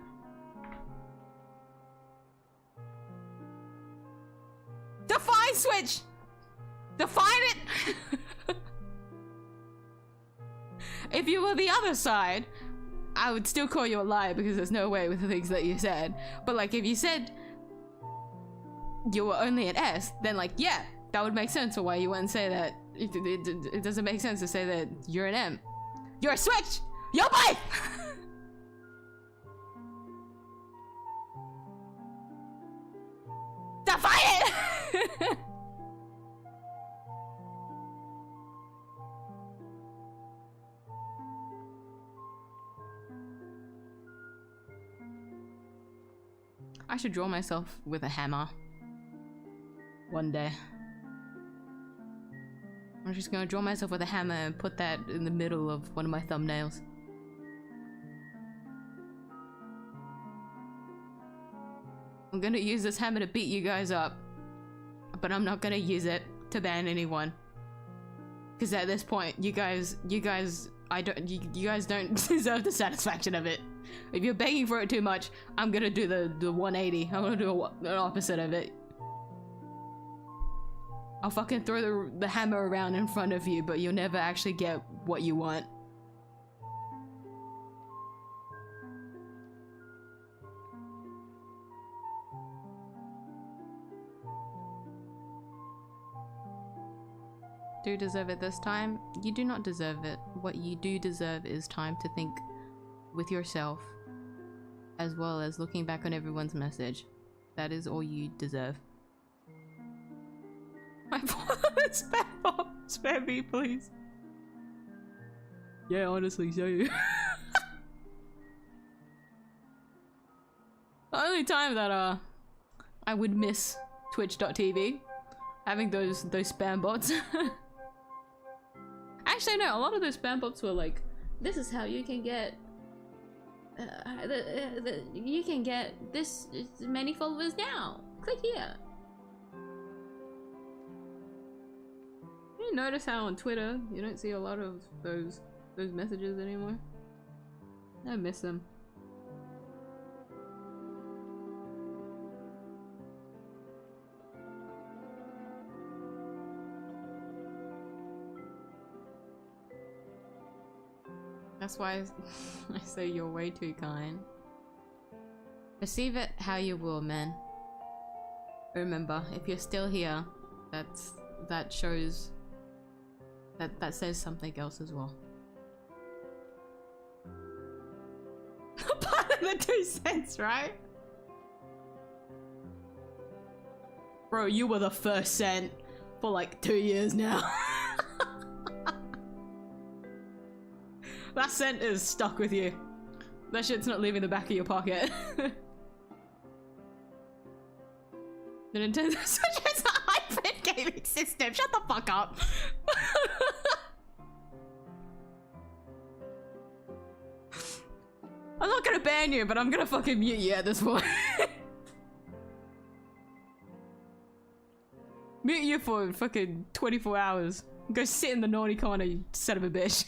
Define switch. Define it. If you were the other side, I would still call you a liar because there's no way with the things that you said. But like, if you said you were only an S, then like, yeah. That would make sense for why you wouldn't say that. It doesn't make sense to say that you're an M. You're a switch! Yo, boy! Define it! I should draw myself with a hammer. One day. I'm just gonna draw myself with a hammer and put that in the middle of one of my thumbnails. I'm gonna use this hammer to beat you guys up, but I'm not gonna use it to ban anyone. Because at this point, you guys don't deserve the satisfaction of it. If you're begging for it too much, I'm gonna do the 180. I'm gonna do the opposite of it. I'll fucking throw the hammer around in front of you, but you'll never actually get what you want. Do you deserve it this time? You do not deserve it. What you do deserve is time to think with yourself, as well as looking back on everyone's message. That is all you deserve. My father, spare me, please. Yeah, honestly, so you. The only time that I would miss Twitch.tv, having those spam bots. Actually, no, a lot of those spam pops were like, this is how you can get you can get this many followers now. Click here. You notice how on Twitter you don't see a lot of those messages anymore? I miss them. That's why I say you're way too kind. Receive it how you will, man. Remember, if you're still here, that shows that says something else as well. Part of the 2 cents, right? Bro, you were the first cent for like 2 years now. That cent is stuck with you. That shit's not leaving the back of your pocket. The Nintendo Switch has a hybrid gaming system. Shut the fuck up. I'm not gonna ban you, but I'm gonna fucking mute you at this point. Mute you for fucking 24 hours. Go sit in the naughty corner, you son of a bitch.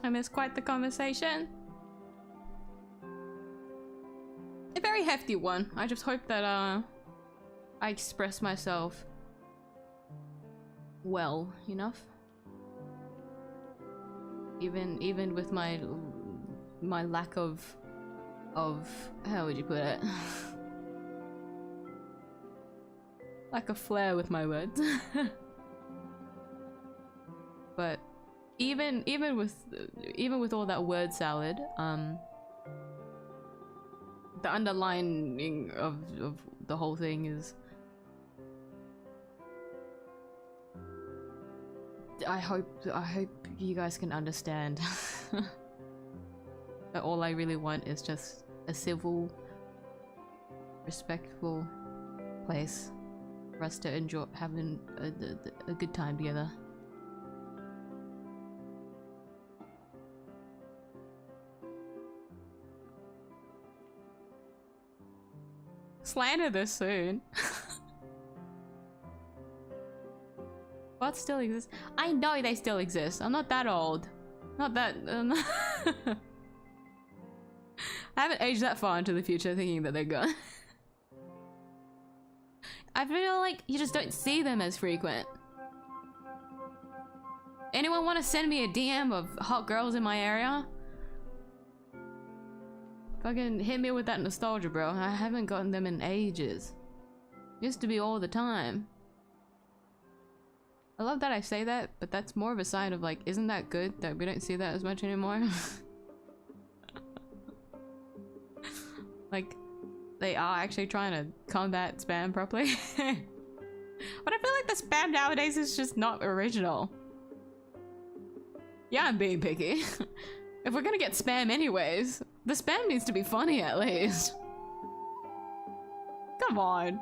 I missed quite the conversation. A very hefty one. I just hope that I express myself well enough. Even with my lack of how would you put it? Lack of flair with my words. But even with all that word salad, the underlining of the whole thing is I hope you guys can understand that all I really want is just a civil, respectful place for us to enjoy having a good time together. Slander this soon. What still exists? I know they still exist. I'm not that old. Not that. I haven't aged that far into the future thinking that they're gone. I feel like you just don't see them as frequent. Anyone want to send me a DM of hot girls in my area? Fucking hit me with that nostalgia, bro. I haven't gotten them in ages. Used to be all the time. I love that I say that, but that's more of a sign of like, isn't that good that we don't see that as much anymore? Like, they are actually trying to combat spam properly. But I feel like the spam nowadays is just not original. Yeah, I'm being picky. If we're gonna get spam anyways, the spam needs to be funny at least. Come on.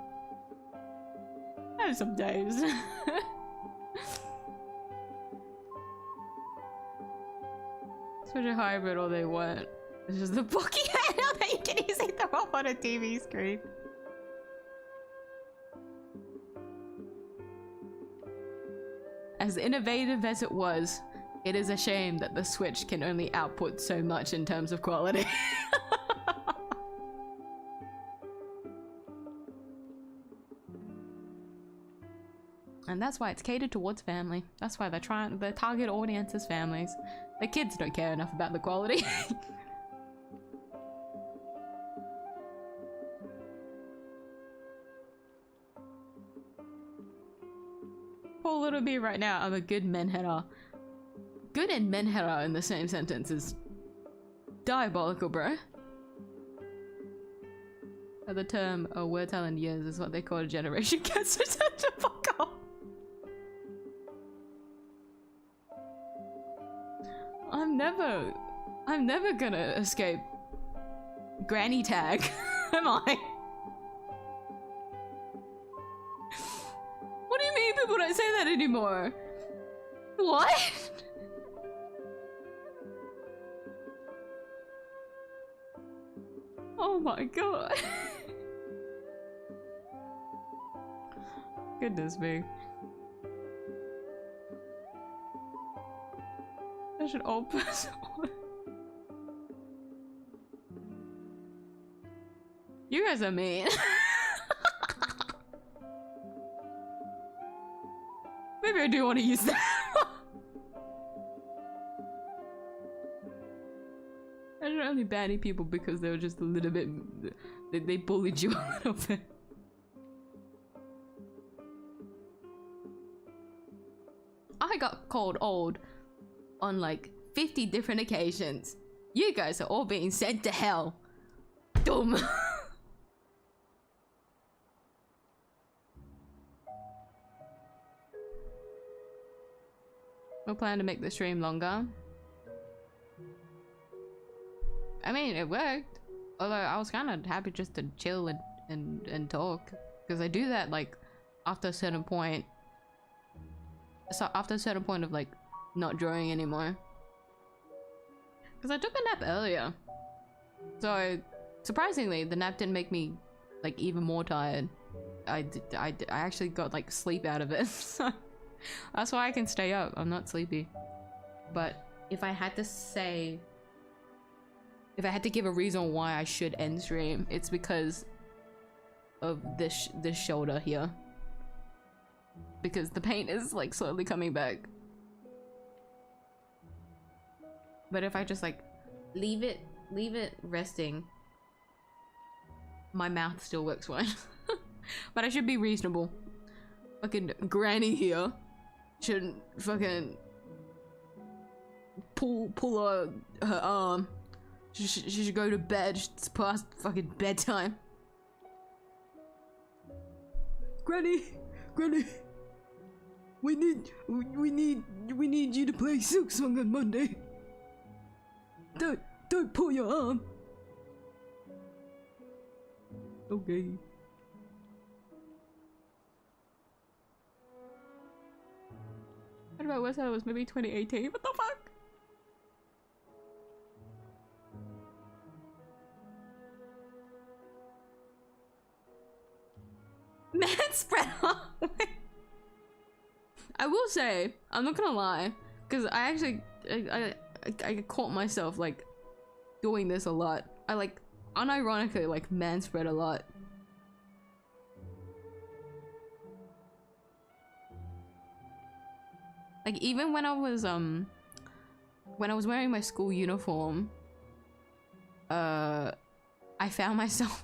Have some days. Such a hybrid all they want. It's just the bookie handle that you can easily throw up on a TV screen. As innovative as it was, it is a shame that the Switch can only output so much in terms of quality. And that's why it's catered towards family. That's why the target audience is families. The kids don't care enough about the quality. Poor little me right now, I'm a good menhatter. Good and menhatter in the same sentence is diabolical, bro. The term word talent years is what they call a generation gap, so shut the fuck up. I'm never gonna escape granny tag, am I? What do you mean people don't say that anymore? What? Oh my god. Goodness me. I should all pass on. You guys are mean. Maybe I do want to use that. I don't only banning people because they were just a little bit. They bullied you a little bit. I got called old on like 50 different occasions. You guys are all being sent to hell. Dumb. We'll plan to make the stream longer. I mean, it worked. Although I was kind of happy just to chill and talk. Because I do that like after a certain point. So after a certain point of like not drawing anymore. Because I took a nap earlier. So surprisingly, the nap didn't make me like even more tired. I actually got like sleep out of it. So that's why I can stay up. I'm not sleepy. But if I had to say, if I had to give a reason why I should end stream, it's because of this shoulder here. Because the pain is like slowly coming back. But if I just like leave it resting, my mouth still works fine. But I should be reasonable. Fucking granny here shouldn't fucking pull her arm. She should go to bed. It's past fucking bedtime. Granny, we need you to play Silk Song on Monday. Don't pull your arm. Okay. What about West Side was maybe 2018? What the fuck? Man spread arm. I will say, I'm not gonna lie, because I actually I caught myself like doing this a lot. I like unironically like man spread a lot. Like even when I was wearing my school uniform, I found myself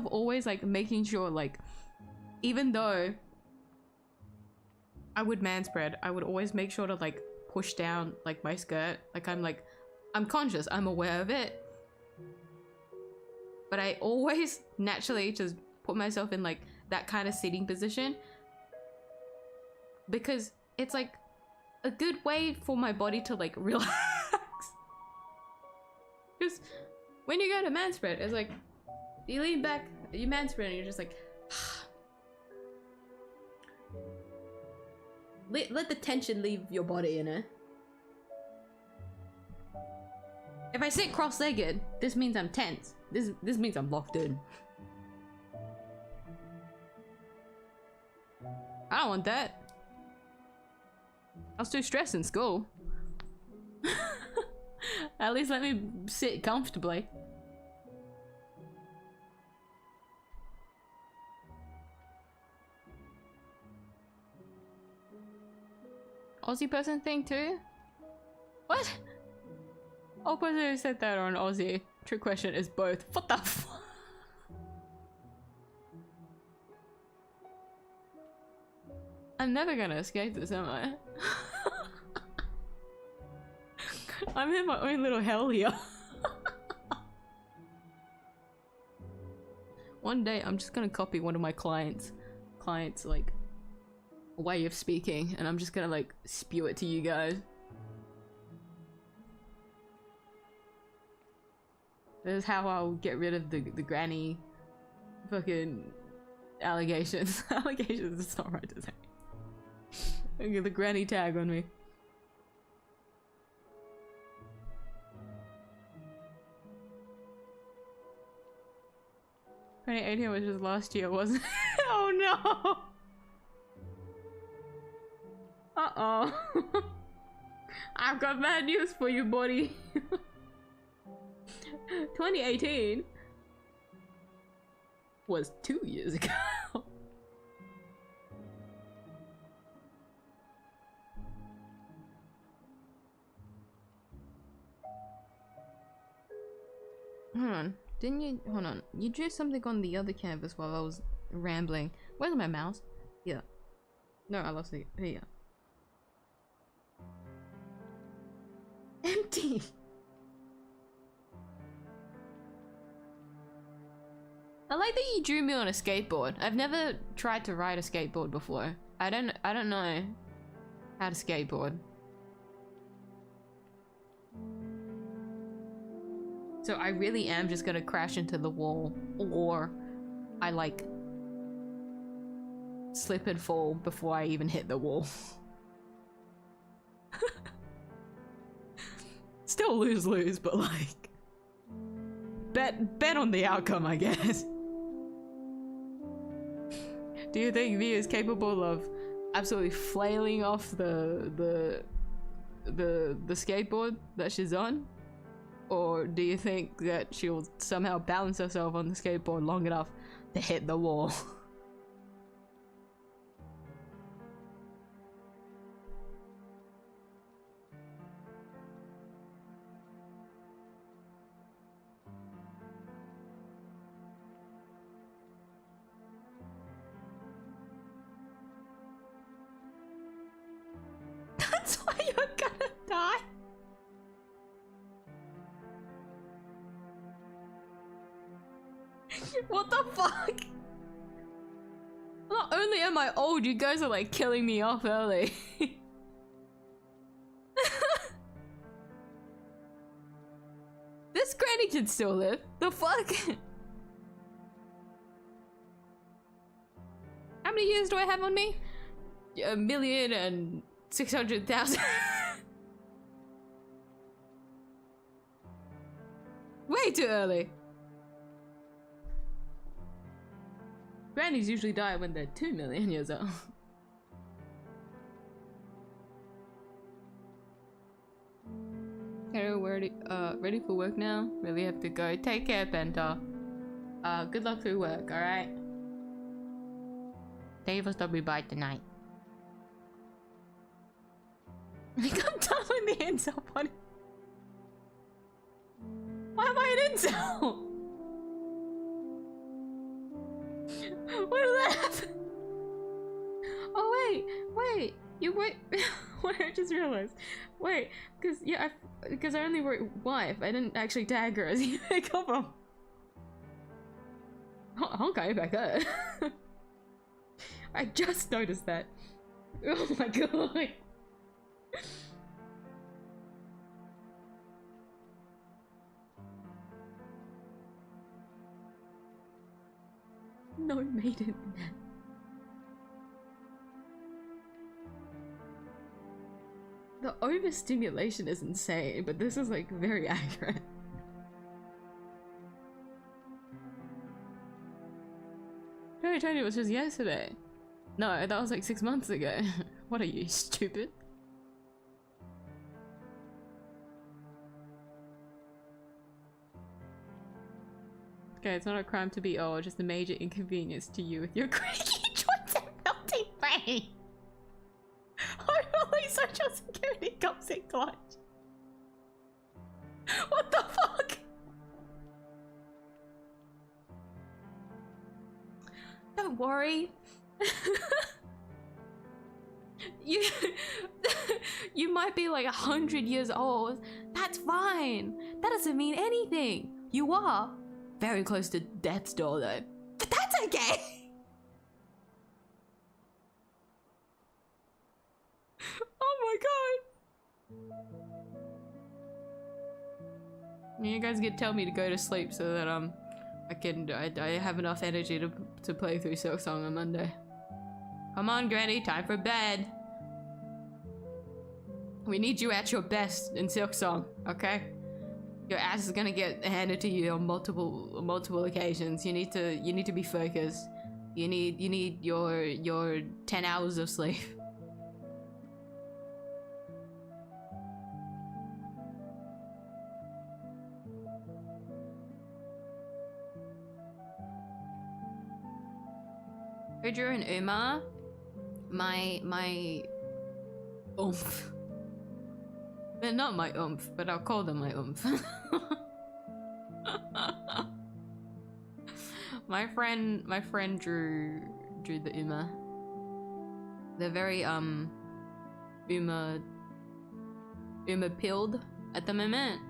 always like making sure, like, even though I would man spread, I would always make sure to like push down like my skirt. Like I'm conscious, I'm aware of it, but I always naturally just put myself in like that kind of sitting position because it's like a good way for my body to like relax. Because when you go to man spread, it's like you lean back, you man spread, and you're just like let the tension leave your body, you know? If I sit cross-legged, this means I'm tense. This means I'm locked in. I don't want that. I was too stressed in school. At least let me sit comfortably. Aussie person thing too? What? All person who said that are an Aussie. True question is both. What the fuck? I'm never gonna escape this, am I? I'm in my own little hell here. One day I'm just gonna copy one of my clients like way of speaking, and I'm just gonna like spew it to you guys. This is how I'll get rid of the granny fucking allegations. Allegations is not right to say. I get the granny tag on me. '18 was just last year, wasn't it? Oh no! Uh-oh. I've got bad news for you, buddy. 2018 was 2 years ago. Hold on. Didn't you? Hold on. You drew something on the other canvas while I was rambling. Where's my mouse? Here. No, I lost it. Here. Empty! I like that you drew me on a skateboard. I've never tried to ride a skateboard before. I don't know how to skateboard. So I really am just gonna crash into the wall, or I like slip and fall before I even hit the wall. Still lose-lose, but like bet on the outcome, I guess. Do you think V is capable of absolutely flailing off the skateboard that she's on? Or do you think that she'll somehow balance herself on the skateboard long enough to hit the wall? That's why you're gonna die. What the fuck? Not only am I old, you guys are like killing me off early. This granny can still live. The fuck? How many years do I have on me? 1,600,000. Way too early. Grannies usually die when they're 2 million years old. Okay, we're ready for work now? Really have to go. Take care, Penta. Good luck through work, alright? Thank you for stopping by tonight. I think I'm done with the incel buddy. Why am I an incel? What did that happen? Oh wait, you wait. What I just realized. Wait, because I only wrote wife. I didn't actually tag her as you come on. Honkai back there. I just noticed that. Oh my god. No maiden. The overstimulation is insane, but this is like very accurate. Tony was just yesterday. No, that was like 6 months ago. What are you, stupid? Okay, it's not a crime to be old, just a major inconvenience to you with your creaky joints and melting brain. Holy social security comes in clutch. What the fuck? Don't worry. You might be like 100 years old. That's fine. That doesn't mean anything. You are very close to death's door though. But that's okay. Oh my god. You guys can tell me to go to sleep so that I have enough energy to play through Silksong on Monday. Come on, Granny, time for bed. We need you at your best in Silksong, okay? Your ass is gonna get handed to you on multiple occasions. You need to be focused. You need your 10 hours of sleep. Udra and Uma, my oomph. They're not my oomph, but I'll call them my oomph. my friend drew the Uma. They're very Uma pilled at the moment.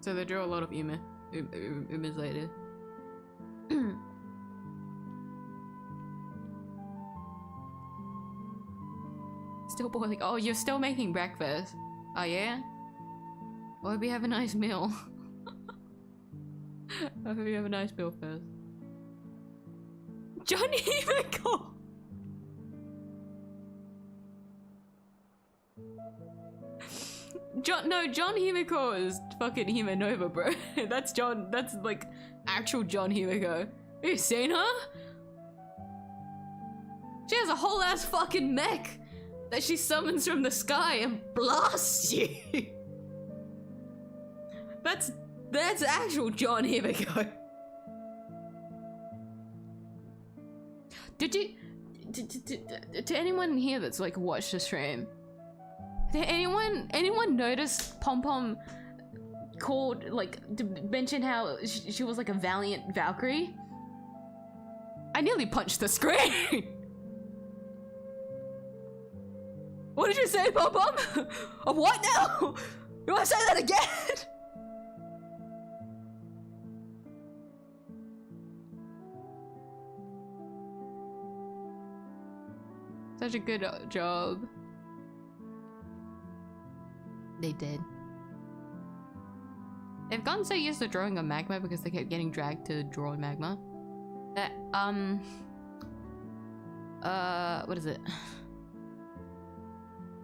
So they draw a lot of Umas later. Still boiling. Oh, you're still making breakfast. Oh yeah? I hope you have a nice meal. I hope you have a nice meal first. John Himiko! John Himiko is fucking Himenova, bro. That's like actual John Himiko. Have you seen her? She has a whole ass fucking mech that she summons from the sky and blasts you. That's actual John Himiko. Did you to anyone here that's like watched the stream? Did anyone notice Pom Pom called, like, mention how she was like a valiant Valkyrie? I nearly punched the screen. What did you say, Pom Pom? Of what now? You want to say that again? Such a good job. They did. They've gotten so used to drawing on magma because they kept getting dragged to draw on magma. That, what is it?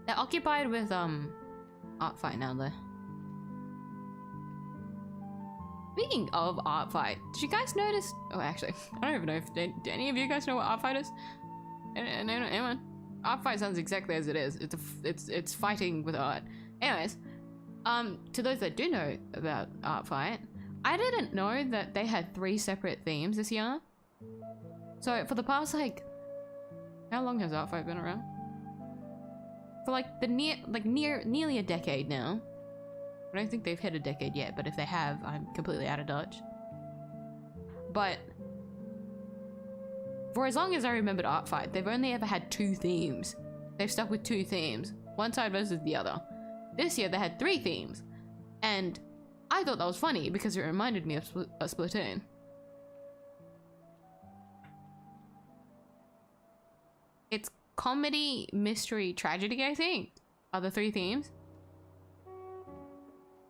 They're occupied with, art fight now, though. Speaking of art fight, did you guys notice? Oh, actually, I don't even know if do any of you guys know what art fight is? Anyone? Art fight sounds exactly as it is. It's fighting with art. Anyways, to those that do know about art fight, I didn't know that they had 3 separate themes this year. So for the past, like, how long has art fight been around? For like nearly a decade now. I don't think they've hit a decade yet, but if they have, I'm completely out of touch. But for as long as I remembered art fight, they've only ever had 2 themes. They've stuck with 2 themes, one side versus the other. This year they had 3 themes, and I thought that was funny because it reminded me of Splatoon. It's comedy, mystery, tragedy, I think, are the 3 themes.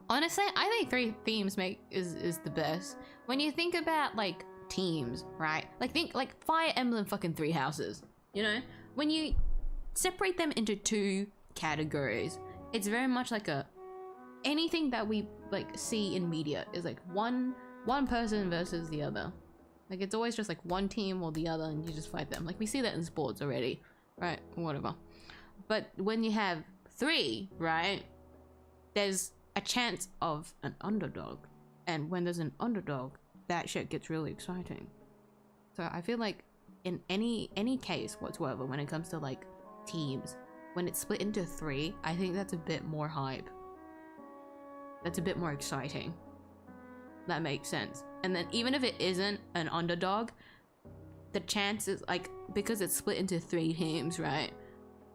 Honestly, I think 3 themes is the best. When you think about, like, teams, right? Like, think, like, Fire Emblem fucking 3 houses, you know? When you separate them into 2 categories, it's very much like anything that we, like, see in media is, like, one person versus the other. Like, it's always just, like, one team or the other, and you just fight them. Like, we see that in sports already, right? Whatever. But when you have 3, right, there's a chance of an underdog. And when there's an underdog, that shit gets really exciting. So I feel like in any case whatsoever, when it comes to, like, teams, when it's split into 3, I think that's a bit more hype. That's a bit more exciting. That makes sense. And then even if it isn't an underdog, the chances, like, because it's split into 3 teams, right?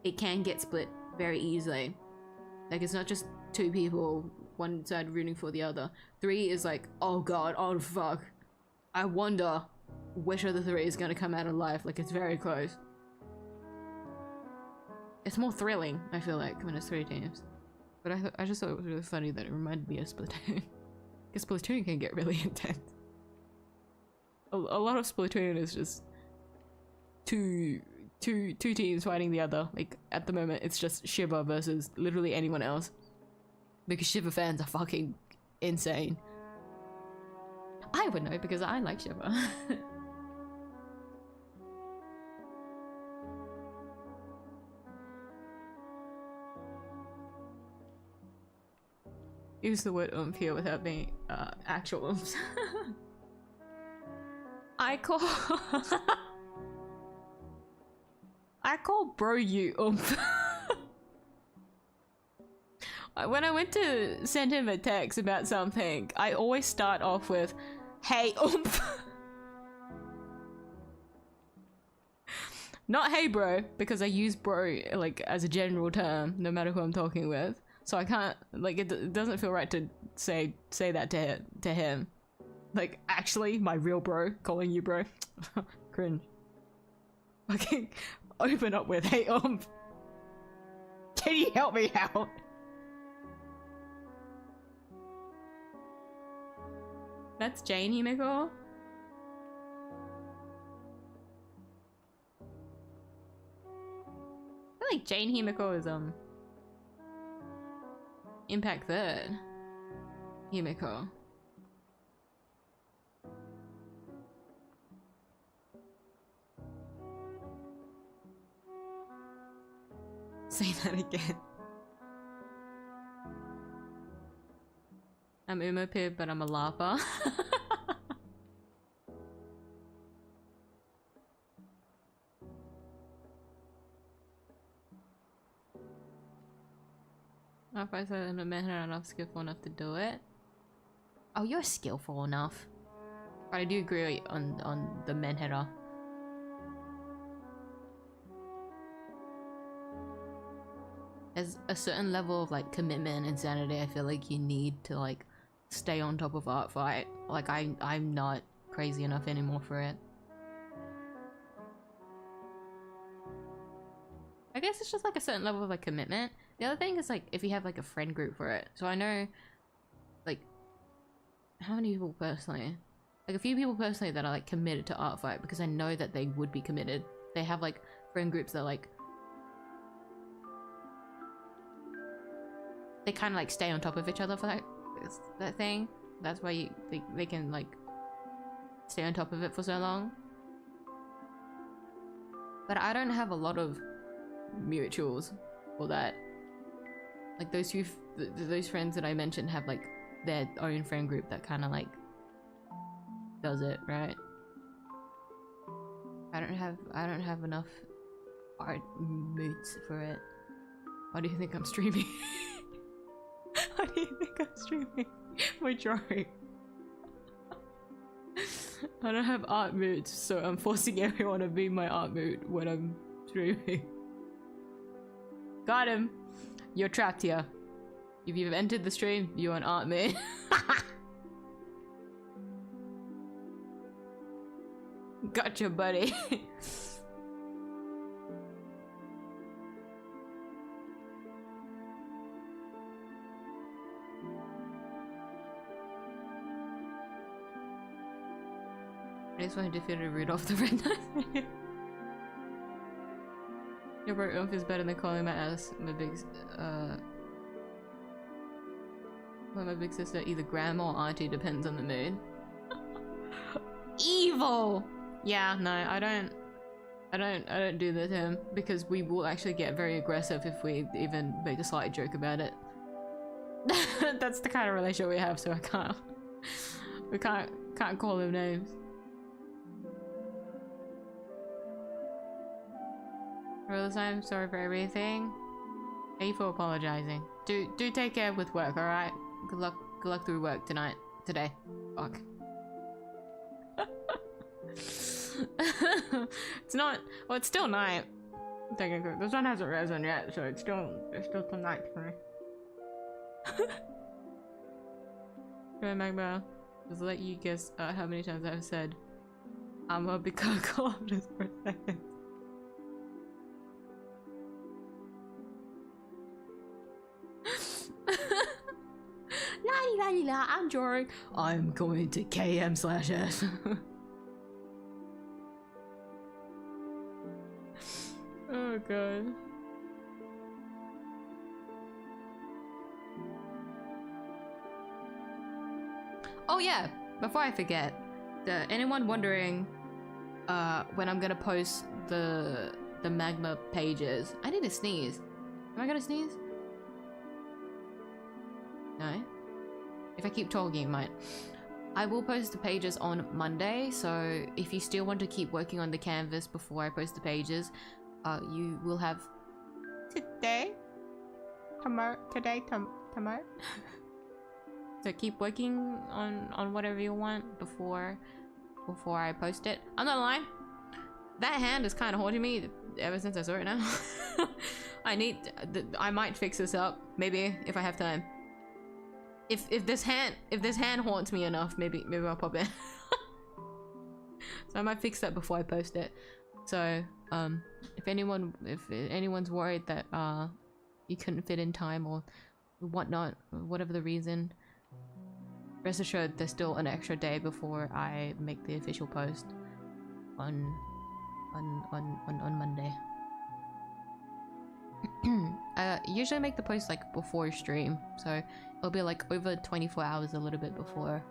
It can get split very easily. Like, it's not just 2 people, one side rooting for the other. 3 is like, oh god, oh fuck. I wonder which of the three is gonna come out alive. Like, it's very close. It's more thrilling, I feel like, when it's 3 teams. But I just thought it was really funny that it reminded me of Splatoon. Because Splatoon can get really intense. A lot of Splatoon is just two teams fighting the other. Like, at the moment, it's just Shiva versus literally anyone else. Because Shiva fans are fucking insane. I would know because I like Shiva. Use the word oomph here without being actual oomph. I call bro you oomph. When I went to send him a text about something, I always start off with, hey oomph. Not hey bro, because I use bro like as a general term, no matter who I'm talking with. So I can't, like, it doesn't feel right to say that to him. Like, actually, my real bro, calling you bro. Cringe. Fucking open up with, hey, can you help me out? That's Jane Himiko? I feel like Jane Himiko is, Impact 3rd. Himiko. Say that again. I'm Uma Pib, but I'm a lapa. If I said a man are not skillful enough to do it. Oh, you're skillful enough. I do agree on the menhera. There's a certain level of like commitment and sanity I feel like you need to like stay on top of art fight. Like I'm not crazy enough anymore for it. I guess it's just like a certain level of like commitment. The other thing is like if you have like a friend group for it. So I know like how many people personally? Like a few people personally that are like committed to art fight because I know that they would be committed. They have like friend groups that like they kind of like stay on top of each other for that thing. That's why they can like stay on top of it for so long. But I don't have a lot of mutuals for that. Like those friends that I mentioned have like their own friend group that kind of like does it, right? I don't have enough art moods for it. Why do you think I'm streaming? Why do you think I'm streaming my drawing? I don't have art moods, so I'm forcing everyone to be my art mood when I'm streaming. Got him! You're trapped here. If you've entered the stream, you're an art mood. Gotcha, buddy. I just wanted to defeat Rudolph the Red Nose. Your bro oomph is better than calling my ass my big well, my big sister, either grandma or auntie, depends on the mood. Evil! Yeah, no, I don't do that to him because we will actually get very aggressive if we even make a slight joke about it. That's the kind of relationship we have, so we can't call him names. This time, sorry for everything. Thank you for apologizing. Do take care with work, alright? Good luck through work today. Fuck. It's not, well, it's still night. Technically, the sun hasn't risen yet, so it's still night for me. Okay, Magma, just let you guess how many times I've said I'm gonna be quiet just for a second. La la la la, I'm drawing. I'm going to KM/S. Oh god. Oh yeah, before I forget, anyone wondering when I'm gonna post the magma pages? I need to sneeze. Am I gonna sneeze? No? If I keep talking, you might. I will post the pages on Monday, so if you still want to keep working on the canvas before I post the pages, you will have today, tomorrow, tomorrow. So keep working on whatever you want before I post it. I'm not lying. That hand is kind of haunting me ever since I saw it now. I might fix this up maybe if I have time. If this hand haunts me enough, maybe I'll pop in. So I might fix that before I post it. So if anyone's worried that you couldn't fit in time or whatnot, whatever the reason, rest assured there's still an extra day before I make the official post on Monday. I usually make the post like before stream, so it'll be like over 24 hours, a little bit before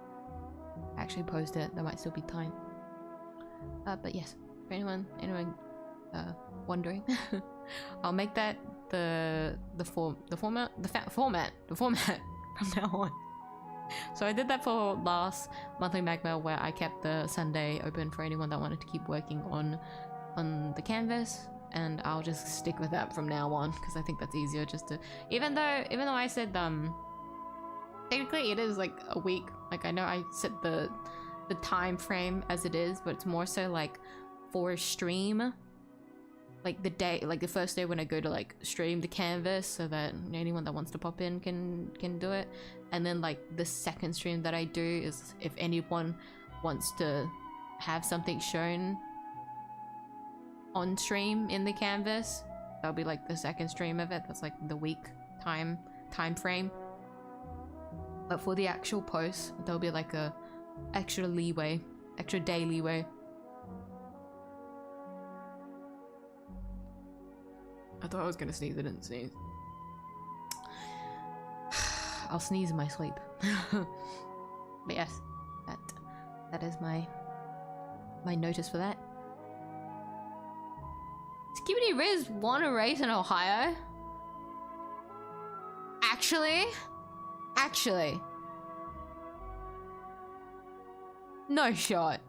I actually post it. There might still be time. But yes, for anyone wondering, I'll make that the format from now on. So I did that for last monthly magma, where I kept the Sunday open for anyone that wanted to keep working on the canvas, and I'll just stick with that from now on because I think that's easier. Just to even though I said technically it is like a week. Like I know I set the time frame as it is, but it's more so like for stream, like the day, like the first day when I go to like stream the canvas, so that anyone that wants to pop in can do it. And then like the second stream that I do is if anyone wants to have something shown on stream in the canvas, that'll be like the second stream of it. That's like the week time frame. But for the actual post, there'll be like a extra day leeway. I thought I was gonna sneeze, I didn't sneeze. I'll sneeze in my sleep. But yes, that is my notice for that. Skibidi Riz won a race in Ohio? Actually? No shot.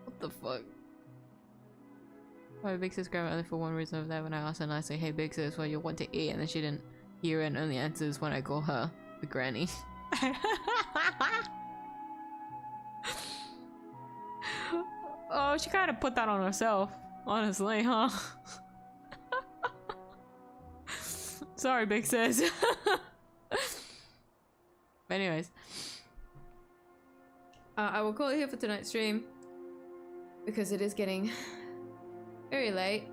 What the fuck? My big sis grandmother for one reason over there when I asked her nicely, hey big sis, what you want to eat? And then she didn't hear it and only answers when I call her the granny. Oh, she kind of put that on herself, honestly, huh? Sorry, big sis. But anyways, I will call it here for tonight's stream because it is getting very late.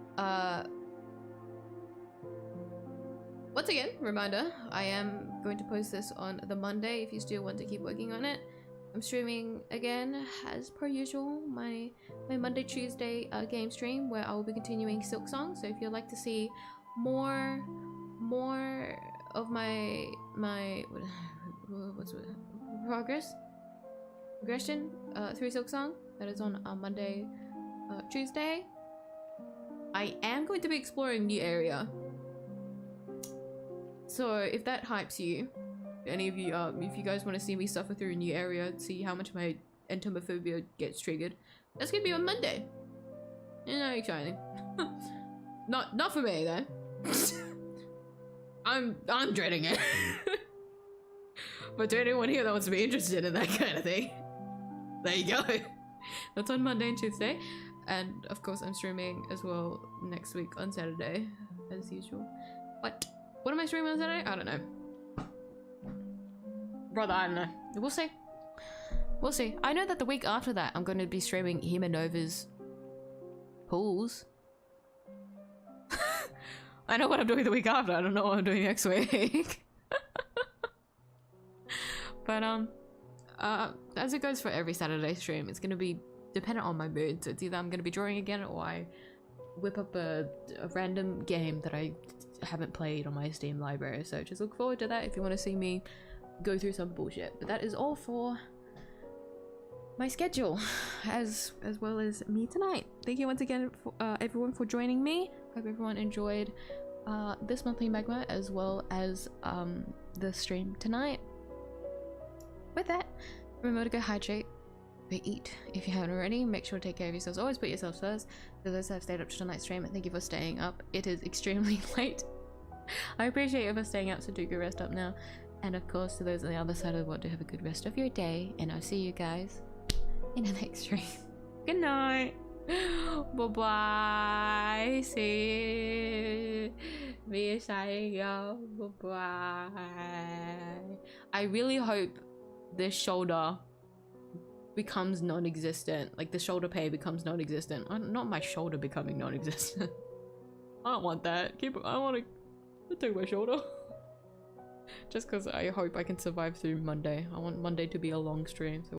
Once again, reminder, I am going to post this on the Monday if you still want to keep working on it. I'm streaming again as per usual, my Monday Tuesday game stream, where I will be continuing Silk Song. So if you'd like to see more of my progression through Silk Song, that is on Monday Tuesday. I am going to be exploring a new area, so if that hypes you, any of you, if you guys want to see me suffer through a new area, see how much my entomophobia gets triggered, that's gonna be on Monday. You know, exciting. Not for me though. I'm dreading it. But to anyone here that wants to be interested in that kind of thing, there you go. That's on Monday and Tuesday. And of course I'm streaming as well next week on Saturday, as usual. What am I streaming on Saturday? I don't know. Brother, I don't know. We'll see. We'll see. I know that the week after that, I'm going to be streaming him and Nova's pools. I know what I'm doing the week after. I don't know what I'm doing next week. But as it goes for every Saturday stream, it's going to be dependent on my mood. So it's either I'm going to be drawing again, or I whip up a random game that I haven't played on my Steam library. So just look forward to that if you want to see me go through some bullshit. But that is all for my schedule, as well as me tonight. Thank you once again for everyone for joining me. Hope everyone enjoyed this monthly Magma, as well as the stream tonight. With that, remember to go hydrate, go eat if you haven't already. Make sure to take care of yourselves. Always put yourselves first. For those that have stayed up to tonight's stream, thank you for staying up. It is extremely late. I appreciate you for staying up, so do go rest up now. And of course, to those on the other side of the world, do have a good rest of your day, and I'll see you guys in the next stream. Good night. Bye bye. See me signing off. Bye bye. I really hope this shoulder becomes non-existent. Like the shoulder pay becomes non-existent. Not my shoulder becoming non-existent. I don't want that. I want to take my shoulder. Just because I hope I can survive through Monday. I want Monday to be a long stream. So